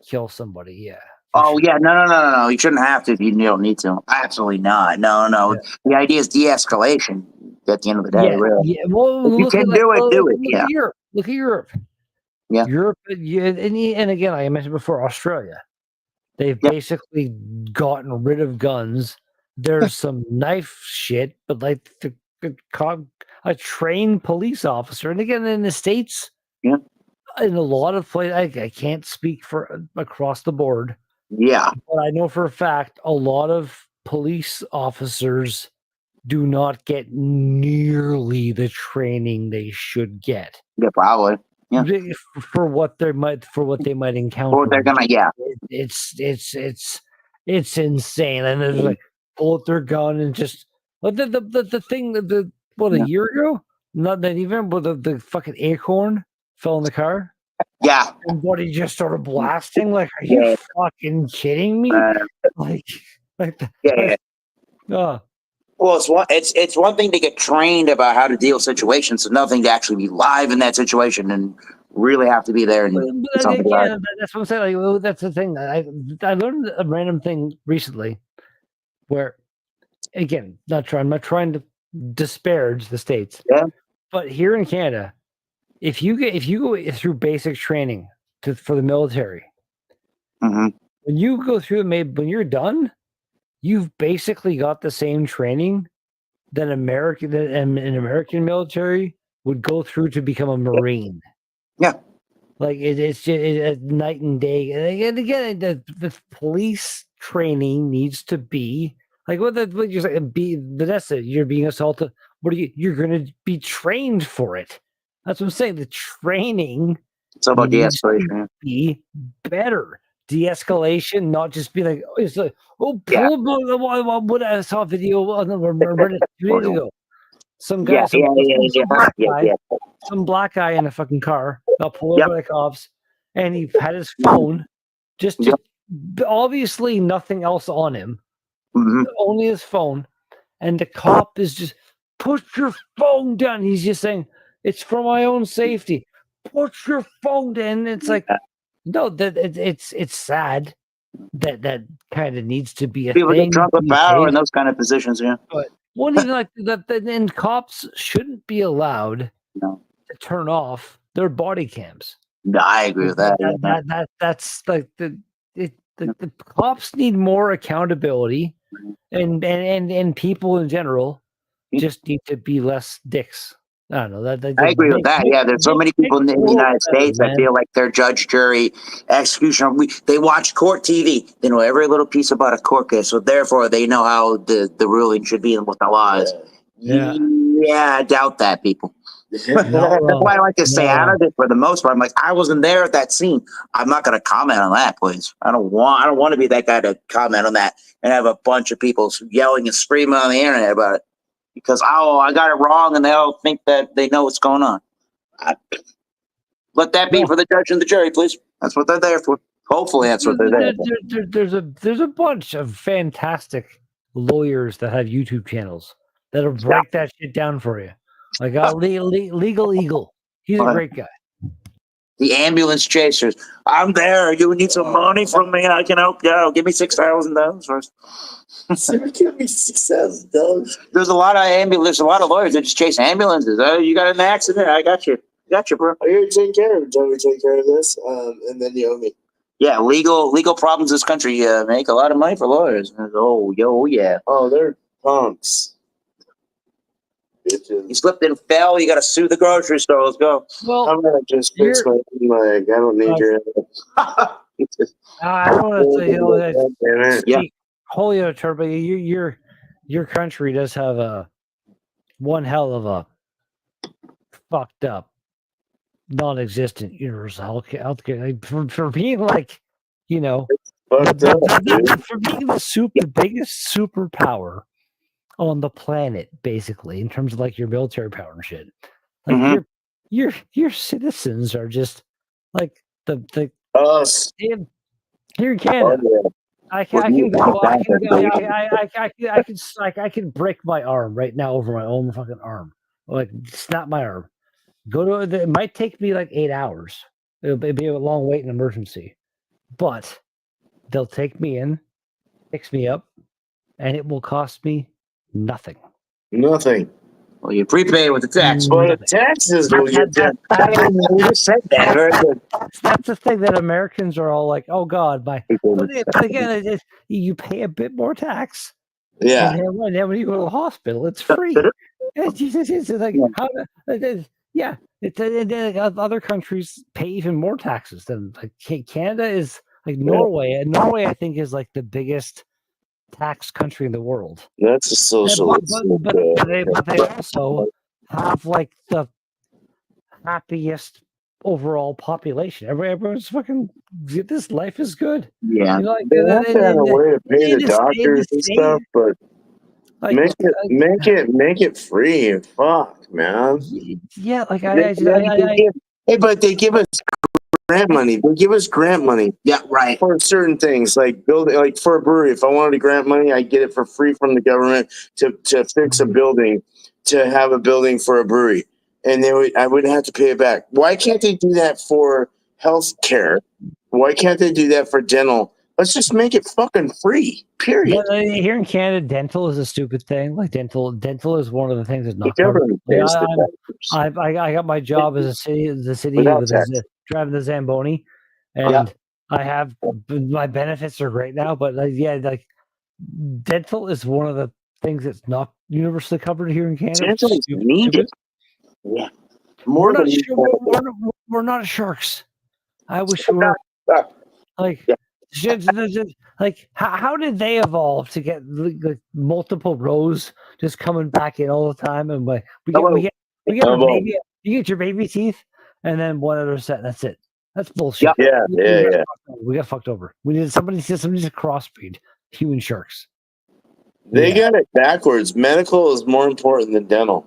kill somebody. Yeah. Oh yeah, no. You shouldn't have to if you don't need to. Absolutely not. No. Yeah. The idea is de-escalation. At the end of the day, really. Yeah. Well, if you can do it. Yeah. Look at Europe. Yeah. Europe, and again, like I mentioned before, Australia. They've basically gotten rid of guns. There's some knife shit, but like a trained police officer, and again in the States, in a lot of places, I can't speak for across the board. Yeah. But I know for a fact a lot of police officers do not get nearly the training they should get. Yeah, probably. Yeah. For what they might encounter. Or they're gonna It's insane. And they're like pull out their gun and just the thing a year ago? Not that even, but the fucking acorn fell in the car. Yeah. And Buddy just started blasting. Like, are you fucking kidding me? Well, it's one thing to get trained about how to deal with situations, so nothing to actually be live in that situation and really have to be there. And that's what I'm saying. Like, that's the thing. I learned a random thing recently, where, again, I'm not trying to disparage the States. Yeah. But here in Canada, if you go through basic training for the military, when you go through when you're done, you've basically got the same training that an American military would go through to become a Marine. Yeah. Like it's just night and day. And again, the police training needs to be like what you're saying. Vanessa, you're being assaulted. You're going to be trained for it. That's what I'm saying. The training. It's about de-escalation. Be better. De-escalation, not just be like, it's like, what I saw a video on Reddit 2 days ago. Some guy, some black guy in a fucking car got pulled over by the cops, and he had his phone, just obviously nothing else on him, only his phone, and the cop is just, put your phone down. He's just saying, it's for my own safety. Put your phone down. And it's like, no, that it's sad that kind of needs to be a people thing. People get drunk with power in those kind of positions, But even like that, and cops shouldn't be allowed to turn off their body cams. No, I agree with that. That's like the cops need more accountability, and people in general just need to be less dicks. I don't know that. I agree with that. Yeah, there's so many people in the United States that feel like they're judge, jury, executioner. They watch court TV. They know every little piece about a court case, so therefore they know how the ruling should be and what the law is. Yeah. Yeah, I doubt that, people. Not That's wrong. why I like to stay Not out wrong. of it for the most part. I'm like, I wasn't there at that scene. I'm not going to comment on that, please. I don't want to be that guy to comment on that and have a bunch of people yelling and screaming on the internet about it because I got it wrong and they all think that they know what's going on. Let that be No. for the judge and the jury, please. That's what they're there for. Hopefully, that's what they're there for. There's a bunch of fantastic lawyers that have YouTube channels that'll break that shit down for you. Like Legal Eagle, he's a great guy. The ambulance chasers. I'm there. You need some money from me. I can help you out. Give me $6,000 first. Give me $6,000. There's a lot of There's a lot of lawyers that just chase ambulances. Oh, you got an accident? I got you. Got you, bro. Oh, you're taking care of it. Tell me to take care of this, and then you owe me. Yeah, legal problems in this country make a lot of money for lawyers. Oh, yeah. Oh, they're punks. You slipped and fell. You got to sue the grocery store. Let's go. Well, I'm gonna just fix my leg. I don't need your help. I don't want to say, Damn it. Yeah. Julio Turbo, your country does have one hell of a fucked up, non-existent universal healthcare. Like, for being like, Fucked up, dude. for being the biggest superpower on the planet, basically, in terms of like your military power and shit. Like your citizens are just like the Us. here in Canada. I can break my arm right now over my own fucking arm. Like snap my arm. It might take me like 8 hours. It'll be a long wait in emergency. But they'll take me in, fix me up, and it will cost me nothing. Nothing. Well, you prepay with the tax. Well, the taxes will get done. You just said that. Very good. That's the thing that Americans are all like, oh God, but again, you pay a bit more tax. Yeah. And then when you go to the hospital, it's free. It's like, other countries pay even more taxes than like Canada is like Norway. And Norway, I think, is like the biggest tax country in the world. That's a socialist. But they also have like the happiest overall population. Everyone's fucking. This life is good. Yeah. They have to have a way to pay the doctors and stuff, but like, make it free. Fuck, man. Yeah, like but they give us grant money. They give us grant money. Yeah, right. For certain things, like building, like for a brewery. If I wanted to grant money, I get it for free from the government to fix a building, to have a building for a brewery, and I wouldn't have to pay it back. Why can't they do that for health care? Why can't they do that for dental? Let's just make it fucking free. Period. But here in Canada, dental is a stupid thing. Like dental is one of the things that's not The covered. government pays the I got my job as the city Without with tax. driving the Zamboni, and I have my benefits are great now. But like dental is one of the things that's not universally covered here in Canada. Dental is needed. Yeah. More We're than we're not sharks. I wish we were. Like, like how did they evolve to get like multiple rows just coming back in all the time? And like we get our baby, you get your baby teeth, and then one other set. That's it. That's bullshit. Yeah. We got fucked over. We needed somebody to crossbreed human sharks. They got it backwards. Medical is more important than dental.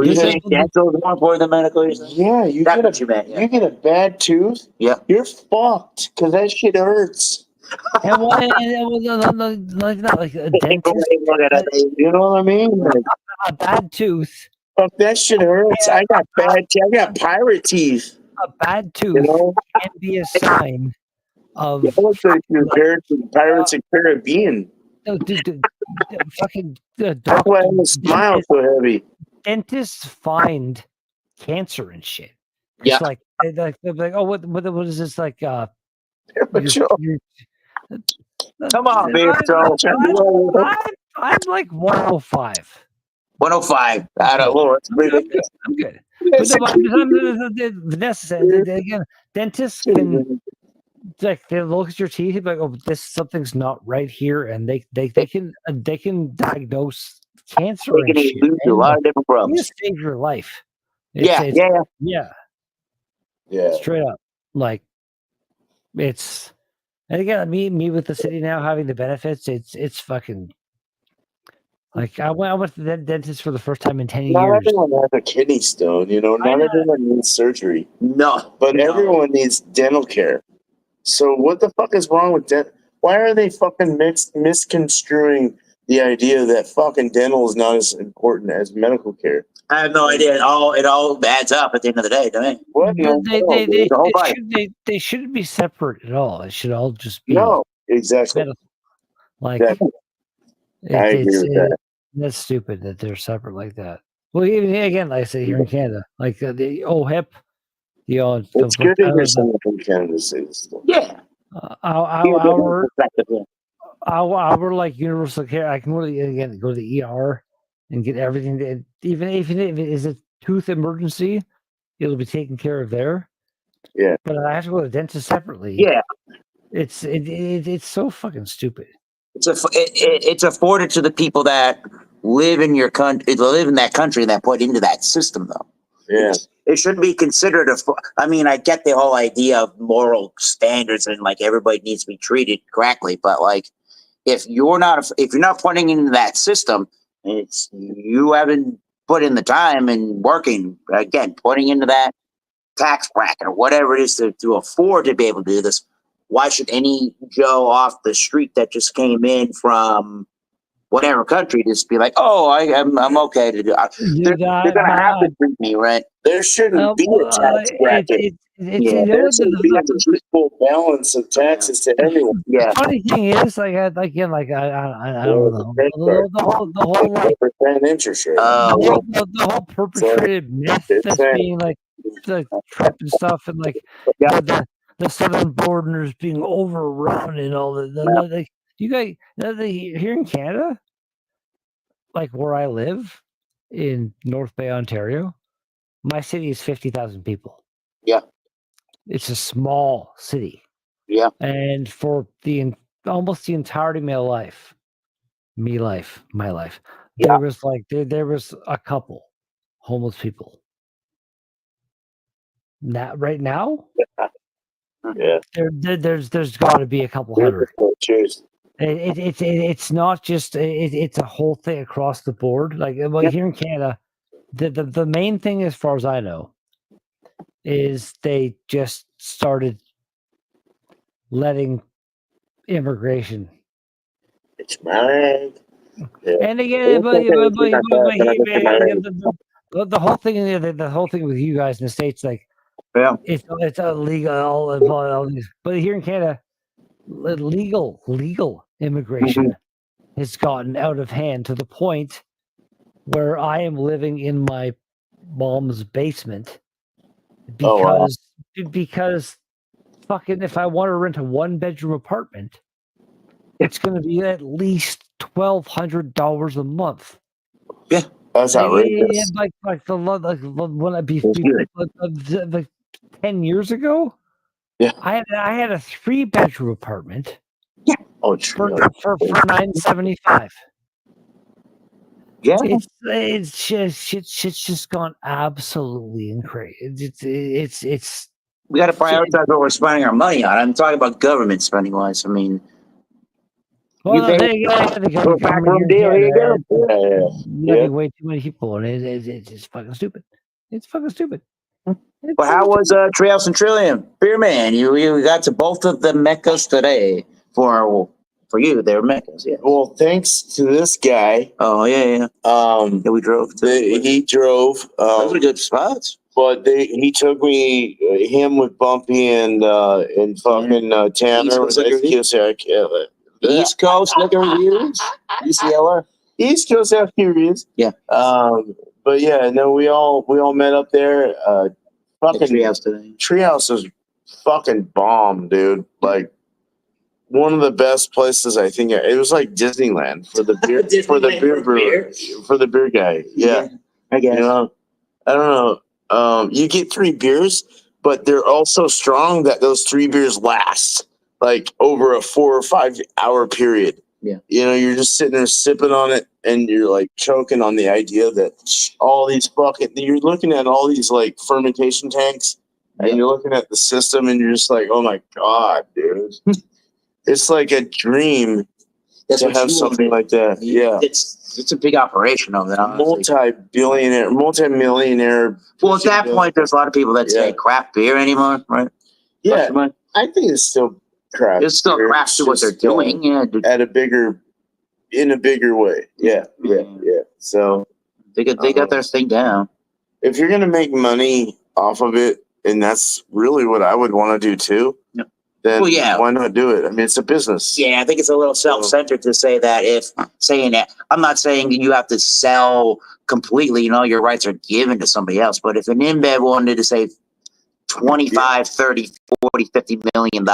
You think dental is more important than medical? Yeah, you That's get what you meant. Yeah. you get a bad tooth. Yeah. You're fucked because that shit hurts. And not like a dentist, You know what I mean? Like, a bad tooth. fuck, that shit hurts. I got pirate teeth. A bad tooth You know? can be a sign of I look like the Pirates of the Caribbean. fucking That's why I smile so heavy. dentists find cancer and shit. Yeah. It's like they're like, oh, what is this like? But you- Come on, babe. I'm like 105. 105. I don't know. I'm good. But no, but again, dentists can like they look at your teeth and be like, oh, this something's not right here, and they can diagnose cancer They and can shit. lead to a lot of different They problems. just save your life. Yeah. Yeah. Straight up. Like it's, and again, me with the city now having the benefits, it's fucking like I went to the dentist for the first time in 10 Not years. everyone has a kidney stone, you know. Not everyone needs surgery, No. but No. everyone needs dental care. So what the fuck is wrong with dent? Why are they fucking misconstruing the idea that fucking dental is not as important as medical care? I have no idea. It all adds up at the end of the day, don't it? What? No, They shouldn't be separate at all. It should all just be no, exactly. medical. Like Exactly. I agree with that. That's stupid that they're separate like that. Well, even again, like I say here in Canada, like the OHIP, It's good to hear someone from Canada say this stuff. Yeah. Our like universal care, I can really again go to the ER and get everything. Even if it is a tooth emergency, it'll be taken care of there. Yeah. But I have to go to the dentist separately. Yeah. It's so fucking stupid. It's afforded to the people that live in your country, live in that country, that put into that system, though. Yeah. It shouldn't be considered I mean, I get the whole idea of moral standards and like everybody needs to be treated correctly, but like if you're not putting into that system, you haven't put in the time and working again, putting into that tax bracket or whatever it is to afford to be able to do this. Why should any Joe off the street that just came in from whatever country just be like, oh, I'm okay to do it? They're going to have to treat me, right? There shouldn't be a tax bracket. There should be an equal balance of taxes to everyone. Yeah. The funny thing is, I don't know the whole like interest rate. the whole perpetrated myth that's being like Trump and stuff, and like the southern borders being overrun and all the like. You guys here in Canada, like where I live in North Bay, Ontario, my city is 50,000 people. Yeah. It's a small city. Yeah. And for almost the entirety of my life, there was a couple homeless people. Right now, yeah, there's got to be a couple hundred. Cheers. It's not just it's a whole thing across the board. Like here in Canada, the main thing, as far as I know, is they just started letting immigration. It's mine. Yeah. And again, but the whole thing with you guys in the States, like, yeah, it's illegal. But here in Canada, legal immigration has gotten out of hand to the point where I am living in my mom's basement because fucking if I want to rent a 1-bedroom apartment, it's going to be at least $1,200 a month. Yeah, that's outrageous. Like when I be like 10 years ago. Yeah, I had a 3-bedroom apartment. Yeah. Oh, for $975. Yeah, it's just gone absolutely crazy. It's we got to prioritize what we're spending our money on. I'm talking about government spending wise. I mean, well, the backroom deal. Here you go. Yeah. Way too many people, and it's fucking stupid. It's fucking stupid. But how was Treehouse and Trillium? Beerman, you got to both of the Meccas today. For you, they were Meccas, yeah. Well, thanks to this guy. Oh yeah. Yeah, we drove. He drove. Those are good spots. But he took me, him with Bumpy and fucking Tanner with East Coast Liquor Reviews, ECLR. East Coast Liquor Reviews. Yeah. But yeah, no, we all met up there. Fucking Treehouse today. Treehouse was fucking bomb, dude. Like, one of the best places. I think it was like Disneyland for the beer for the Disneyland beer for brewer for the beer guy. Yeah, I guess. you know, I don't know. You get 3 beers, but they're all so strong that those 3 beers last like over a 4 or 5 hour period. Yeah. You know, you're just sitting there sipping on it and you're like choking on the idea that all these you're looking at all these like fermentation tanks and you're looking at the system and you're just like, oh my God, dude. It's like a dream to have something like that. Yeah. It's a big operation over there. Multi-millionaire. Well, at that point, there's a lot of people that say craft beer anymore, right? Yeah. I think it's still craft. It's still beer. craft to what they're Just, doing. Yeah. in a bigger way. Yeah. So They got their thing down. if you're gonna make money off of it, and that's really what I would want to do too, then why not do it? I mean, it's a business. Yeah, I think it's a little self-centered to say that I'm not saying you have to sell completely, your rights are given to somebody else. But if an InBev wanted to say 25, 30, 40, $50 million,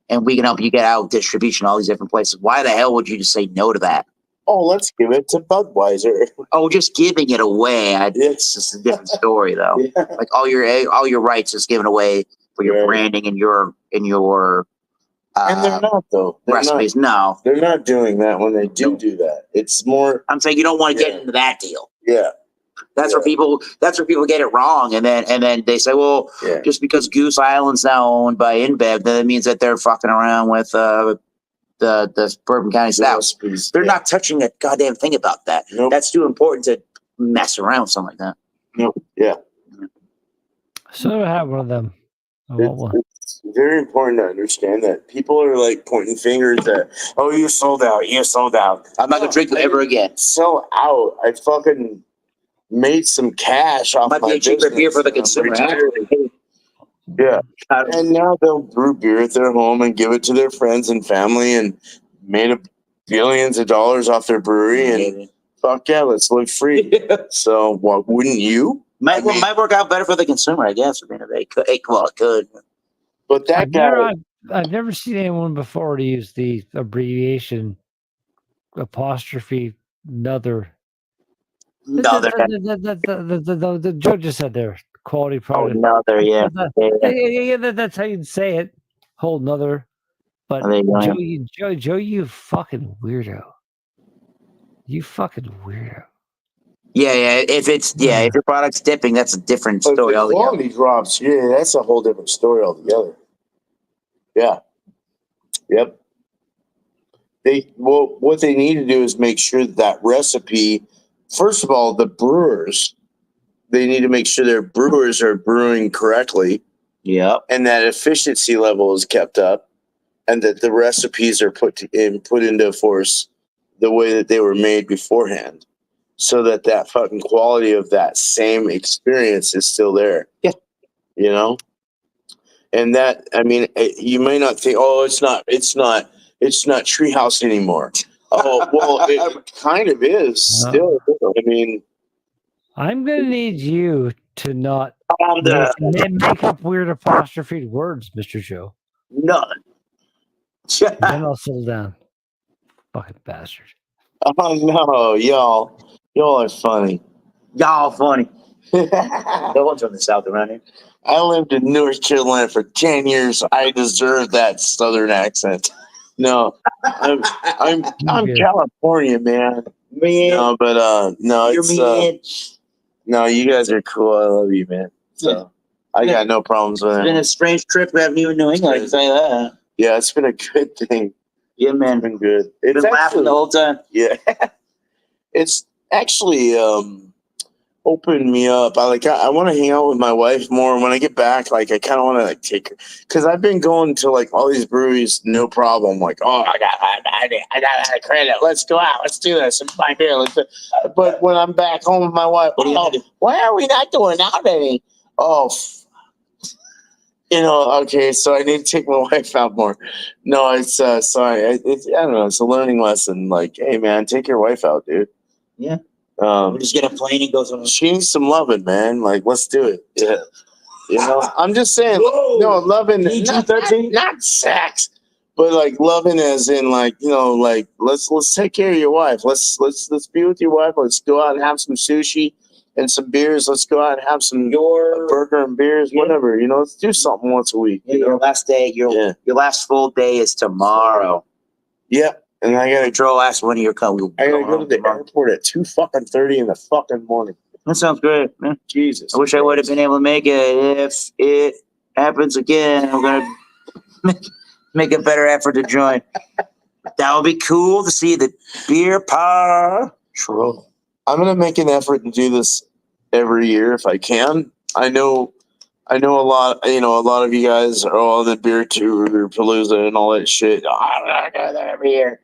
and we can help you get out distribution all these different places, why the hell would you just say no to that? Oh, let's give it to Budweiser. Oh, just giving it away. It's just a different story, though. Yeah. Like all your rights is given away for your branding and your and they're not though. Recipes. No, they're not doing that when they do that. It's more. I'm saying you don't want to get into that deal. Yeah. That's where people get it wrong, and then they say, well, just because Goose Island's now owned by InBev, then it means that they're fucking around with the Bourbon County Stout. They're not touching a goddamn thing about that. Nope. That's too important to mess around with something like that. Nope. Yeah. So I have one of them. I want one. It's very important to understand that people are like pointing fingers at, oh, you sold out. I'm not gonna drink it ever again. Sell out. I fucking made some cash off Might my be a cheaper business. beer for the I'm consumer. retired. Yeah. And now they'll brew beer at their home and give it to their friends and family and made billions of dollars off their brewery. And fuck yeah, let's live free. So wouldn't you? Might work out better for the consumer, I guess. I mean, it could. But that I've never seen anyone before to use the abbreviation apostrophe another. The Joe just said there, quality product. Another, yeah. That's how you'd say it. Whole nother. But Joe, you fucking weirdo. You fucking weirdo. Yeah. If your product's dipping, that's a different story altogether. altogether. Quality drops, that's a whole different story altogether. Yeah. Yep. What they need to do is make sure that recipe. First of all, the brewers, they need to make sure their brewers are brewing correctly. Yeah. And that efficiency level is kept up, and that the recipes are put into force the way that they were made beforehand, so that fucking quality of that same experience is still there. Yeah. And that, I mean, you may not think, oh, it's not Treehouse anymore. Oh, well, it kind of is still. I mean, I'm gonna need you to not make up weird apostrophe words, Mr. Joe. None. Then I'll settle down. Fucking bastard. Oh no, y'all are funny. Y'all funny. No one's from the South around here. I lived in North Carolina for 10 years. I deserve that Southern accent. No, I'm California, man. No, but no, it's no, you guys are cool. I love you, man. So I got no problems with it. It's been a strange trip having you in New England. I can say that. Yeah, it's been a good thing. Yeah, man, it's been good. It's been laughing the whole time. Yeah, it's actually opened me up. I want to hang out with my wife more. When I get back, I kind of want to take her, because I've been going to all these breweries, no problem. I got a credit. Let's go out. Let's do this. It's my beer. But when I'm back home with my wife, why are we not doing out any? Oh, okay. So I need to take my wife out more. No, it's sorry. I don't know. It's a learning lesson. Hey man, take your wife out, dude. Yeah. We'll just get a plane and go somewhere. She needs some loving, man. Let's do it. Yeah. I'm just saying. Whoa. No, loving. PG-13? Not sex, but like loving as in like, you know, like let's take care of your wife. Let's be with your wife. Let's go out and have some sushi and some beers. Let's go out and have some burger and beers, whatever. You know, let's do something once a week. Yeah, your last day, your last full day is tomorrow. Yeah. And I gotta Control last one of your come. I gotta go to the airport at 2:30 in the fucking morning. That sounds great, man. Jesus. I wish I would have been able to make it. If it happens again, I'm gonna make a better effort to join. That would be cool to see the beer patrol. I'm gonna make an effort to do this every year if I can. I know a lot. You know, a lot of you guys are all the beer tour, Palooza, and all that shit. Oh, I'm gonna go there every year.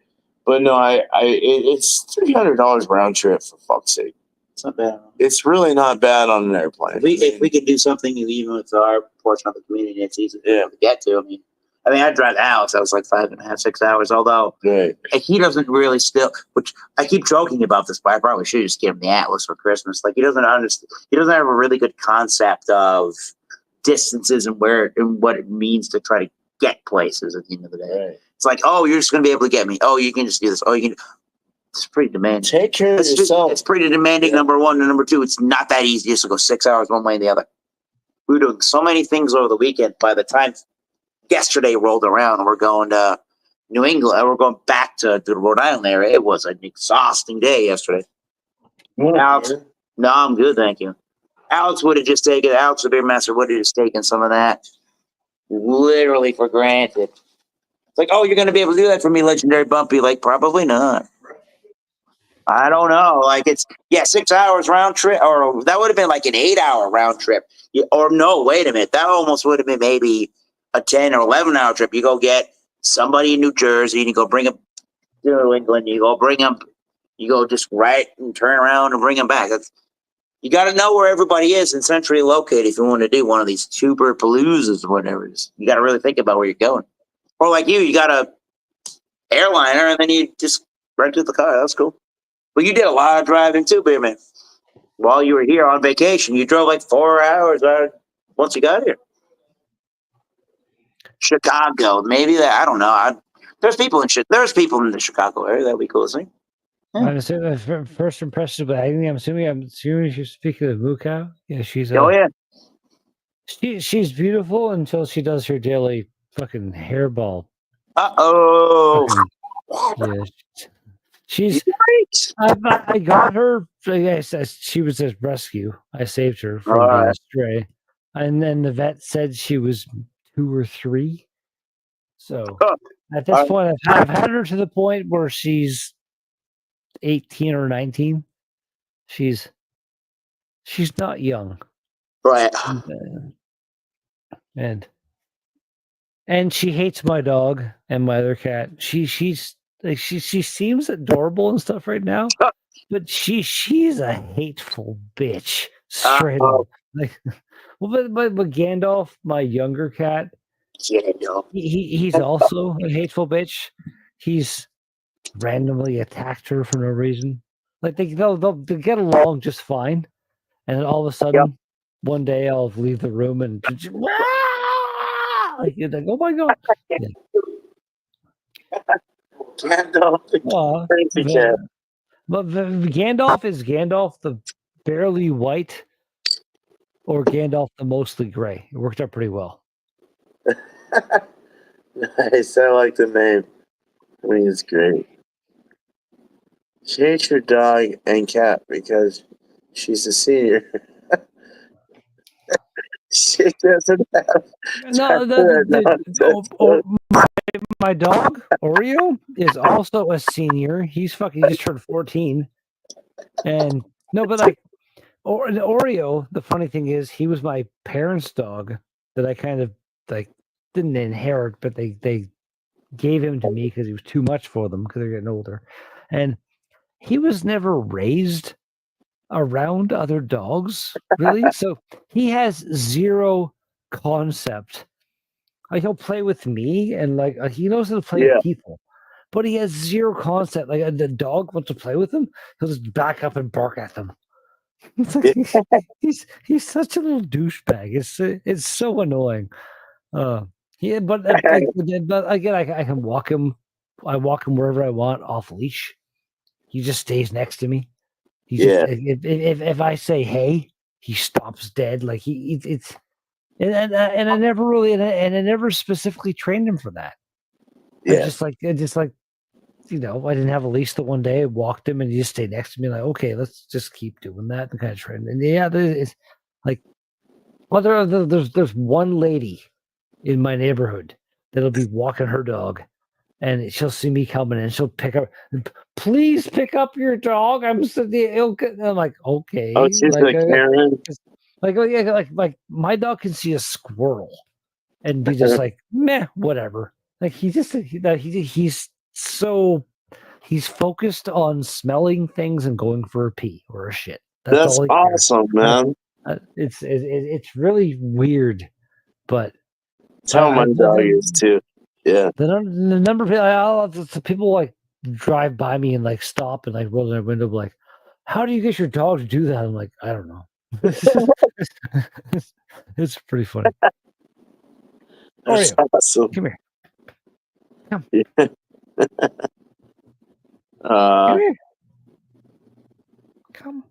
But no, it's $300 round trip for fuck's sake. It's not bad. It's really not bad on an airplane. If we could do something even with our portion of the community, it's easy to get to. I mean, I drive Alex. I was like 5.5, 6 hours. Although he doesn't really still. Which I keep joking about this, but I probably should just give him the Atlas for Christmas. Like he doesn't understand. He doesn't have a really good concept of distances and what it means to try to get places at the end of the day. Right. It's like, oh, you're just going to be able to get me. Oh, you can just do this. Oh, you can. It's pretty demanding. Take care of yourself. It's pretty demanding, number one. And number two, it's not that easy just to go 6 hours one way and the other. We were doing so many things over the weekend. By the time yesterday rolled around, we're going to New England. We're going back to the Rhode Island area. It was an exhausting day yesterday. Alex, no, I'm good, thank you. Alex would have just taken, Alex, the beer master, would have just taken some of that literally for granted. It's like, oh, you're going to be able to do that for me, Legendary Bumpy. Like, probably not. I don't know. Like, 6 hours round trip, or that would have been like an 8-hour round trip. Or no, wait a minute. That almost would have been maybe a 10 or 11-hour trip. You go get somebody in New Jersey and you go bring them to New England. You go bring them, you go just right and turn around and bring them back. You got to know where everybody is and centrally located if you want to do one of these super paloozas or whatever it is. You got to really think about where you're going. Or like you got a airliner and then you just rented the car. That's cool. But you did a lot of driving too, Beer Man. While you were here on vacation, you drove like 4 hours once you got here. Chicago, maybe that. I don't know. There's people in the Chicago area. That'd be cool to see. I'm assuming first impression, but I'm assuming you're speaking of Mukau. Yeah, she's. Yeah. She's beautiful until she does her daily fucking hairball. Uh-oh. Yeah, she's. I got her. Yes, she was a rescue. I saved her from being a stray, and then the vet said she was 2 or 3. So at this point, I've had her to the point where she's 18 or 19. She's not young, right? And she hates my dog and my other cat. She seems adorable and stuff right now, but she's a hateful bitch. Straight up. Like, well, but Gandalf, my younger cat, he's also a hateful bitch. He's randomly attacked her for no reason. Like they'll get along just fine, and then all of a sudden, one day I'll leave the room and like, oh my god. Gandalf, crazy cat. But Gandalf is Gandalf the barely white, or Gandalf the mostly gray. It worked out pretty well. Nice. I like the name. I mean, it's great. She hates her dog and cat because she's a senior. She doesn't have. My dog Oreo is also a senior. He's just turned 14, and no, but like Oreo. The funny thing is, he was my parents' dog that I kind of like didn't inherit, but they gave him to me because he was too much for them because they're getting older, and he was never raised around other dogs, really. So he has zero concept. Like, he'll play with me, and like he knows how to play with people, but he has zero concept. Like, the dog wants to play with him, he'll just back up and bark at them. It's like, he's such a little douchebag. It's so annoying. Yeah, but again, I can walk him. I walk him wherever I want off leash. He just stays next to me. He just Yeah. if I say hey, he stops dead. Like it's and I never really and I never specifically trained him for that. I Yeah. just like you know, I didn't have a leash the one day. I walked him and he just stayed next to me. Like, okay, let's just keep doing that and kind of train. And yeah, it's like, well, there's one lady in my neighborhood that'll be walking her dog, and she'll see me coming and she'll pick up. Please pick up your dog. I'm like, okay, Oh, she's like Karen. like my dog can see a squirrel and be just like, meh, whatever. Like he's focused on smelling things and going for a pee or a shit. That's all he cares. awesome, man. It's really weird, but That's how my dog is too. Yeah. the number of people like drive by me and like stop and like roll their window like, how do you get your dog to do that? I'm like, I don't know. It's pretty funny. How are you? Awesome. Come here. Come. Yeah. Come here. Come.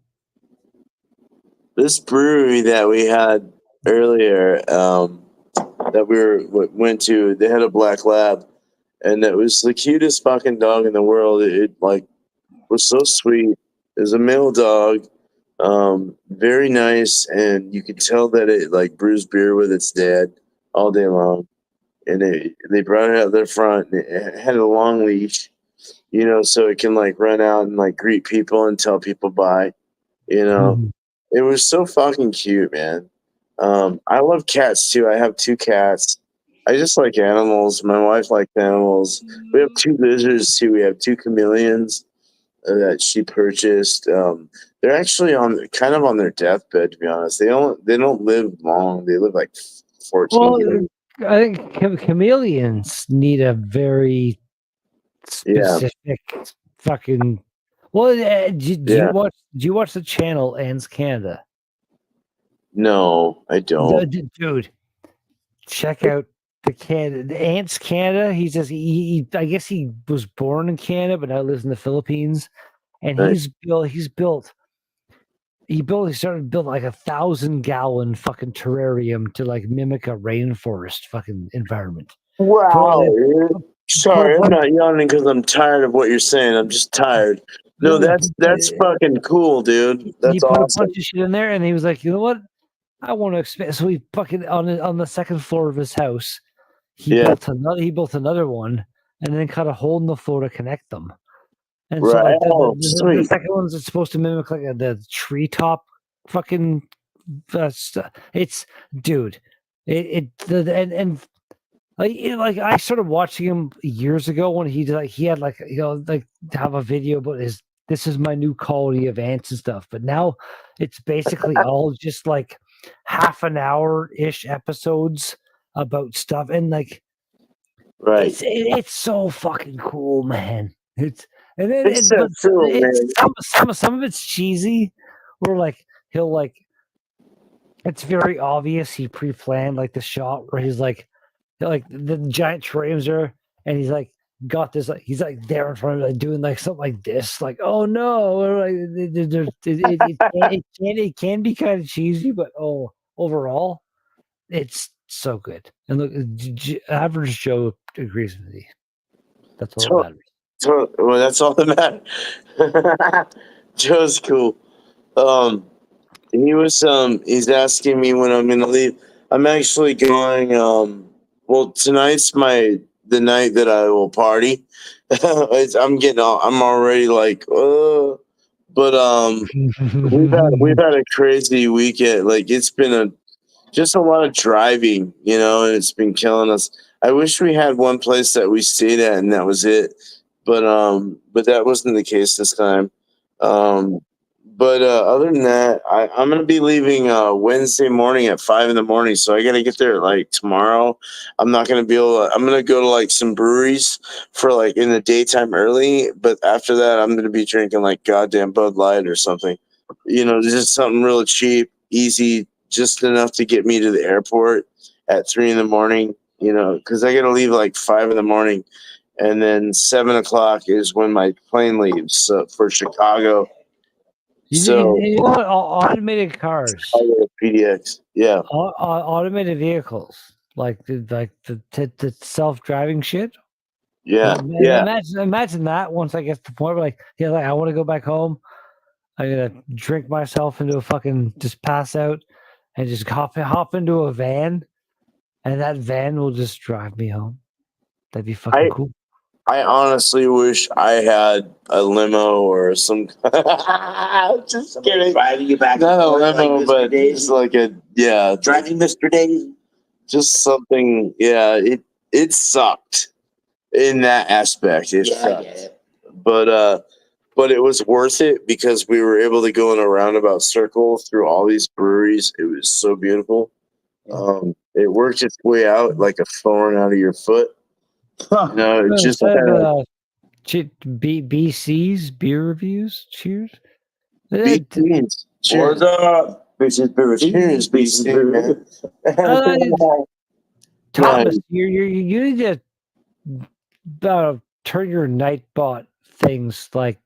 This brewery that we had earlier, that went to, they had a black lab, and it was the cutest fucking dog in the world. It like was so sweet. It was a male dog, very nice, and you could tell that it like brews beer with its dad all day long. And they brought it out their front, and it had a long leash, you know, so it can like run out and like greet people and tell people bye, you know. Mhm. It was so fucking cute, man. I love cats too. I have 2 cats. I just like animals. My wife likes animals. We have 2 lizards too. We have 2 chameleons that she purchased. They're actually on their deathbed, to be honest. They don't live long. They live like 14 years. I think chameleons need a very specific fucking. Well, do you watch the channel Ants Canada? No, I don't. Dude, check out the Ants Canada. He's just I guess he was born in Canada, but now lives in the Philippines, and Nice. he started to build like 1,000-gallon fucking terrarium to like mimic a rainforest fucking environment. Wow. Sorry, I'm not yawning because I'm tired of what you're saying. I'm just tired. No, that's fucking cool, dude. That's he put awesome. a bunch of shit in there, and he was like, you know what? I want to expand. So he fucking on the second floor of his house, he built another one, and then cut a hole in the floor to connect them. And so like the second one's supposed to mimic like the treetop fucking stuff. It's dude, like I started watching him years ago when he had like, you know, like to have a video about this is my new quality of ants and stuff. But now it's basically all just like half an hour-ish episodes about stuff, and like it's so fucking cool, man. Some of it's cheesy, where like he'll like it's very obvious he pre-planned like the shot where he's like the giant terrariums are, and he's like got this like he's like there in front of like doing like something like this, like oh no, or, like it can be kind of cheesy, but overall it's so good. And look, average Joe agrees with me. That's all that matters. Well, that's all that matters. Joe's cool. He was he's asking me when I'm gonna leave. I'm actually going well, tonight's the night that I will party. I'm already like but we've had a crazy weekend. Like it's been just a lot of driving, you know, and it's been killing us. I wish we had one place that we stayed at and that was it. But that wasn't the case this time. But other than that, I'm gonna be leaving Wednesday morning at 5 a.m. So I gotta get there like tomorrow. I'm not gonna be able to, I'm gonna go to like some breweries for like in the daytime early, but after that I'm gonna be drinking like goddamn Bud Light or something. You know, just something really cheap, easy, just enough to get me to the airport at 3 a.m. you know, because I got to leave like 5 a.m, and then 7 o'clock is when my plane leaves for Chicago. So you know what? Automated cars, I go to PDX. Yeah. automated vehicles, like the self-driving shit. Yeah. Man, Yeah. imagine that once I get to the point where like, yeah, like I want to go back home. I'm gonna drink myself into a fucking just pass out and just hop into a van, and that van will just drive me home. That'd be fucking cool. I honestly wish I had a limo or some. Just kidding. Driving you back. Not a and forth limo, like but Mr. Daisy. just like a Driving Mr. Daisy. just something. Yeah, it sucked in that aspect. It Yeah, I sucked, get it. but it was worth it because we were able to go in a roundabout circle through all these breweries. It was so beautiful. It worked its way out like a thorn out of your foot. You know, it just BC's beer reviews. Cheers. beans. Cheers. What's up? Cheers, BC, man. Thomas, you need to turn your Nightbot things like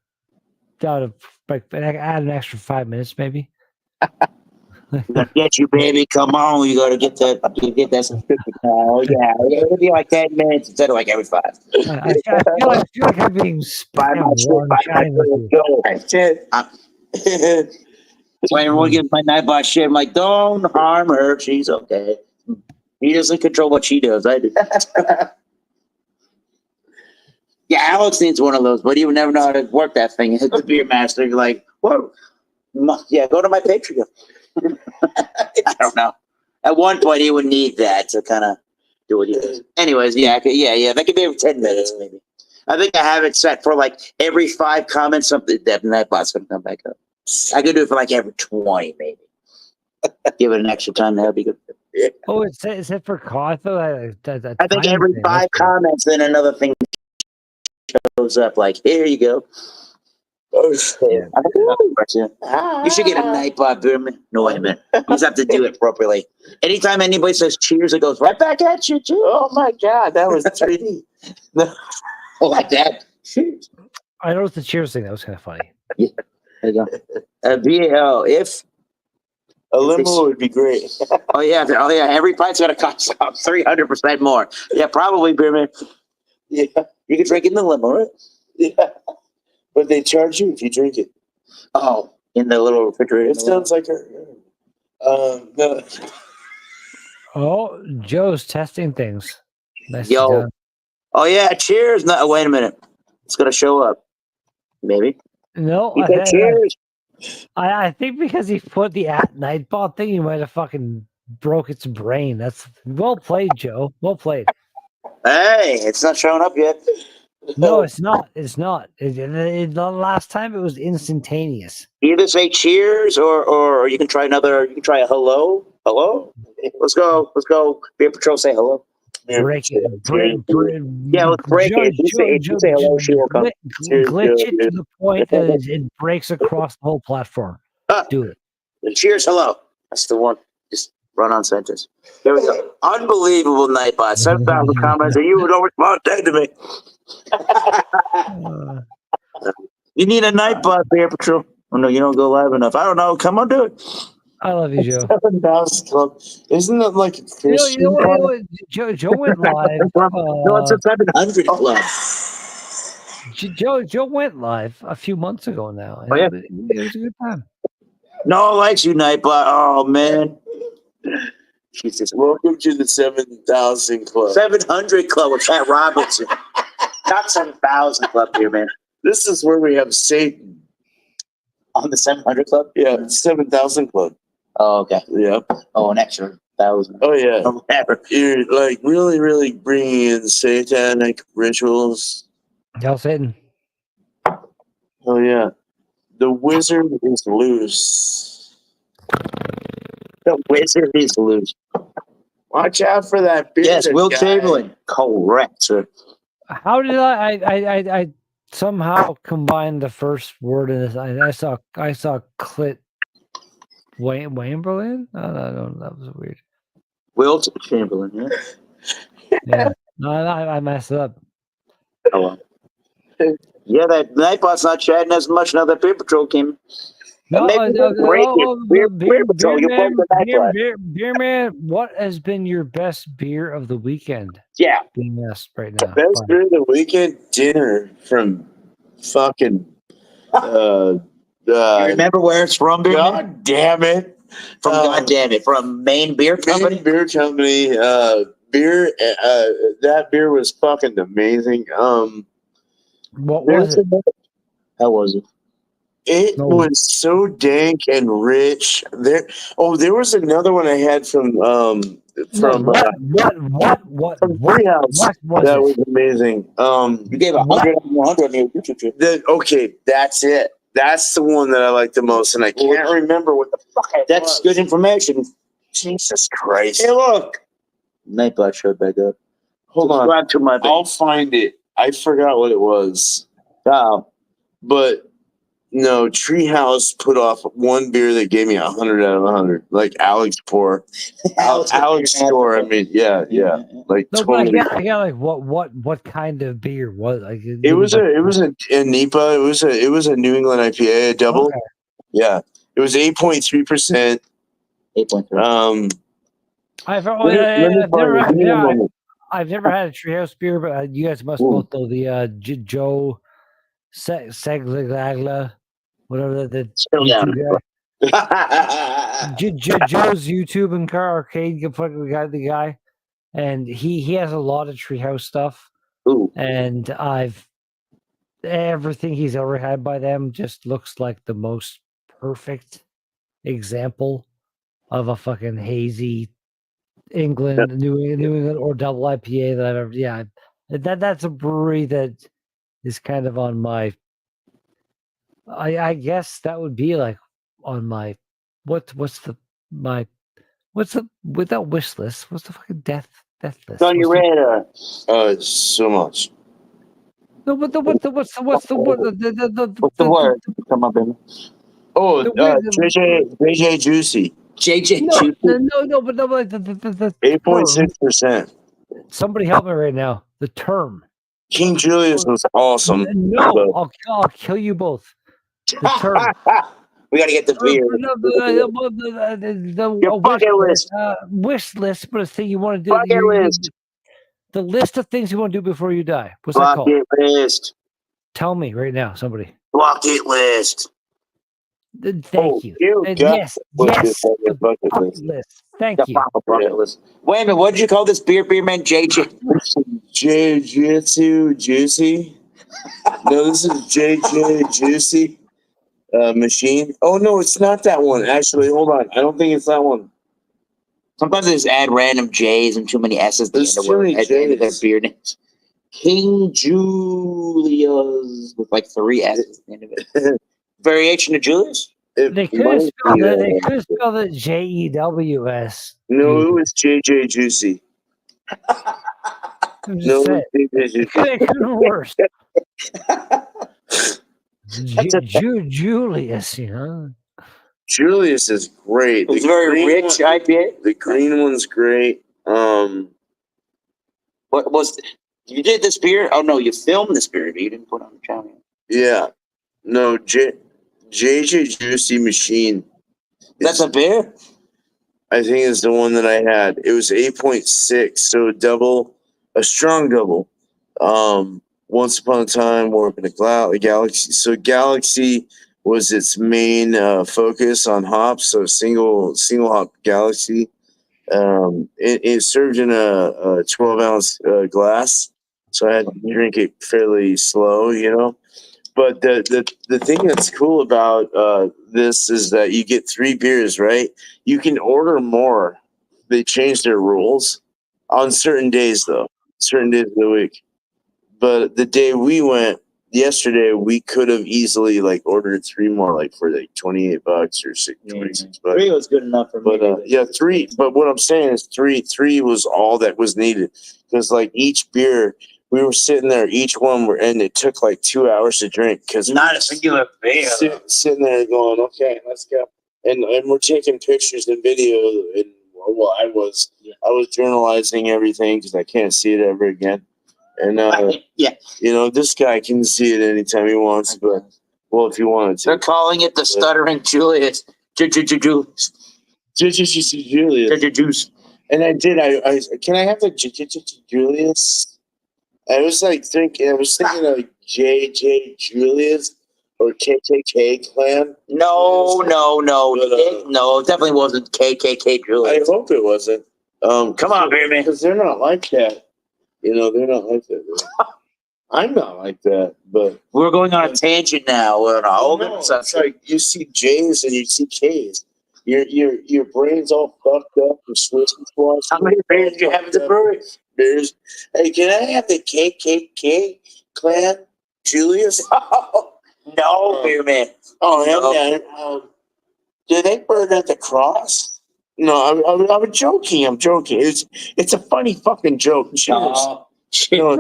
down to like add an extra 5 minutes, maybe. Get you, baby. Come on. You gotta get that. You get that subscription. Oh yeah. It'll be like 10 minutes instead of like every 5. I feel like I'm being spammed one time with you. When everyone gets my Nightbot shit, I'm like, don't harm her. She's okay. He doesn't control what she does. I do. Yeah, Alex needs one of those, but he would never know how to work that thing. Hit the Beer Master. You're like, what? Yeah, go to my Patreon. I don't know. At one point, he would need that to kind of do what he does. Anyways, yeah. That could be every 10 minutes, maybe. I think I have it set for like every 5 comments, something that Nightbot's going to come back up. I could do it for like every 20, maybe. Give it an extra time. That'd be good. Yeah. Oh, is it for cause though? I think every 5 comments, then another thing shows up. Like, here you go. Oh, yeah. You should get a Nightbot, Boom. No, wait a minute. You just have to do it appropriately. Anytime anybody says cheers, it goes right back at you. Cheers. Oh my God, that was 3D. Like that. Cheers. I noticed the cheers thing. That was kind of funny. Yeah. There you go. If a limo would be great. Oh yeah. Every pint's gonna cost 300% more. Yeah, probably, Beerman. Yeah, you can drink in the limo, right? Yeah, but they charge you if you drink it. Oh, in the little refrigerator. It sounds like no. Oh, Joe's testing things. Nice. Yo. Oh yeah. Cheers. No, wait a minute. It's gonna show up. Maybe. No. Cheers. I think because he put the Nightbot thing, he might have fucking broke its brain. That's well played, Joe. Well played. Hey, it's not showing up yet. No, it's not. It's not. The last time it was instantaneous. Either say cheers or you can try another. You can try a hello. Hello. Let's go. Beer Patrol, say hello. Break it. Yeah, let's break it. If you say hello, she will come. Glitch it to the point that it breaks across the whole platform. Do it. Cheers, hello. That's the one. Just run on sentence. There we go. Unbelievable Nightbot. 7,000 comments and you don't respond to me. You need a Nightbot, Beer Patrol. Oh no, you don't go live enough. I don't know. Come on, do it. I love you, Joe. 7,000 Club. Isn't it like a Christian? You know what? Joe went live. No, it's a 700 Club. Joe went live a few months ago now. Oh, yeah. It was a good time. No one likes you, Nightbot. Oh man. Jesus, welcome to the 7,000 Club. 700 Club with Pat Robinson. Not 7,000 Club here, man. This is where we have Satan. On the 700 Club? Yeah, it's 7,000 Club. Oh, okay. Yeah. Oh, an extra 1,000. Oh, yeah. Oh, whatever. You're like really, really bringing in satanic rituals. Hell, Satan. Oh, yeah. The wizard is loose. The wizard is loose. Watch out for that beard. Yes, Will guy. Chamberlain. Correct, sir. How did I somehow combined the first word in this? I saw clit. Wayne Berlin? I don't know. That was weird. Will Chamberlain, yeah. Yeah. No, I messed it up. Oh, well. Yeah, that Nightbot's not chatting as much now that Beer Patrol came. No, Maybe we'll break it. Beer Patrol, you broke the Nightbot. beer man, what has been your best beer of the weekend? Yeah. Being asked right now. Best Fine. beer of the weekend dinner from fucking You remember where it's from, Beer Man? God damn it. From God damn it, from Maine Beer Company. Maine Beer Company, beer that beer was fucking amazing. What was it? How was it? It No. was so dank and rich. There was another one I had from What Treehouse. was That it? was amazing. You gave 100 on 100 on your YouTube channel. Okay, that's it. That's the one that I like the most, and I can't remember what the fuck it That's was. good information. Jesus Christ. Hey, look. Nightbot showed back up. Hold on. Subscribe to my I'll find it. I forgot what it was. Wow. But no, Treehouse put off one beer that gave me 100 out of 100. Like Alex Pour. Alex Store. I mean, yeah. Like No, but totally. I got like what kind of beer was like? It was a NEPA. It was a New England IPA, a double. Okay. Yeah. It was 8.3%. 8.3. I've never had a Treehouse beer, but you guys must both know the Joe Seglagla, whatever the YouTube guy. Joe's YouTube and Car Arcade, the guy, and he has a lot of Treehouse stuff. Ooh. And everything he's ever had by them just looks like the most perfect example of a fucking hazy England, New England or double IPA that I've ever. Yeah, that's a brewery that is kind of on my. I guess that would be like on my without wish list? What's the fucking death list? It's on your radar. So much. No, but what's the word? Come up in. Oh, JJ Juicy. JJ Juicy. No, but 8.6%. Somebody help me right now. The term. King Julius was awesome. No, I'll kill you both. The term. We got to get the beer. Your bucket list. Wish list, but a thing you want to do. Bucket list. The list of things you want to do before you die. What's that called? Bucket list. Tell me right now, somebody. Bucket list. Thank you. Yes. The bucket list. Thank you. Bucket list. Wait a minute. What did you call this beer man? JJ. Jiu-Jitsu Juicy. No, this is JJ Juicy machine. Oh no, it's not that one. Actually, hold on. I don't think it's that one. Sometimes they just add random J's and too many S's at There's the too many end of their J's. beer names. King Julius with like 3 S's at the end of it. Variation of Julius? They could have spelled it JEWS. No, it was JJ Juicy. No, it was JJ Juicy. It could have worse. Julius, you know. Julius is great. It's very rich IPA. The green one's great. What was you did this beer? Oh no, you filmed this beer, but you didn't put it on the channel. Yeah. No, JJ Juicy machine. That's a beer? I think it's the one that I had. It was 8.6, so a strong double. Once upon a time, Warp in a Galaxy. So Galaxy was its main focus on hops. So single hop Galaxy. It served in a 12-ounce glass, so I had to drink it fairly slow, you know. But the thing that's cool about this is that you get 3 beers, right? You can order more. They changed their rules on certain days, though. Certain days of the week. But the day we went yesterday, we could have easily like ordered 3 more, like for like $28 or $26. 3 was good enough for me. But 3. But what I'm saying is 3 was all that was needed, because like each beer, we were sitting there, each one and it took like 2 hours to drink because not a singular beer. Sitting there going, okay, let's go, and we're taking pictures and video and well, I was journalizing everything because I can't see it ever again. And Yeah. this guy can see it anytime he wants, but well, if he wanted They're to. calling it the stuttering Julius. Julius. Julius. And I did. I can I have the Julius? I was thinking of JJ Julius or KKK clan. No, But, no, it definitely wasn't KKK I Julius. hope it wasn't. Come on, Bearman. Because they're not like that. They're not like that. Right? I'm not like that, but We're going on a tangent now. We're on a whole no, different it's subject. like you see J's and you see K's. Your brain's all fucked up and switching squash. How many beers did you have at the brewery? Beers. Hey, can I have the KKK clan, Julius? No, Bearman. Oh, No. yeah. Do they burn at the cross? No, I'm joking. I'm joking. It's a funny fucking joke. Cheers. No,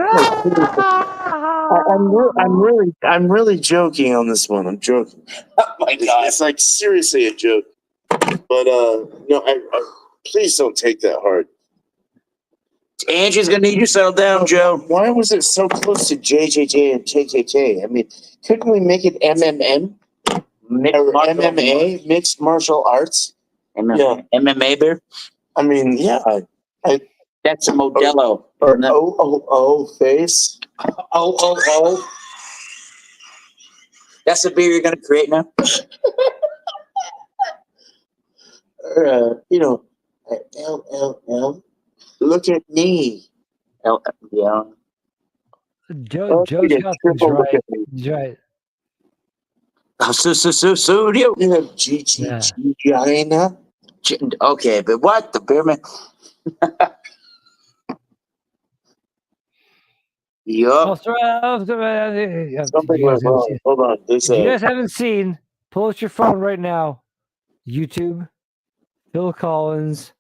I'm really joking on this one. I'm joking. Oh my God. It's like seriously a joke. But no, I please don't take that hard. Angie's gonna need you settled down, Joe. Why was it so close to JJJ and KKK? I mean, couldn't we make it MMM or MMA, mixed martial arts? MMA beer. I mean, yeah. That's a Modelo. Or O face. Oh. That's the beer you're gonna create now. LLL. Look at me. Yeah. Joe's got things right. He's right. Studio. You have Gina. Okay, but what the Bearman? Yup. Something went wrong. Hold on. If you guys haven't seen, pull out your phone right now. YouTube, Phil Collins,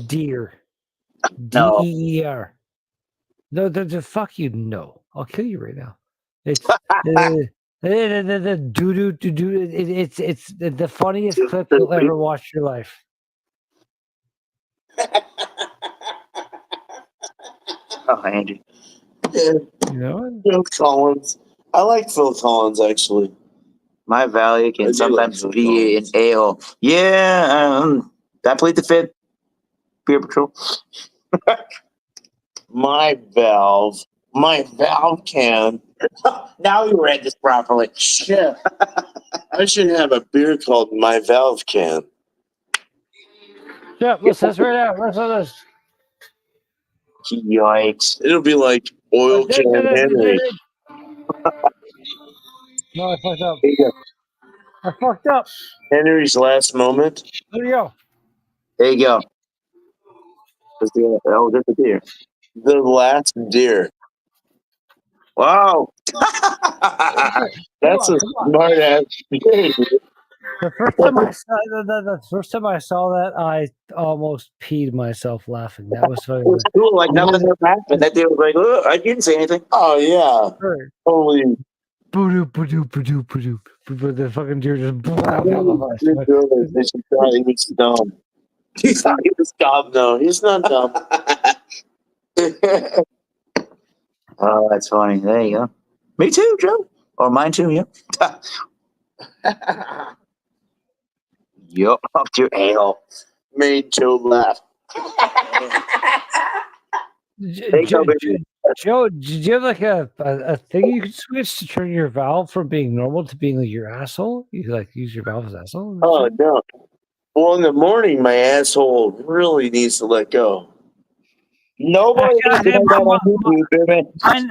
Deer. No. DEER. No, the fuck you. No, I'll kill you right now. It's it's the funniest clip you'll ever watch in your life. Oh, Angie. Yeah, You know, Phil Collins. I like Phil Collins actually. My Valley I can do sometimes like be an a-hole. Yeah, I played the fifth. Beer Patrol. My valve can. Now you read this properly. Yeah. I should have a beer called My Valve Can. yeah, let's right out. Let's do this. Yikes. It'll be like Oil Can Henry. No, I fucked up. There you go. I fucked up. Henry's last moment. There you go. There you go. Let's do it. Oh, that's a beer. The last deer. Wow. That's a smart ass beer. The first time I saw that, I almost peed myself laughing. That was funny. It was cool. Like nothing ever happened. That dude was like, oh, I didn't say anything. Oh yeah. Holy The fucking deer just. he was dumb. He thought he was dumb. No, he's not dumb. Oh, that's funny. There you go. Me too, Joe. Or mine too, yeah. Yup, up to your ale. Made Joe laugh. Joe, did you have like a thing you could switch to turn your valve from being normal to being like your asshole? You could like use your valve as asshole? Oh no. Well, in the morning, my asshole really needs to let go. Nobody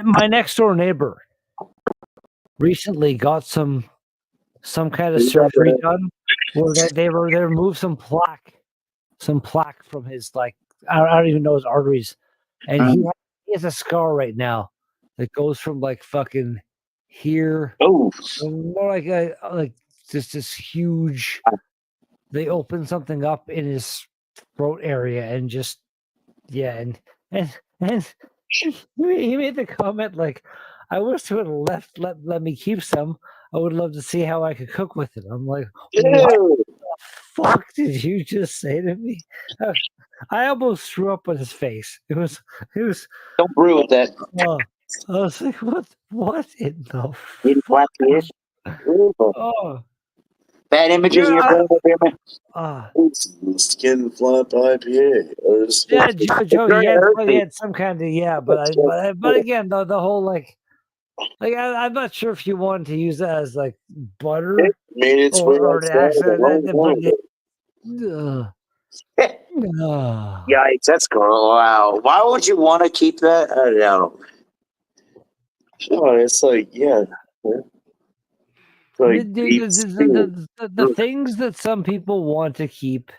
my next door neighbor recently got some kind of surgery done where they removed some plaque from his like I don't even know his arteries, and he has a scar right now that goes from like fucking here, more like just this huge. They opened something up in his throat area and just and he made the comment like, I wish you would have let me keep some. I would love to see how I could cook with it. I'm like, what the fuck did you just say to me? I almost threw up on his face. It was. Don't brew with that. I was like, what in the Eating fuck? flat fish. Oh, Bad images in your Yeah. brain, Beerman. Skin flap IPA. Or Yeah, Joe, very he earthy. had some kind of but again, the whole like I'm not sure if you wanted to use that as like butter It made its way or an outside accent, a long but time no. Yikes, that's cool. Wow. Why would you want to keep that? I don't know. No, it's like, yeah. Like beef stew. The things that some people want to keep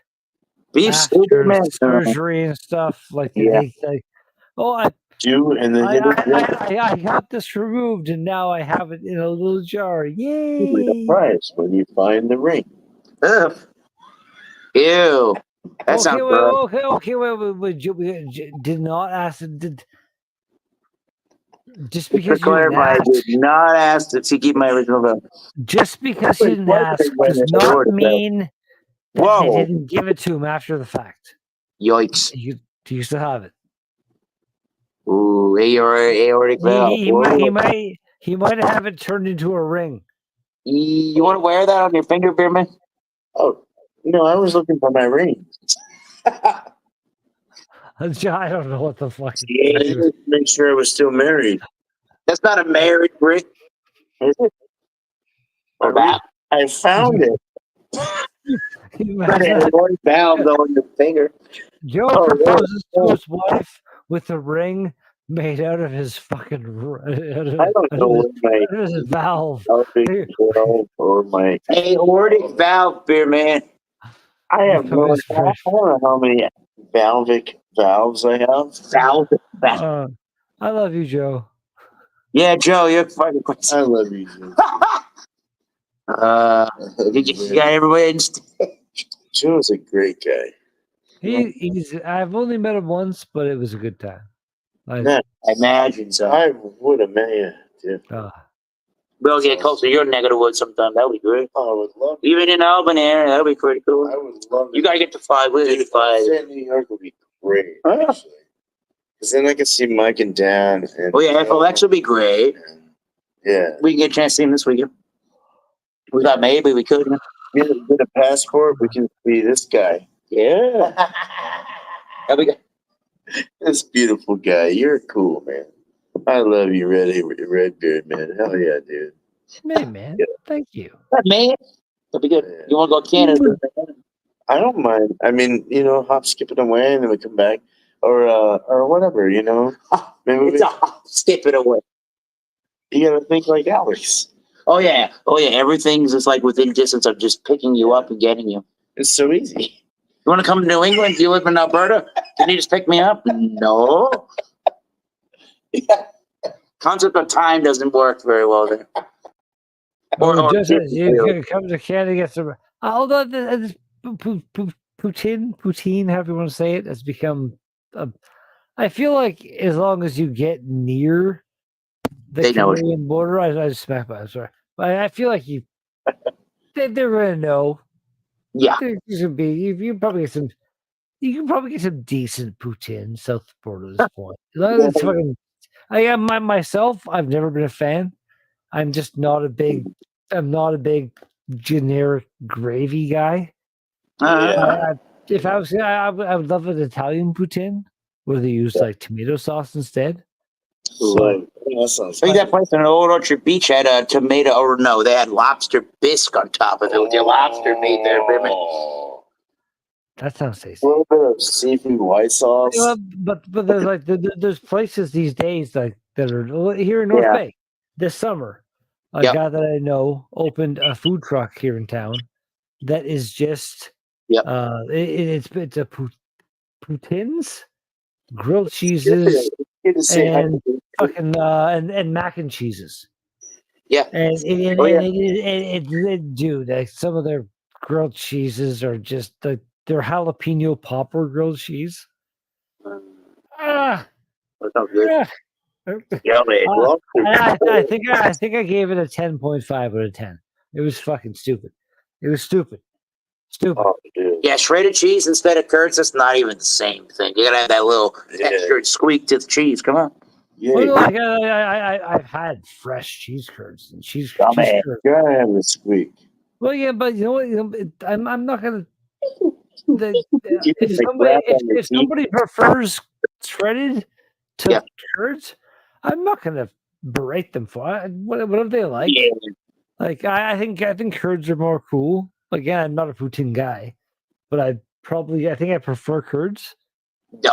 Beef stew, after man. surgery and stuff, like Yeah. they like, oh, Stew and then get it I got this removed and now I have it in a little jar. the Yay! price when you find the ring. Ugh. Ew. That Okay, sounds wait, gross. okay, wait, did not ask. Did just To because you didn't clarify, I ask, did not ask to keep my original bill. just because you didn't ask does not mean that Whoa. they didn't give it to him after the fact. Yikes. Do you still have it? Ooh, aortic valve. He might have it turned into a ring. You want to wear that on your finger, Beerman? Oh, no, I was looking for my ring. I don't know what the fuck. I just to make sure I was still married. That's not a married ring. Is it? Or that? I found it. Got an aortic valve on your finger. Joe Oh, proposes yeah. to his wife with a ring made out of his fucking I don't know what my out of his valve. aortic valve or my Aortic valve, Beerman. I have no Proposes I don't know how many valves I have. Valve. I love you, Joe. Yeah, Joe, you're fucking crazy. I love you. Joe. You got everybody in Joe's a great guy. I've only met him once, but it was a good time. Like, Man, I imagine so. I would have met you. Too. We'll get closer to your neck of the woods sometime. That would be great. Oh, I would love. Even in Albany area, that would be pretty cool. I would love. You got to get to 5. We'll get to 5. New York would be great. Oh, yeah. Actually, because then I could see Mike and Dan. And, Oh, yeah, FLX would be great. Yeah. We can get a chance to see him this weekend. We thought maybe we could. Get a passport. We can be this guy. Yeah. That'd be good. This beautiful guy. You're cool, man. I love you, Redbeard, man. Hell yeah, dude. Hey, man. Yeah. Thank you. Man, that'd be good. Yeah. You want to go to Canada? I don't mind. I mean, hop, skip it away, and then we come back, or whatever. Maybe It's a skip it away. you gotta think like Alex. Oh yeah. Everything's just like within distance of just picking you up and getting you. It's so easy. You want to come to New England? Do you live in Alberta? Can you just pick me up? No. Concept of time doesn't work very well there. You can come to Canada, get some. Although this poutine, however you want to say it, has become. I feel like as long as you get near the Canadian border, I just smack by. I'm sorry, but I feel like they're gonna know. Yeah, there's gonna be. You can probably get some. You can probably get some decent poutine south of the border at this point. It's fucking. I am myself. I've never been a fan. I'm just not a big. I'm not a big generic gravy guy. If I was, I would love an Italian poutine where they use like tomato sauce instead. That sounds. I think that place in Old Orchard Beach had a tomato, or no, they had lobster bisque on top of it with your lobster meat there, baby. That sounds tasty. A little bit of seafood white sauce. Yeah, but there's like there's places these days like that are here in North Bay this summer. A guy that I know opened a food truck here in town that is just it's a poutines, grilled cheeses, and fucking and mac and cheeses. Yeah, dude, like some of their grilled cheeses are just like their jalapeno popper grilled cheese. That sounds good. I think I gave it a 10.5 out of 10. It was fucking stupid. It was stupid. Stupid. Oh, dude. Yeah, shredded cheese instead of curds, that's not even the same thing. You gotta have that little Yeah. textured squeak to the cheese. Come on. Yeah, Well, you like, I've had fresh cheese curds and cheese Oh, man. curds. gotta have the squeak. Well, yeah, but you know what? I'm not gonna. You If can, somebody wrap on the if somebody prefers shredded to Yeah. curds, I'm not gonna berate them for it. Whatever they like. Yeah. Like I think curds are more cool. Again, I'm not a poutine guy, but I think I prefer curds.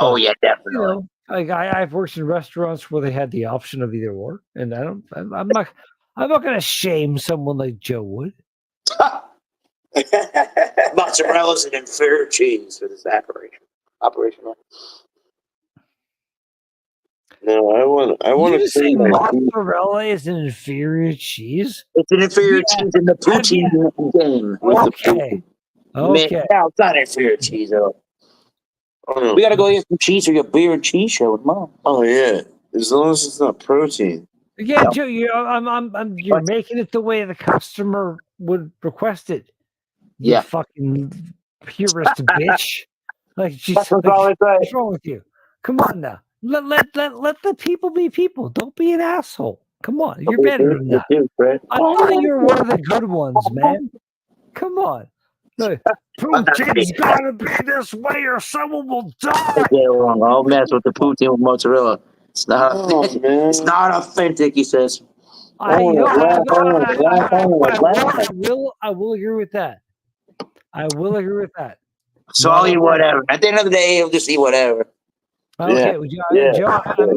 Oh, But, yeah, You definitely. know, like I've worked in restaurants where they had the option of either or, and I'm not gonna shame someone like Joe would. Mozzarella's an inferior cheese for this operation. No, I want You to say clean my teeth. mozzarella is an inferior cheese? It's an inferior Yeah. cheese in the poutine game. With the Okay. Man, Okay. no, it's not inferior cheese at all. Oh, no. We gotta go get some cheese for your beer and cheese show tomorrow. Oh yeah, as long as it's not protein. Again, Joe, you're making it the way the customer would request it. You Yeah. fucking purist bitch. Like, That's what's always right. what's wrong with you? Come on now. Let the people be people. Don't be an asshole. Come on. You're better than that. I know that you're one of the good ones, man. Come on. Look, Putin's gotta be this way or someone will die. Yeah, wrong. I'll mess with the poutine with mozzarella. It's not. Oh man, It's not authentic. He says. I will agree with that. I will agree with that. So I'll eat whatever. At the end of the day, I'll just eat whatever. Okay, Yeah. Joe,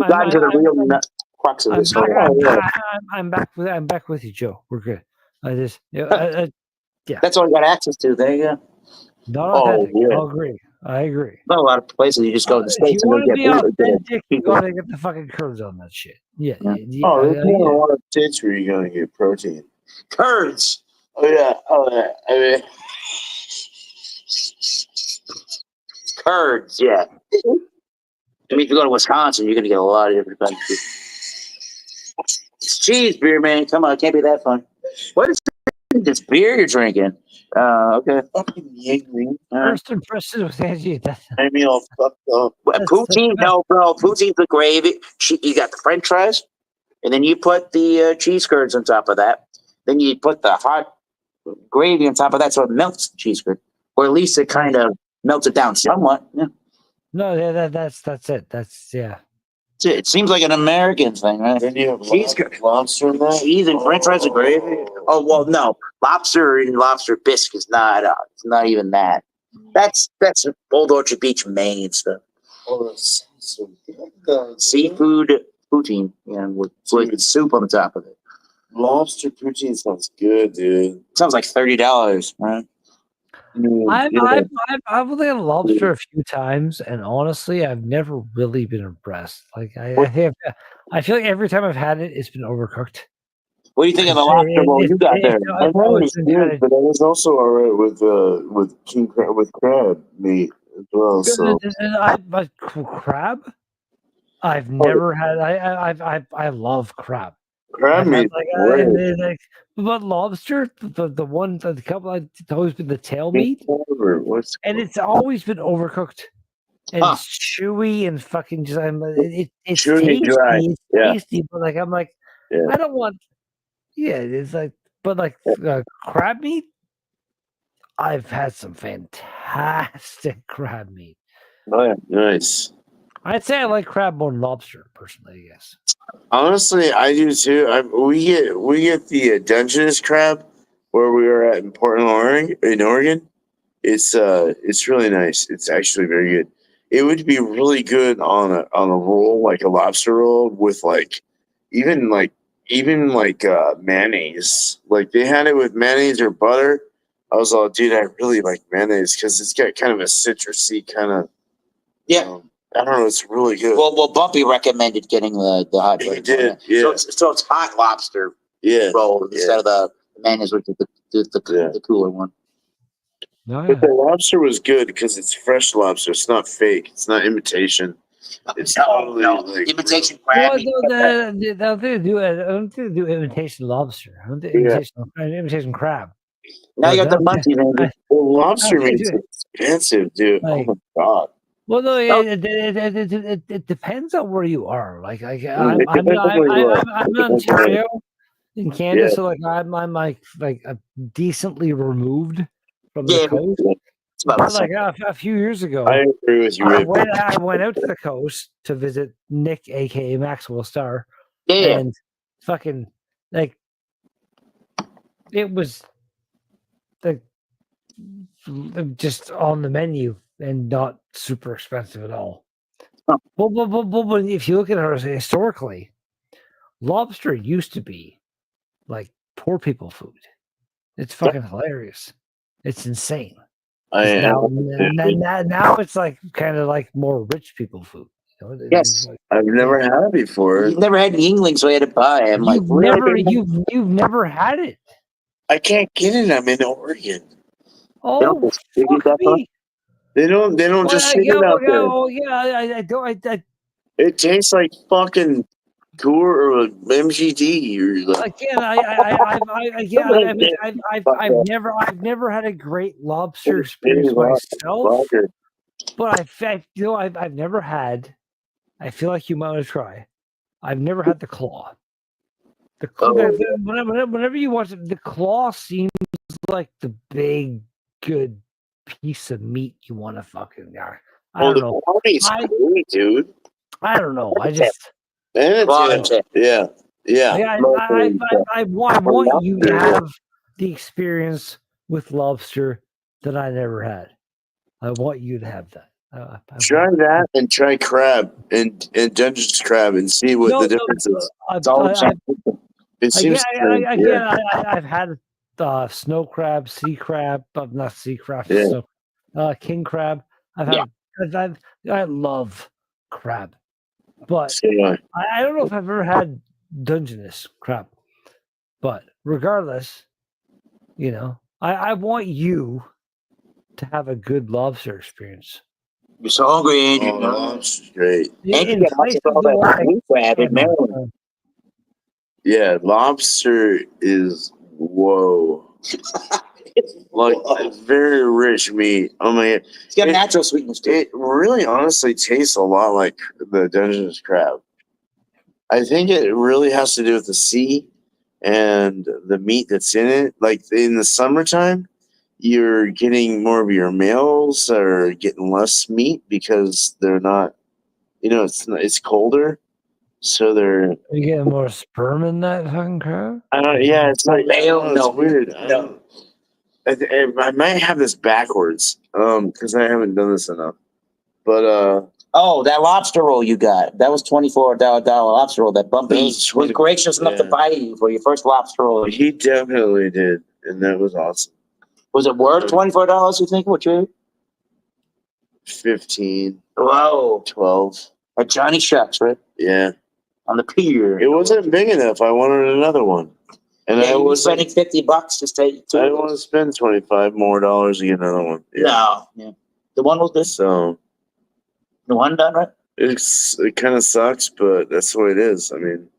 Gotten to the real crux of this. I'm back with you, Joe. We're good. That's all you got access to. There you go. Not Oh, authentic. yeah. I agree. Not a lot of places you just go to the If states you and want to they'll be get authentic, you gotta get the fucking curds on that shit. Yeah. Yeah. Oh, there's not a lot of states where you're gonna get protein. curds. Oh yeah. I mean, Curds, yeah. I mean, if you go to Wisconsin, you're gonna get a lot of different kinds of food. It's cheese beer, man. Come on, it can't be that fun. What is this beer you're drinking? Okay. fucking Yingling. First impressions with Angie. Made me all fucked up. Poutine, no, bro. Poutine's the gravy. You got the French fries, and then you put the cheese curds on top of that. Then you put the hot gravy on top of that, so it melts the cheese curd, or at least it kind of melts it down somewhat. Yeah. No, yeah, that's it. That's It seems like an American thing, right? Then you have Cheese lobster in that. Cheese and French fries and gravy. Oh well, no, lobster and lobster bisque is not. It's not even that. That's Old Orchard Beach, Maine stuff. Oh, that sounds so good. Seafood poutine, with soup on the top of it. Lobster poutine sounds good, dude. Sounds like $30, right? I've only had lobster a few times, and honestly, I've never really been impressed. Like I feel like every time I've had it, it's been overcooked. What do you think of the lobster roll you got there? I know it's good, but I was also alright with crab meat as well. So But crab, I've never had. I love crab. crab meat, But lobster, the couple, it's always been the tail meat, and it's always been overcooked, and it's chewy and fucking just. It's Chewy, tasty, dry. it's Yeah. tasty, but like I'm like, Yeah. I don't want. Yeah, it's like, but like crab meat, I've had some fantastic crab meat. Oh yeah, nice. I'd say I like crab more than lobster, personally. Yes. Honestly, I do too. We get the Dungeness crab where we were at in Portland, Oregon. It's really nice. It's actually very good. It would be really good on a roll, like a lobster roll with even mayonnaise. Like they had it with mayonnaise or butter. I was all, dude, I really like mayonnaise because it's got kind of a citrusy kind of. Yeah. I don't know. It's really good. Well, Bumpy recommended getting the hot. He did. Yeah. So it's hot lobster roll instead of the mayonnaise, which is the cooler one. No, But the lobster was good because it's fresh lobster. It's not fake. It's not imitation. It's totally like imitation crab. I don't think they do imitation lobster. I don't think imitation crab. Now you got the That's- munchies, man. Well, lobster Okay, meat's dude. expensive, dude. Like- Oh my god. Well, no, Oh. it depends on where you are. Like, It depends on where you are. I'm It in depends on where- Ontario, in Canada, Yeah. so like I'm like decently removed from Yeah. the coast. It's about But the same. like a few years ago, I agree with you, I Rip. went out to the coast to visit Nick, aka Maxwell Star, Yeah. and fucking like it was like just on the menu and not super expensive at all. Huh. But if you look at it historically, lobster used to be like poor people food. It's fucking hilarious. It's insane. I Now it's like kind of like more rich people food. You know? Yes. Like, I've never had it before. You've never had Yingling, so you had to buy. I'm like, you've never had it. I can't get it. I'm in Oregon. Oh, They do fuck that, huh? me. They don't just ship it out there. I don't. It tastes like fucking Tour or MGD or like. Again, I've never had a great lobster experience myself, but I've never had. I feel like you might want to try. I've never had the claw. The claw. Whenever you watch it, the claw seems like the big good piece of meat you want to fucking. I don't know. Quality's great, dude. I don't know. I just. Yeah. I want you to have the experience with lobster that I never had. I want you to have that. Try that and try crab and Dungeness crab and see what the difference is. It seems. I've had snow crab, sea crab, but not sea crab. Yeah. So, king crab. I love crab, but I don't know if I've ever had Dungeness crab. But regardless, you know, I want you to have a good lobster experience. You're so hungry, Andrew. Oh, lobster's great. And you get lots of all that king crab in Maryland. Yeah, lobster is whoa. Like very rich meat. Oh my god. It's got natural sweetness to it. It really honestly tastes a lot like the Dungeness crab. I think it really has to do with the sea and the meat that's in it. Like in the summertime, you're getting more of your males are getting less meat because they're not, it's colder. So they're You get more sperm in that fucking crab? yeah, it's like male, it's weird. I might have this backwards, because I haven't done this enough. But oh, that lobster roll you got. That was $24 lobster roll that Bumpy was gracious enough to buy you for your first lobster roll. he definitely did, and that was awesome. Was it worth $24, you think? What you 15. Whoa. 12. At Johnny Shucks, right? Yeah. On the pier. It wasn't big enough. I wanted another one. And I was spending $50 to stay. I didn't want to spend $25 more to get another one. Yeah. No. Yeah. The one was this. So the one done, right? it kind of sucks, but that's the way it is. I mean,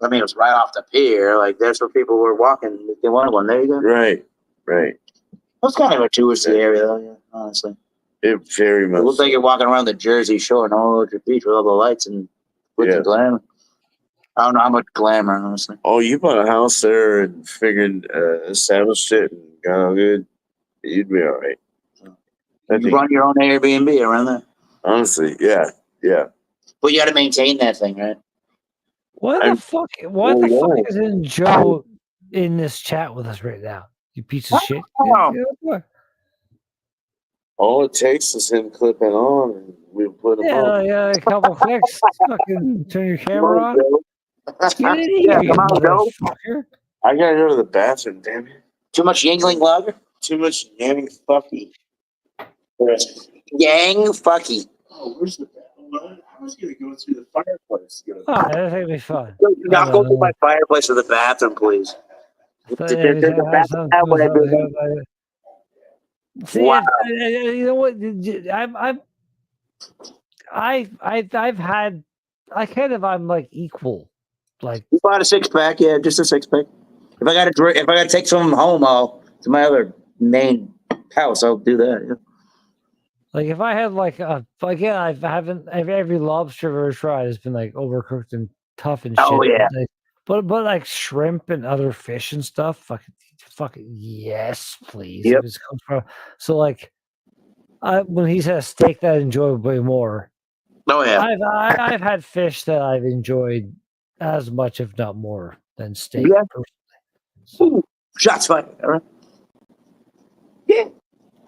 it was right off the pier. Like, that's where people were walking. If they wanted one. There you go. Right. It was kind of a touristy area, though, yeah, honestly. It very much. It looks like you're walking around the Jersey Shore and all over the beach with all the lights and with the glamour. I don't know how much glamour, honestly. Oh, you bought a house there and figured established it and got all good. You'd be all right. You run your own Airbnb around there. Honestly, yeah. But you got to maintain that thing, right? Why the fuck isn't Joe in this chat with us right now? You piece of shit. All it takes is him clipping on, and we'll put him on. Yeah, a couple clicks. Fucking turn your camera on. Get in Yeah, here, come on, Joe. motherfucker. I gotta go to the bathroom, damn it. Too much Yingling lager? Too much yang fucky. Yang fucky. Oh, where's the bathroom? I was gonna go through the fireplace. Oh, that's gonna be fun. Now go to my fireplace or the bathroom, please. See, wow. You know what? I'm like equal. Like you bought a 6-pack, yeah, just a 6-pack. If I gotta take some home, I'll to my other main house, I'll do that. Yeah. Like if I had like yeah, I haven't every lobster I've ever tried has been like overcooked and tough and shit. Oh, yeah. But like shrimp and other fucking stuff, fucking yes, please. Yep. If it's comes from, so like, when he says steak that I enjoy way more, Oh yeah. I've had fish that I've enjoyed as much, if not more, than steak. Yeah. Personally. So, Ooh, shots fired. All right. Yeah.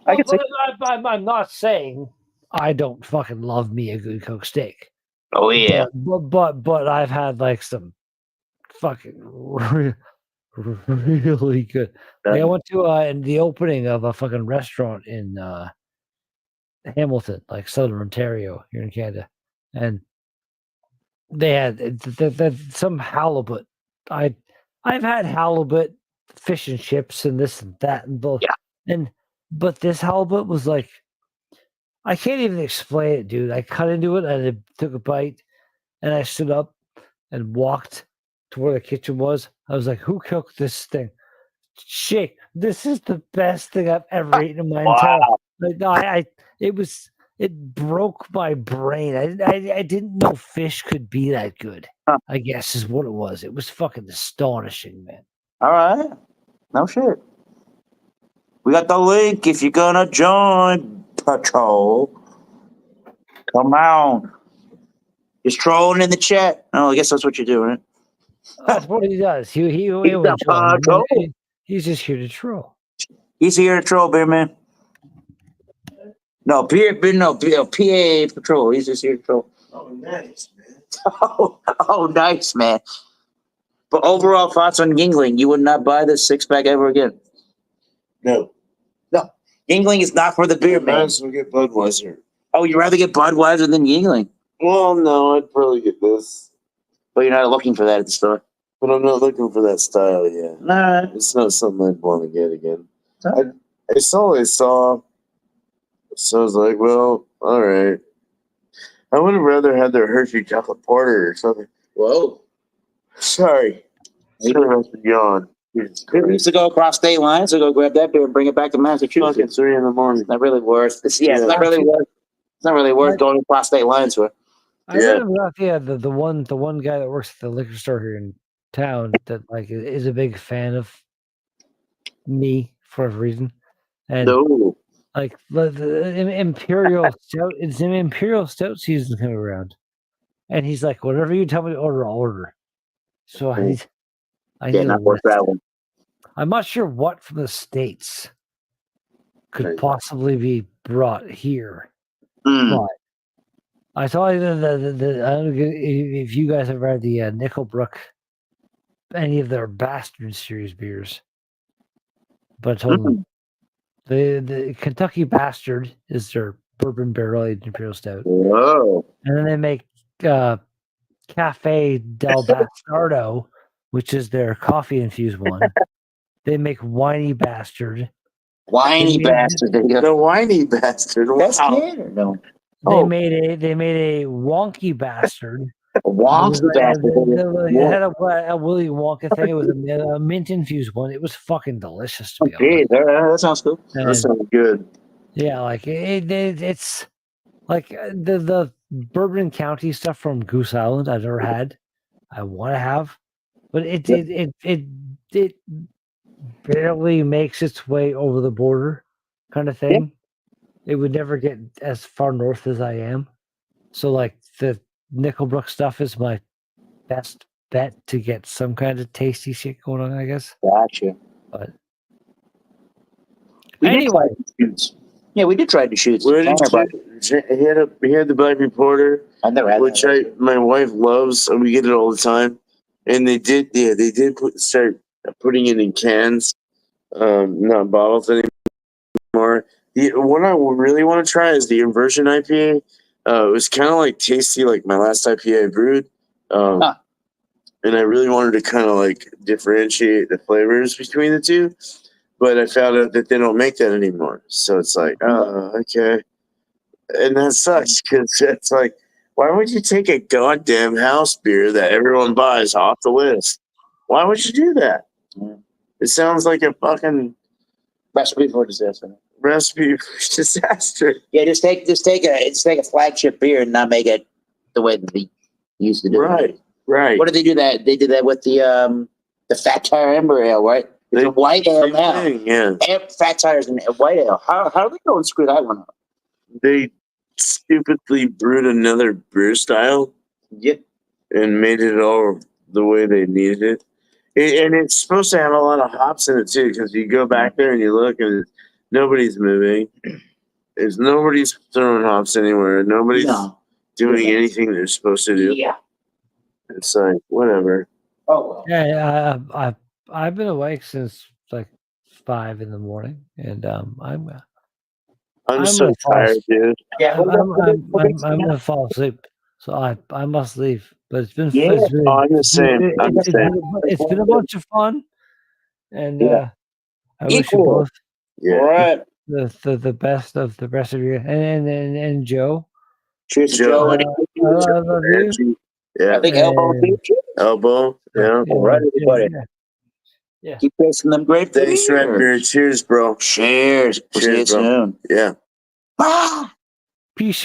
I can see. I'm not saying I don't fucking love me a good cooked steak. Oh yeah. But I've had like some fucking really good. Like I went to in the opening of a fucking restaurant in Hamilton, like Southern Ontario, here in Canada, and they had some halibut. I've had halibut, fish and chips, and this and that, and both. Yeah. But this halibut was like, I can't even explain it, dude. I cut into it and I took a bite, and I stood up and walked to where the kitchen was. I was like, "Who cooked this thing?" Shit, this is the best thing I've ever eaten in my entire. Like, no, it broke my brain. I didn't know fish could be that good. I guess is what it was. It was fucking astonishing, man. All right. No shit. We got the link if you're gonna join Patrol. Come on. Just trolling in the chat. Oh, I guess that's what you're doing. Right? That's what he does. He he's just here to troll. He's here to troll, beer man. No, PA Patrol. He's just here to troll. Oh, nice, man. Oh, nice, man. But overall thoughts on Yingling? You would not buy this 6-pack ever again? No. No. Yingling is not for the beer Might man. as well get Budweiser. Oh, you'd rather get Budweiser than Yingling? Well, no, I'd probably get this, But you're not looking for that at the store. but I'm not looking for that style yet. Alright. It's not something I'd want to get again. Alright. I saw what I saw, so I was like, well, all right. I would have rather had their Hershey chocolate porter or something. Whoa. Sorry. Sorry, I yawn. People used to go across state lines to go grab that beer and bring it back to Fucking Massachusetts. 3 in the morning. It's not really worth. It's not really worth. It's not really worth going across state lines for. I read about the one guy that works at the liquor store here in town that like is a big fan of me for a reason, and No. like the Imperial Stout, it's an Imperial Stout season coming around, and he's like, whatever you tell me to order, I'll order. So I need Not worth that one. I'm not sure what from the States could possibly be brought here. But I saw you I don't know if you guys have read the Nickelbrook, any of their Bastard series beers. But I told them the Kentucky Bastard is their bourbon barrel aged Imperial Stout. Whoa. And then they make Cafe del Bastardo, which is their coffee infused one. They make Whiny Bastard. Whiny bastard. The whiny bastard. That's Wow. it or no? They made a Wonky Bastard. A wonky bastard. It had a Willy Wonka thing. It was a mint infused one. It was fucking delicious to be honest. That sounds cool. That sounds good. Yeah, like it's like the Bourbon County stuff from Goose Island. I've never had. I want to have, but it barely makes its way over the border, kind of thing. Yeah. It would never get as far north as I am. So like the Nickelbrook stuff is my best bet to get some kind of tasty shit going on, I guess. Gotcha. But anyway, we did try to shoot. He had the Black Reporter. I never had which my wife loves, and we get it all the time. And they did start putting it in cans, not bottles anymore. What I really want to try is the Inversion IPA. It was kind of like tasty, like my last IPA I brewed. And I really wanted to kind of like differentiate the flavors between the two. But I found out that they don't make that anymore. So it's like, okay. And that sucks because it's like, why would you take a goddamn house beer that everyone buys off the list? Why would you do that? It sounds like a fucking Recipe for disaster. Recipe for disaster. Yeah, just take a flagship beer and not make it the way that they used to do Right, it. right. What did they do that? They did that with the Fat Tire Amber Ale, right? It's a white ale Same now. thing, yeah. Fat Tire's and white ale. How are they going to screw that one up? They stupidly brewed another brew style Yeah. and made it all the way they needed it. And it's supposed to have a lot of hops in it too, because you go back there and you look and nobody's moving. Nobody's throwing hops anywhere. Nobody's No. doing anything they're supposed to do. Yeah. It's like whatever. Oh well. Yeah, I've been awake since like 5 in the morning, and I'm I'm so gonna fall tired, asleep. dude. Yeah. I'm gonna fall asleep, so I must leave. But it's been Yeah. it's been, Oh, I'm the same. I'm the same. it's been a bunch of fun, and Yeah. I wish you Equal. both Yeah. All right. the best of the rest of your and Joe. Cheers, to Joe. Joe. I love you. Angie. Yeah. I think Elbow And- too. Cheers. Elbow. Yeah. All right, everybody. Yeah. Keep tasting them great Thanks, beers. Red Beard. Cheers, bro. Cheers. We'll see you Cheers, bro. soon. Yeah. Ah! Peace.